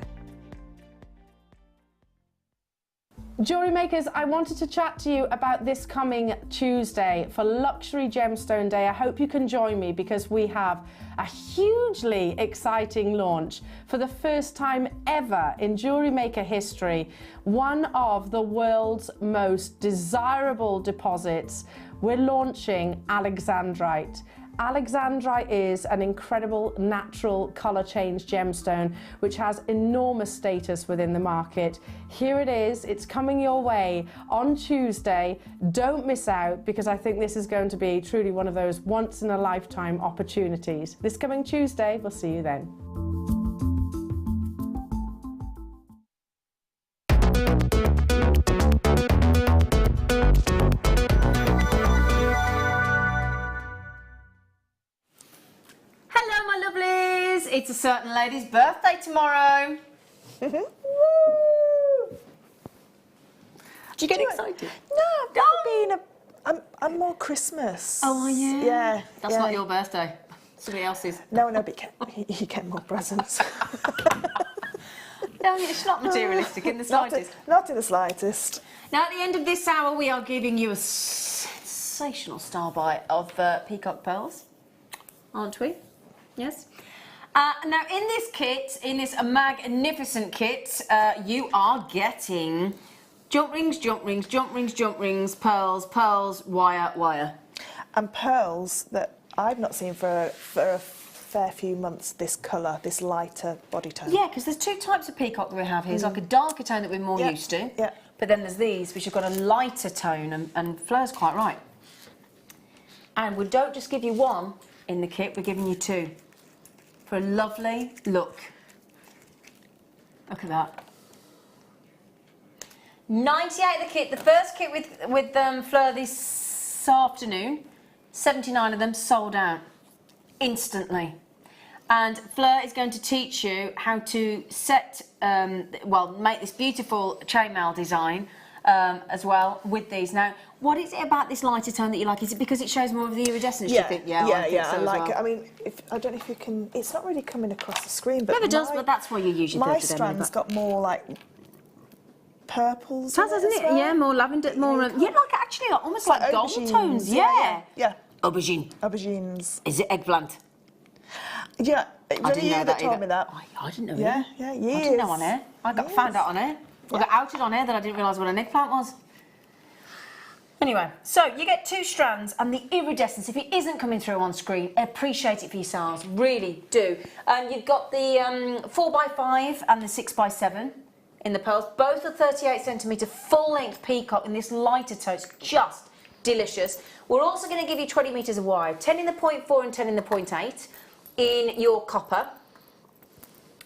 Jewellery makers, I wanted to chat to you about this coming Tuesday for Luxury Gemstone Day. I hope you can join me because we have a hugely exciting launch for the first time ever in Jewellery Maker history. One of the world's most desirable deposits. We're launching Alexandrite. Alexandrite is an incredible natural colour change gemstone which has enormous status within the market. Here it is, it's coming your way on Tuesday. Don't miss out because I think this is going to be truly one of those once in a lifetime opportunities. This coming Tuesday, we'll see you then. It's a certain lady's birthday tomorrow. Woo! Do you get excited? No, I'm more Christmas. Oh, are you? Yeah. That's not your birthday. Somebody else's. No, but you get more presents. No, it's not materialistic in the slightest. Not in the slightest. Now, at the end of this hour, we are giving you a sensational star bite of peacock pearls, aren't we? Yes. Now, in this kit, in this magnificent kit, you are getting jump rings, jump rings, jump rings, jump rings, pearls, pearls, wire, wire. And pearls that I've not seen for a fair few months, this colour, this lighter body tone. Yeah, because there's 2 types of peacock that we have here. It's like a darker tone that we're more used to. Yeah. But then there's these, which have got a lighter tone, and Fleur's quite right. And we don't just give you 1 in the kit, we're giving you 2. For a lovely look. Look at that. 98 the kit, the first kit with Fleur this afternoon, 79 of them sold out instantly. And Fleur is going to teach you how to set, make this beautiful chainmail design as well with these. Now, what is it about this lighter tone that you like? Is it because it shows more of the iridescence, do you think? Yeah, I think so I like it. well. I mean, I don't know if you can... It's not really coming across the screen, but... Never does, but that's why you usually my strand's got more, like, purples. It has, hasn't it? Well. Yeah, more lavender, more... like actually, almost like gold aubergines. tones. Yeah. Yeah. Aubergine. Aubergines. Is it eggplant? Yeah. I didn't know that told either. me that. I didn't know Yeah, either. years. I didn't know on air. I got found out on air. I got outed on air that I didn't realise what an eggplant was. Anyway, so you get 2 strands and the iridescence, if it isn't coming through on screen, appreciate it for yourselves, really do. You've got the 4x5 and the 6x7 in the pearls, both are 38cm full-length peacock in this lighter tone. It's just delicious. We're also going to give you 20 metres of wire, 10 in the 0.4 and 10 in the 0.8 in your copper.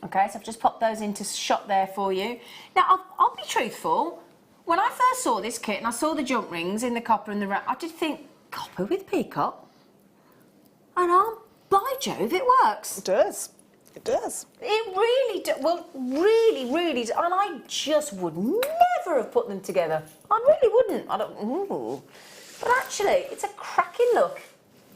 Okay, so I've just popped those into shot there for you. Now, I'll be truthful. When I first saw this kit and I saw the jump rings in the copper and the round, I did think, copper with peacock? And by Jove, it works. It does. It does. It really does. Well, really, really does. And I just would never have put them together. I really wouldn't. I don't... Ooh. But actually, it's a cracking look.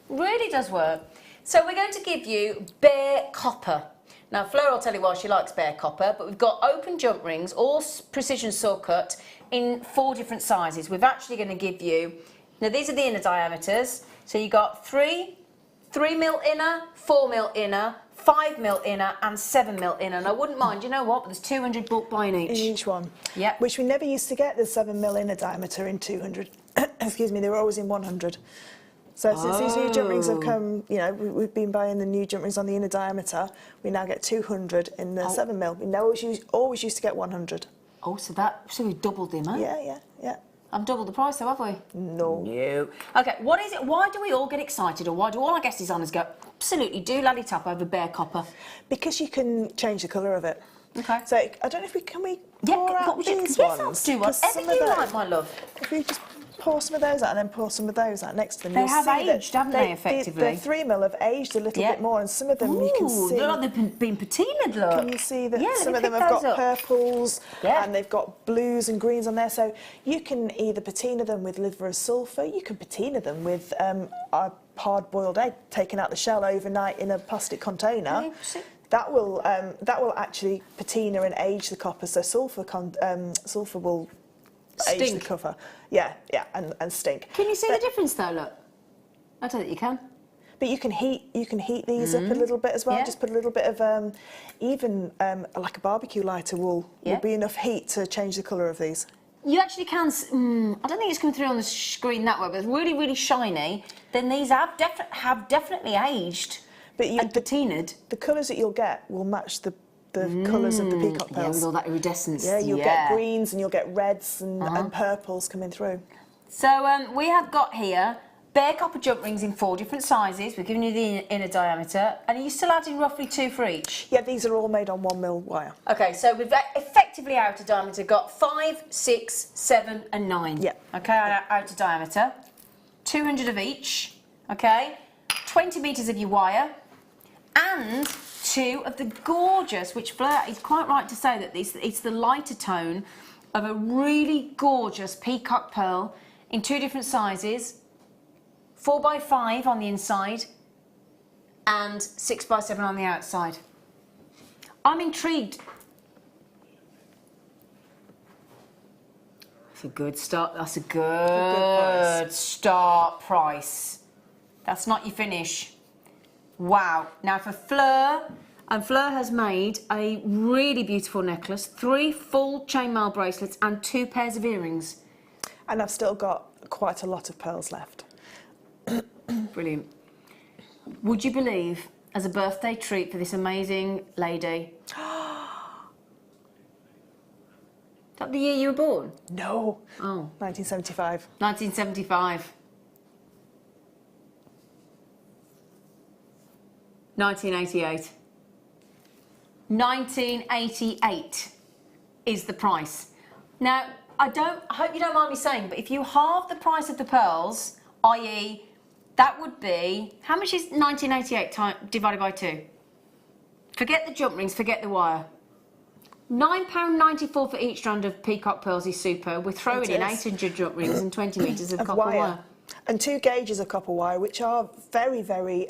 Really does work. So we're going to give you bare copper. Now, Fleur will tell you why she likes bare copper, but we've got open jump rings, all precision saw cut, in 4 different sizes. We're actually going to give you, now these are the inner diameters, so you got 3 mil inner, 4 mil inner, 5 mil inner and 7 mil inner. And I wouldn't mind, you know what, but there's 200 bulk buying each. In each one. Yeah. Which we never used to get the 7 mil inner diameter in 200. Excuse me, they were always in 100. So since these new jump rings have come, you know, we've been buying the new jump rings on the inner diameter. We now get 200 in the 7mm. We always used to get 100. Oh, so we've doubled the amount? Yeah. I've doubled the price, though, have we? No. Okay, what is it? Why do we all get excited, or why do all our guest designers go, absolutely, do laddie top over bare copper? Because you can change the colour of it. Okay. So I don't know if can we pour out these ones? Do whatever you like, my love. If we just pour some of those out and then pour some of those out next to them. They have aged, haven't they, effectively? The 3mm have aged a little bit more, and some of them you can see. They're like they've been patinaed, look. Can you see that some of them pick have got those up. purples and they've got blues and greens on there? So you can either patina them with liver of sulphur, you can patina them with a hard-boiled egg taken out the shell overnight in a plastic container. That will actually patina and age the copper. So sulphur will age the cover. Yeah, and stink. Can you see the difference though? Look, I don't think you can. But you can heat these up a little bit as well. Yeah. Just put a little bit of even like a barbecue lighter will be enough heat to change the colour of these. You actually can. I don't think it's coming through on the screen that way, but it's really, really shiny. Then these have definitely aged and patinaed. The colours that you'll get will match the colours of the peacock pearls. Yeah, with all that iridescence. Yeah, you'll get greens and you'll get reds and purples coming through. So we have got here bare copper jump rings in 4 different sizes. We've given you the inner diameter. And are you still adding roughly 2 for each? Yeah, these are all made on 1mm wire. Okay, so we've effectively outer diameter got 5, 6, 7 and 9. Yeah. Okay, outer diameter. 200 of each. Okay, 20 metres of your wire. And 2 of the gorgeous, which Fleur is quite right to say that it's the lighter tone of a really gorgeous peacock pearl in 2 different sizes, 4x5 on the inside and 6x7 on the outside. I'm intrigued. That's a good start. That's a good start price. That's not your finish. Wow. Now for Fleur, and Fleur has made a really beautiful necklace, 3 full chainmail bracelets and 2 pairs of earrings. And I've still got quite a lot of pearls left. Brilliant. Would you believe, as a birthday treat for this amazing lady, is that the year you were born? No. Oh. 1975. 1975. 1988. 1988 is the price. Now, I hope you don't mind me saying, but if you halve the price of the pearls, i.e., that would be, how much is 1988 divided by 2? Forget the jump rings, forget the wire. £9.94 for each strand of peacock pearls is super. We're throwing in 800 jump rings and 20 metres of copper wire. And 2 gauges of copper wire, which are very, very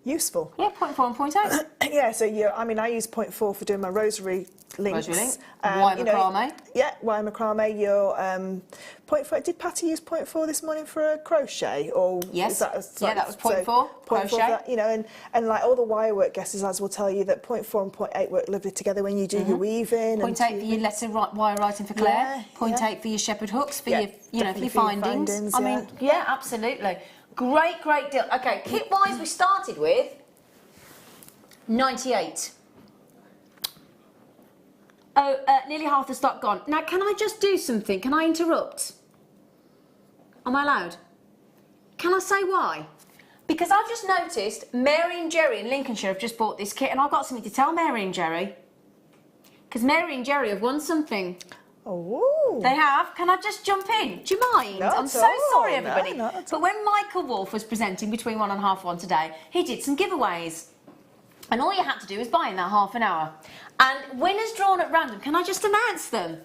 useful. Yeah, 0.4 and 0.8. Yeah, so I use 0.4 for doing my rosary links. Rosary link. Wire macrame. Yeah, wire macrame. Your 0.4. Did Patty use 0.4 this morning for a crochet? Or yes. that was 0.4 crochet. That, you know, and like all the wire work guesses will tell you that 0.4 and 0.8 work lovely together when you do your weaving. 0.8 for your letter wire writing for Claire. 0.8 for your shepherd hooks for your, for your findings. I mean, yeah, absolutely. Great deal. Okay, kit-wise, we started with 98. Oh, nearly half the stock gone. Now, can I just do something? Can I interrupt? Am I allowed? Can I say why? Because I've just noticed Mary and Jerry in Lincolnshire have just bought this kit, and I've got something to tell Mary and Jerry. Because Mary and Jerry have won something. Oh. They have. Can I just jump in? Do you mind? Not I'm at so all. sorry, everybody. No, not at but when Michael Wolff was presenting between 1 and half 1 today, he did some giveaways. And all you had to do was buy in that half an hour. And winners drawn at random, can I just announce them?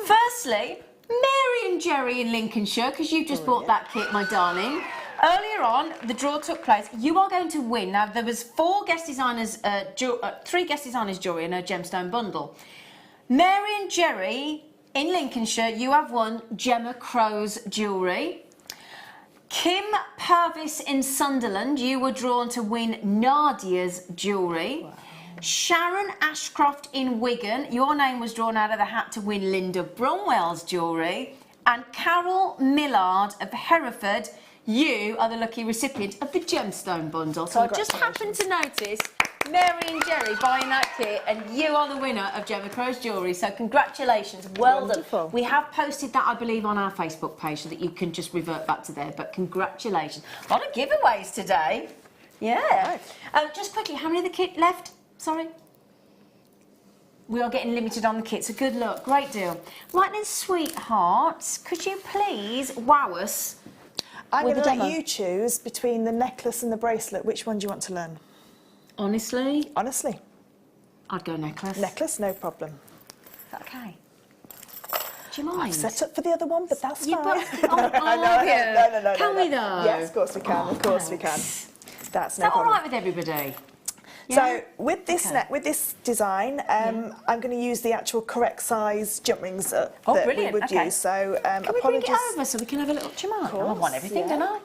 Firstly, Mary and Jerry in Lincolnshire, because you just bought that kit, my darling. Earlier on, the draw took place. You are going to win. Now, there was 3 guest designers jewellery in a gemstone bundle. Mary and Jerry in Lincolnshire, you have won Gemma Crow's jewellery. Kim Purvis in Sunderland, you were drawn to win Nadia's jewellery. Wow. Sharon Ashcroft in Wigan, your name was drawn out of the hat to win Linda Bromwell's jewellery. And Carol Millard of Hereford, you are the lucky recipient of the gemstone bundle. So I just happened to notice Mary and Jerry buying that kit, and you are the winner of Gemma Crow's jewellery. So congratulations, well done. We have posted that, I believe, on our Facebook page so that you can just revert back to there. But congratulations. A lot of giveaways today. Yeah. Just quickly, how many of the kit left? Sorry. We are getting limited on the kit, so good luck. Great deal. Right then, sweethearts, could you please wow us? I'm going to let you choose between the necklace and the bracelet. Which one do you want to learn? Honestly? Honestly. I'd go necklace. Necklace, no problem. Is that okay? Do you mind? I've set up for the other one, but that's fine. No. Can we though? Yes, of course we can. Of course we can. That's no problem. Is that all right with everybody? Yeah? So with this with this design, I'm going to use the actual correct size jump rings that we would use. So can we bring it over so we can have a little? Do you mind? I want everything, don't I?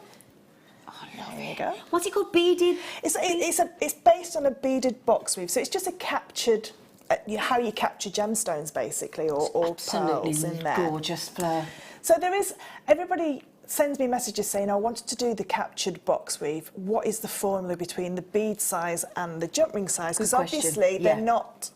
There you go. What's it called? Beaded? It's based on a beaded box weave, so it's just a captured, how you capture gemstones basically, or pearls in there. Gorgeous, Fleur. So everybody sends me messages saying, I wanted to do the captured box weave. What is the formula between the bead size and the jump ring size? Because obviously they're not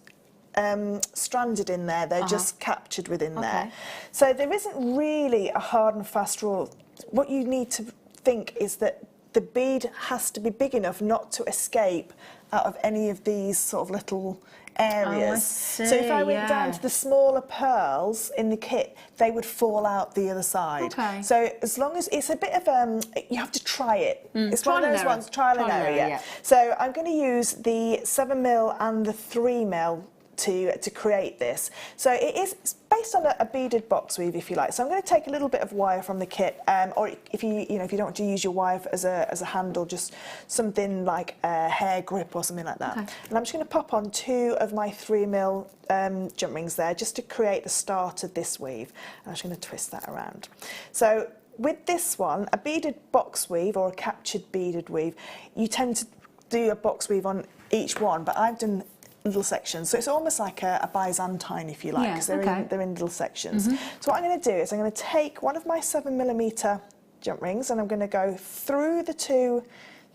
stranded in there, they're just captured within there. So there isn't really a hard and fast rule. What you need to think is that the bead has to be big enough not to escape out of any of these sort of little areas. Oh, I see, so if I went down to the smaller pearls in the kit, they would fall out the other side. Okay. So as long as it's a bit of you have to try it. It's one of those ones, trial and error. Yeah. So I'm going to use the 7mm and the 3mm to create this. So it's based on a beaded box weave, if you like. So I'm going to take a little bit of wire from the kit, or if you don't want to use your wire as a handle, just something like a hair grip or something like that. And I'm just going to pop on 2 of my 3mm jump rings there, just to create the start of this weave. I'm just going to twist that around. So with this one, a beaded box weave or a captured beaded weave, you tend to do a box weave on each one, but I've done little sections, so it's almost like a Byzantine, if you like, because they're in little sections. So what I'm going to do is I'm going to take one of my 7mm jump rings and I'm going to go through the 2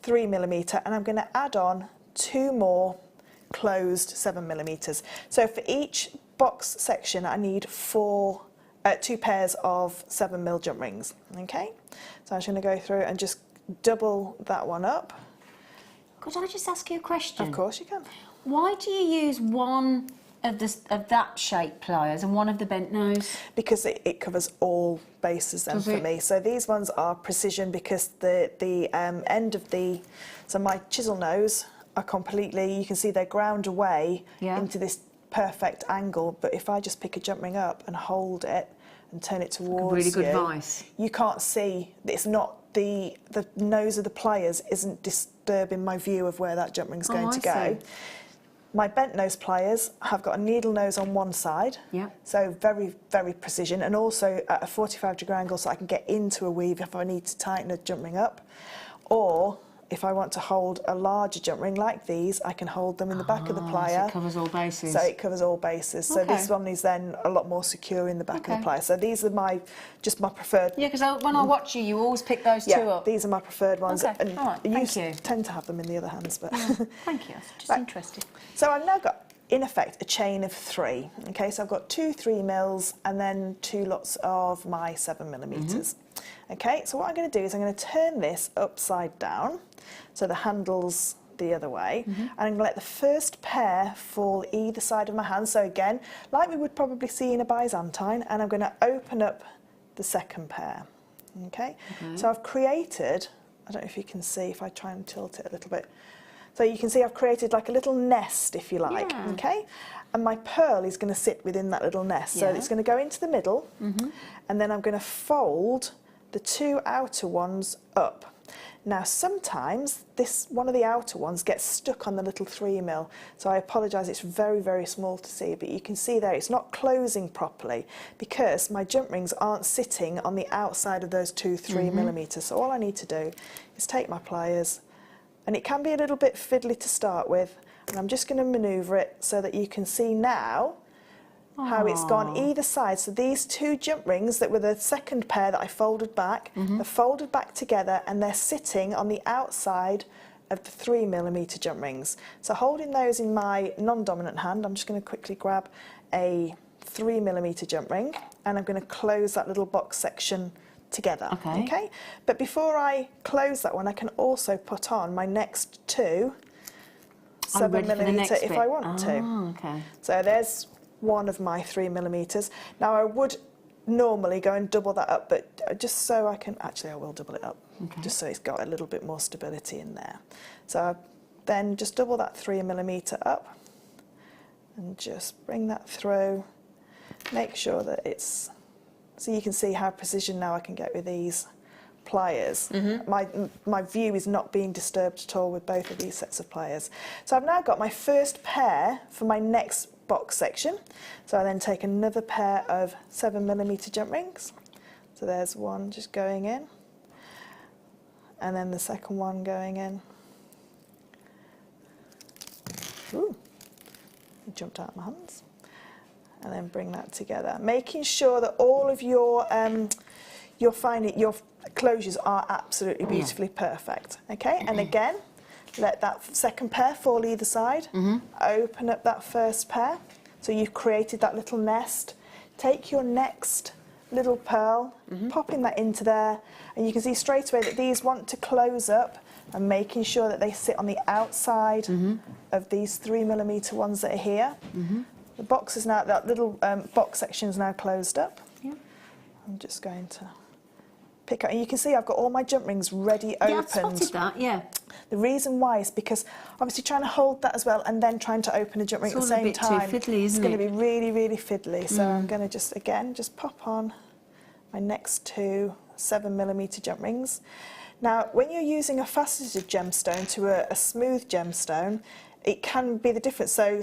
3mm and I'm going to add on 2 more closed 7mm. So for each box section I need 2 pairs of 7mm jump rings. Okay, so I'm just going to go through and just double that one up. Could I just ask you a question? Of course you can. Why do you use one of that shape pliers and one of the bent nose? Because it covers all bases then for me. So these ones are precision because the end of so my chisel nose are completely, you can see they're ground away into this perfect angle, but if I just pick a jump ring up and hold it and turn it towards really good vice. You can't see, it's not the nose of the pliers isn't disturbing my view of where that jump ring's going to go. My bent nose pliers have got a needle nose on one side, so very, very precision, and also at a 45-degree angle so I can get into a weave if I need to tighten a jump ring up. Or if I want to hold a larger jump ring like these, I can hold them in the back of the plier. So it covers all bases. So it covers all bases. So this one is then a lot more secure in the back of the plier. So these are my preferred. Yeah, because when I watch you, you always pick those 2 up. These are my preferred ones. Okay, and all right, thank you. Tend to have them in the other hands, but thank you. That's just interesting. So I've now got, in effect, a chain of 3. Okay, so I've got 2 3mm and then 2 lots of my 7mm. Okay, so what I'm going to do is I'm going to turn this upside down, so the handle's the other way, and I'm going to let the first pair fall either side of my hand. So again, like we would probably see in a Byzantine, and I'm going to open up the second pair. Okay, so I've created, I don't know if you can see, if I try and tilt it a little bit, so you can see I've created like a little nest, if you like, okay? And my pearl is going to sit within that little nest. So it's going to go into the middle, and then I'm going to fold the 2 outer ones up. Now sometimes one of the outer ones gets stuck on the little 3mm, so I apologise, it's very, very small to see, but you can see there it's not closing properly because my jump rings aren't sitting on the outside of those 2 3mm. So all I need to do is take my pliers, and it can be a little bit fiddly to start with, and I'm just going to manoeuvre it so that you can see now how it's gone either side. So these two jump rings that were the second pair that I folded back, are folded back together and they're sitting on the outside of the 3mm jump rings. So holding those in my non-dominant hand, I'm just going to quickly grab a 3mm jump ring and I'm going to close that little box section together. Okay. But before I close that one, I can also put on my next two 7mm if I want to. Okay. So there's one of my 3mm. Now I would normally go and double that up, but just so I can, actually I will double it up, just so it's got a little bit more stability in there. So then just double that 3mm up and just bring that through. Make sure that it's, so you can see how precision now I can get with these pliers. My view is not being disturbed at all with both of these sets of pliers. So I've now got my first pair for my next box section. So I then take another pair of 7mm jump rings. So there's one just going in, and then the second one going in. Ooh, it jumped out of my hands. And then bring that together, making sure that all of your you'll find it, your closures are absolutely beautifully perfect. Okay, and again, let that second pair fall either side. Open up that first pair. So you've created that little nest. Take your next little pearl, popping that into there, and you can see straight away that these want to close up and making sure that they sit on the outside of these 3mm ones that are here. The box is now, that little box section is now closed up. I'm just going to pick up, and you can see I've got all my jump rings ready opened. Yeah, I spotted that, yeah. The reason why is because obviously trying to hold that as well and then trying to open a jump ring at the same time. It's too fiddly, isn't it? It's going to be really, really fiddly. So I'm going to just, again, just pop on my next two 7mm jump rings. Now, when you're using a faceted gemstone to a smooth gemstone, it can be the difference. So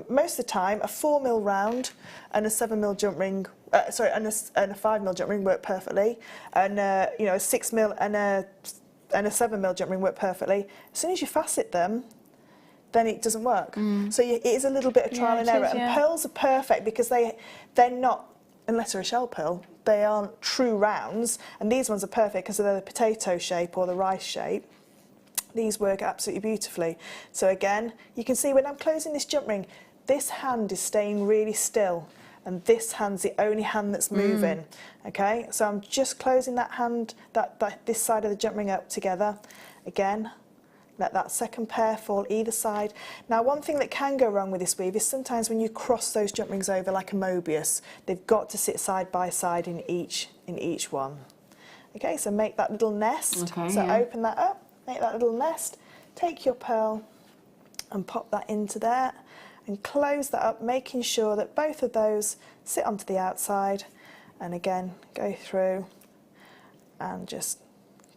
most of the time, a 4mm round and a 7mm jump ring, and a 5mm jump ring work perfectly, and you know, a 6mm and a 7mm jump ring work perfectly. As soon as you facet them, then it doesn't work. So it is a little bit of trial and error. And pearls are perfect because they're not, unless they're a shell pearl, they aren't true rounds. And these ones are perfect because they're the potato shape or the rice shape. These work absolutely beautifully. So again, you can see when I'm closing this jump ring, this hand is staying really still, and this hand's the only hand that's moving. Okay, so I'm just closing that hand, this side of the jump ring up together. Again, let that second pair fall either side. Now, one thing that can go wrong with this weave is sometimes when you cross those jump rings over like a Mobius, they've got to sit side by side in each one. Okay, so make that little nest. Open that up. Make that little nest, take your pearl and pop that into there and close that up, making sure that both of those sit onto the outside, and again go through and just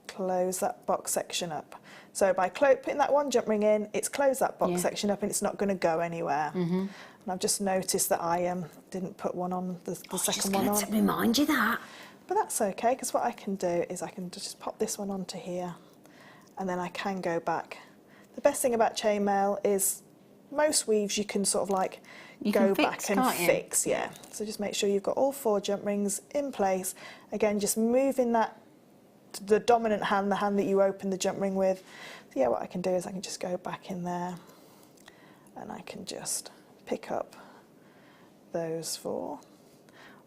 close that box section up. So by putting that one jump ring in, it's closed that box section up and it's not going to go anywhere. And I've just noticed that I didn't put one on, the second one on. To remind you that. But that's okay, because what I can do is I can just pop this one onto here, and then I can go back. The best thing about chainmail is most weaves you can sort of like go back and fix. Yeah. So just make sure you've got all 4 jump rings in place. Again, just moving that to the dominant hand, the hand that you open the jump ring with. So yeah, what I can do is I can just go back in there and I can just pick up those 4.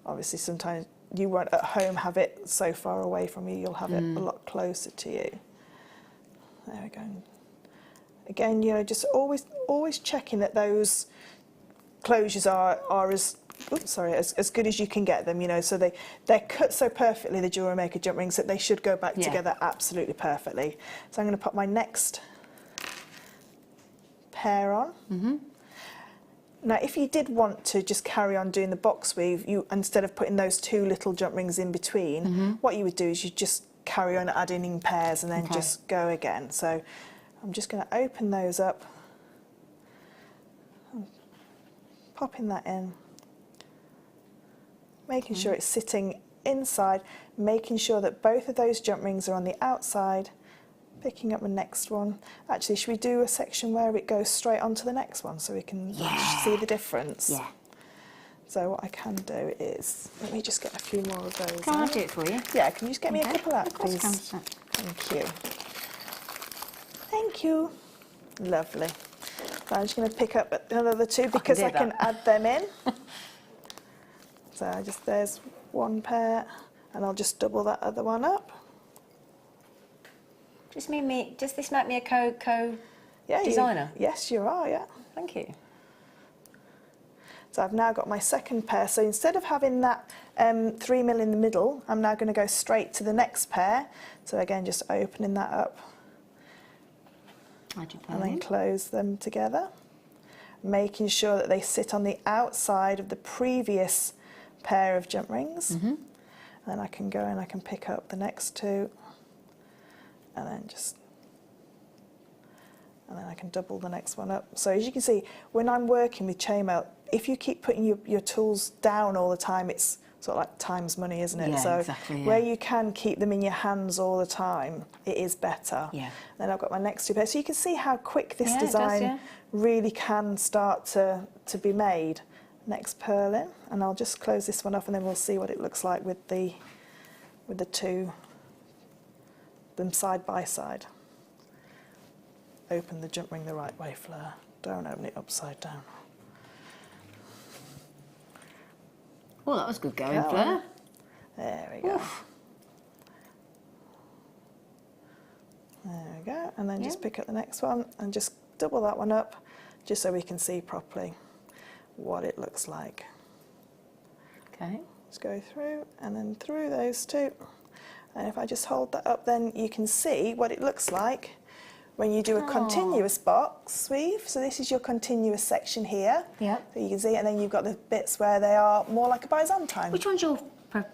Obviously sometimes you won't at home have it so far away from you, you'll have it a lot closer to you. There we go. Again, you know, just always checking that those closures are as good as you can get them. You know, so they're cut so perfectly, the Jewellery Maker jump rings, that they should go back together absolutely perfectly. So I'm going to put my next pair on. Now, if you did want to just carry on doing the box weave, instead of putting those 2 little jump rings in between, what you would do is you just carry on adding in pairs and then just go again. So I'm just going to open those up, popping that in, making sure it's sitting inside, making sure that both of those jump rings are on the outside, picking up the next one. Actually, should we do a section where it goes straight onto the next one so we can see the difference? So what I can do is, let me just get a few more of those. Can I out. do it for you? Yeah, can you just get me a Okay. couple out, Of course I please? can. Thank you. Thank you. Lovely. So I'm just going to pick up another two because do I can that. add them in. So there's one pair, and I'll just double that other one up. Does this make me a co Yeah, designer? Yes, you are, yeah. Thank you. So I've now got my second pair. So instead of having that 3mm in the middle, I'm now going to go straight to the next pair. So again, just opening that up and then close them together, making sure that they sit on the outside of the previous pair of jump rings. And then I can go and I can pick up the next two, and then I can double the next one up. So as you can see, when I'm working with chainmail, if you keep putting your tools down all the time, it's sort of like time's money, isn't it? Yeah, so exactly, yeah. where you can keep them in your hands all the time, it is better. Yeah. Then I've got my next two pairs. So you can see how quick this Yeah, it does, design yeah. really can start to be made. Next pearl in, and I'll just close this one off, and then we'll see what it looks like with the two, them side by side. Open the jump ring the right way, Fleur. Don't open it upside down. Well, that was good going, Go Fleur. on. There we go. Oof. There we go. And then just pick up the next one and just double that one up, just so we can see properly what it looks like. Okay. Just go through and then through those two. And if I just hold that up, then you can see what it looks like when you do a continuous box weave. So this is your continuous section here. Yeah. So you can see, and then you've got the bits where they are more like a Byzantine. Which one's your...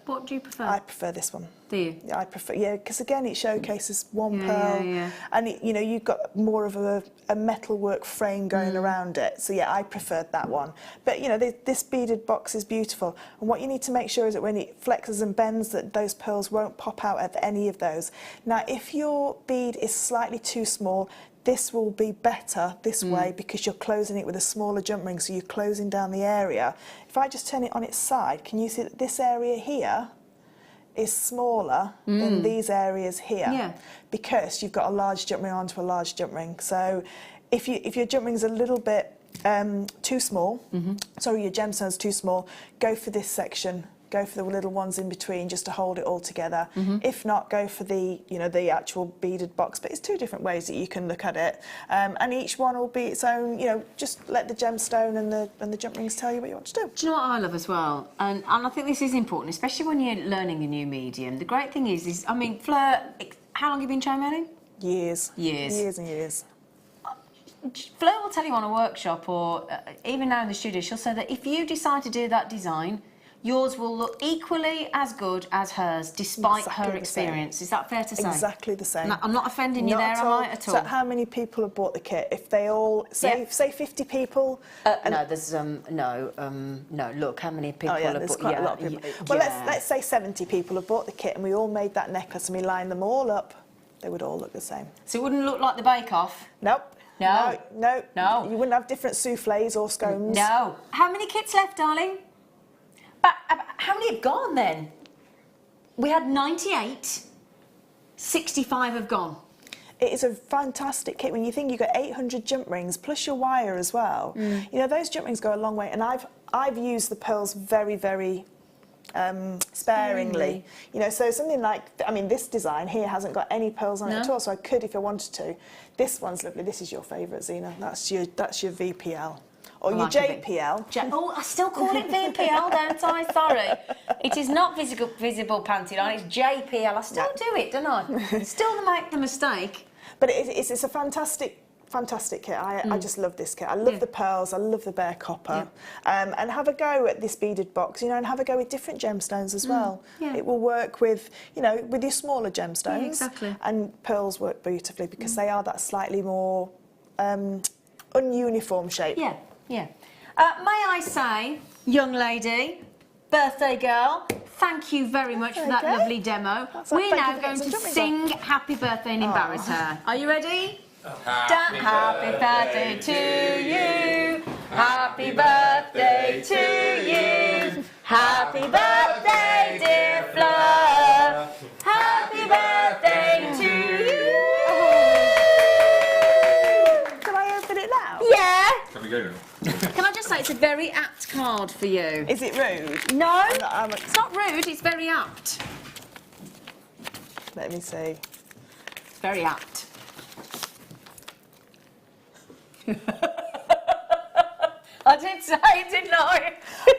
What do you prefer? I prefer this one. Do you? Yeah, I prefer, because again it showcases one Yeah, pearl, yeah. and you've got more of a metalwork frame going around it. So yeah, I preferred that one. But this beaded box is beautiful, and what you need to make sure is that when it flexes and bends, that those pearls won't pop out at any of those. Now, if your bead is slightly too small, this will be better this way because you're closing it with a smaller jump ring, so you're closing down the area. If I just turn it on its side, can you see that this area here is smaller than these areas here? Yeah. Because you've got a large jump ring onto a large jump ring. So if your jump ring's a little bit too small, sorry, your gemstone's too small, go for this section. Go for the little ones in between just to hold it all together. If not, go for the the actual beaded box. But it's two different ways that you can look at it, and each one will be its own. Just let the gemstone and the jump rings tell you what you want to do. Do you know what I love as well? And I think this is important, especially when you're learning a new medium. The great thing is I mean, Fleur, how long have you been chainmailing? Years. Years. Years and years. Fleur will tell you on a workshop, or even now in the studio, she'll say that if you decide to do that design, yours will look equally as good as hers, despite Exactly her the experience. Is that fair to say? Exactly the same. No, I'm not offending you Not there, at am all. I, at all? So how many people have bought the kit? If they all, say 50 people? No, there's, no, look, how many people Oh yeah, have there's bought... quite a lot of people. Well, yeah. let's say 70 people have bought the kit, and we all made that necklace and we lined them all up. They would all look the same. So it wouldn't look like the bake-off? Nope. No. No. You wouldn't have different soufflés or scones. No. How many kits left, darling? But how many have gone then? We had 98, 65 have gone. It is a fantastic kit. When you think you've got 800 jump rings plus your wire as well, those jump rings go a long way. And I've used the pearls very, very sparingly. So something like, this design here hasn't got any pearls on it at all, so I could if I wanted to. This one's lovely. This is your favourite, Zena. That's your VPL. Or your JPL. I still call it VPL, don't I? Sorry. It is not visible panty line, it's JPL. I still do it, don't I? Still make the mistake. But it's a fantastic kit. I just love this kit. I love the pearls, I love the bare copper. And have a go at this beaded box, and have a go with different gemstones as well. Yeah. It will work with, with your smaller gemstones. Yeah, exactly. And pearls work beautifully because they are that slightly more ununiform shape. Yeah. Yeah. May I say, young lady, birthday girl, thank you very much for that lovely demo. We're now going to sing happy birthday and embarrass her. Are you ready? Happy birthday to you. Happy birthday to you. Happy birthday, dear Fleur. Happy birthday to you. Can I open it now? Yeah. Can we go now? Can I just say it's a very apt card for you? Is it rude? No, I'm not- it's not rude. It's very apt. Let me see. It's very apt. I did say it, didn't I?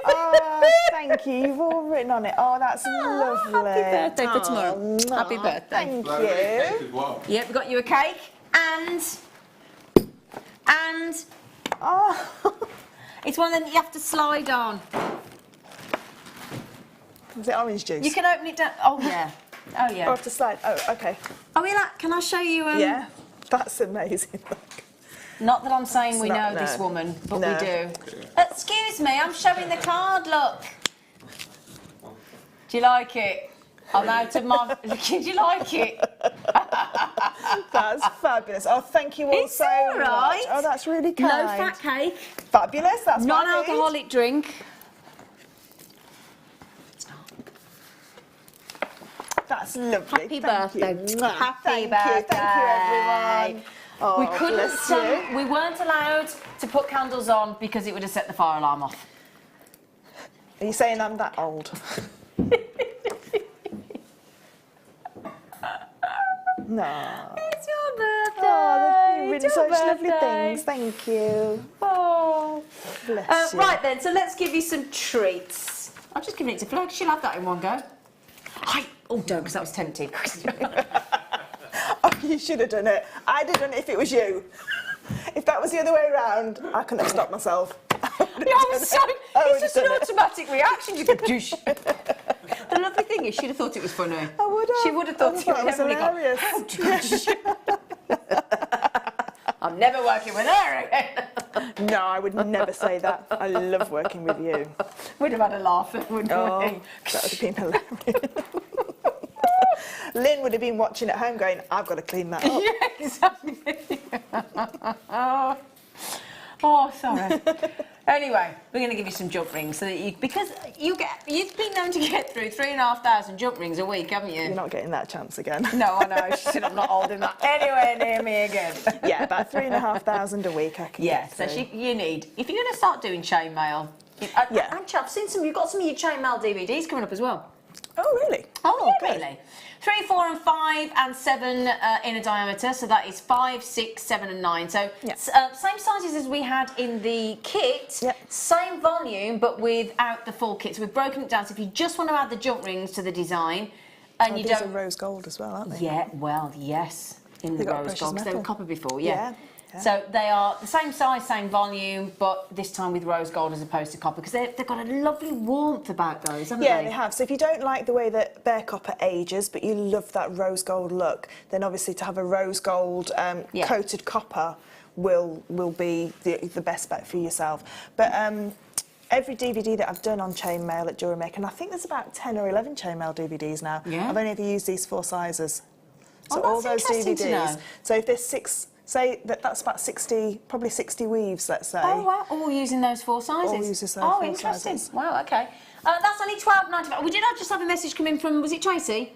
Oh, thank you. You've all written on it. Oh, that's lovely. Happy birthday for tomorrow. Mwah. Happy birthday. Thank Well, cake you. as well. Yep, we got you a cake and Oh, it's one that you have to slide on. is it orange juice? You can open it down. Oh yeah. Oh I yeah. have to slide. Oh, okay. Oh, we like. Can I show you? Yeah, that's amazing. Not that I'm saying we not- know this no. woman, but No. we do. Excuse me, I'm showing the card. Look. Do you like it? I'm out of my. Do you like it? That's fabulous. Oh, thank you all It's so all right. much. Oh, that's really kind. No fat cake. Fabulous. That's what I need. Non-alcoholic drink. That's lovely. Happy Thank birthday. You. Mwah. Happy Thank birthday. you. Thank you, everyone. Oh, We couldn't. bless you. We weren't allowed to put candles on because it would have set the fire alarm off. Are you saying I'm that old? No. It's your birthday. Oh, you've written It's your such lovely birthday. things. Thank you. Oh. Bless you. Right then, so let's give you some treats. I'll just give it to Flo. She'll have that in one go. Oh, don't, because that was tempting. Oh, you should have done it. I'd have done it if it was you. If that was the other way around, I couldn't have stopped myself. It's just an automatic reaction. You go, douche. The lovely thing is, she'd have thought it was funny. I would have. She would have thought I it was hilarious. I'm never working with her again. No, I would never say that. I love working with you. We'd have had a laugh, wouldn't Oh, we? that would have been hilarious. Lynn would have been watching at home going, I've got to clean that up. Yeah, exactly. Oh, sorry. Anyway, we're going to give you some jump rings so that because you've been known to get through 3,500 jump rings a week, haven't you? You're not getting that chance again. No, I know. She said I'm not holding that anywhere near me again. Yeah, about 3,500 a week I can Yeah, get so through. you need, if you're going to start doing chainmail, Yeah. actually I've seen you've got some of your chainmail DVDs coming up as well. Oh, really? Oh, yeah, good. really. 3, 4 and 5 and 7 in a diameter, so that is 5, 6, 7 and 9. So Yeah. same sizes as we had in the kit, Yep. same volume but without the full kit. So we've broken it down, so if you just want to add the jump rings to the design and Oh, you these don't... are rose gold as well, aren't they? Yeah, well, yes, in They the got rose precious gold, because they were metal. copper before, yeah. Yeah, yeah. So they are the same size, same volume, but this time with rose gold as opposed to copper, because they've got a lovely warmth about those, haven't Yeah, they? they have. So if you don't like the way that bare copper ages, but you love that rose gold look, then obviously to have a rose gold Yeah. coated copper will be the best bet for yourself. But every DVD that I've done on chainmail at Jewellery Maker, and I think there's about 10 or 11 chainmail DVDs now, Yeah. I've only ever used these 4 sizes. So Oh, all that's those interesting to DVDs. know. So if there's 6, say that's about 60, probably 60 weaves, let's say. Oh, wow, all using those 4 sizes? All uses those Oh, 4 interesting. sizes. Wow, okay. That's only £12.95. We did just have a message come in from, was it Tracy?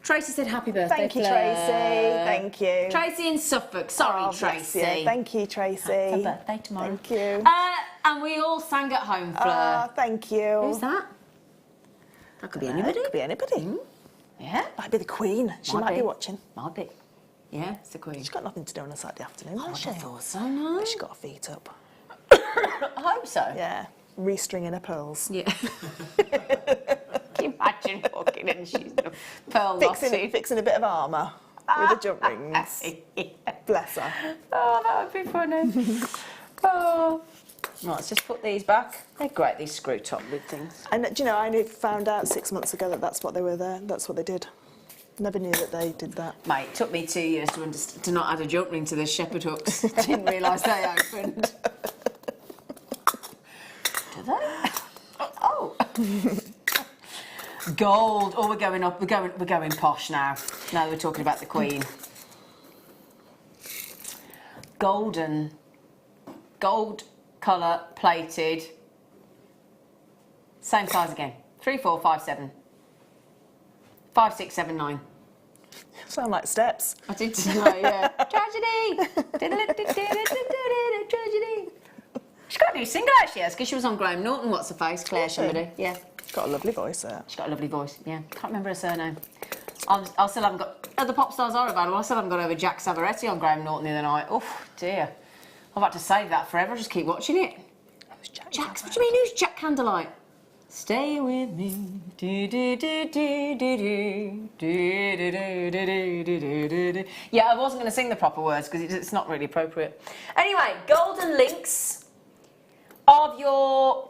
Tracy said happy birthday, Thank you, Fleur. Tracy. Thank you. Tracy in Suffolk. Sorry, Oh, bless you. Tracy. Thank you, Tracy. Happy birthday tomorrow. Thank you. And we all sang at home, Fleur. Oh, thank you. Who's that? That could be anybody. Could be anybody. Yeah. Might be the Queen. She might be watching. Might be. Yeah, it's the Queen. She's got nothing to do on a Saturday afternoon, I has she? thought so, no. She's got her feet up. I hope so. Yeah, restringing her pearls. Yeah. Can you imagine walking in and she's pearl knotted? Fixing a bit of armour with the jump rings. Bless her. Oh, that would be funny. Oh. Right, let's just put these back. They're great, these screw top lid things. And do you know, I only found out 6 months ago that that's what they were there. That's what they did. Never knew that they did that. Mate, it took me 2 years to not add a jump ring to the shepherd hooks. Didn't realise they opened. Do they? Oh. Gold. Oh, we're going up. We're going posh now. Now that we're talking about the Queen. Gold colour plated Same size again. 3, 4, 5, 7. 5, 6, 7, 9. Sound like steps. I did tonight, yeah. Tragedy! Tragedy! She's got a new single out, she has, because she was on Graham Norton, What's Her Face, Claire somebody. Yeah. She's got a lovely voice there. She's got a lovely voice, yeah. Can't remember her surname. I still haven't got... Other pop stars are available. I still haven't got over Jack Savaretti on Graham Norton the other night. Oh, dear. I've had to save that forever. I just keep watching it. Who's Jack? Jack, what do you mean, who's Jack Candlelight? Stay with me. Do, do, do, do, do, do, do, do, do, do, do, do, do. Yeah, I wasn't going to sing the proper words because it's not really appropriate. Anyway, golden links of your...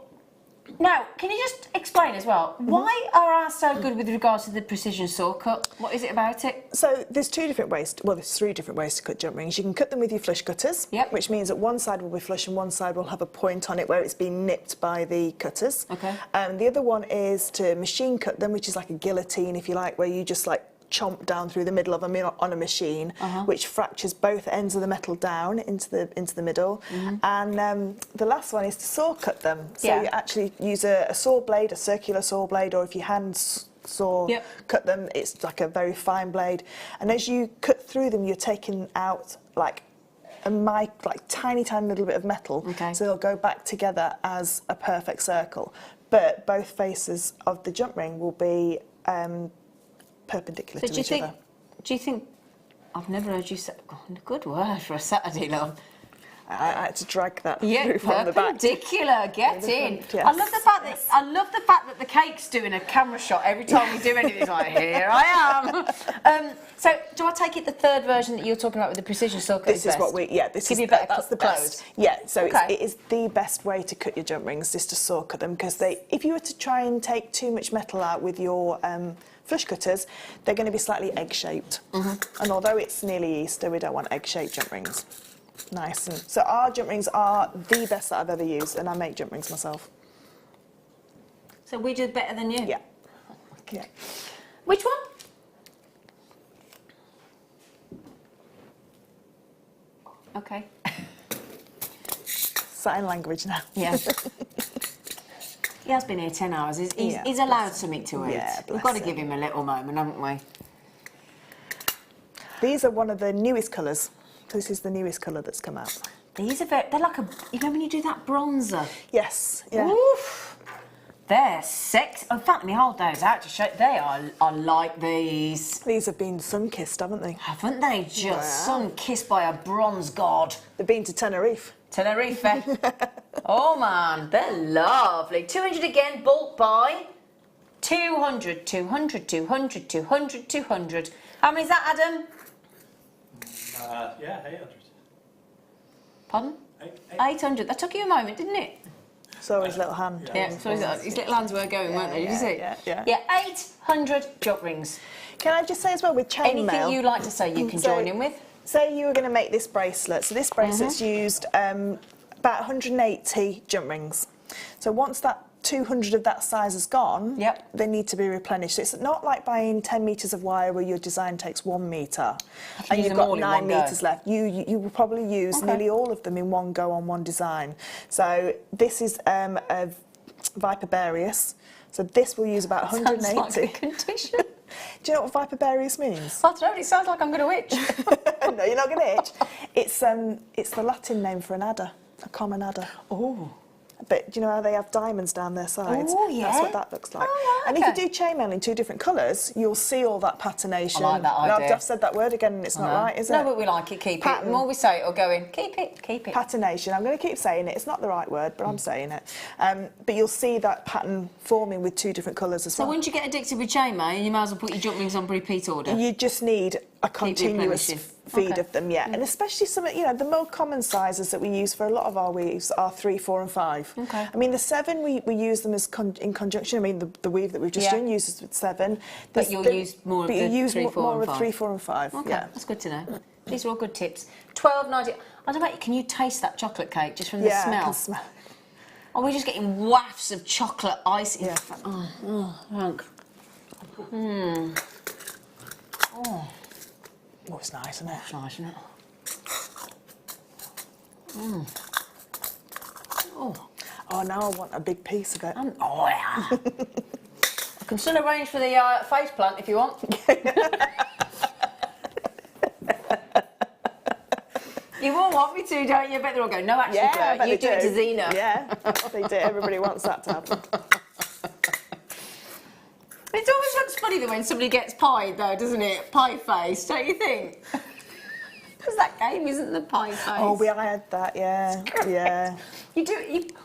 Now, can you just explain as well, why are ours so good with regards to the precision saw cut? What is it about it? So there's two different ways, there's three different ways to cut jump rings. You can cut them with your flush cutters, Yep. which means that one side will be flush and one side will have a point on it where it's been nipped by the cutters. Okay. The other one is to machine cut them, which is like a guillotine, if you like, where you just like chomp down through the middle of them on a machine, which fractures both ends of the metal down into the middle. And the last one is to saw cut them. So Yeah. you actually use a saw blade, a circular saw blade, or if you hand saw Yep. cut them, it's like a very fine blade. And as you cut through them, you're taking out like tiny little bit of metal. Okay. So they'll go back together as a perfect circle. But both faces of the jump ring will be perpendicular So to do you each think? other. Do you think? I've never heard you say. Oh, good word for a Saturday, love. I had to drag that Yeah, through from the back. perpendicular. Get the in. front, yes. I love the fact that the cake's doing a camera shot every time we do anything. It's like, here I am. So, do I take it the third version that you're talking about with the precision saw cut? This is what we, yeah, this Give is, you a better that's the close. best. Yeah, so Okay. it is the best way to cut your jump rings, is to saw cut them, because if you were to try and take too much metal out with your flush cutters, they're going to be slightly egg-shaped. And although it's nearly Easter, we don't want egg-shaped jump rings. Nice. And so our jump rings are the best that I've ever used, and I make jump rings myself. So we do better than you. Yeah. Yeah. Which one? Okay. Sign language now. Yeah. He has been here 10 hours. Yeah, He's allowed something to eat. Yeah, We've bless got to him. give him a little moment, haven't we? These are one of the newest colours. This is the newest colour that's come out. These are they're like you know when you do that bronzer? Yes. Yeah. Oof. They're sexy. In fact, let me hold those out to show. They are. I like these. These have been sun-kissed, haven't they? Haven't they just Yeah. sun-kissed by a bronze god? They've been to Tenerife. Tenerife. Oh man, they're lovely. 200 again, bulk buy. 200, 200, 200, 200, 200. How many is that, Adam? Yeah, 800. Pardon? 800. That took you a moment, didn't it? So his little hand. Yeah, so his little hands were going, weren't they? Did you see? Yeah. Yeah, 800 jump rings. Can I just say as well, with chainmail... Anything you'd like to say you can So- join in with? Say you were going to make this bracelet. So this bracelet's used about 180 jump rings. So once that 200 of that size is gone, Yep. they need to be replenished. So it's not like buying 10 metres of wire where your design takes 1 metre and use you've them all got in 9 one go. metres left. You will probably use nearly all of them in one go on one design. So this is a Viperbarius. So this will use about Sounds 180. like a condition. Do you know what Viperbarius means? I don't know, it sounds like I'm going to itch. No, you're not going to itch. It's the Latin name for an adder, a common adder. Oh. But do you know how they have diamonds down their sides? Oh, yeah. That's what that looks like. Oh, right, And if okay. you do chainmail in 2 different colours, you'll see all that patternation. I like that And idea. I've said that word again and it's not right, is it? No, but we like it, keep it. Pattern. The more we say it or go in, keep it, keep it. Patternation. I'm going to keep saying it. It's not the right word, but I'm saying it. But you'll see that pattern forming with 2 different colours as So well. once you get addicted with chainmail, you might as well put your jump rings on repeat order. You just need a continuous replenishing. feed Okay. of them, yeah. And especially some, the more common sizes that we use for a lot of our weaves are 3, 4 and 5. Okay. I mean, the 7, we use them as in conjunction. I mean, the weave that we've just done uses with 7. But There's you'll the- use more of but the you use 3, 4 more and of 5. 3, 4 and 5, Okay, yeah. that's good to know. These are all good tips. $12.90. I don't know, can you taste that chocolate cake just from the Yeah, smell? I can smell. Oh, we're just getting wafts of chocolate ice. Yeah. Thank. Oh, it's nice, isn't it? It's nice, isn't it? Oh, now I want a big piece of it. Oh, yeah. I can still arrange for the face plant if you want. You all want me to, don't you? I bet they'll go, no, actually, Yeah, Claire, I bet you they do it to Zena. Yeah, they do. Everybody wants that to happen. It always looks funny when somebody gets pied, though, doesn't it? Pie face, don't you think? Because that game isn't the pie face. Oh, I had that, yeah. Yeah.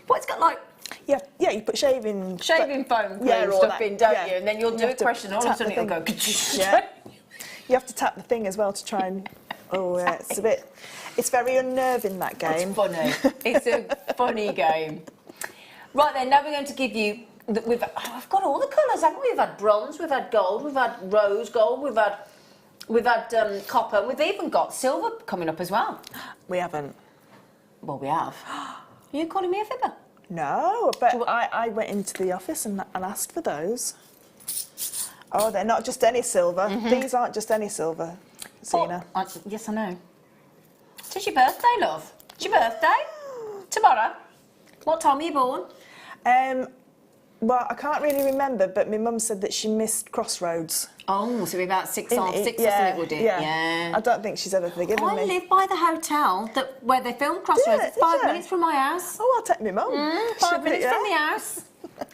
What's got like Yeah, you put shaving foam cream all stuff that, in, don't yeah. you? And then you'll do have a to question, all of a tap sudden the it'll go. thing. Yeah. You have to tap the thing as well to try and. Oh, yeah, it's very unnerving, that game. It's funny. It's a funny game. Right then, now we're going to give you. I've got all the colours, haven't we? We've had bronze, we've had gold, we've had rose gold, we've had copper, we've even got silver coming up as well. We haven't. Well, we have. Are you calling me a fibber? No, but I went into the office and asked for those. Oh, they're not just any silver. These aren't just any silver, Zena. Oh, yes, I know. It's your birthday, love. It's your birthday. Tomorrow. What time were you born? Well, I can't really remember, but my mum said that she missed Crossroads. Oh, so we're about six or something, would it? Yeah. I don't think she's ever forgiven me. I live by the hotel where they filmed Crossroads. It's 5 minutes from my house. Oh, I'll take my mum. 5 minutes from the house.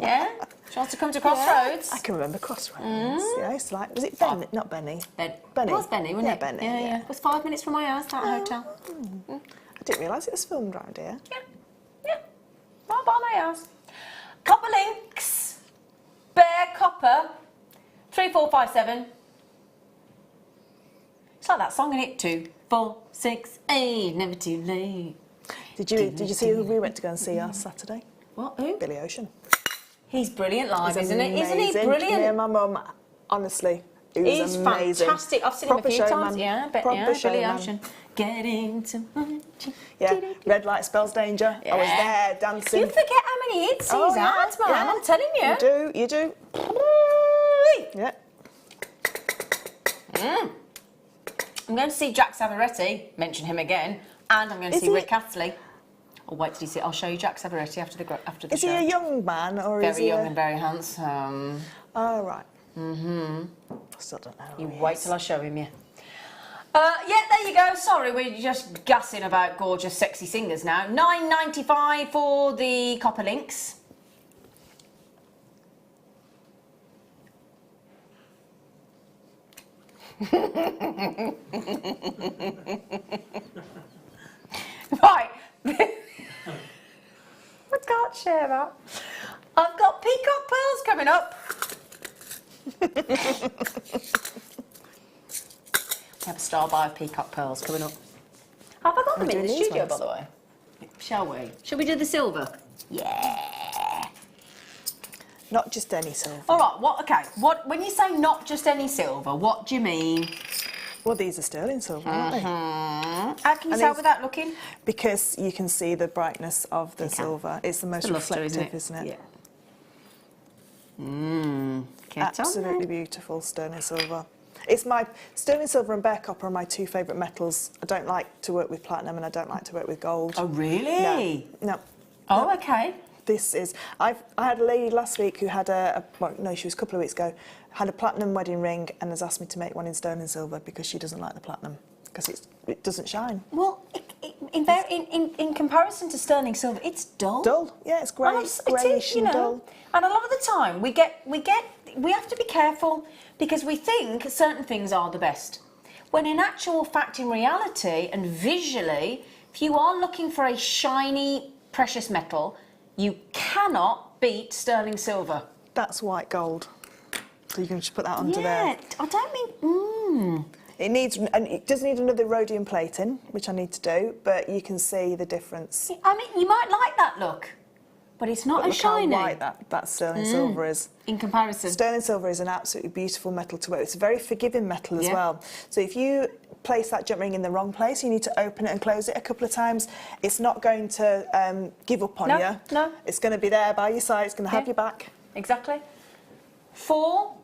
Yeah. She wants to come to Crossroads. I can remember Crossroads. Yeah, I used to like. Was it Benny? Not Benny. Benny. It was Benny, wasn't it? Benny. Yeah. It was 5 minutes from my house, that hotel. I didn't realise it was filmed round here. Yeah. Right by my house. Copper links. Bare copper. 3457. It's like that song, isn't it? 2, 4, 6, 8. Never too late. Did you see who we went to go and see on Saturday? What? Who? Billy Ocean. He's brilliant live, isn't he? Isn't he Amazing. brilliant? Me and my mum, honestly, he was He's amazing. fantastic. I've seen him a Proper few showman. times. Yeah, but Proper Billy showman. Ocean. Get into my... Yeah, red light spells danger. I was there dancing. You forget how many hits he's had, man. I'm telling you. You do. Yeah. I'm going to see Jack Savaretti, mention him again, and I'm going to see Rick Astley. Oh, wait till you see. I'll show you Jack Savaretti after the show. Is he a young man or is he Very young and very handsome. Oh, right. I still don't know. You wait till I show him you. Yeah, there you go. Sorry, we're just gassing about gorgeous, sexy singers now. $9.95 for the copper links. Right. I can't share that. I've got peacock pearls coming up. We have a star buy of peacock pearls coming up. Have I got them in the studio, by the way? Shall we? Shall we do the silver? Yeah. Not just any silver. All right. Okay. When you say not just any silver, what do you mean? Well, these are sterling silver, aren't they? How can you tell without looking? Because you can see the brightness of the silver. It's the most reflective, isn't it? Yeah. Absolutely beautiful sterling silver. It's my sterling silver and bare copper are my two favourite metals. I don't like to work with platinum and I don't like to work with gold. Oh, really? No. Oh, okay. This is. I had a lady last week who had she was a couple of weeks ago, had a platinum wedding ring and has asked me to make one in sterling silver because she doesn't like the platinum because it doesn't shine. Well, in comparison to sterling silver, it's dull. Dull, yeah, it's grey, greyish and dull. And a lot of the time, we have to be careful because we think certain things are the best, when in actual fact, in reality and visually, if you are looking for a shiny precious metal, you cannot beat sterling silver. That's white gold. So you can just put that onto there. Yeah, I don't mean. It does need another rhodium plating, which I need to do, but you can see the difference. I mean, you might like that look, but it's not as shiny. Look how white that sterling silver is. In comparison. Sterling silver is an absolutely beautiful metal to work with. It's a very forgiving metal as well. So if you place that jump ring in the wrong place, you need to open it and close it a couple of times. It's not going to give up on you. No. It's going to be there by your side. It's going to have your back. Exactly. 4,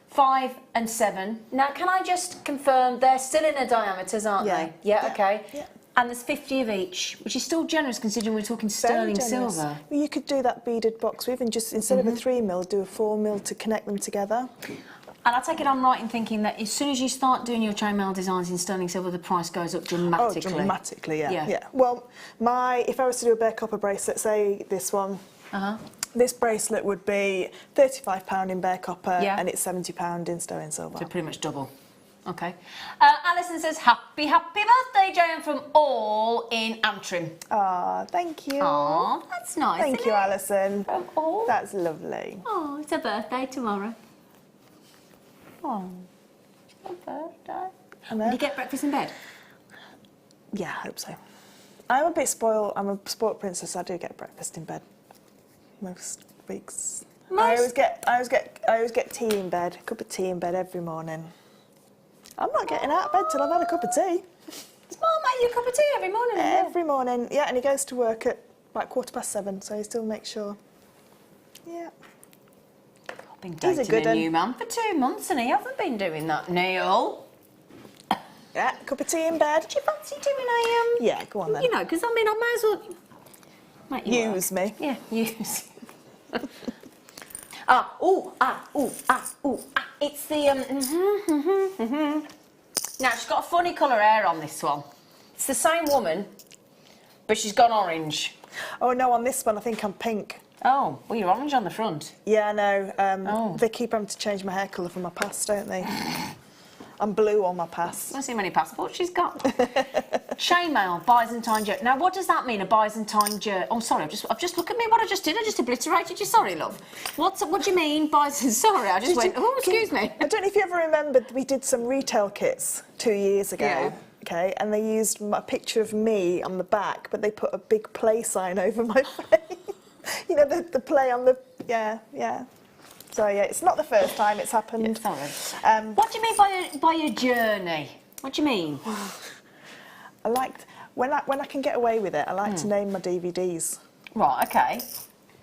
5 and 7. Now, can I just confirm they're still in their diameters, aren't they? Yeah, okay. Yeah. And there's 50 of each, which is still generous considering we're talking sterling Very generous. silver. Well, you could do that beaded box weave and just, instead of a 3mm, do a 4mm to connect them together. And I take it I'm right in thinking that as soon as you start doing your chainmail designs in sterling silver, the price goes up dramatically. Oh, dramatically, yeah. Yeah. Well, if I was to do a bare copper bracelet, say this one, this bracelet would be £35 in bare copper and it's £70 in sterling silver. So pretty much double. Okay. Alison says, happy birthday, Joan, from all in Antrim. Ah, thank you. Oh, that's nice. Thank you, isn't it? Alison. From all. That's lovely. Oh, it's her birthday tomorrow. Oh, it's her birthday. Did you get breakfast in bed? Yeah, I hope so. I'm a bit spoiled. I'm a spoiled princess. I do get breakfast in bed most weeks. I always get tea in bed. A cup of tea in bed every morning. I'm not getting out of bed till I've had a cup of tea. Does Mum make you a cup of tea every morning? Every morning, yeah, and he goes to work at like 7:15, so he still makes sure. Yeah. I've been dating a new man for 2 months and he hasn't been doing that, Neil. Yeah, cup of tea in bed. Do you fancy doing a Yeah, go on then. You know, because I mean, I may as well make you use work. me. Yeah, use. It's the Now she's got a funny colour hair on this one. It's the same woman, but she's gone orange. Oh no, on this one I think I'm pink. Oh, well you're orange on the front. Yeah, I know. They keep having to change my hair colour for my past, don't they? I'm blue on my past. I don't see many passports she's got. Chainmail, Byzantine jerk. Now, what does that mean, a Byzantine jerk? Oh, sorry, I've just look at me what I just did. I just obliterated you. Sorry, love. What do you mean, Byzantine? Sorry, I just went, oh, excuse me. I don't know if you ever remembered we did some retail kits 2 years ago. Yeah. Okay, and they used a picture of me on the back, but they put a big play sign over my face. You know, the play on the... Yeah. So, yeah, it's not the first time it's happened. Yeah, sorry. What do you mean by a journey? What do you mean? I liked... When I can get away with it, I like to name my DVDs. Right, okay.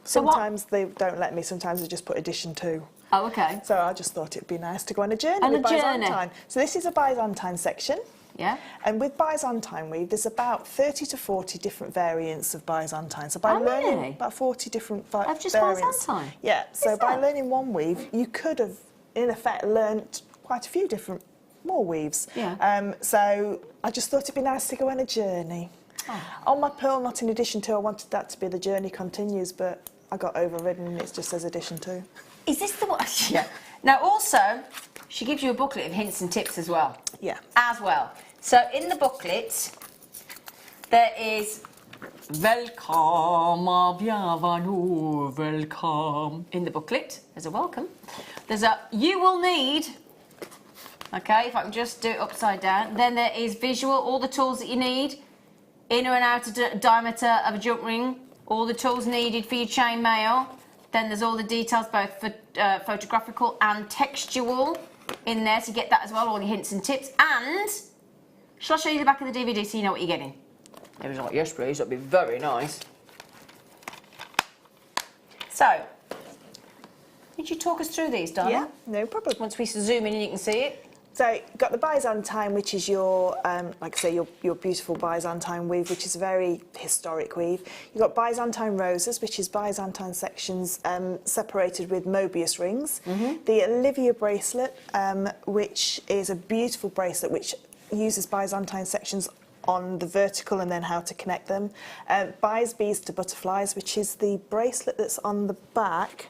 Sometimes they don't let me, sometimes they just put edition 2. Oh, okay. So I just thought it'd be nice to go on a journey with Byzantine. So this is a Byzantine section. Yeah. And with Byzantine weave, there's about 30 to 40 different variants of Byzantine. So by learning about 40 different variants. Just Byzantine? Yeah. So by learning one weave, you could have, in effect, learnt quite a few different more weaves. Yeah. So I just thought it'd be nice to go on a journey. Oh. On my pearl knot in edition 2, I wanted that to be the journey continues, but I got overridden and it just says edition 2. Is this the one? Yeah. Now, also, she gives you a booklet of hints and tips as well. Yeah. As well. So, in the booklet, there is welcome, bienvenue, welcome. In the booklet, there's a welcome. There's a you will need, okay, if I can just do it upside down. Then there is visual, all the tools that you need, inner and outer diameter of a jump ring, all the tools needed for your chainmail. Then there's all the details, both for photographical and textual, in there to get that as well, all your hints and tips. And shall I show you the back of the DVD so you know what you're getting? They was like, yes, please, that'd be very nice. So, would you talk us through these, darling? Yeah, no problem. Once we zoom in and you can see it. So you've got the Byzantine, which is your, like I say, your beautiful Byzantine weave, which is a very historic weave. You've got Byzantine roses, which is Byzantine sections separated with Mobius rings. The Olivia bracelet, which is a beautiful bracelet, which uses Byzantine sections on the vertical and then how to connect them. By's beads to butterflies, which is the bracelet that's on the back.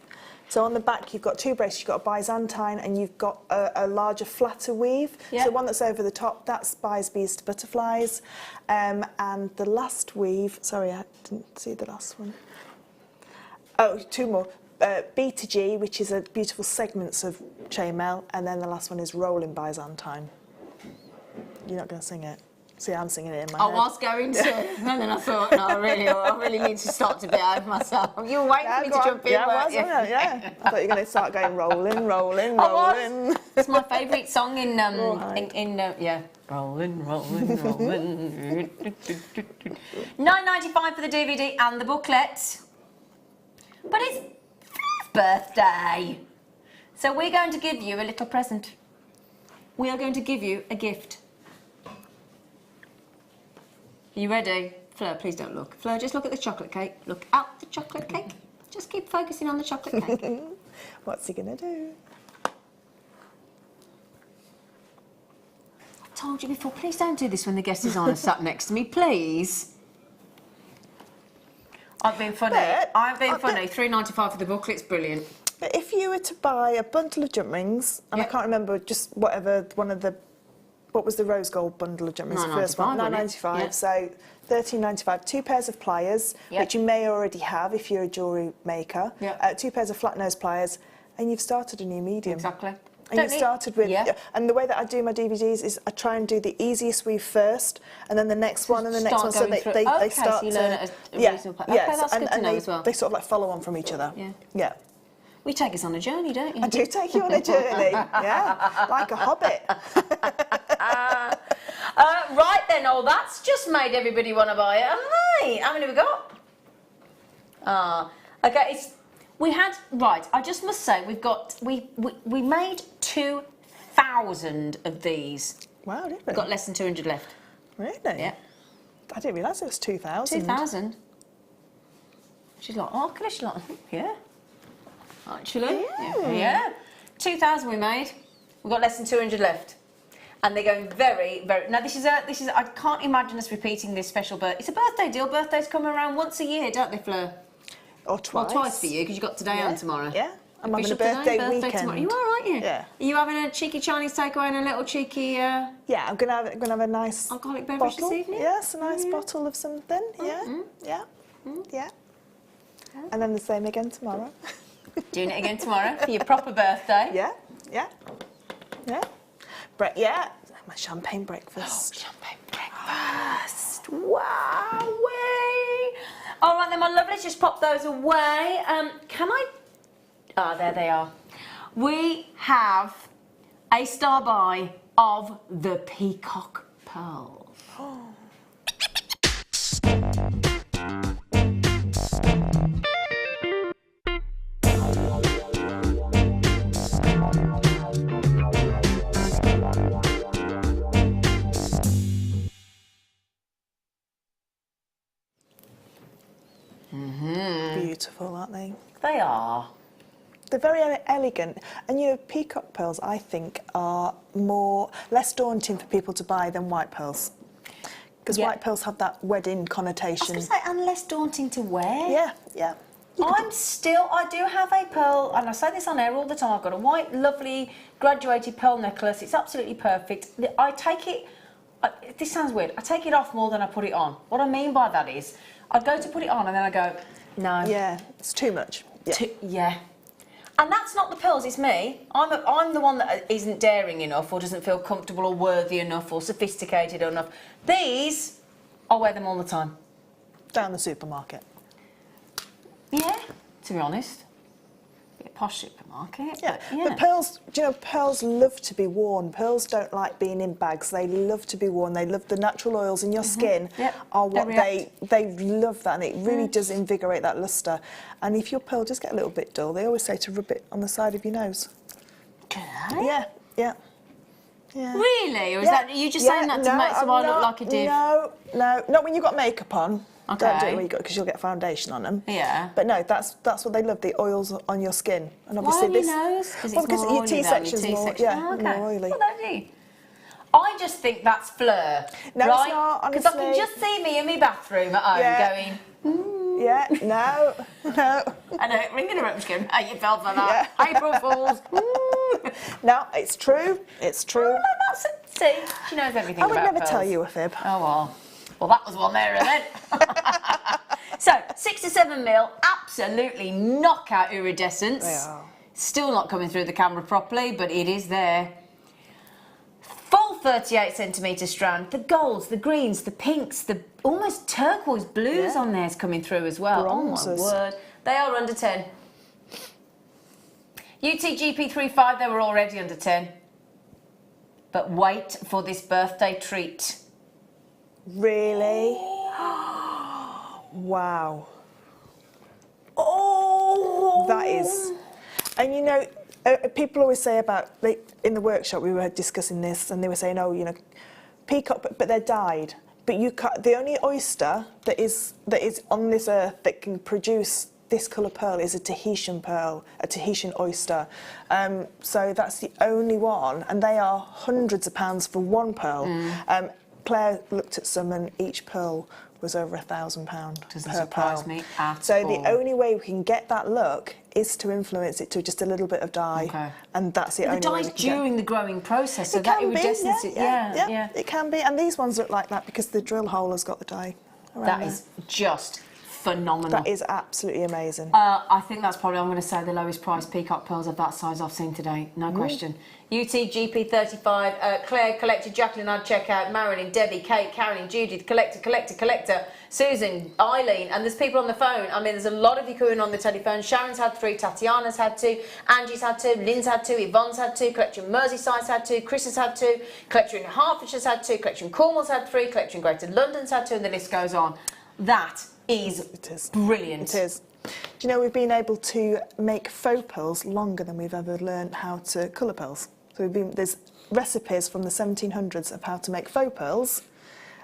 So on the back you've got two bracelets, you've got a Byzantine and you've got a larger, flatter weave. Yeah. So the one that's over the top, that's By's beads to butterflies. And the last weave, sorry, I didn't see the last one. Oh, two more. B to G, which is a beautiful segments of chainmail, and then the last one is rolling Byzantine. You're not going to sing it? See, I'm singing it in my head. I was going to, and then I thought, no, I really need to start to behave myself. You were waiting for me to jump in, weren't you? Yeah. I thought you were going to start going rolling, rolling, rolling. It's my favourite song in yeah. Rolling, rolling, rolling. £9.95 for the DVD and the booklet. But it's Fif's birthday. So we're going to give you a little present. We are going to give you a gift. you ready? Fleur, please don't look. Fleur, just look at the chocolate cake. Look at the chocolate cake. Just keep focusing on the chocolate cake. What's he going to do? I told you before, please don't do this when the guest is on and sat next to me, please. I've been funny. I've been funny. £3.95 for the booklet's brilliant. But if you were to buy a bundle of jump rings, and I can't remember just whatever one of the, what was the rose gold bundle of jump rings? The first one, £9.95. So £13.95. 2 pairs of pliers, which you may already have if you're a jewellery maker. 2 pairs of flat nose pliers, and you've started a new medium. Exactly. And you started with, and the way that I do my DVDs is I try and do the easiest weave first, and then the next one and the next one, so they start so you learn at a reasonable pace. Okay, that's good to know as well. They sort of like follow on from each other. Yeah. We take us on a journey, don't you? I do take you on a journey, like a hobbit. Right then, that's just made everybody want to buy it, haven't they? How many have we got? Okay, we had, I just must say, we made 2,000 of these. Wow, did we? We've got less than 200 left. Really? Yeah. I didn't realise it was 2,000. 2,000? She's like, she's like, yeah. Actually, yeah. 2,000 we made. We've got less than 200 left. And they're going very, very... Now, this is I can't imagine us repeating this special birthday. It's a birthday deal. Birthdays come around once a year, don't they, Fleur? Or twice. Well, twice for you, because you've got today and tomorrow. Yeah. I'm having a birthday weekend. Tomorrow. You are, aren't you? Yeah. Are you having a cheeky Chinese takeaway and a little cheeky... Yeah, I'm going to have a nice... alcoholic beverage bottle. this evening? Yes, a nice bottle of something. Yeah. And then the same again tomorrow. Doing it again tomorrow for your proper birthday. Yeah. My champagne breakfast. Champagne breakfast. Wow. All right then, my lovely, let's just pop those away. Can I... there they are. We have a star buy of the peacock pearl. Beautiful, aren't they? They are. They're very elegant, and peacock pearls, I think, are less daunting for people to buy than white pearls, because white pearls have that wedding connotation. I was going to say, and less daunting to wear. Yeah. I do have a pearl, and I say this on air all the time. I've got a white, lovely, graduated pearl necklace. It's absolutely perfect. I take it. This sounds weird. I take it off more than I put it on. What I mean by that is, I go to put it on, and then I go, no. Yeah, it's too much. Yeah. And that's not the pearls, it's me. I'm the one that isn't daring enough or doesn't feel comfortable or worthy enough or sophisticated enough. These, I wear them all the time. Down the supermarket. Yeah, to be honest. Bit posh supermarket. But pearls, pearls love to be worn. Pearls don't like being in bags. They love to be worn. They love the natural oils in your skin are what they love that, and it really does invigorate that lustre. And if your pearl does get a little bit dull, they always say to rub it on the side of your nose. Do they? Yeah. Really? Or is that you just saying that to make so I look like a div? No, not when you've got makeup on. Okay. Don't do it when you got, because you'll get foundation on them. Yeah. But no, that's what they love, the oils on your skin. And obviously why on your nose? Because your T-section's more oily. Well, don't you? I just think that's Fleur. No, right? it's not, honestly. Because I can just see me in my bathroom at home going, Yeah, no. I know, ringing her up and going, hey, you fell for that. April Fools. No, it's true. It's true. See, she knows everything about I would never pearls. tell you a fib. Oh, well. Well, that was one there then. So, 6 to 7 mil, absolutely knockout iridescence. They are. Still not coming through the camera properly, but it is there. Full 38 centimetre strand. The golds, the greens, the pinks, the almost turquoise blues on there is coming through as well. Bronzes. Oh my word. They are under 10. UTGP35, they were already under 10. But wait for this birthday treat. Really? Wow. Oh! That is... And people always say about... in the workshop, we were discussing this, and they were saying, peacock, but they're dyed. but the only oyster that is on this earth that can produce this colour pearl is a Tahitian pearl, a Tahitian oyster. So that's the only one, and they are hundreds of pounds for one pearl. Claire looked at some, and each pearl was over £1,000 Doesn't per surprise pearl. me at So all. the only way we can get that look is to influence it to just a little bit of dye, and that's the The only way dye's we can during the growing process, so it that can be, iridescence. yeah, it can be, and these ones look like that because the drill hole has got the dye around That there. is just phenomenal. That is absolutely amazing. I think that's probably, I'm going to say, the lowest priced peacock pearls of that size I've seen today, no question. UTGP35, Claire collected, Jacqueline I'd check out, Marilyn, Debbie, Kate, Carolyn, Judith, collector, Susan, Eileen, and there's people on the phone. I mean, there's a lot of you coming on the telephone. Sharon's had 3, Tatiana's had 2, Angie's had 2, Lynn's had 2, Yvonne's had 2, Collector in Merseyside's had 2, Chris has had 2, Collector in Hertfordshire's had 2, Collector in Cornwall's had 3, Collector in Greater London's had 2, and the list goes on. That is brilliant. It is. Do you know, we've been able to make faux pearls longer than we've ever learned how to colour pearls. So there's recipes from the 1700s of how to make faux pearls,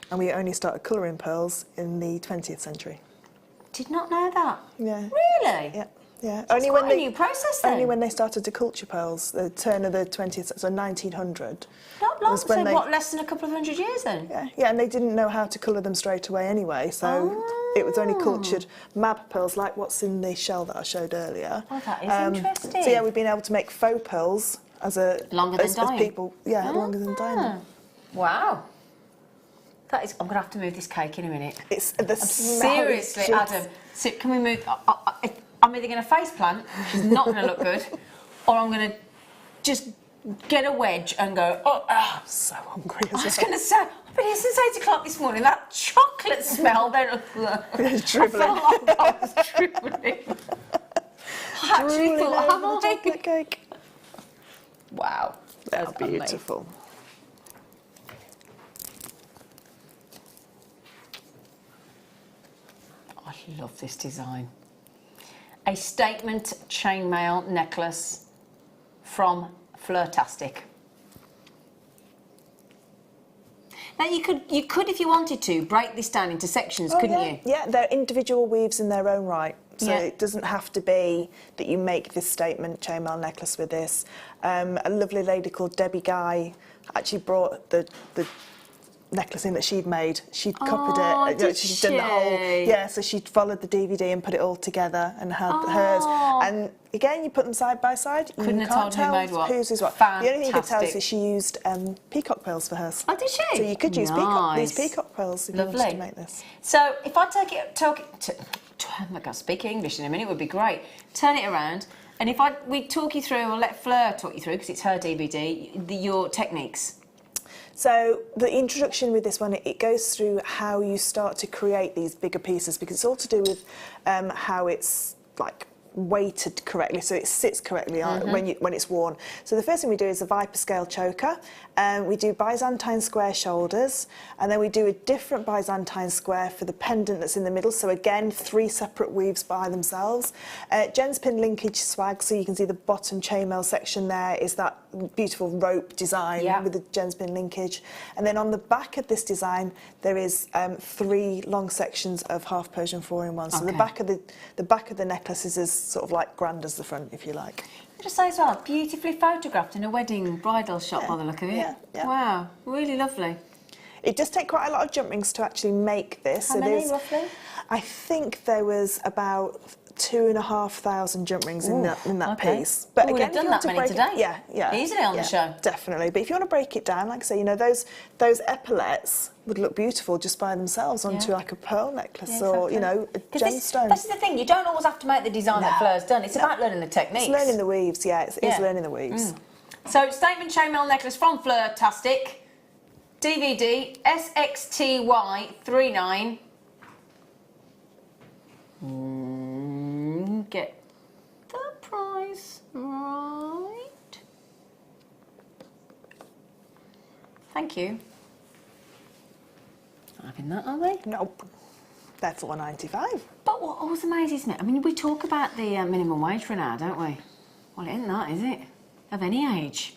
and we only started colouring pearls in the 20th century. Did not know that. Yeah. Really? Yeah. Yeah. That's quite a new process then. Only when they started to culture pearls, the turn of the 20th, so 1900. Not long, was so when they- what, less than a couple of hundred years then? Yeah, and they didn't know how to colour them straight away anyway, so it was only cultured mab pearls, like what's in the shell that I showed earlier. Oh, that is interesting. So yeah, we've been able to make faux pearls as Longer than dyeing. people, longer than dyeing them. Wow. That is, I'm going to have to move this cake in a minute. It's the Seriously, Adam, so can we move? I'm either going to face plant, which is not going to look good, or I'm going to just get a wedge and go, so hungry I was going to say, I've been here since 8 o'clock this morning. That chocolate smell, then I felt like I was dribbling. I actually thought, am I? Chocolate cake. Wow. They're That's lovely. beautiful. I love this design. A statement chainmail necklace from Flirtastic. Now you could, if you wanted to, break this down into sections, couldn't you? Yeah, they're individual weaves in their own right. So Yeah. it doesn't have to be that you make this statement chainmail necklace with this. A lovely lady called Debbie Guy actually brought the necklace in that she'd made. She'd copied it. Did She'd done the whole. she? Yeah, so she'd followed the DVD and put it all together and had hers. And again, you put them side by side. Couldn't you have can't told who tell made what. whose is what. The only thing you could tell is Fantastic. that she used peacock pearls for hers. Oh, did she? So you could use these Nice. peacock pearls if you wanted to make this. So if I I'm not going to speak English in a minute, it would be great. Turn it around, and if we talk you through, or let Fleur talk you through, because it's her DVD, your techniques. So the introduction with this one, it goes through how you start to create these bigger pieces, because it's all to do with how it's like weighted correctly, so it sits correctly on when it's worn. So the first thing we do is a Viper scale choker, we do Byzantine square shoulders, and then we do a different Byzantine square for the pendant that's in the middle. So again, 3 separate weaves by themselves. Gens pin linkage swag, so you can see the bottom chainmail section there is that beautiful rope design with the gens pin linkage. And then on the back of this design, there is 3 long sections of half Persian 4-in-1. So the back of the necklace is as sort of like grand as the front, if you like. I just say as well, beautifully photographed in a wedding bridal shop by the look of it. Yeah. Wow, really lovely. It does take quite a lot of jump rings to actually make this. How many roughly? I think there was about 2,500 jump rings in that piece. But we'd again, have done that many today. Easily on the show. Definitely. But if you want to break it down, like I say, you know, those epaulets would look beautiful just by themselves onto like a pearl necklace or, you know, a gemstone. This is the thing, you don't always have to make the design that Fleur's done. It's about learning the techniques. It's learning the weaves, it is learning the weaves. So, statement chainmail necklace from Flirtastic, DVD, SXTY39. Get the price right. Thank you. Not having that, are we? Nope. They're $4.95. But what always amazes me, I mean, we talk about the minimum wage for an hour, don't we? Well, it isn't that, is it? Of any age.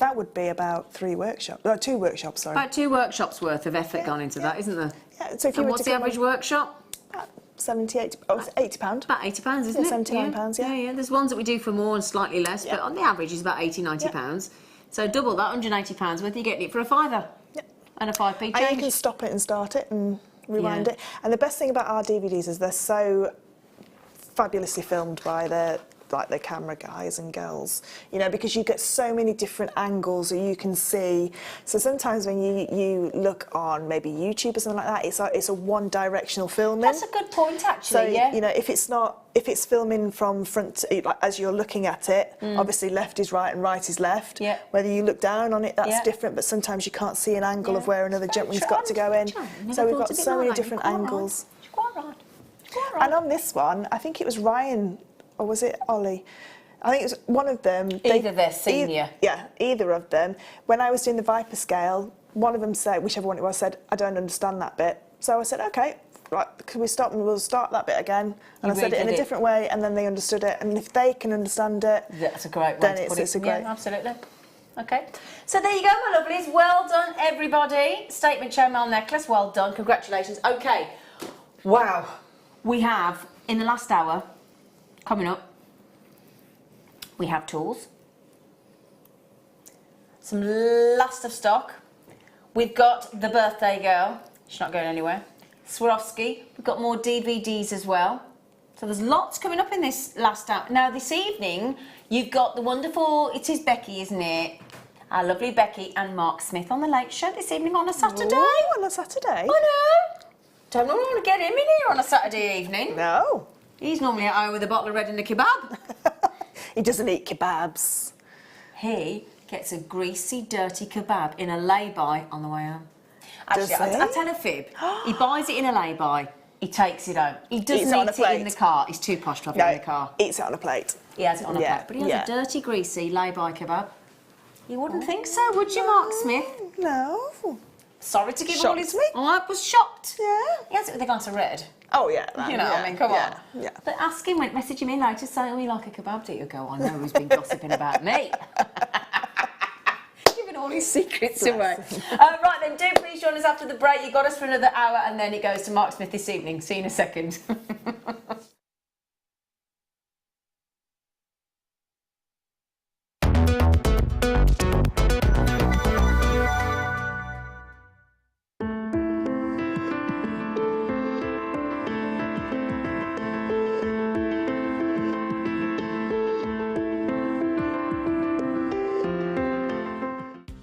That would be about 2 workshops, sorry. About 2 workshops worth of effort gone into that, isn't there? Yeah, so if you And were what's to the come average on- workshop? About 70, 80, oh, £80. About £80, isn't Yeah, it? £79, yeah. Yeah. There's ones that we do for more and slightly less, Yeah. but on the average is about £80–90. So double that, £180 worth, you're getting it for a £5 and a 5p change. And you can stop it and start it and rewind Yeah. it. And the best thing about our DVDs is they're so fabulously filmed by the camera guys and girls, you know, because you get so many different angles that you can see. So sometimes when you look on maybe YouTube or something like that, it's a one-directional filming. That's a good point, actually. So yeah. you know, if it's filming from front to, like, as you're looking at it, obviously left is right and right is left. Yeah. Whether you look down on it, that's Yeah. different. But sometimes you can't see an angle of Yeah. where another It's very jumpman's true. got to go in. Never So we've thought got of it so like many that. You're different quite right. angles. You're quite right. You're quite right. And on this one, I think it was Ryan, or was it Ollie? I think it was one of them. Either they're senior. Either of them. When I was doing the Viper scale, one of them said, whichever one it was, said, I don't understand that bit. So I said, okay, right, can we stop and we'll start that bit again? And I said it in a different way, and then they understood it. And if they can understand it, That's a great way then to put it. it's a great. Yeah, absolutely. Okay. So there you go, my lovelies. Well done, everybody. Statement chainmail necklace. Well done. Congratulations. Okay. Wow. We have, in the last hour, coming up, we have tools. Some last of stock. We've got the birthday girl. She's not going anywhere. Swarovski. We've got more DVDs as well. So there's lots coming up in this last hour. Now this evening, you've got the wonderful, it is Becky, isn't it? Our lovely Becky and Mark Smith on the Late Show this evening on a Saturday. Ooh, on a Saturday? I know. Don't normally want to get him in here on a Saturday evening. No. He's normally at home with a bottle of red and a kebab. He doesn't eat kebabs. He gets a greasy, dirty kebab in a lay-by on the way home. Does Actually, he? I tell a fib. He buys it in a lay-by. He takes it home. He doesn't Eats it on a eat it in plate. the car. He's too posh to have it in the car. Eats it on a plate. He has it on a Yeah, plate. But he has yeah. a dirty, greasy lay-by kebab. You wouldn't think so, would you, Mark Smith? No. Sorry to give all Shocked his... me. I was shocked. Yeah. He has it with a glass of red. Oh, yeah. You know, I mean, come on. Yeah. But ask him, message him in later, say, oh, you like a kebab, do you? Go, I know who's been gossiping about me. Giving all his secrets away. Right then, do please join us after the break. You got us for another hour, and then it goes to Mark Smith this evening. See you in a second.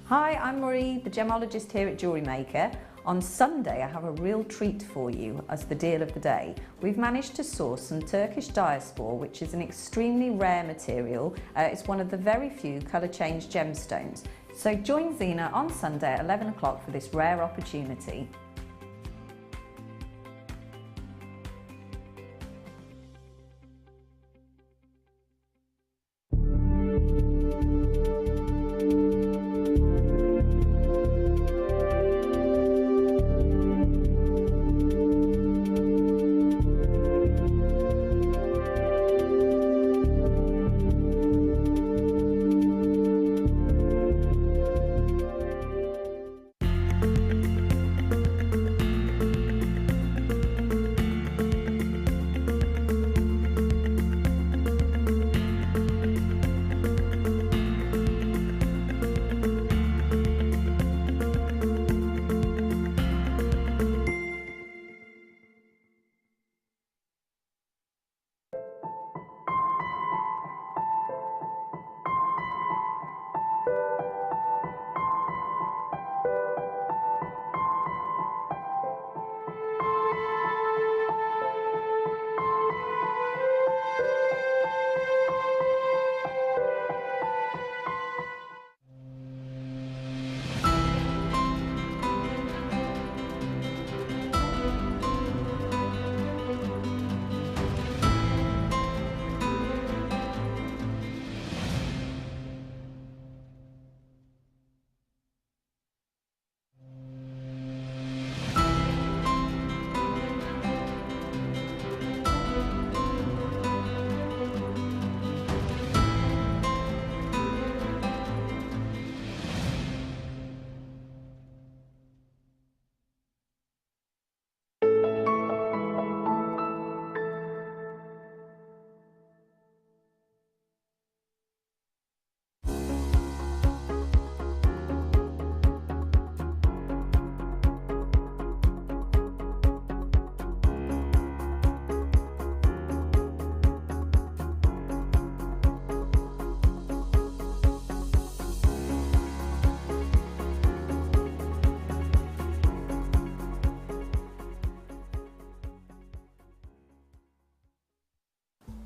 Hi, I'm Marie, the gemologist here at Jewellery Maker. On Sunday, I have a real treat for you as the deal of the day. We've managed to source some Turkish diaspore, which is an extremely rare material. It's one of the very few colour change gemstones. So join Zena on Sunday at 11 o'clock for this rare opportunity.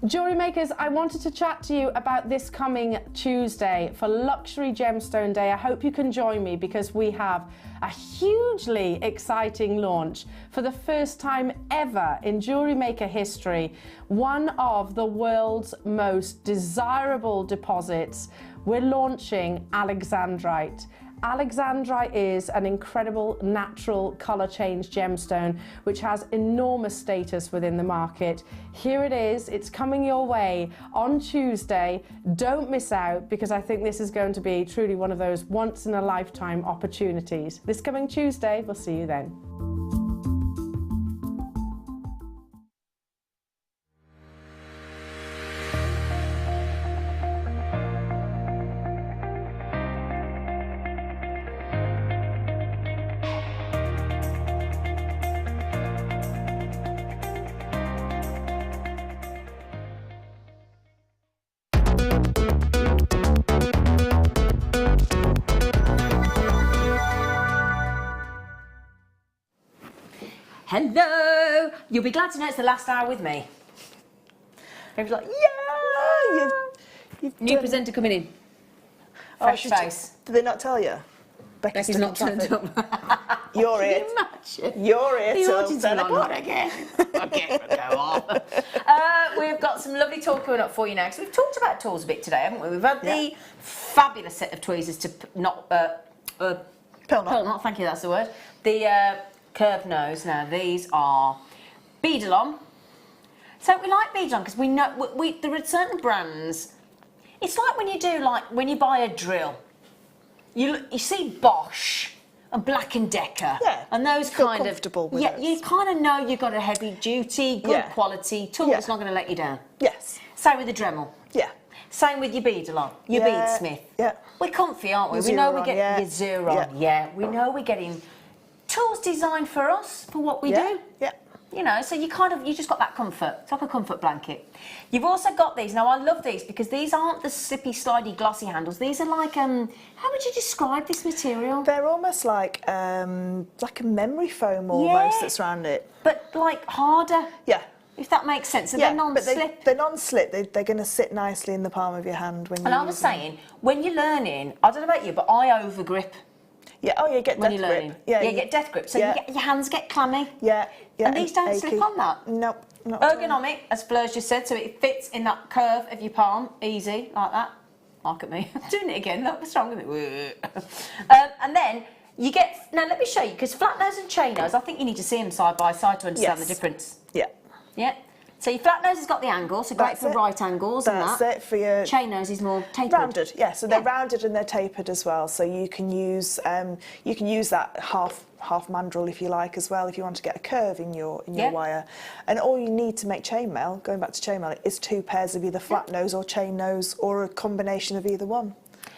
Jewellery Makers, I wanted to chat to you about this coming Tuesday for Luxury Gemstone Day. I hope you can join me because we have a hugely exciting launch for the first time ever in Jewellery Maker history. One of the world's most desirable deposits. We're launching Alexandrite. Alexandrite is an incredible natural colour change gemstone which has enormous status within the market. Here it is, it's coming your way on Tuesday. Don't miss out because I think this is going to be truly one of those once in a lifetime opportunities. This coming Tuesday, we'll see you then. Hello! You'll be glad to know it's the last hour with me. Everyone's like, yeah! You've New done- presenter coming in. Oh, Fresh face. Did they not tell you? Becky's not turned up. You're Can it. you imagine? You're it. The till audience 10 will be like, o'clock. "Not again." Okay, go on. We've got some lovely talk coming up for you next. We've talked about tools a bit today, haven't we? We've had the fabulous set of tweezers to Pearl knot. thank you, that's the word. The curved nose. Now, these are beadle-on. So we like beadle-on because we know there are certain brands. It's like when you buy a drill. You see Bosch and Black & Decker, Yeah, and those feel kind of comfortable with yeah, those. you kind of know you've got a heavy duty, good Yeah. quality tool Yeah. that's not going to let you down. Yes. Same with the Dremel. Yeah. Same with your beadle-on, your Yeah, beadsmith. yeah. We're comfy, aren't we? Your We know we're Zeron, getting yeah. your Zeron. Yeah. We know we're getting tools designed for us, for what we Yeah. do. Yeah. You know, so you just got that comfort. It's like a comfort blanket. You've also got these. Now, I love these because these aren't the slippy, slidey, glossy handles. These are like, how would you describe this material? They're almost like a memory foam almost Yeah. that's around it. But like harder, Yeah. if that makes sense. So Yeah, they're non-slip. but they're non-slip. They're going to sit nicely in the palm of your hand when you And I was use them. saying, when you're learning, I don't know about you, but I overgrip Yeah. Oh, you get when death you're learning. grip. Yeah, you you get death grip. So yeah. your hands get clammy. Yeah. Yeah. And these don't slip achy. on that. Nope. Not at all. Ergonomic, as Fleur's just said, so it fits in that curve of your palm, easy, like that. Look at me, I'm doing it again, look, what's wrong with me? And then you get, now let me show you, because flat nose and chain nose, I think you need to see them side by side to understand the Yes. difference. Yeah. Yeah, so your flat nose has got the angle, so great That's for it. right angles and That's that. it for your Chain nose is more tapered. rounded. Yeah. So they're Yeah. rounded and they're tapered as well. So you can use that half mandrel if you like as well if you want to get a curve in your Yeah. wire. And all you need to make chainmail, going back to chainmail, is 2 pairs of either flat nose or chain nose or a combination of either one,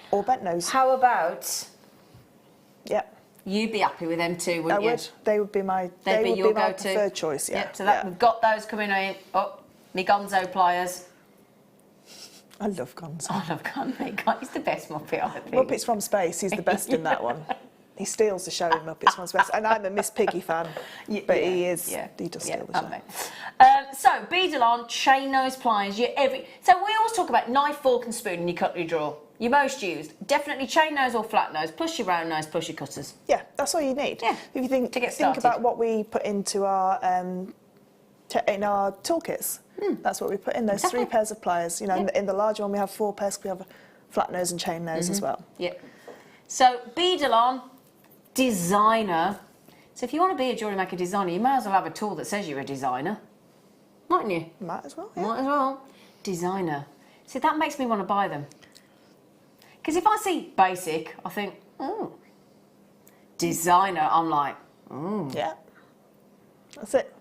or bent nose. How about, Yeah. you'd be happy with them too, I wouldn't you? would. They would be my. They'd they be would your be my go-to. preferred choice. Yeah. Yep, so that yeah. we've got those coming in. Oh, me Gonzo pliers. I love Gonzo. I love Gonzo. He's the best Muppet, I think. Muppets from Space. He's the best in that one. He steals the show in Muppets from Space, and I'm a Miss Piggy fan. But he is. Yeah. He does steal the show. okay. So beadle on, chain nose pliers. So we always talk about knife, fork, and spoon in your cutlery drawer. Your most used, definitely chain nose or flat nose, plus your round nose, plus your cutters. Yeah, that's all you need. Yeah, If you think to get think started. about what we put into our in our toolkits, that's what we put in. Those Exactly. 3 pairs of pliers. You know, Yeah. in the larger one we have 4 pairs. We have a flat nose and chain nose as well. Yep. So beadle on, designer. So if you want to be a Jewellery Maker designer, you may as well have a tool that says you're a designer, mightn't you? Might as well. Yeah. Might as well. Designer. See, that makes me want to buy them. Because if I see basic, I think, oh. Designer, I'm like, Yeah. That's it.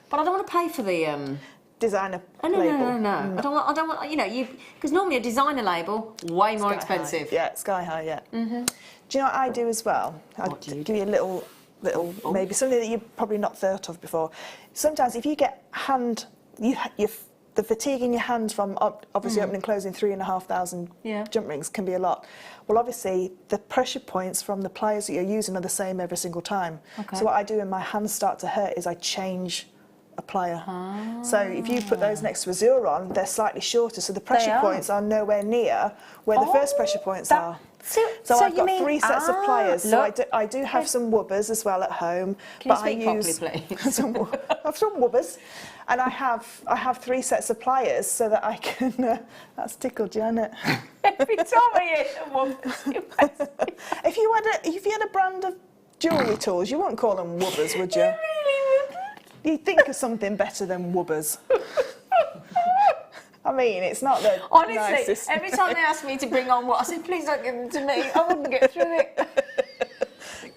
but I don't want to pay for the. Designer Oh, no, label. no, no, no. I don't want. You know, because normally a designer label way more Sky expensive. high. Yeah, sky high. Yeah. Mm-hmm. Do you know what I do as well? I'll What do you give you a little, maybe something that you've probably not thought of before. Sometimes if you get the fatigue in your hands from obviously opening and closing 3,500 Yeah. jump rings can be a lot. Well, obviously the pressure points from the pliers that you're using are the same every single time. Okay. So what I do when my hands start to hurt is I change plier. So if you put those next to a Xuron, they're slightly shorter, so the pressure points are nowhere near where the first pressure points are. So I've got 3 sets of pliers. So I do have some wubbers as well at home. Can you speak properly, please? some wubbers, and I have 3 sets of pliers so that I can. That's tickled you, isn't it? Every time I hear the wubbers, if you had a brand of jewellery tools, you wouldn't call them wubbers, would you? you really wouldn't. You'd think of something better than wubbers. I mean, it's not the Honestly, nicest. every time they ask me to bring on what, I say, please don't give them to me. I wouldn't get through it.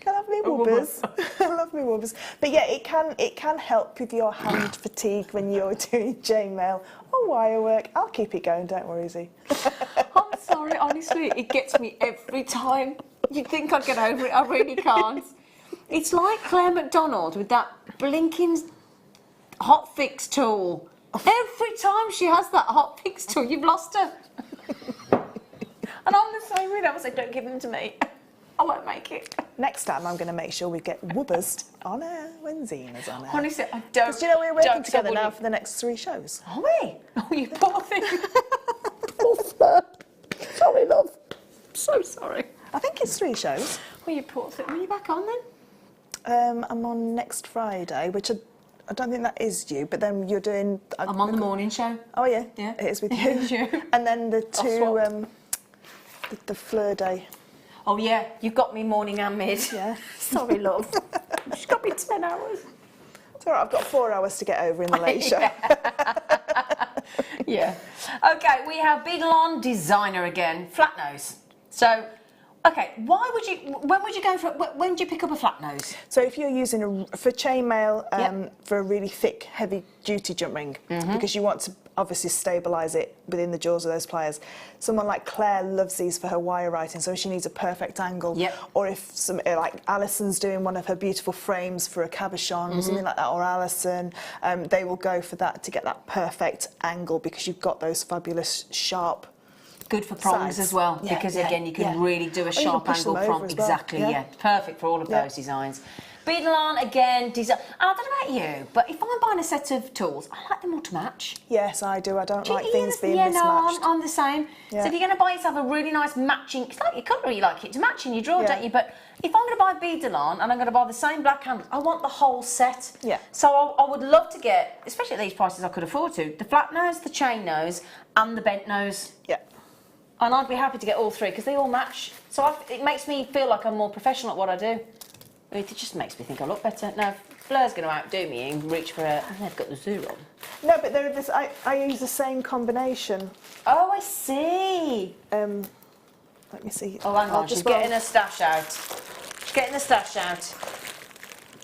Can I have me wubbers? I love me wubbers. But yeah, it can help with your hand fatigue when you're doing chainmail or wire work. I'll keep it going, don't worry, Z. I'm sorry, honestly, it gets me every time. You'd think I'd get over it, I really can't. It's like Claire McDonald with that blinking hot fix tool. Every time she has that hot fix tool, you've lost her. And I'm the same with her. I say, don't give them to me. I won't make it. Next time, I'm going to make sure we get wubbers on air when Zena's on air. Honestly, I don't. Because you know we're working together now for the next 3 shows. Are we? Oh, you poor thing. Poor Fleur. Sorry, love. So sorry. I think it's 3 shows. Well, you poor thing. When are you back on then? I'm on next Friday, which I don't think that is you, but then you're doing... I'm on the morning show. Oh, yeah? Yeah. It is with Yeah, you. you. And then the 2, the Fleur Day. Oh, yeah, you've got me morning and mid. Yeah. Sorry, love. She's got me 10 hours. It's all right, I've got 4 hours to get over in the late show. Yeah. Okay, we have Bidalon Designer again, flat nose. So, okay, when would you go for, when would you pick up a flat nose? So if you're using for chainmail for a really thick, heavy-duty jump ring, because you want to obviously stabilise it within the jaws of those pliers. Someone like Claire loves these for her wire writing, so she needs a perfect angle. Yep. Or if like Alison's doing one of her beautiful frames for a cabochon or something like that, or Alison, they will go for that to get that perfect angle because you've got those fabulous sharp. Good for prongs sides. as well, Yeah, because yeah, again you can yeah. really do a Or you can sharp push them angle over prong. as well, Exactly, yeah. yeah. Perfect for all of Yeah. those designs. Bidalon again, design. I don't know about you, but if I'm buying a set of tools, I like them all to match. Yes, I do. I don't like you things being yeah, mismatched. no, I'm the same. Yeah. So if you're going to buy yourself a really nice matching, it's like you colour, you like it to match in your drawer, Yeah. don't you? But if I'm going to buy Bidalon and I'm going to buy the same black handles, I want the whole set. Yeah. So I would love to get, especially at these prices I could afford to, the flat nose, the chain nose, and the bent nose. Yeah. And I'd be happy to get all 3 because they all match. So it makes me feel like I'm more professional at what I do. It just makes me think I look better. Now, Fleur's going to outdo me and reach for a... And they've got the Xuron. No, but they're this. I use the same combination. Oh, I see. Let me see. Oh, hang on, she's getting her stash out. She's getting the stash out.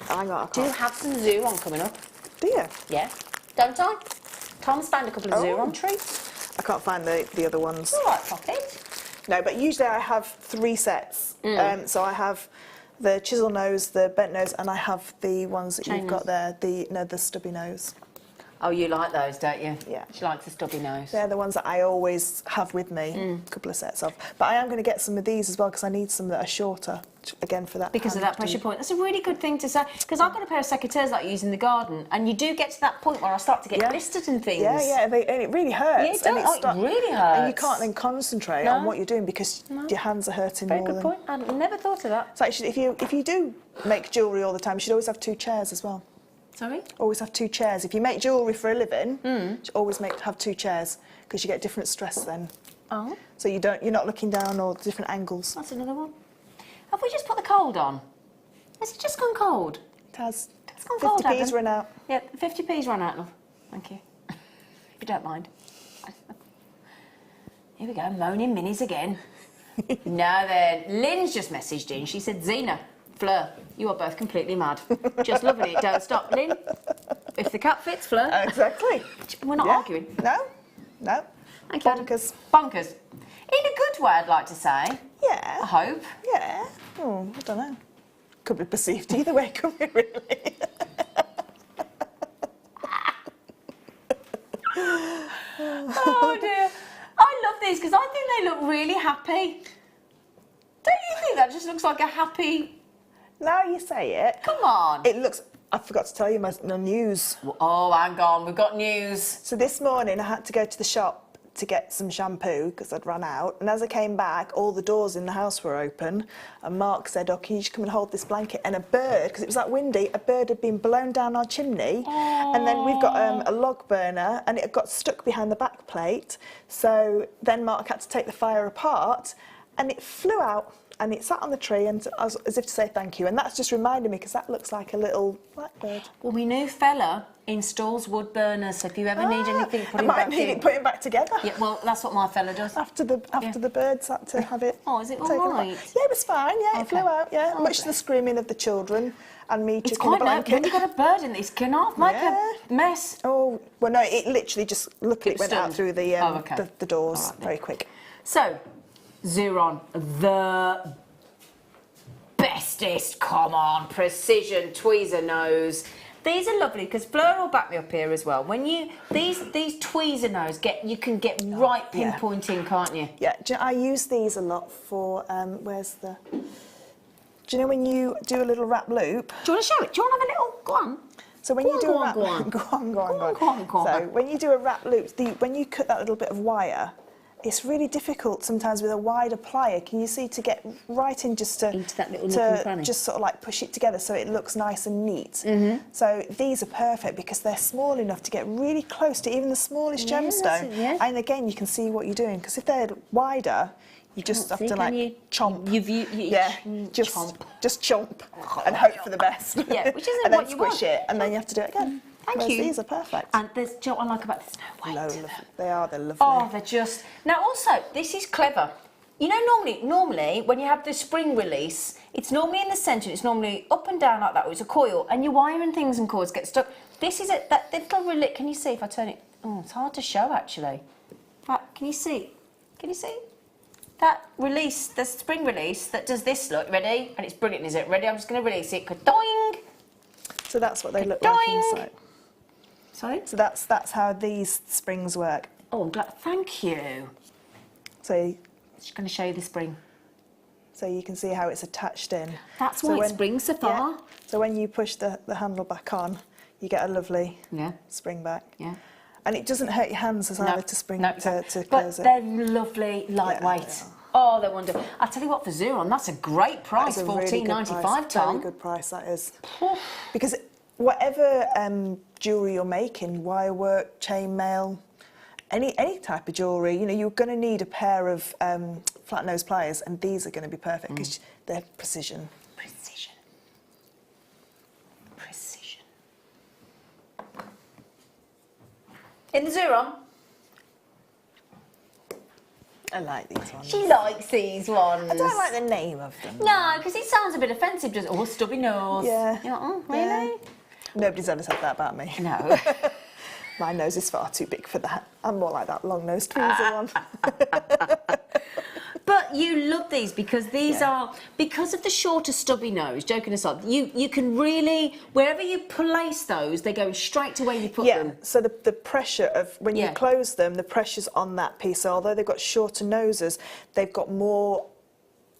Hang on. Do you have some Xuron coming up? Do you? Yeah. Don't I? Tom's found a couple of Oh. Xuron treats. I can't find the other ones. All right, pocket. No, but usually I have 3 sets. So I have the chisel nose, the bent nose, and I have the ones that Chain you've got there, the stubby nose. Oh, you like those, don't you? Yeah. She likes the stubby nose. They're the ones that I always have with me, a couple of sets of. But I am going to get some of these as well because I need some that are shorter, again, for that. Because of that pressure point. That's a really good thing to say. Because I've got a pair of secateurs that I use in the garden, and you do get to that point where I start to get blistered and things. Yeah, yeah, and it really hurts. Yeah, it does. And It really hurts. And you can't then concentrate on what you're doing because your hands are hurting Very more good than... point. I never thought of that. So actually, if you do make jewellery all the time, you should always have 2 chairs as well. Sorry? Always have 2 chairs. If you make jewellery for a living, you should always have 2 chairs because you get different stress then. Oh. So you're not looking down or different angles. That's another one. Have we just put the cold on? Has it just gone cold? It has. It's gone cold, 50p's Adam. run out. Yeah, 50p's run out, love. Thank you. If you don't mind. Here we go, moaning minis again. Now then, Lynn's just messaged in. She said, Zena, Fleur, you are both completely mad. Just loving it. Don't stop, Lynn. If the cap fits, Fleur. Exactly. We're not arguing. No. Thank you, Adam. Bonkers. Bonkers. In a good way, I'd like to say. Yeah. I hope. Yeah. I don't know. Could be perceived either way, could we really? Oh dear. I love these because I think they look really happy. Don't you think that just looks like a happy... Now you say it. Come on. It looks I forgot to tell you my news. Oh, hang on, we've got news. So this morning I had to go to the shop to get some shampoo because I'd run out, and as I came back all the doors in the house were open, and Mark said, oh, can you just come and hold this blanket, and a bird, because it was that windy, a bird had been blown down our chimney. And then we've got a log burner and it got stuck behind the back plate, so then Mark had to take the fire apart and it flew out and it sat on the tree and as if to say thank you, and that's just reminded me because that looks like a little blackbird. Well, my new fella installs wood burners, so if you ever need anything, I might need it putting back together. Yeah, well, that's what my fella does. After the birds had to have it. Oh, is it all taken right? apart. Yeah, it was fine. Yeah, it Okay. flew out. Yeah, Okay. much to the screaming of the children and me It's chucking the quite loud. blanket. When you've got a bird in this, can I make Yeah. a mess? Oh well, no, it literally just luckily It went out stunned. through the Okay. the doors All right, then. very quick. So, Xuron, the bestest, come on, precision tweezer nose. These are lovely because Fleur will back me up here as well. When you these tweezer nose you can get right yeah. pinpointing, can't you? Yeah, I use these a lot for where's the? Do you know when you do a little wrap loop? Do you want to show it? Do you want to have a little go on? So when Go you on, do go a on, wrap go on. Go on. So when you do a wrap loop, when you cut that little bit of wire, it's really difficult sometimes with a wider plier. Can you see to get right in just to Into that little nook and cranny. just sort of like push it together so it looks nice and neat. Mm-hmm. So these are perfect because they're small enough to get really close to even the smallest Yeah, that's gemstone. it, yeah. And again, you can see what you're doing because if they're wider, you just have see, to can like you? chomp. Yeah, just chomp. just chomp and hope for the best. Yeah, which isn't and then what you squish want. it, and then you have to do it again. Thank Whereas you. These are perfect. And there's, do you know what I like about this? No weight. Lovely. They're lovely. Oh, they're just... Now, also, this is clever. You know, normally, when you have the spring release, it's normally in the centre, it's normally up and down like that, or it's a coil, and your wire and things and cords get stuck. This is that little release. Can you see if I turn it? Oh, it's hard to show, actually. Right, can you see? Can you see? That release, the spring release, that does this, look, ready? And it's brilliant, is it? Ready? I'm just going to release it. Ka-doing! So that's what they look like Doing. inside. Sorry? So that's how these springs work. Oh, I'm glad. Thank you. So Just going to show you the spring. you can see how it's attached in. That's So why it springs so far. Yeah, so when you push the handle back on, you get a lovely Yeah. spring back. Yeah. And it doesn't hurt your hands as either to spring to but close it. they're lovely, lightweight. they are. Oh, they're wonderful. I'll tell you what, for Xuron, that's a great price, That's a really good $14.95, price. Tom. Very good price that is. Because whatever jewellery you're making, wire work, chainmail, any type of jewellery, you know, you're going to need a pair of flat nose pliers, and these are going to be perfect because they're precision. Precision. Precision. In the Xuron, I like these ones. she likes these ones. I don't like the name of them. No, because it sounds a bit offensive, just, oh, stubby nose. Yeah. You're like, oh, really? Yeah. Nobody's ever said that about me. No. My nose is far too big for that. I'm more like that long-nosed tweezer one. But you love these because these are, because of the shorter stubby nose, joking aside, you can really, wherever you place those, they go straight to where you put them. So the pressure of, when you Yeah. close them, the pressure's on that piece. So although they've got shorter noses, they've got more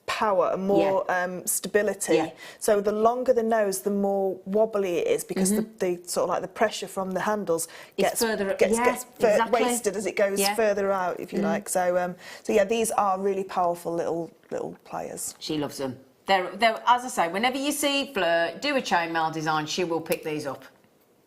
power and more stability. Yeah. So the longer the nose, the more wobbly it is because the sort of like the pressure from the handles gets exactly. wasted as it goes further out, if you like. So so yeah, these are really powerful little pliers. She loves them. They're, as I say, whenever you see Fleur do a chainmail design, she will pick these up.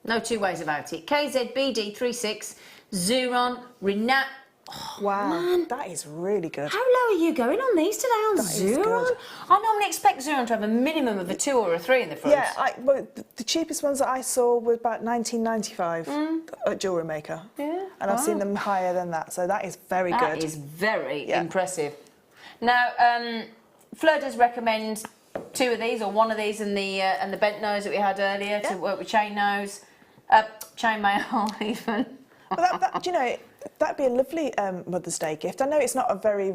No two ways about it. KZBD36, Xuron, Renat. Oh, Wow, man. that is really good. How low are you going on these today on That is Xuron? good. I normally expect Xuron to have a minimum of a 2 or a 3 in the front. Yeah, well, the cheapest ones that I saw were about $19.95 at Jewellery Maker. Yeah, And I've seen them higher than that, so that is very good. That is very impressive. Now, Fleur does recommend 2 of these or 1 of these and the bent nose that we had earlier to work with chain nose, chainmail even. But that, you know, that'd be a lovely Mother's Day gift. I know it's not a very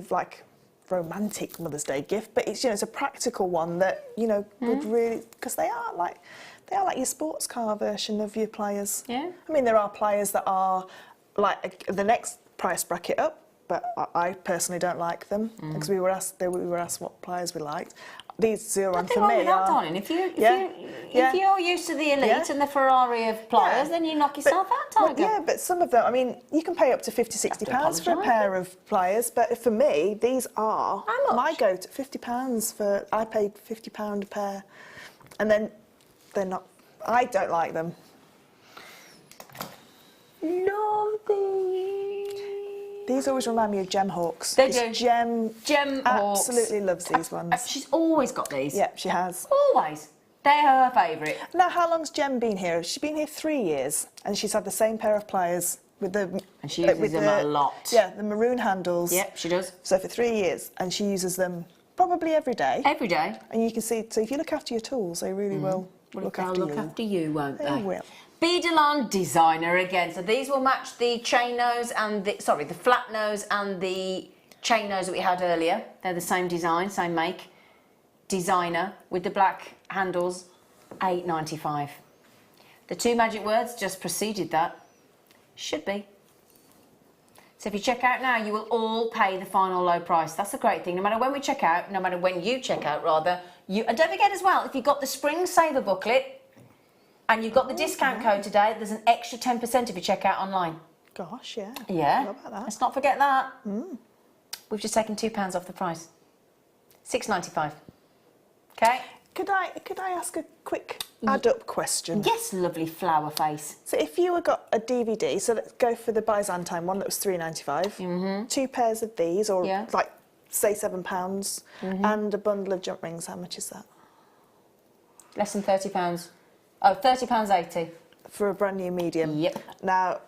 romantic Mother's Day gift, but it's, you know, it's a practical one that, you know, would really, because they are like your sports car version of your pliers. Yeah. I mean, there are pliers that are like the next price bracket up, but I personally don't like them because we were asked what pliers we liked. these are on Nothing for wrong me. with that, are- darling. If Yeah. you're used to the elite Yeah. and the Ferrari of pliers, Yeah. then you knock yourself out, Well, Tiger. yeah, but some of them, I mean, you can pay up to £50-60 for a apologise. pair of pliers, but for me, these are How much? my go-to. £50 for, I paid £50 a pair, and then they're not, I don't like them. These always remind me of Gem Hawks. They 'cause do. Gem Hawks. absolutely loves these ones. She's always got these. Yeah, she has. Always. They're her favourite. Now, how long's Gem been here? She's been here 3 years, and she's had the same pair of pliers with the... And she uses them a lot. Yeah, the maroon handles. Yep, she does. So for 3 years, and she uses them probably every day. Every day. And you can see, so if you look after your tools, they really will look after They'll you. look after you, won't they? They will. Beadalon designer again. So these will match the chain nose and the flat nose and the chain nose that we had earlier. They're the same design, same make. Designer with the black handles, $8.95. The two magic words just preceded that. Should be. So if you check out now, you will all pay the final low price. That's the great thing. No matter when we check out, no matter when you check out, rather, and don't forget as well, if you've got the Spring Saver booklet and you've got the discount code today, there's an extra 10% if you check out online. Gosh, yeah. Yeah. How about that? Let's not forget that. We've just taken £2 off the price. $6.95. Okay. Could I ask a quick add-up question? Yes, lovely flower face. So if you had got a DVD, so let's go for the Byzantine one that was $3.95. 2 pairs of these, or Yeah. like say £7, and a bundle of jump rings. How much is that Less than £30. Oh, £30.80. for a brand new medium? Yep. Now,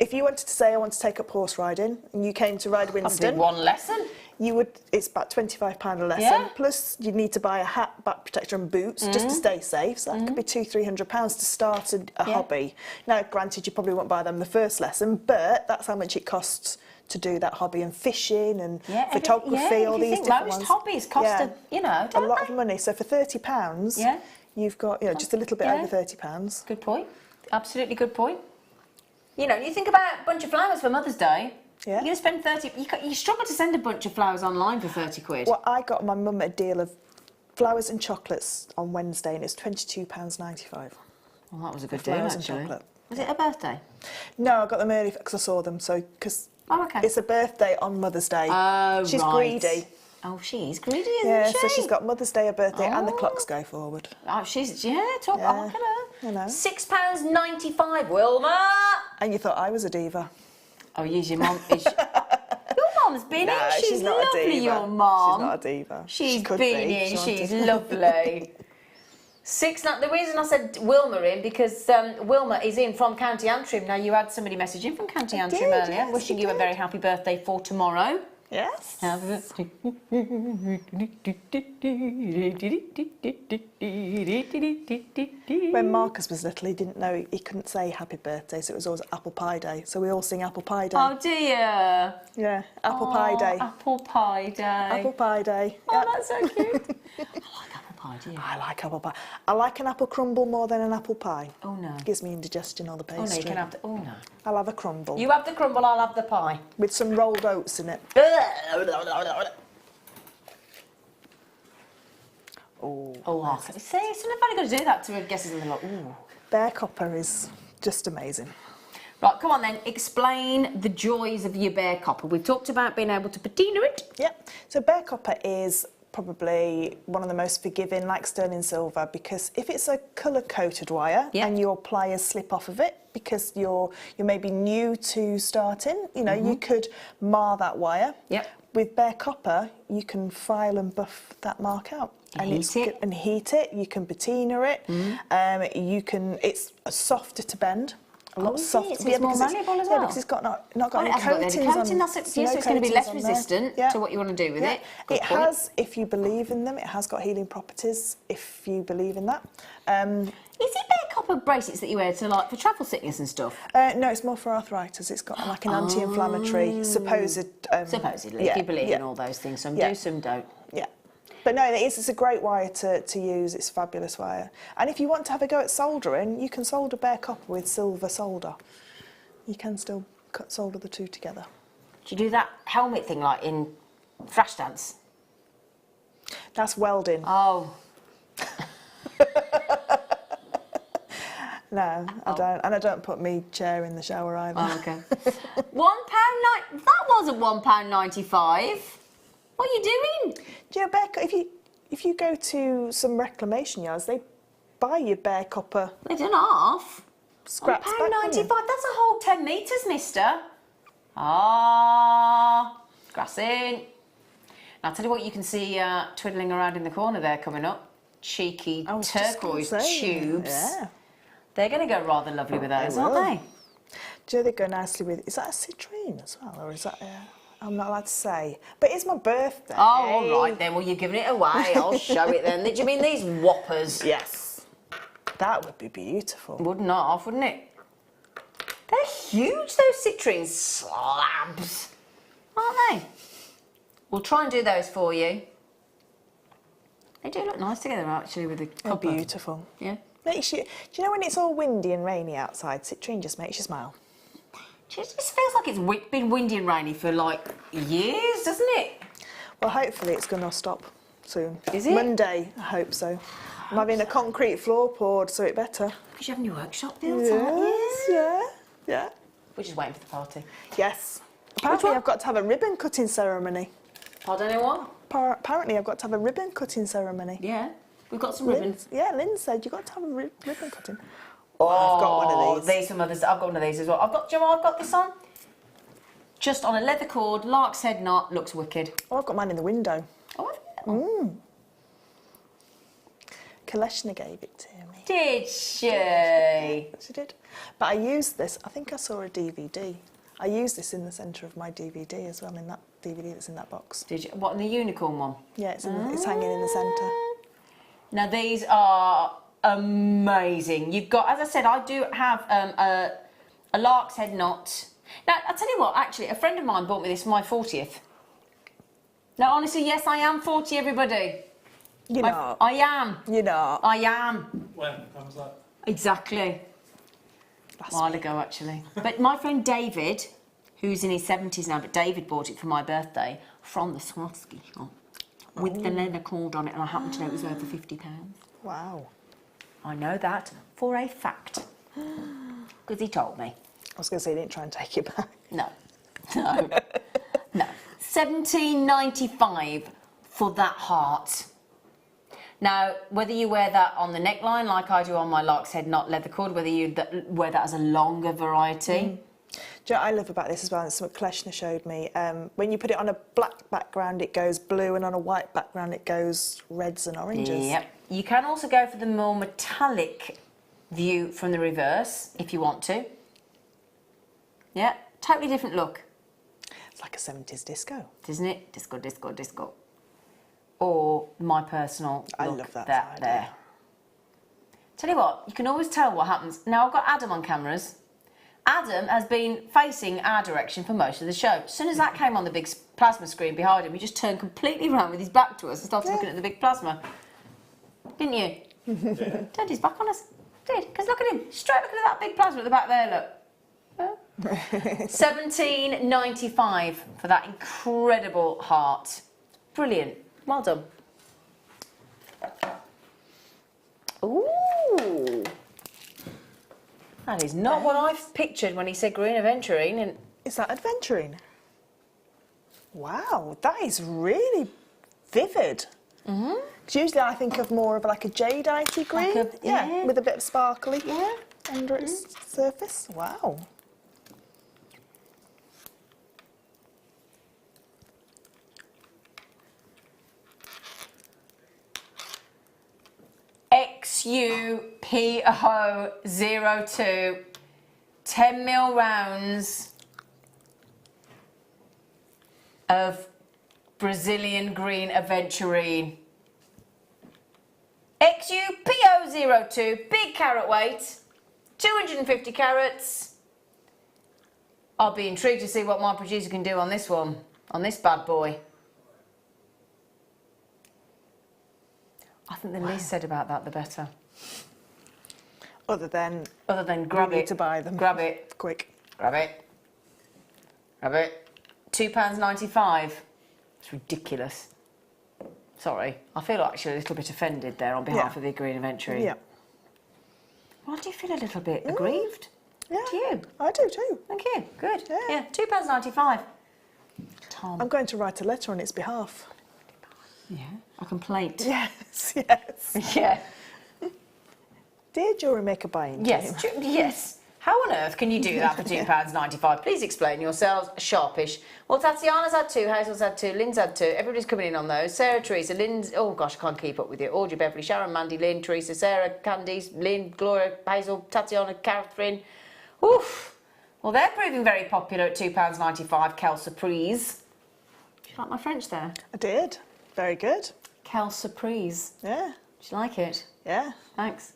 if you wanted to say I want to take up horse riding, and you came to ride Probably Winston, one lesson. you would. It's about £25 a lesson. Yeah. Plus, you'd need to buy a hat, back protector, and boots just to stay safe. So that could be £200-300 to start a hobby. Now, granted, you probably won't buy them the first lesson, but that's how much it costs to do that hobby, and fishing and photography. All these different most ones. hobbies cost a lot of money. So for £30, Yeah. you've got just a little bit over £30. Good point. Absolutely good point. You think about a bunch of flowers for Mother's Day. Yeah. You're going to spend 30... You struggle to send a bunch of flowers online for 30 quid. Well, I got my mum a deal of flowers and chocolates on Wednesday, and it's £22.95. Well, that was a good deal, Flowers and actually. chocolate. Was it her birthday? No, I got them early because I saw them. So because okay. it's a birthday on Mother's Day. Oh, She's right. greedy. Oh, she is greedy, isn't Yeah, she? so she's got Mother's Day, a birthday, and the clocks go forward. Oh, she's... Yeah, talk... Yeah, Oh, look at her. I know. £6.95, Wilma! And you thought I was a diva. Oh, use your mum. Your mum's been No, in. She's not a lovely, diva. your mum. She's not a diva. She's She could been be. in. She She's wanted. lovely. The reason I said Wilma in, because Wilma is in from County Antrim. Now, you had somebody message in from County Antrim did, earlier, yes, wishing I you a did. very happy birthday for tomorrow. Yes. When Marcus was little, he didn't know he couldn't say happy birthday, so it was always apple pie day. So we all sing apple pie day. Oh, dear. Yeah, apple pie day. Apple pie day. Apple pie day. Oh, Yeah. that's so cute. I like apple pie, do you? I like apple pie. I like an apple crumble more than an apple pie. Oh, no. Gives me indigestion, all the Oh, pastry. no, you can have the... Oh, no. I'll have a crumble. You have the crumble, I'll have the pie. With some rolled oats in it. Oh, see, somebody's got to do that to guesses and they're like, ooh. Bear copper is just amazing. Right, come on then, explain the joys of your bear copper. We've talked about being able to patina it. Yep. So bear copper is probably one of the most forgiving, like sterling silver, because if it's a colour-coated wire and your pliers slip off of it because you're maybe new to starting, you could mar that wire. Yep. With bare copper, you can file and buff that mark out. And heat it. You can patina it. It's softer to bend. A lot softer. So it's more malleable as well. Yeah, because it's got not got any It hasn't got coatings any coating, on. so it's going to be less resistant Yeah. to what you want to do with it. Good It point. has, if you believe in them, it has got healing properties, if you believe in that. Is it bare copper bracelets that you wear to for travel sickness and stuff? No, it's more for arthritis. It's got like an anti-inflammatory, supposedly, if you believe in all those things. Some do, some don't. Yeah. But no, it's a great wire to use. It's a fabulous wire. And if you want to have a go at soldering, you can solder bare copper with silver solder. You can still solder the two together. Do you do that helmet thing like in Flashdance? That's welding. Oh. No, I don't. And I don't put me chair in the shower either. Oh, okay. £1.90. That wasn't £1.95. What are you doing? Do you know, if you go to some reclamation yards, they buy you bare copper They've done half. scraps back. £1.95. don't you? That's a whole 10 metres, mister. Ah, grassing. Now, I'll tell you what, you can see twiddling around in the corner there coming up. Cheeky I was just gonna turquoise say, tubes. Yeah. They're going to go rather lovely with those, They aren't will. they? Do you know they go nicely with? Is that a citrine as well, or is that? I'm not allowed to say. But it's my birthday. Oh, all right then. Well, you're giving it away. I'll show it then. Do you mean these whoppers? Yes. That would be beautiful. Wouldn't half, wouldn't it? They're huge, those citrine slabs, aren't they? We'll try and do those for you. They do look nice together, actually, with the They're copper. beautiful. Yeah. Makes you. Do you know when it's all windy and rainy outside? Citrine just makes you smile. It just feels like it's been windy and rainy for like years, doesn't it? Well, hopefully it's going to stop soon. Is it? Monday, I hope so. I'm having a concrete floor poured, so it better. Because you're having your workshop built, aren't you? Yeah. We're just waiting for the party. Yes. Apparently one? I've got to have a ribbon cutting ceremony. Pardon, anyone? Apparently I've got to have a ribbon cutting ceremony. Yeah. We've got some ribbons. Lynn said you've got to have a ribbon cutting. Oh, I've got one of these. These from others. I've got one of these as well. I've got this on. Just on a leather cord, lark's head knot, looks wicked. Oh, I've got mine in the window. Oh, have you? Kaleshna gave it to me. Did she? She did. But I used this, I think I saw a DVD. I used this in the centre of my DVD as well, in that DVD that's in that box. Did you? What, in the unicorn one? Yeah, it's hanging in the centre. Now, these are amazing. You've got, as I said, I do have a lark's head knot. Now, I'll tell you what, actually, a friend of mine bought me this for my 40th. Now, honestly, yes, I am 40, everybody. You're not. I am. You're not. I am. When was that? Exactly. Last A while week. ago, actually. But my friend David, who's in his 70s now, but David bought it for my birthday from the Swarovski shop with the leather cord on it, and I happen to know it was over £50. Wow. I know that for a fact. Because he told me. I was going to say, you didn't try and take it back. No. No. No. £17.95 for that heart. Now, whether you wear that on the neckline, like I do on my lark's head knot leather cord, whether you wear that as a longer variety. Do you know what I love about this as well? It's something Kaleshna showed me. When you put it on a black background, it goes blue, and on a white background, it goes reds and oranges. Yep. You can also go for the more metallic view from the reverse, if you want to. Yeah, totally different look. It's like a 70s disco. Isn't it? Disco, disco, disco. Or my personal look, I love that there. idea. Tell you what, you can always tell what happens. Now, I've got Adam on cameras. Adam has been facing our direction for most of the show. As soon as that came on the big plasma screen behind him, he just turned completely around with his back to us and started looking at the big plasma. Didn't you? Yeah. Turned his back on us. Did, because look at him, straight looking at that big plasma at the back there, look. £17.95 for that incredible heart. Brilliant. Well done. Ooh. That is not what I've pictured when he said green aventurine. And Is that adventuring? Wow, that is really vivid. Because usually I think of more of like a jadeite green. Like yeah. With a bit of sparkly yeah. under its surface. Wow. XUPO02 10mm rounds of Brazilian green aventurine. XUPO02, big carat weight, 250 carats. I'll be intrigued to see what my producer can do on this one, on this bad boy. I think the least said about that, the better. Other than grab we it. need to buy them. Grab it. Quick. Grab it. Grab it. £2.95. It's ridiculous. Sorry, I feel actually a little bit offended there on behalf of the Green Inventory. Yeah. Well, I do feel a little bit aggrieved. Yeah. Do you? I do too. Thank you. Good. Yeah. £2.95. Tom. I'm going to write a letter on its behalf. Yeah. A complaint. Yes, yes. Yeah. Dear Jewellery Maker buying team. Yes. Yes. How on earth can you do that for £2.95? Please explain yourselves. Sharpish. Well, Tatiana's had 2, Hazel's had 2, Lynn's had 2. Everybody's coming in on those. Sarah, Teresa, Lynn's... Oh, gosh, I can't keep up with you. Audrey, Beverly, Sharon, Mandy, Lynn, Teresa, Sarah, Candice, Lynn, Gloria, Hazel, Tatiana, Catherine. Oof. Well, they're proving very popular at £2.95. Quelle surprise. Do you like my French there? I did. Very good. Quelle surprise. Yeah. Do you like it? Yeah. Thanks.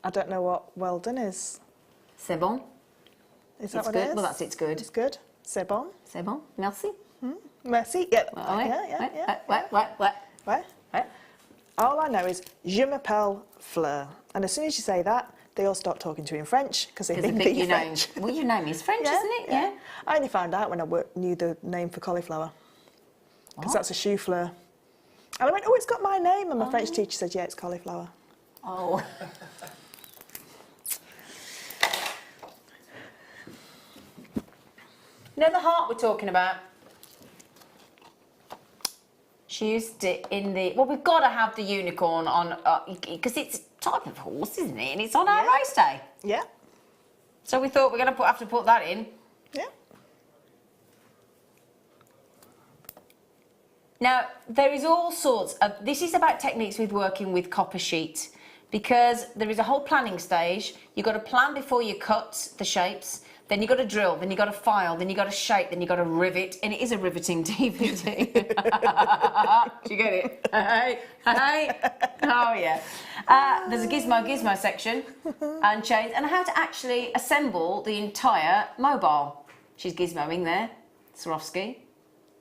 I don't know what well done is. C'est bon. Is that It's what good. it is? Well, that's it's good. It's good. C'est bon. C'est bon. Merci. Merci. Yeah. Ouais, Yeah. ouais. Right. All I know is je m'appelle Fleur. And as soon as you say that, they all start talking to you in French because they think that you're French. Well, your name is French, isn't it? Yeah. I only found out when I knew the name for cauliflower. Because that's a choux fleur. And I went, oh, it's got my name. And my French teacher said, yeah, it's cauliflower. Oh. You know the heart we're talking about? She used it in the... Well, we've got to have the unicorn on... Because it's a type of horse, isn't it? And it's on our race day. Yeah. So we thought we're going to have to put that in. Yeah. Now, there is all sorts of... This is about techniques with working with copper sheet, because there is a whole planning stage. You've got to plan before you cut the shapes, then you've got to drill, then you've got to file, then you've got to shape, then you've got to rivet, and it is a riveting DVD. Do you get it? Hey. Oh, yeah. There's a gizmo section, and chains, and how to actually assemble the entire mobile. She's gizmoing there, Swarovski.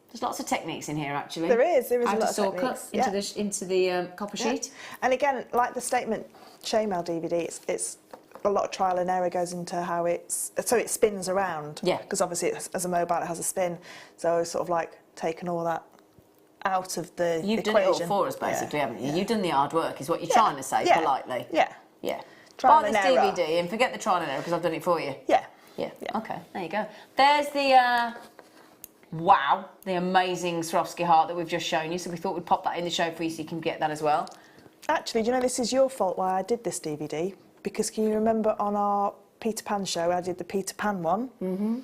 There's lots of techniques in here, actually. There is a lot of How to saw techniques. cut into the copper sheet. And again, like the statement chainmail DVD, it's a lot of trial and error goes into how so it spins around. Yeah. Because obviously, as a mobile, it has a spin. So it's sort of like taking all that out of the You've equation. done it all for us, basically, haven't you? Yeah. You've done the hard work, is what you're trying to say, politely. Yeah. Yeah. Trial Buy and this error. DVD and forget the trial and error, because I've done it for you. Yeah. Yeah. Okay, there you go. There's the... Wow, the amazing Swarovski heart that we've just shown you. So we thought we'd pop that in the show for you so you can get that as well. Actually, do you know this is your fault why I did this DVD? Because can you remember on our Peter Pan show, I did the Peter Pan one? Mm-hmm.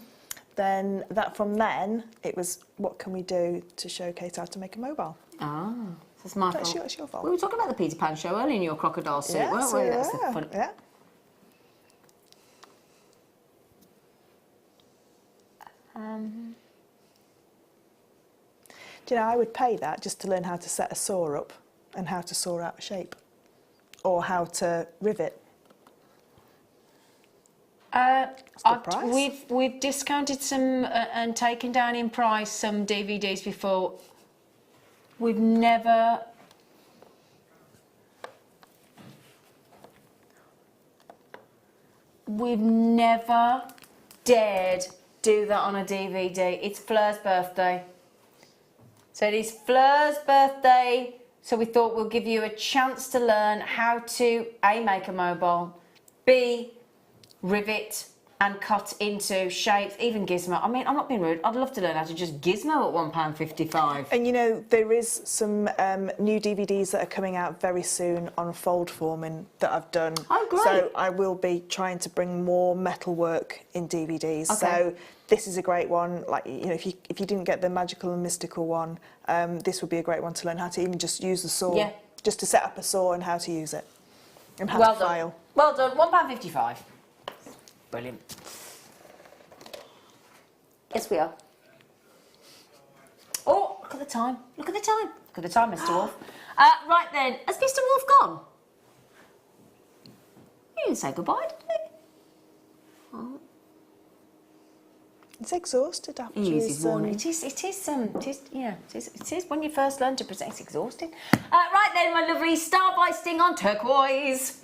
Then it was what can we do to showcase how to make a mobile? Ah, that's my fault. That's your fault. We were talking about the Peter Pan show earlier in your crocodile suit, Yeah, weren't so we? That's the yeah, fun. yeah. Do you know, I would pay that just to learn how to set a saw up and how to saw out a shape or how to rivet. Good price. We've discounted some and taken down in price some DVDs before. We've never dared do that on a DVD. It's Fleur's birthday. So it is Fleur's birthday, so we thought we'll give you a chance to learn how to A, make a mobile, B, rivet and cut into shapes, even gizmo. I mean, I'm not being rude, I'd love to learn how to just gizmo at £1.55. And you know, there is some new DVDs that are coming out very soon on fold forming that I've done. Oh, great. So I will be trying to bring more metalwork in DVDs. Okay. So this is a great one. Like, you know, if you didn't get the magical and mystical one, this would be a great one to learn how to even just use the saw. Yeah. Just to set up a saw and how to use it. And how Well to done. file. Well done, £1.55. Brilliant. Yes, we are. Oh, look at the time. Look at the time. Look at the time, Mr. Wolf. Right then, has Mr. Wolf gone? He didn't say goodbye, did he? Oh. It's exhausted after He's worn. It is when you first learn to present, it's exhausting. Right then, my lovely Starbite Sting on turquoise.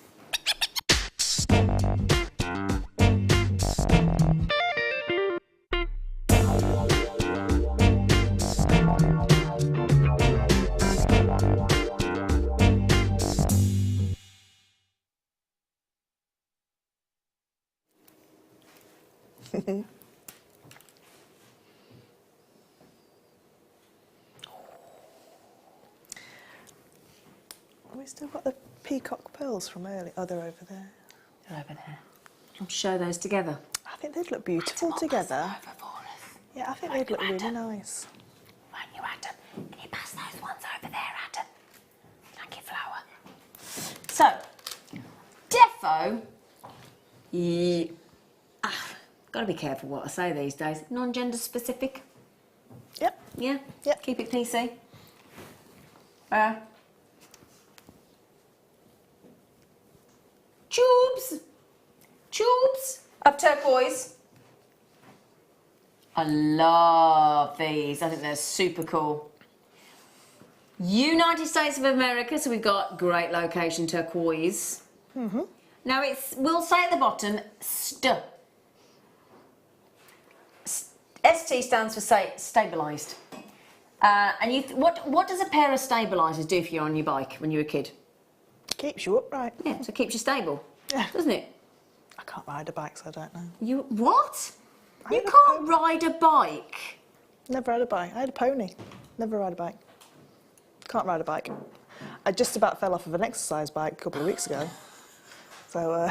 We still got the peacock pearls from earlier. Oh, they're over there. They're over there. I'll show those together. I think they'd look beautiful together. Yeah, I think they'd look really nice. Won't you, Adam? Can you pass those ones over there, Adam? Thank you, Flower. So, defo. Yeah. Got to be careful what I say these days. Non-gender specific. Yep. Yeah. Yep. Keep it PC. Tubes of turquoise. I love these. I think they're super cool. United States of America, so we've got great location turquoise. Now we'll say at the bottom, ST. ST stands for stabilised. And what does a pair of stabilisers do for you on your bike when you're a kid? Keeps you upright. Yeah, so it keeps you stable. Yeah. Doesn't it? I can't ride a bike, so I don't know. You what? I You had a can't pony. ride a bike. Never had a bike. I had a pony. Never ride a bike. Can't ride a bike. I just about fell off of an exercise bike a couple of weeks ago. So,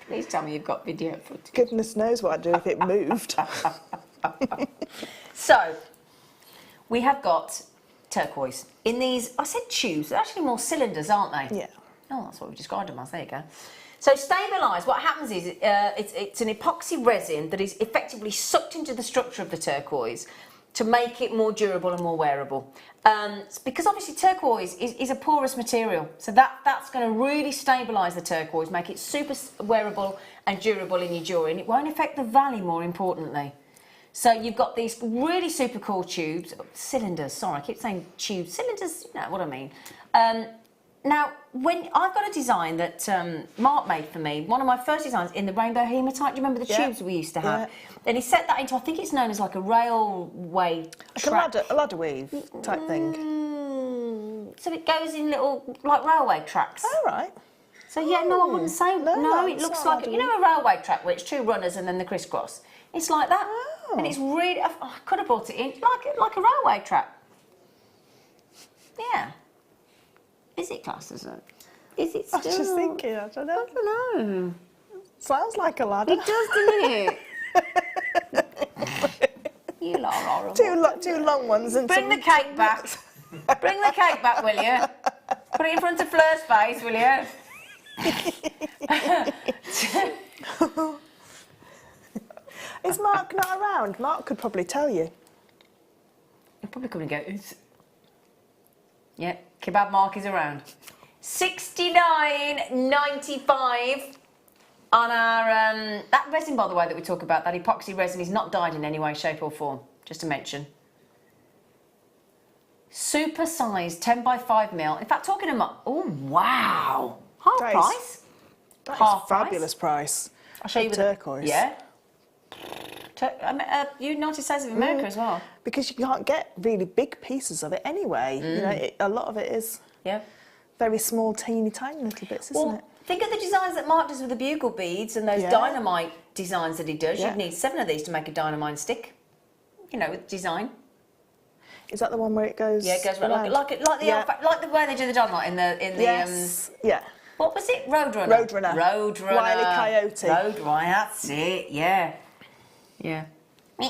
Please tell me you've got video footage. goodness knows what I'd do if it moved. So, we have got turquoise. In these, I said tubes, they're actually more cylinders, aren't they? Yeah. Oh, that's what we described them as, there you go. So stabilised, what happens is it's an epoxy resin that is effectively sucked into the structure of the turquoise to make it more durable and more wearable. Because obviously turquoise is a porous material, so that's going to really stabilise the turquoise, make it super wearable and durable in your jewellery, and it won't affect the value, more importantly. So you've got these really super cool tubes, cylinders, sorry, I keep saying tubes, cylinders, you know what I mean. Now, when I've got a design that Mark made for me, one of my first designs in the rainbow hematite, do you remember the tubes we used to have? Yeah. And he set that into, I think it's known as like a railway track. Like a ladder weave type thing. So it goes in little, like railway tracks. All right. So yeah, no, I wouldn't say, no, it it's looks not like, ladder you know a railway track where it's two runners and then the crisscross? It's like that. Oh. And it's really, I could have brought it in, like a railway track. Yeah. Is it classed as a... Is it still... I was just thinking, I don't know. I don't know. Sounds like a ladder. It does, doesn't it? You lot are horrible. Two long ones and Bring the cake back. Bring the cake back, will you? Put it in front of Fleur's face, will you? Is Mark not around? Mark could probably tell you. He'll probably come and go, yeah, Kebab Mark is around. $69.95 on our... that resin, by the way, that we talk about, that epoxy resin, is not dyed in any way, shape or form, just to mention. Super size, 10 by 5 mil. In fact, talking about... Oh, wow. Half That is- price. That is Half a fabulous price. I'll show you For with turquoise. Yeah. United States of America as well. Because you can't get really big pieces of it anyway. You know, a lot of it is Yeah. very small, teeny, tiny little bits, isn't Well, it? think of the designs that Mark does with the bugle beads and those Yeah. dynamite designs that he does. Yeah. You'd need 7 of these to make a dynamite stick. You know, with design. Is that the one where it goes? Yeah, it goes right around? like the Yeah. like the way they do the dynamite in the Yes. Yeah. what was it? Roadrunner. Roadrunner. Roadrunner. Wile E. Coyote. Roadrunner. That's it. Yeah. Yeah. I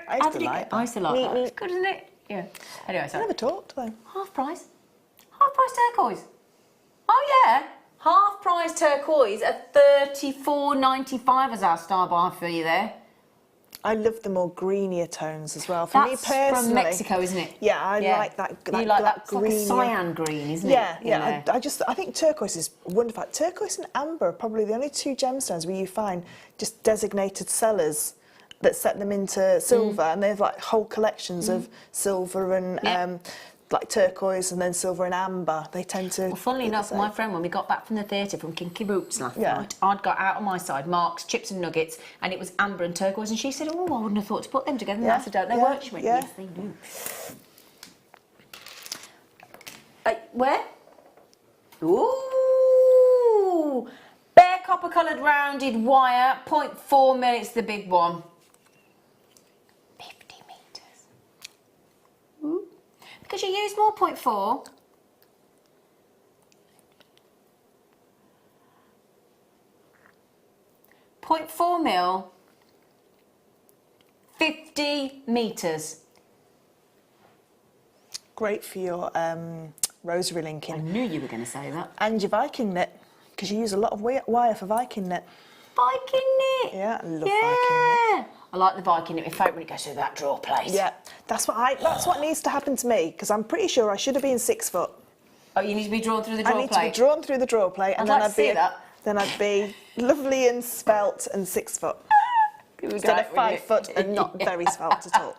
How used did to it like go? I used to like Meet that. me. It's good, isn't it? Yeah. Anyway, I so never talked though. half price. Half price turquoise. Oh yeah. Half price turquoise at $34.95 as our star buy for you there. I love the more greenier tones as well. For That's me personally, from Mexico, isn't it? Yeah, I like that. You like that? It's like a greenier. cyan green, isn't Yeah, it? yeah. I think turquoise is wonderful. Turquoise and amber are probably the only two gemstones where you find just designated sellers that set them into silver, and they have like whole collections of silver and like turquoise, and then silver and amber. They tend to. Well, funnily be the enough, same. my friend, when we got back from the theatre from Kinky Boots last Yeah. night, I'd got out on my side Mark's chips and nuggets, and it was amber and turquoise, and she said, "Oh, I wouldn't have thought to put them together." And Yeah, I said, "Don't they yeah, work?" She went, yeah. "Yes, they do." Where? Ooh, bare copper coloured rounded wire, 0.4 mil, it's the big one. 50 metres. Because you use more 0.4. .4 mil, 50 metres. Great for your rosary linking. I knew you were going to say that. And your Viking knit, because you use a lot of wire for Viking knit. Viking knit. Yeah, I love Viking knit. I like the Viking knit. My favourite when it goes through that drawer plate. Yeah, that's what needs to happen to me, because I'm pretty sure I should have been 6 foot. Oh, you need to be drawn through the drawer I need plate? to be drawn through the drawer plate, and I'd like to see that. Then I'd be lovely and svelte and 6 foot. Instead of 5 foot and not very svelte at all.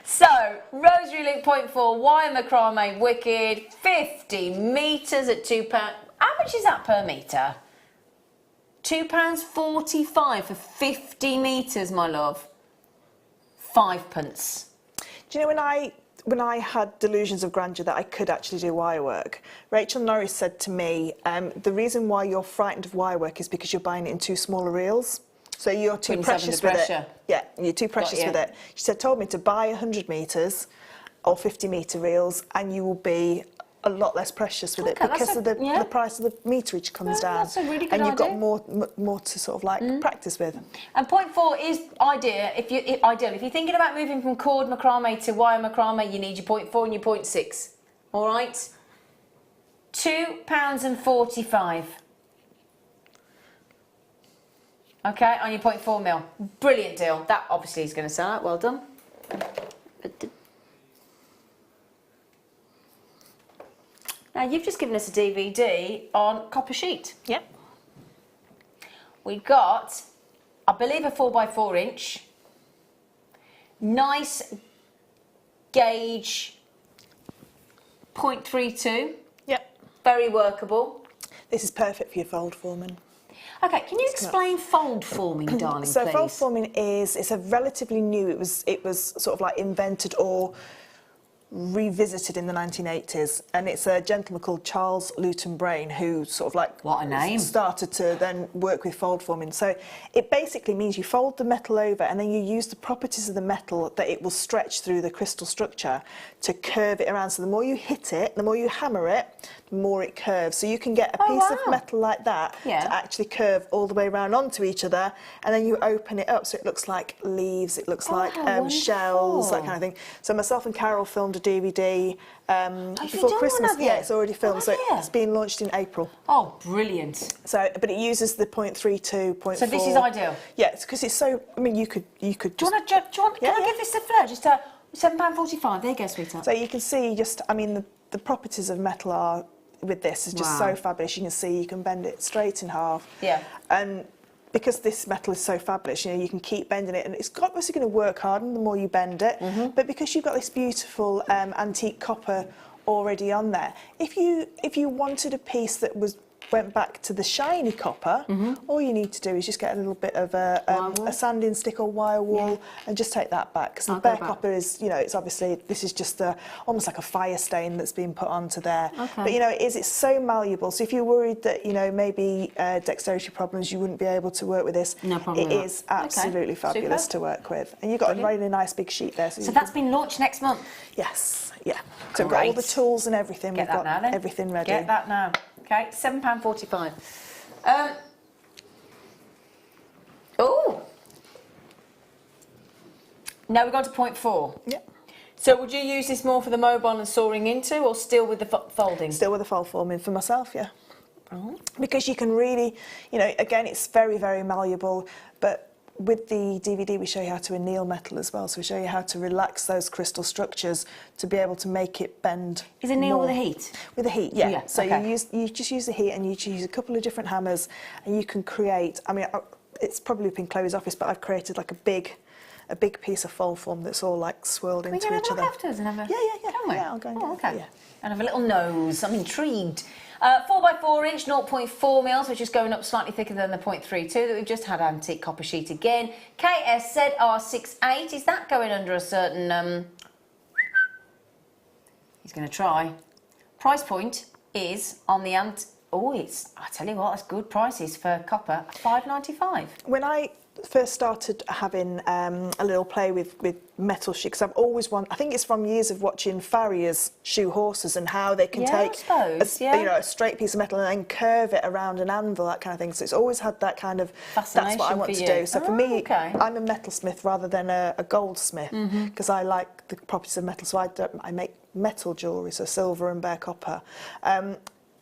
So, rosary link 0.4, wire macrame wicked, 50 metres at £2. How much is that per metre? £2.45 for 50 metres, my love. 5p. Do you know when I had delusions of grandeur that I could actually do wire work, Rachel Norris said to me, the reason why you're frightened of wire work is because you're buying it in too smaller reels. So you're too precious with it. Yeah, you're too precious with it. She told me to buy 100 metres or 50 metre reels, and you will be a lot less precious with it because of the price of the meterage comes down. That's a really good and you've idea. got more to sort of like practice with. And 0.4 is ideal if you're thinking about moving from cord macrame to wire macrame, you need your 0.4 and your 0.6. All right, £2.45. Okay, on your 0.4 mil. Brilliant deal. That obviously is going to sell out. Well done. Now, you've just given us a DVD on copper sheet. Yep. We've got, I believe, a 4x4 inch. Nice gauge 0.32. Yep. Very workable. This is perfect for your fold forming. Okay, can you explain fold forming, darling, So please? fold forming it's a relatively new, it was sort of like invented or revisited in the 1980s, and it's a gentleman called Charles Luton Brain who sort of like what a name started to then work with fold forming. So it basically means you fold the metal over and then you use the properties of the metal that it will stretch through the crystal structure to curve it around. So the more you hit it, the more you hammer it, the more it curves. So you can get a piece of metal like that to actually curve all the way around onto each other, and then you open it up so it looks like leaves, it looks like shells, that kind of thing. So myself and Carol filmed a DVD before Christmas. Yeah, it's already filmed, so it's being launched in April. Oh, brilliant! So, but it uses the 0.32, 0.4. So this is ideal. Yeah, because it's so. I mean, you could. Do you want? Can I give this a flirt? Just £7.45. There you go, sweetheart. So you can see just. I mean, the properties of metal are with this is just so fabulous. You can see you can bend it straight in half. Yeah. And because this metal is so fabulous, you know, you can keep bending it, and it's obviously going to work harder the more you bend it. But because you've got this beautiful antique copper already on there, if you wanted a piece that went back to the shiny copper, all you need to do is just get a little bit of a sanding stick or wire wool and just take that back, because the bare copper is, you know, it's obviously, this is just almost like a fire stain that's been put onto there. But you know, it's so malleable, so if you're worried that, you know, maybe dexterity problems, you wouldn't be able to work with this, no problem. It is absolutely fabulous to work with, and you've got a really nice big sheet there. So that's been launched next month? Yes, yeah. So we've got all the tools and everything. We've got everything ready. Get that now. Okay, £7.45. Oh! Now we've gone to 0.4. Yep. So would you use this more for the mobile and soaring into, or still with the folding? Still with the fold forming for myself, yeah. Because you can really, you know, again, it's very, very malleable, but with the DVD, we show you how to anneal metal as well. So we show you how to relax those crystal structures to be able to make it bend. Is anneal more. with the heat? With the heat, yeah. So you just use the heat, and you use a couple of different hammers, and you can create. I mean, it's probably been Chloe's office, but I've created like a big piece of fold form that's all like swirled into each other. Can we go afterwards and have a? Yeah. Can we? Yeah, I'll go and okay. Yeah. And have a little nose. I'm intrigued. 4x4 inch, 0.4 mils, which is going up slightly thicker than the 0.32 that we've just had. Antique copper sheet again. KSZR68. Is that going under a certain? He's going to try. Price point is on the I tell you what, it's good prices for copper, £5.95. When I first started having a little play with metal shoes, because I've always I think it's from years of watching farriers shoe horses and how they can take a straight piece of metal and then curve it around an anvil, that kind of thing. So it's always had that kind of fascination. That's what I want to do. So for me, I'm a metalsmith rather than a goldsmith, because I like the properties of metal. So I make metal jewellery, so silver and bare copper.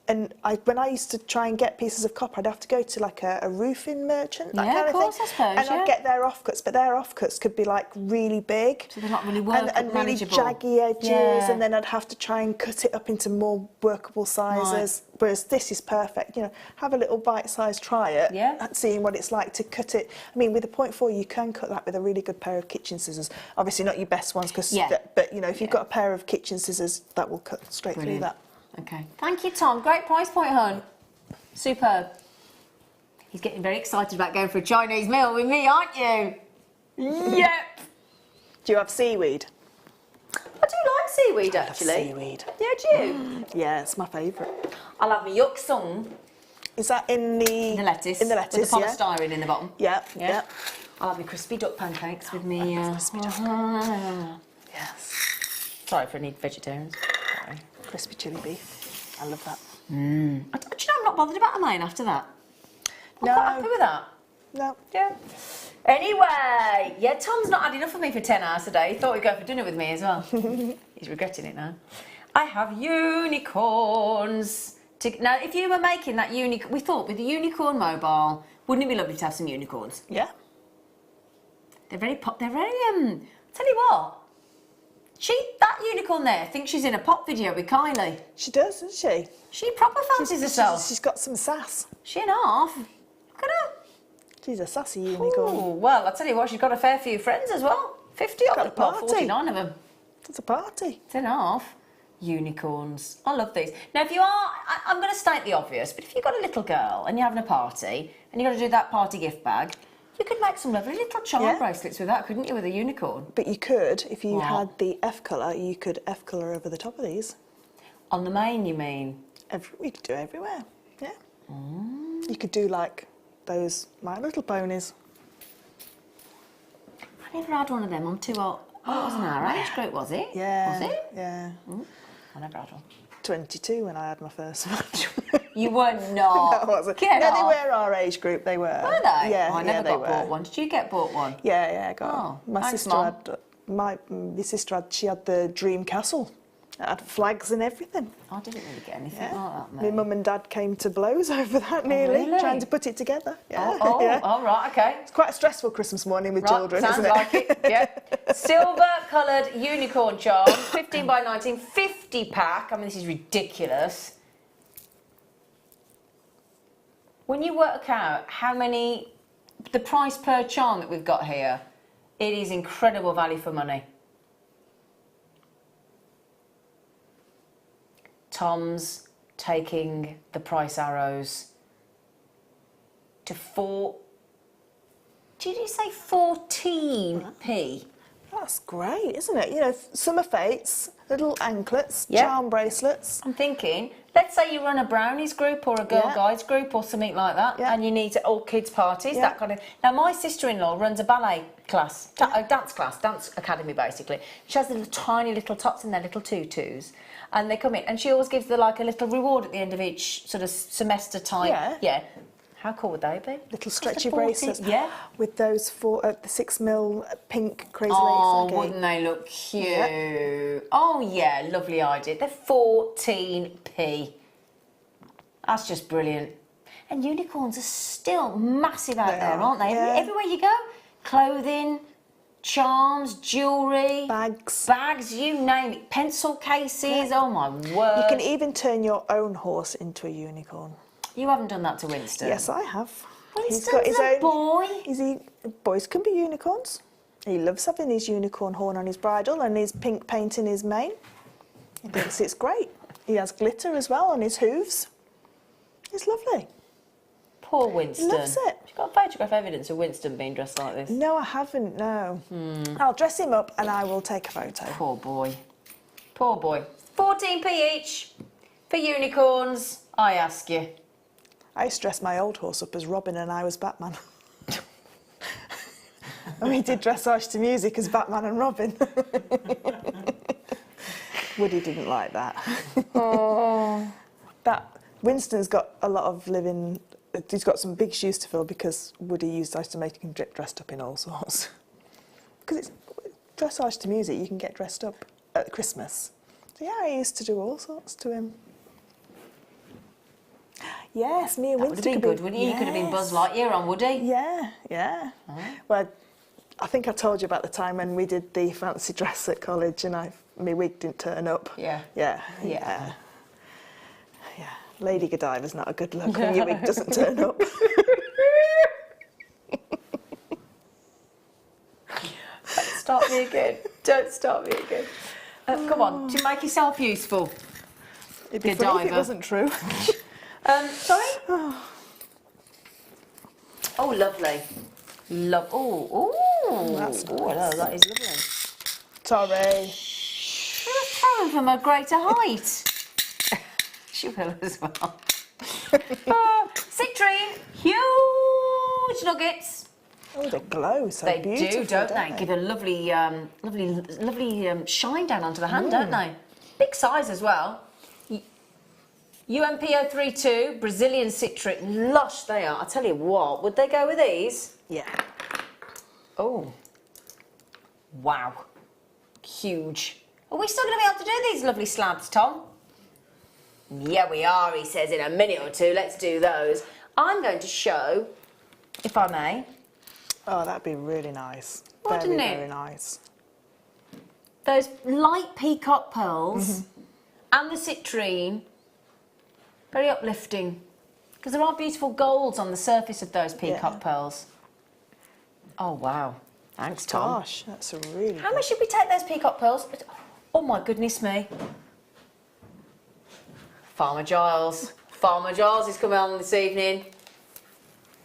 And when I used to try and get pieces of copper, I'd have to go to like a roofing merchant, that kind of course, thing. I suppose, and I'd get their offcuts, but their offcuts could be like really big. So they're not really and really jaggy edges, and then I'd have to try and cut it up into more workable sizes. Right. Whereas this is perfect. You know, have a little bite-sized try it, seeing what it's like to cut it. I mean, with a 0.4, you can cut that with a really good pair of kitchen scissors. Obviously, not your best ones, but you know, if you've got a pair of kitchen scissors, that will cut straight through that. Okay. Thank you, Tom. Great price point, hon. Superb. He's getting very excited about going for a Chinese meal with me, aren't you? Yep. Do you have seaweed? I do like seaweed, actually. I love seaweed. Yeah, do you? Yeah, it's my favourite. I'll have my yolk sung. Is that in the lettuce? In the lettuce, with the polystyrene in the bottom. Yeah. I'll have my crispy duck pancakes with me. Crispy duck. Yes. Sorry for any vegetarians. Sorry. Crispy chili beef. I love that. Do you know I'm not bothered about a main after that? I'm No. quite happy with that. No. Yeah. Anyway, Tom's not had enough of me for 10 hours today. He thought he'd go for dinner with me as well. He's regretting it now. I have unicorns. Now, if you were making that unicorn, we thought with the unicorn mobile, wouldn't it be lovely to have some unicorns? Yeah. They're very I'll tell you what. That unicorn there thinks she's in a pop video with Kylie. She does, doesn't she? She proper fancies herself. She's got some sass. She and a half. Look at her. She's a sassy unicorn. Ooh, well, I'll tell you what, she's got a fair few friends as well. 50 of them, got a party. 49 of them. It's a party. 10 and a half. Unicorns. I love these. Now, if you are, I'm going to state the obvious, but if you've got a little girl and you're having a party and you've got to do that party gift bag, you could make some lovely little charm bracelets with that, couldn't you, with a unicorn? But you could, if you had the F colour, you could F colour over the top of these. On the main, you mean? You could do it everywhere, yeah. You could do like those My Little Ponies. I never had one of them. I'm too old. Oh, it wasn't our age group, was it? Yeah. Was it? Yeah. I never had one. 22 when I had my first one. You were not. No, I wasn't. Get no, off. they were our age group. They were. Were they? Yeah. Oh, I never got bought one. Did you get bought one? Yeah, I got. My sister Mom. had. My sister had. She had the Dream Castle. It had flags and everything. I didn't really get anything like that, My mate. mum and dad came to blows over that nearly, really? trying to put it together. Yeah. Oh, right, okay. It's quite a stressful Christmas morning with children, sounds isn't it? like it. Yeah. Silver-coloured unicorn charm, 15 by 19, 50 pack. I mean, this is ridiculous. When you work out the price per charm that we've got here, it is incredible value for money. Tom's taking the price arrows to did you say 14p? That's great, isn't it? You know, summer fates, little anklets, Yeah. charm bracelets. I'm thinking, let's say you run a brownies group or a girl guides group or something like that, and you need all kids parties, that kind of. Now, my sister-in-law runs a ballet class, a dance academy basically. She has the tiny little tots in their little tutus, and they come in, and she always gives them like a little reward at the end of each sort of semester time. Yeah. How cool would they be? Little stretchy bracelets. Yeah. With those the 6mm pink crazy Oh, lace. wouldn't they look cute? Yeah. Oh, yeah, lovely idea. They're 14p. That's just brilliant. And unicorns are still massive out there, aren't they? Yeah. Everywhere you go. Clothing, charms, jewellery. Bags, you name it. Pencil cases, oh my word. You can even turn your own horse into a unicorn. You haven't done that to Winston? Yes, I have. Winston's a boy. Boys can be unicorns. He loves having his unicorn horn on his bridle and his pink paint in his mane. He thinks it's great. He has glitter as well on his hooves. It's lovely. Poor Winston. He loves it. You've got photograph evidence of Winston being dressed like this? No, I haven't, no. I'll dress him up and I will take a photo. Poor boy. Poor boy. 14p each for unicorns. I ask you. I used to dress my old horse up as Robin and I was Batman. And we did dressage to music as Batman and Robin. Woody didn't like that. Oh. Winston's got a lot of living. He's got some big shoes to fill because Woody used to make him get dressed up in all sorts. Because it's dressage to music, you can get dressed up at Christmas. So yeah, I used to do all sorts to him. Yes, me and That would Winston have been good, wouldn't you? You could have been Buzz Lightyear on Woody. Yeah, yeah. Well, I think I told you about the time when we did the fancy dress at college and my wig didn't turn up. Yeah. Yeah. Yeah. Yeah. Lady Godiva's not a good look when your wig doesn't turn up. Don't start me again. Don't start me again. Come on, to make yourself useful. It'd be funny if it Godiva. wasn't true. Sorry? Oh, lovely. That's that is lovely. Sorry. She'll throw from a greater height. She will as well. Citrine, huge nuggets. Oh, they glow so They beautiful, do, don't they? Give a lovely, lovely shine down onto the hand, don't they? Big size as well. UMP032, Brazilian citric, lush they are. I tell you what, would they go with these? Yeah. Oh, wow, huge. Are we still going to be able to do these lovely slabs, Tom? Yeah, we are, he says, in a minute or two. Let's do those. I'm going to show, if I may. Oh, that'd be really nice. Wouldn't it? Very nice. Those light peacock pearls and the citrine. Very uplifting. Because there are beautiful golds on the surface of those peacock pearls. Oh, wow. Thanks, Tom. Gosh, that's a really How much should we take those peacock pearls? Oh, my goodness me. Farmer Giles. Farmer Giles is coming on this evening.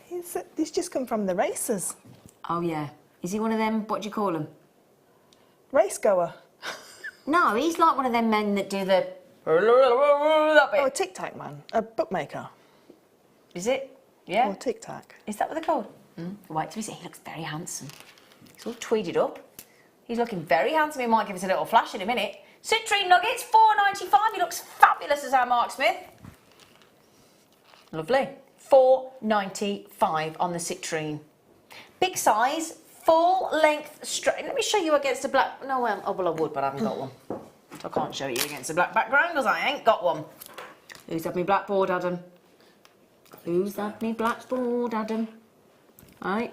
He's just come from the races. Oh, yeah. Is he one of them, what do you call them? Race goer. No, he's like one of them men that do the... Oh, a tic-tac man. A bookmaker. Is it? Yeah? Or tic-tac. Is that what they're called? Wait till we see. He looks very handsome. He's all tweeded up. He's looking very handsome. He might give us a little flash in a minute. Citrine nuggets, $4.95. He looks fabulous as our Mark Smith. Lovely. $4.95 on the citrine. Big size, full length straight. Let me show you against a black. No, well, oh, well, I would, but I haven't got one. So I can't show you against a black background because I ain't got one. Who's had me blackboard, Adam? Who's had me blackboard, Adam? Right.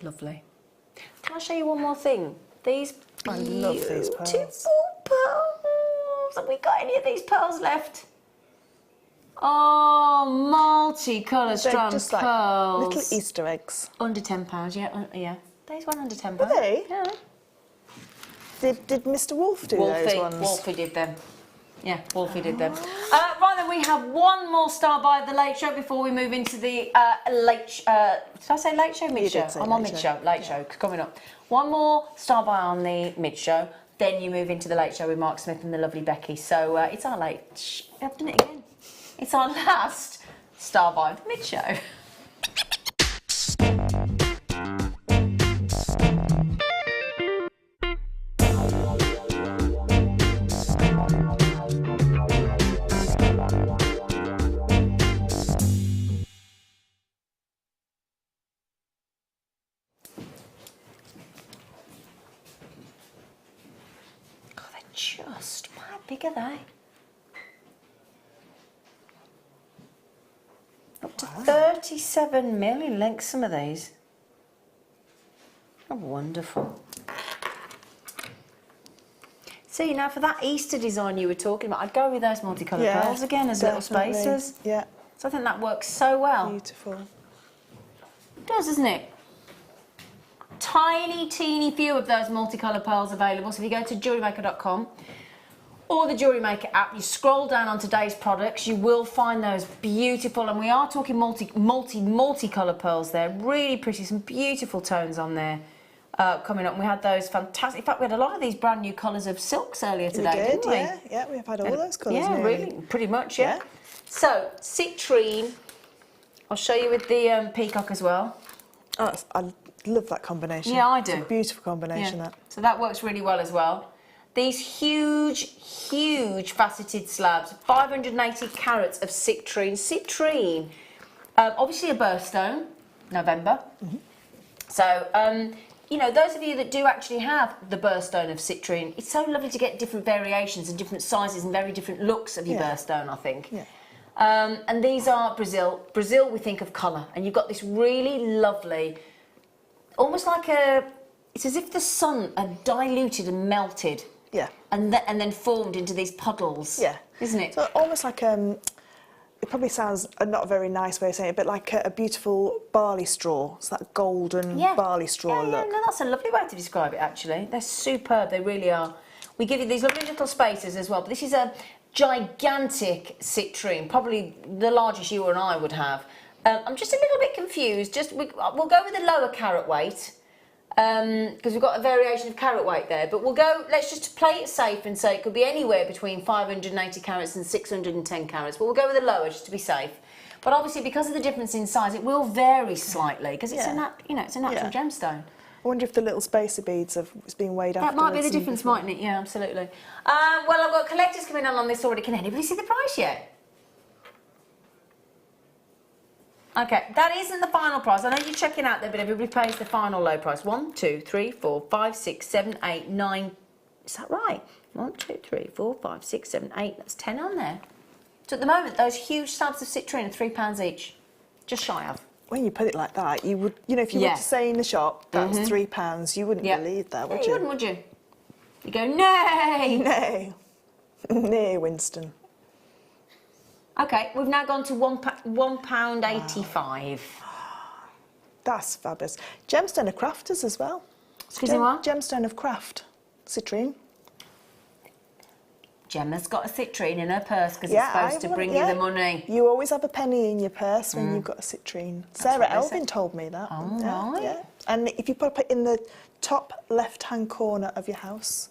Lovely. Can I show you one more thing? These I love these pearls. beautiful pearls. Have we got any of these pearls left? Oh, multicolour They're strand just like pearls. little Easter eggs. Under £10, yeah, yeah. These went under £10. Are they? Yeah. Did Mr. Wolf do those ones? Wolfie did them. Yeah, Wolfie did them. Right then, we have one more star by the late show before we move into the late. Did I say late show, mid show? I'm on mid show. Late show coming up. One more star by on the mid show. Then you move into the late show with Mark Smith and the lovely Becky. So it's our late. I've done it again. It's our last star by the mid show. Just, how big are they? Up to 37 mil in length, some of these. Oh, wonderful. See, now for that Easter design you were talking about, I'd go with those multicoloured pearls again as definitely. little spacers. Yeah. So I think that works so well. Beautiful. It does, doesn't it? Tiny, teeny few of those multicoloured pearls available. So if you go to JewelleryMaker.com or the Jewellery Maker app, you scroll down on today's products, you will find those beautiful, and we are talking multicoloured pearls there. Really pretty, some beautiful tones on there. coming up. And we had those fantastic. In fact, we had a lot of these brand new colours of silks earlier today, we did, didn't we? Yeah, we've had all those colours. Yeah, nearly. really, pretty much, yeah. So, citrine. I'll show you with the peacock as well. Oh, I love that combination. Yeah, I do. It's a beautiful combination, Yeah. that. So that works really well as well. These huge faceted slabs, 580 carats of citrine. Citrine, obviously a birthstone, November. So, you know, those of you that do actually have the birthstone of citrine, it's so lovely to get different variations and different sizes and very different looks of your birthstone, I think. Yeah. And these are Brazil. Brazil, we think of colour. And you've got this really lovely, almost like it's as if the sun had diluted and melted. Yeah. And then formed into these puddles. Yeah. Isn't it? So almost like, it probably sounds not a very nice way of saying it, but like a beautiful barley straw. It's that golden barley straw look. Yeah, no, that's a lovely way to describe it, actually. They're superb, they really are. We give you these lovely little spaces as well, but this is a gigantic citrine, probably the largest you and I would have. I'm just a little bit confused. We'll go with the lower carat weight, because we've got a variation of carat weight there, but let's just play it safe and say it could be anywhere between 580 carats and 610 carats, but we'll go with the lower just to be safe. But obviously, because of the difference in size, it will vary slightly, because it's a natural gemstone. I wonder if the little spacer beads is being weighed That might be the difference, mightn't it? Yeah, absolutely. Well, I've got collectors coming on this already. Can anybody see the price yet? Okay, that isn't the final price. I know you're checking out there, but everybody pays the final low price. 1, 2, 3, 4, 5, 6, 7, 8, 9. Is that right? 1, 2, 3, 4, 5, 6, 7, 8. That's 10 on there. So at the moment, those huge slabs of citrine are £3 each. Just shy of. When you put it like that, you would, if you were to say in the shop that's £3, you wouldn't believe that, would you? You wouldn't, would you? You go, nay! Nay. Nay, Winston. Okay, we've now gone to £1.85. That's fabulous. Gemstone of crafters as well. Excuse me, what? Gemstone of craft. Citrine. Gemma's got a citrine in her purse because it's supposed to bring you the money. You always have a penny in your purse when you've got a citrine. Sarah Elvin told me that. Oh, right. Yeah. And if you put it in the top left-hand corner of your house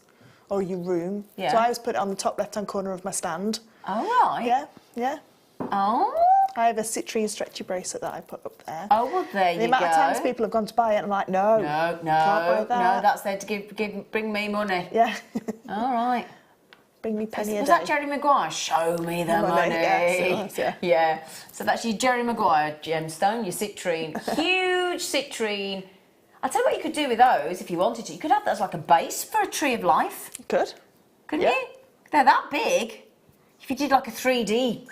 or your room, so I always put it on the top left-hand corner of my stand. Oh, right. Yeah. Oh. I have a citrine stretchy bracelet that I put up there. Oh, well, there you go. The amount of times people have gone to buy it, I'm like, no, can't buy that. No, that's there to bring me money. Yeah. All right. Bring me penny a day. Was that Jerry Maguire? Show me the money. Yes, it was, yeah. Yeah. So that's your Jerry Maguire gemstone, your citrine. Huge citrine. I'll tell you what you could do with those if you wanted to. You could have that as like a base for a tree of life. Could. Couldn't you? They're that big. If you did like a 3D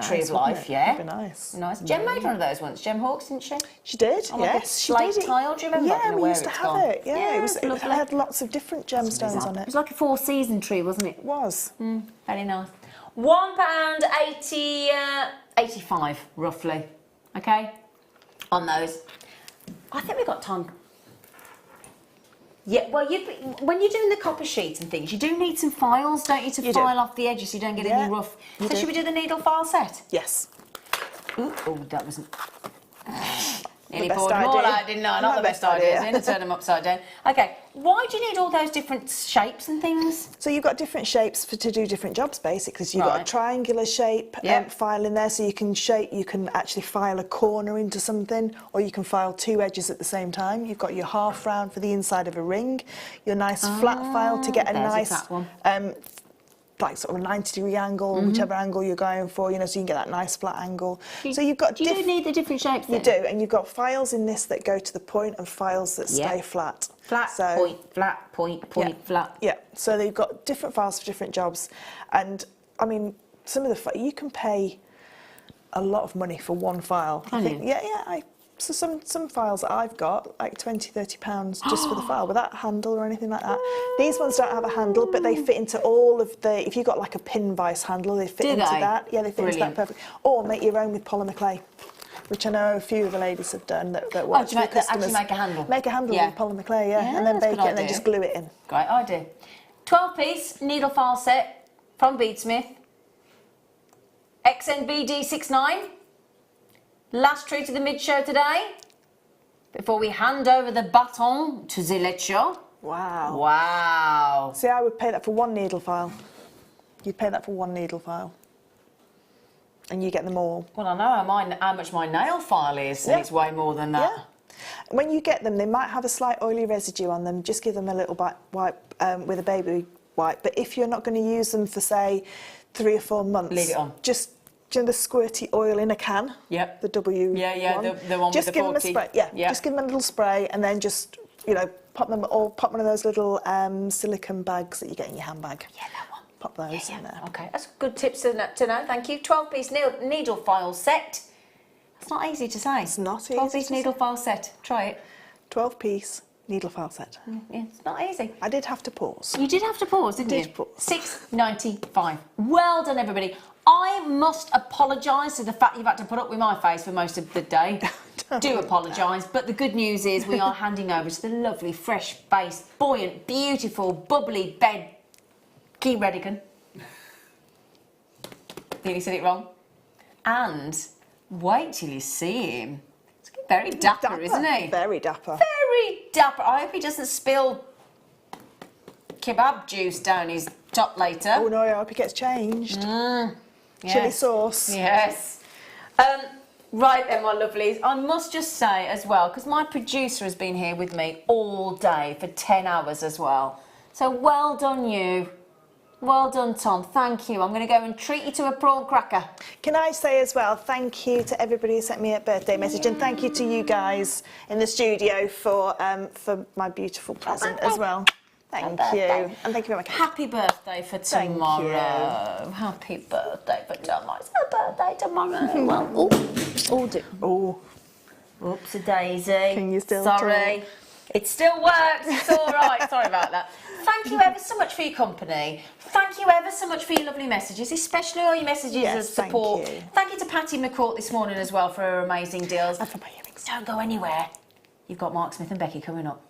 tree of life, That'd be nice. Nice. Jem made one of those once. Jem Hawkes, didn't she? She did, On like a slate tile, do you remember? Yeah, we used to have it. Yeah, it lovely. had lots of different gemstones on It it. was like a 4-season tree, wasn't it? It was. Very nice. £1.80, 85 roughly. Okay, on those. I think we've got time. Yeah, well, when you're doing the copper sheets and things, you do need some files, don't you, to file off the edges so you don't get any rough. So should we do the needle file set? Yes. Ooh, oh, that wasn't. Nearly best poured them all idea. out, didn't I? Not the best idea. I'm going to turn them upside down. Okay, why do you need all those different shapes and things? So you've got different shapes to do different jobs, basically. So you've got a triangular shape file in there, so you can actually file a corner into something, or you can file two edges at the same time. You've got your half round for the inside of a ring, your nice flat file to get a nice like sort of a 90-degree angle, whichever angle you're going for, so you can get that nice flat angle. So you've got. Do you need the different shapes then? You do, and you've got files in this that go to the point and files that stay flat. Flat, point, flat, point, flat. Yeah, so they've got different files for different jobs, and I mean, some of the you can pay a lot of money for one file. Can you? Yeah. So some files that I've got, like £20-30 just for the file, without a handle or anything like that. These ones don't have a handle, but they fit into all of the. If you've got like a pin vise handle, they fit into that. Yeah, they fit into that perfectly. Or make your own with polymer clay, which I know a few of the ladies have done that works with customers. Actually make a handle? Make a handle with polymer clay, and then bake it and then just glue it in. Great idea. 12-piece needle file set from Beadsmith. XNBD69. Last tree to the mid-show today. before we hand over the baton to the lecture. Wow. Wow. See, I would pay that for one needle file. You'd pay that for one needle file. And you get them all. Well, I know how much my nail file is, and Yeah. it's way more than that. Yeah. When you get them, they might have a slight oily residue on them. Just give them a little wipe with a baby wipe. But if you're not going to use them for, say, 3 or 4 months, Leave it on. Just the squirty oil in a can. Yep. The W. Yeah, one. the one Just with the give 40. them a spray. Yeah. Yep. Just give them a little spray, and then just pop one of those little silicone bags that you get in your handbag. Yeah, that one. Pop those in there. Okay, that's good tips to know. Thank you. 12-piece needle file set. It's not easy to say. It's not easy 12-piece to needle file set. Try it. 12-piece needle file set. Yeah, it's not easy. I did have to pause. You did have to pause, didn't you? Did pause. $6.95. Well done, everybody. I must apologise for the fact you've had to put up with my face for most of the day. Do apologise, but the good news is we are handing over to the lovely, fresh-faced, buoyant, beautiful, bubbly bed, Key Redigan. Nearly said it wrong. And wait till you see him. He's very dapper, isn't he? Very dapper. Very dapper. I hope he doesn't spill kebab juice down his top later. Oh no, I hope it gets changed. Chili Yes. sauce. Yes. Right then, my lovelies, I must just say as well, because my producer has been here with me all day for 10 hours as well. So well done you. Well done, Tom. Thank you. I'm going to go and treat you to a prawn cracker. Can I say as well, thank you to everybody who sent me a birthday message, and thank you to you guys in the studio for my beautiful present as well. Thank you. And thank you very much. Happy birthday for tomorrow. Happy birthday for tomorrow. It's her birthday tomorrow. Well, Oh, Oopsie daisy. Can you still Sorry. talk? It still works. It's all right. Sorry about that. Thank you ever so much for your company. Thank you ever so much for your lovely messages, especially all your messages Yes, of support. thank you. Thank you to Patty McCourt this morning as well for her amazing deals. and for my earrings. Don't go anywhere. You've got Mark Smith and Becky coming up.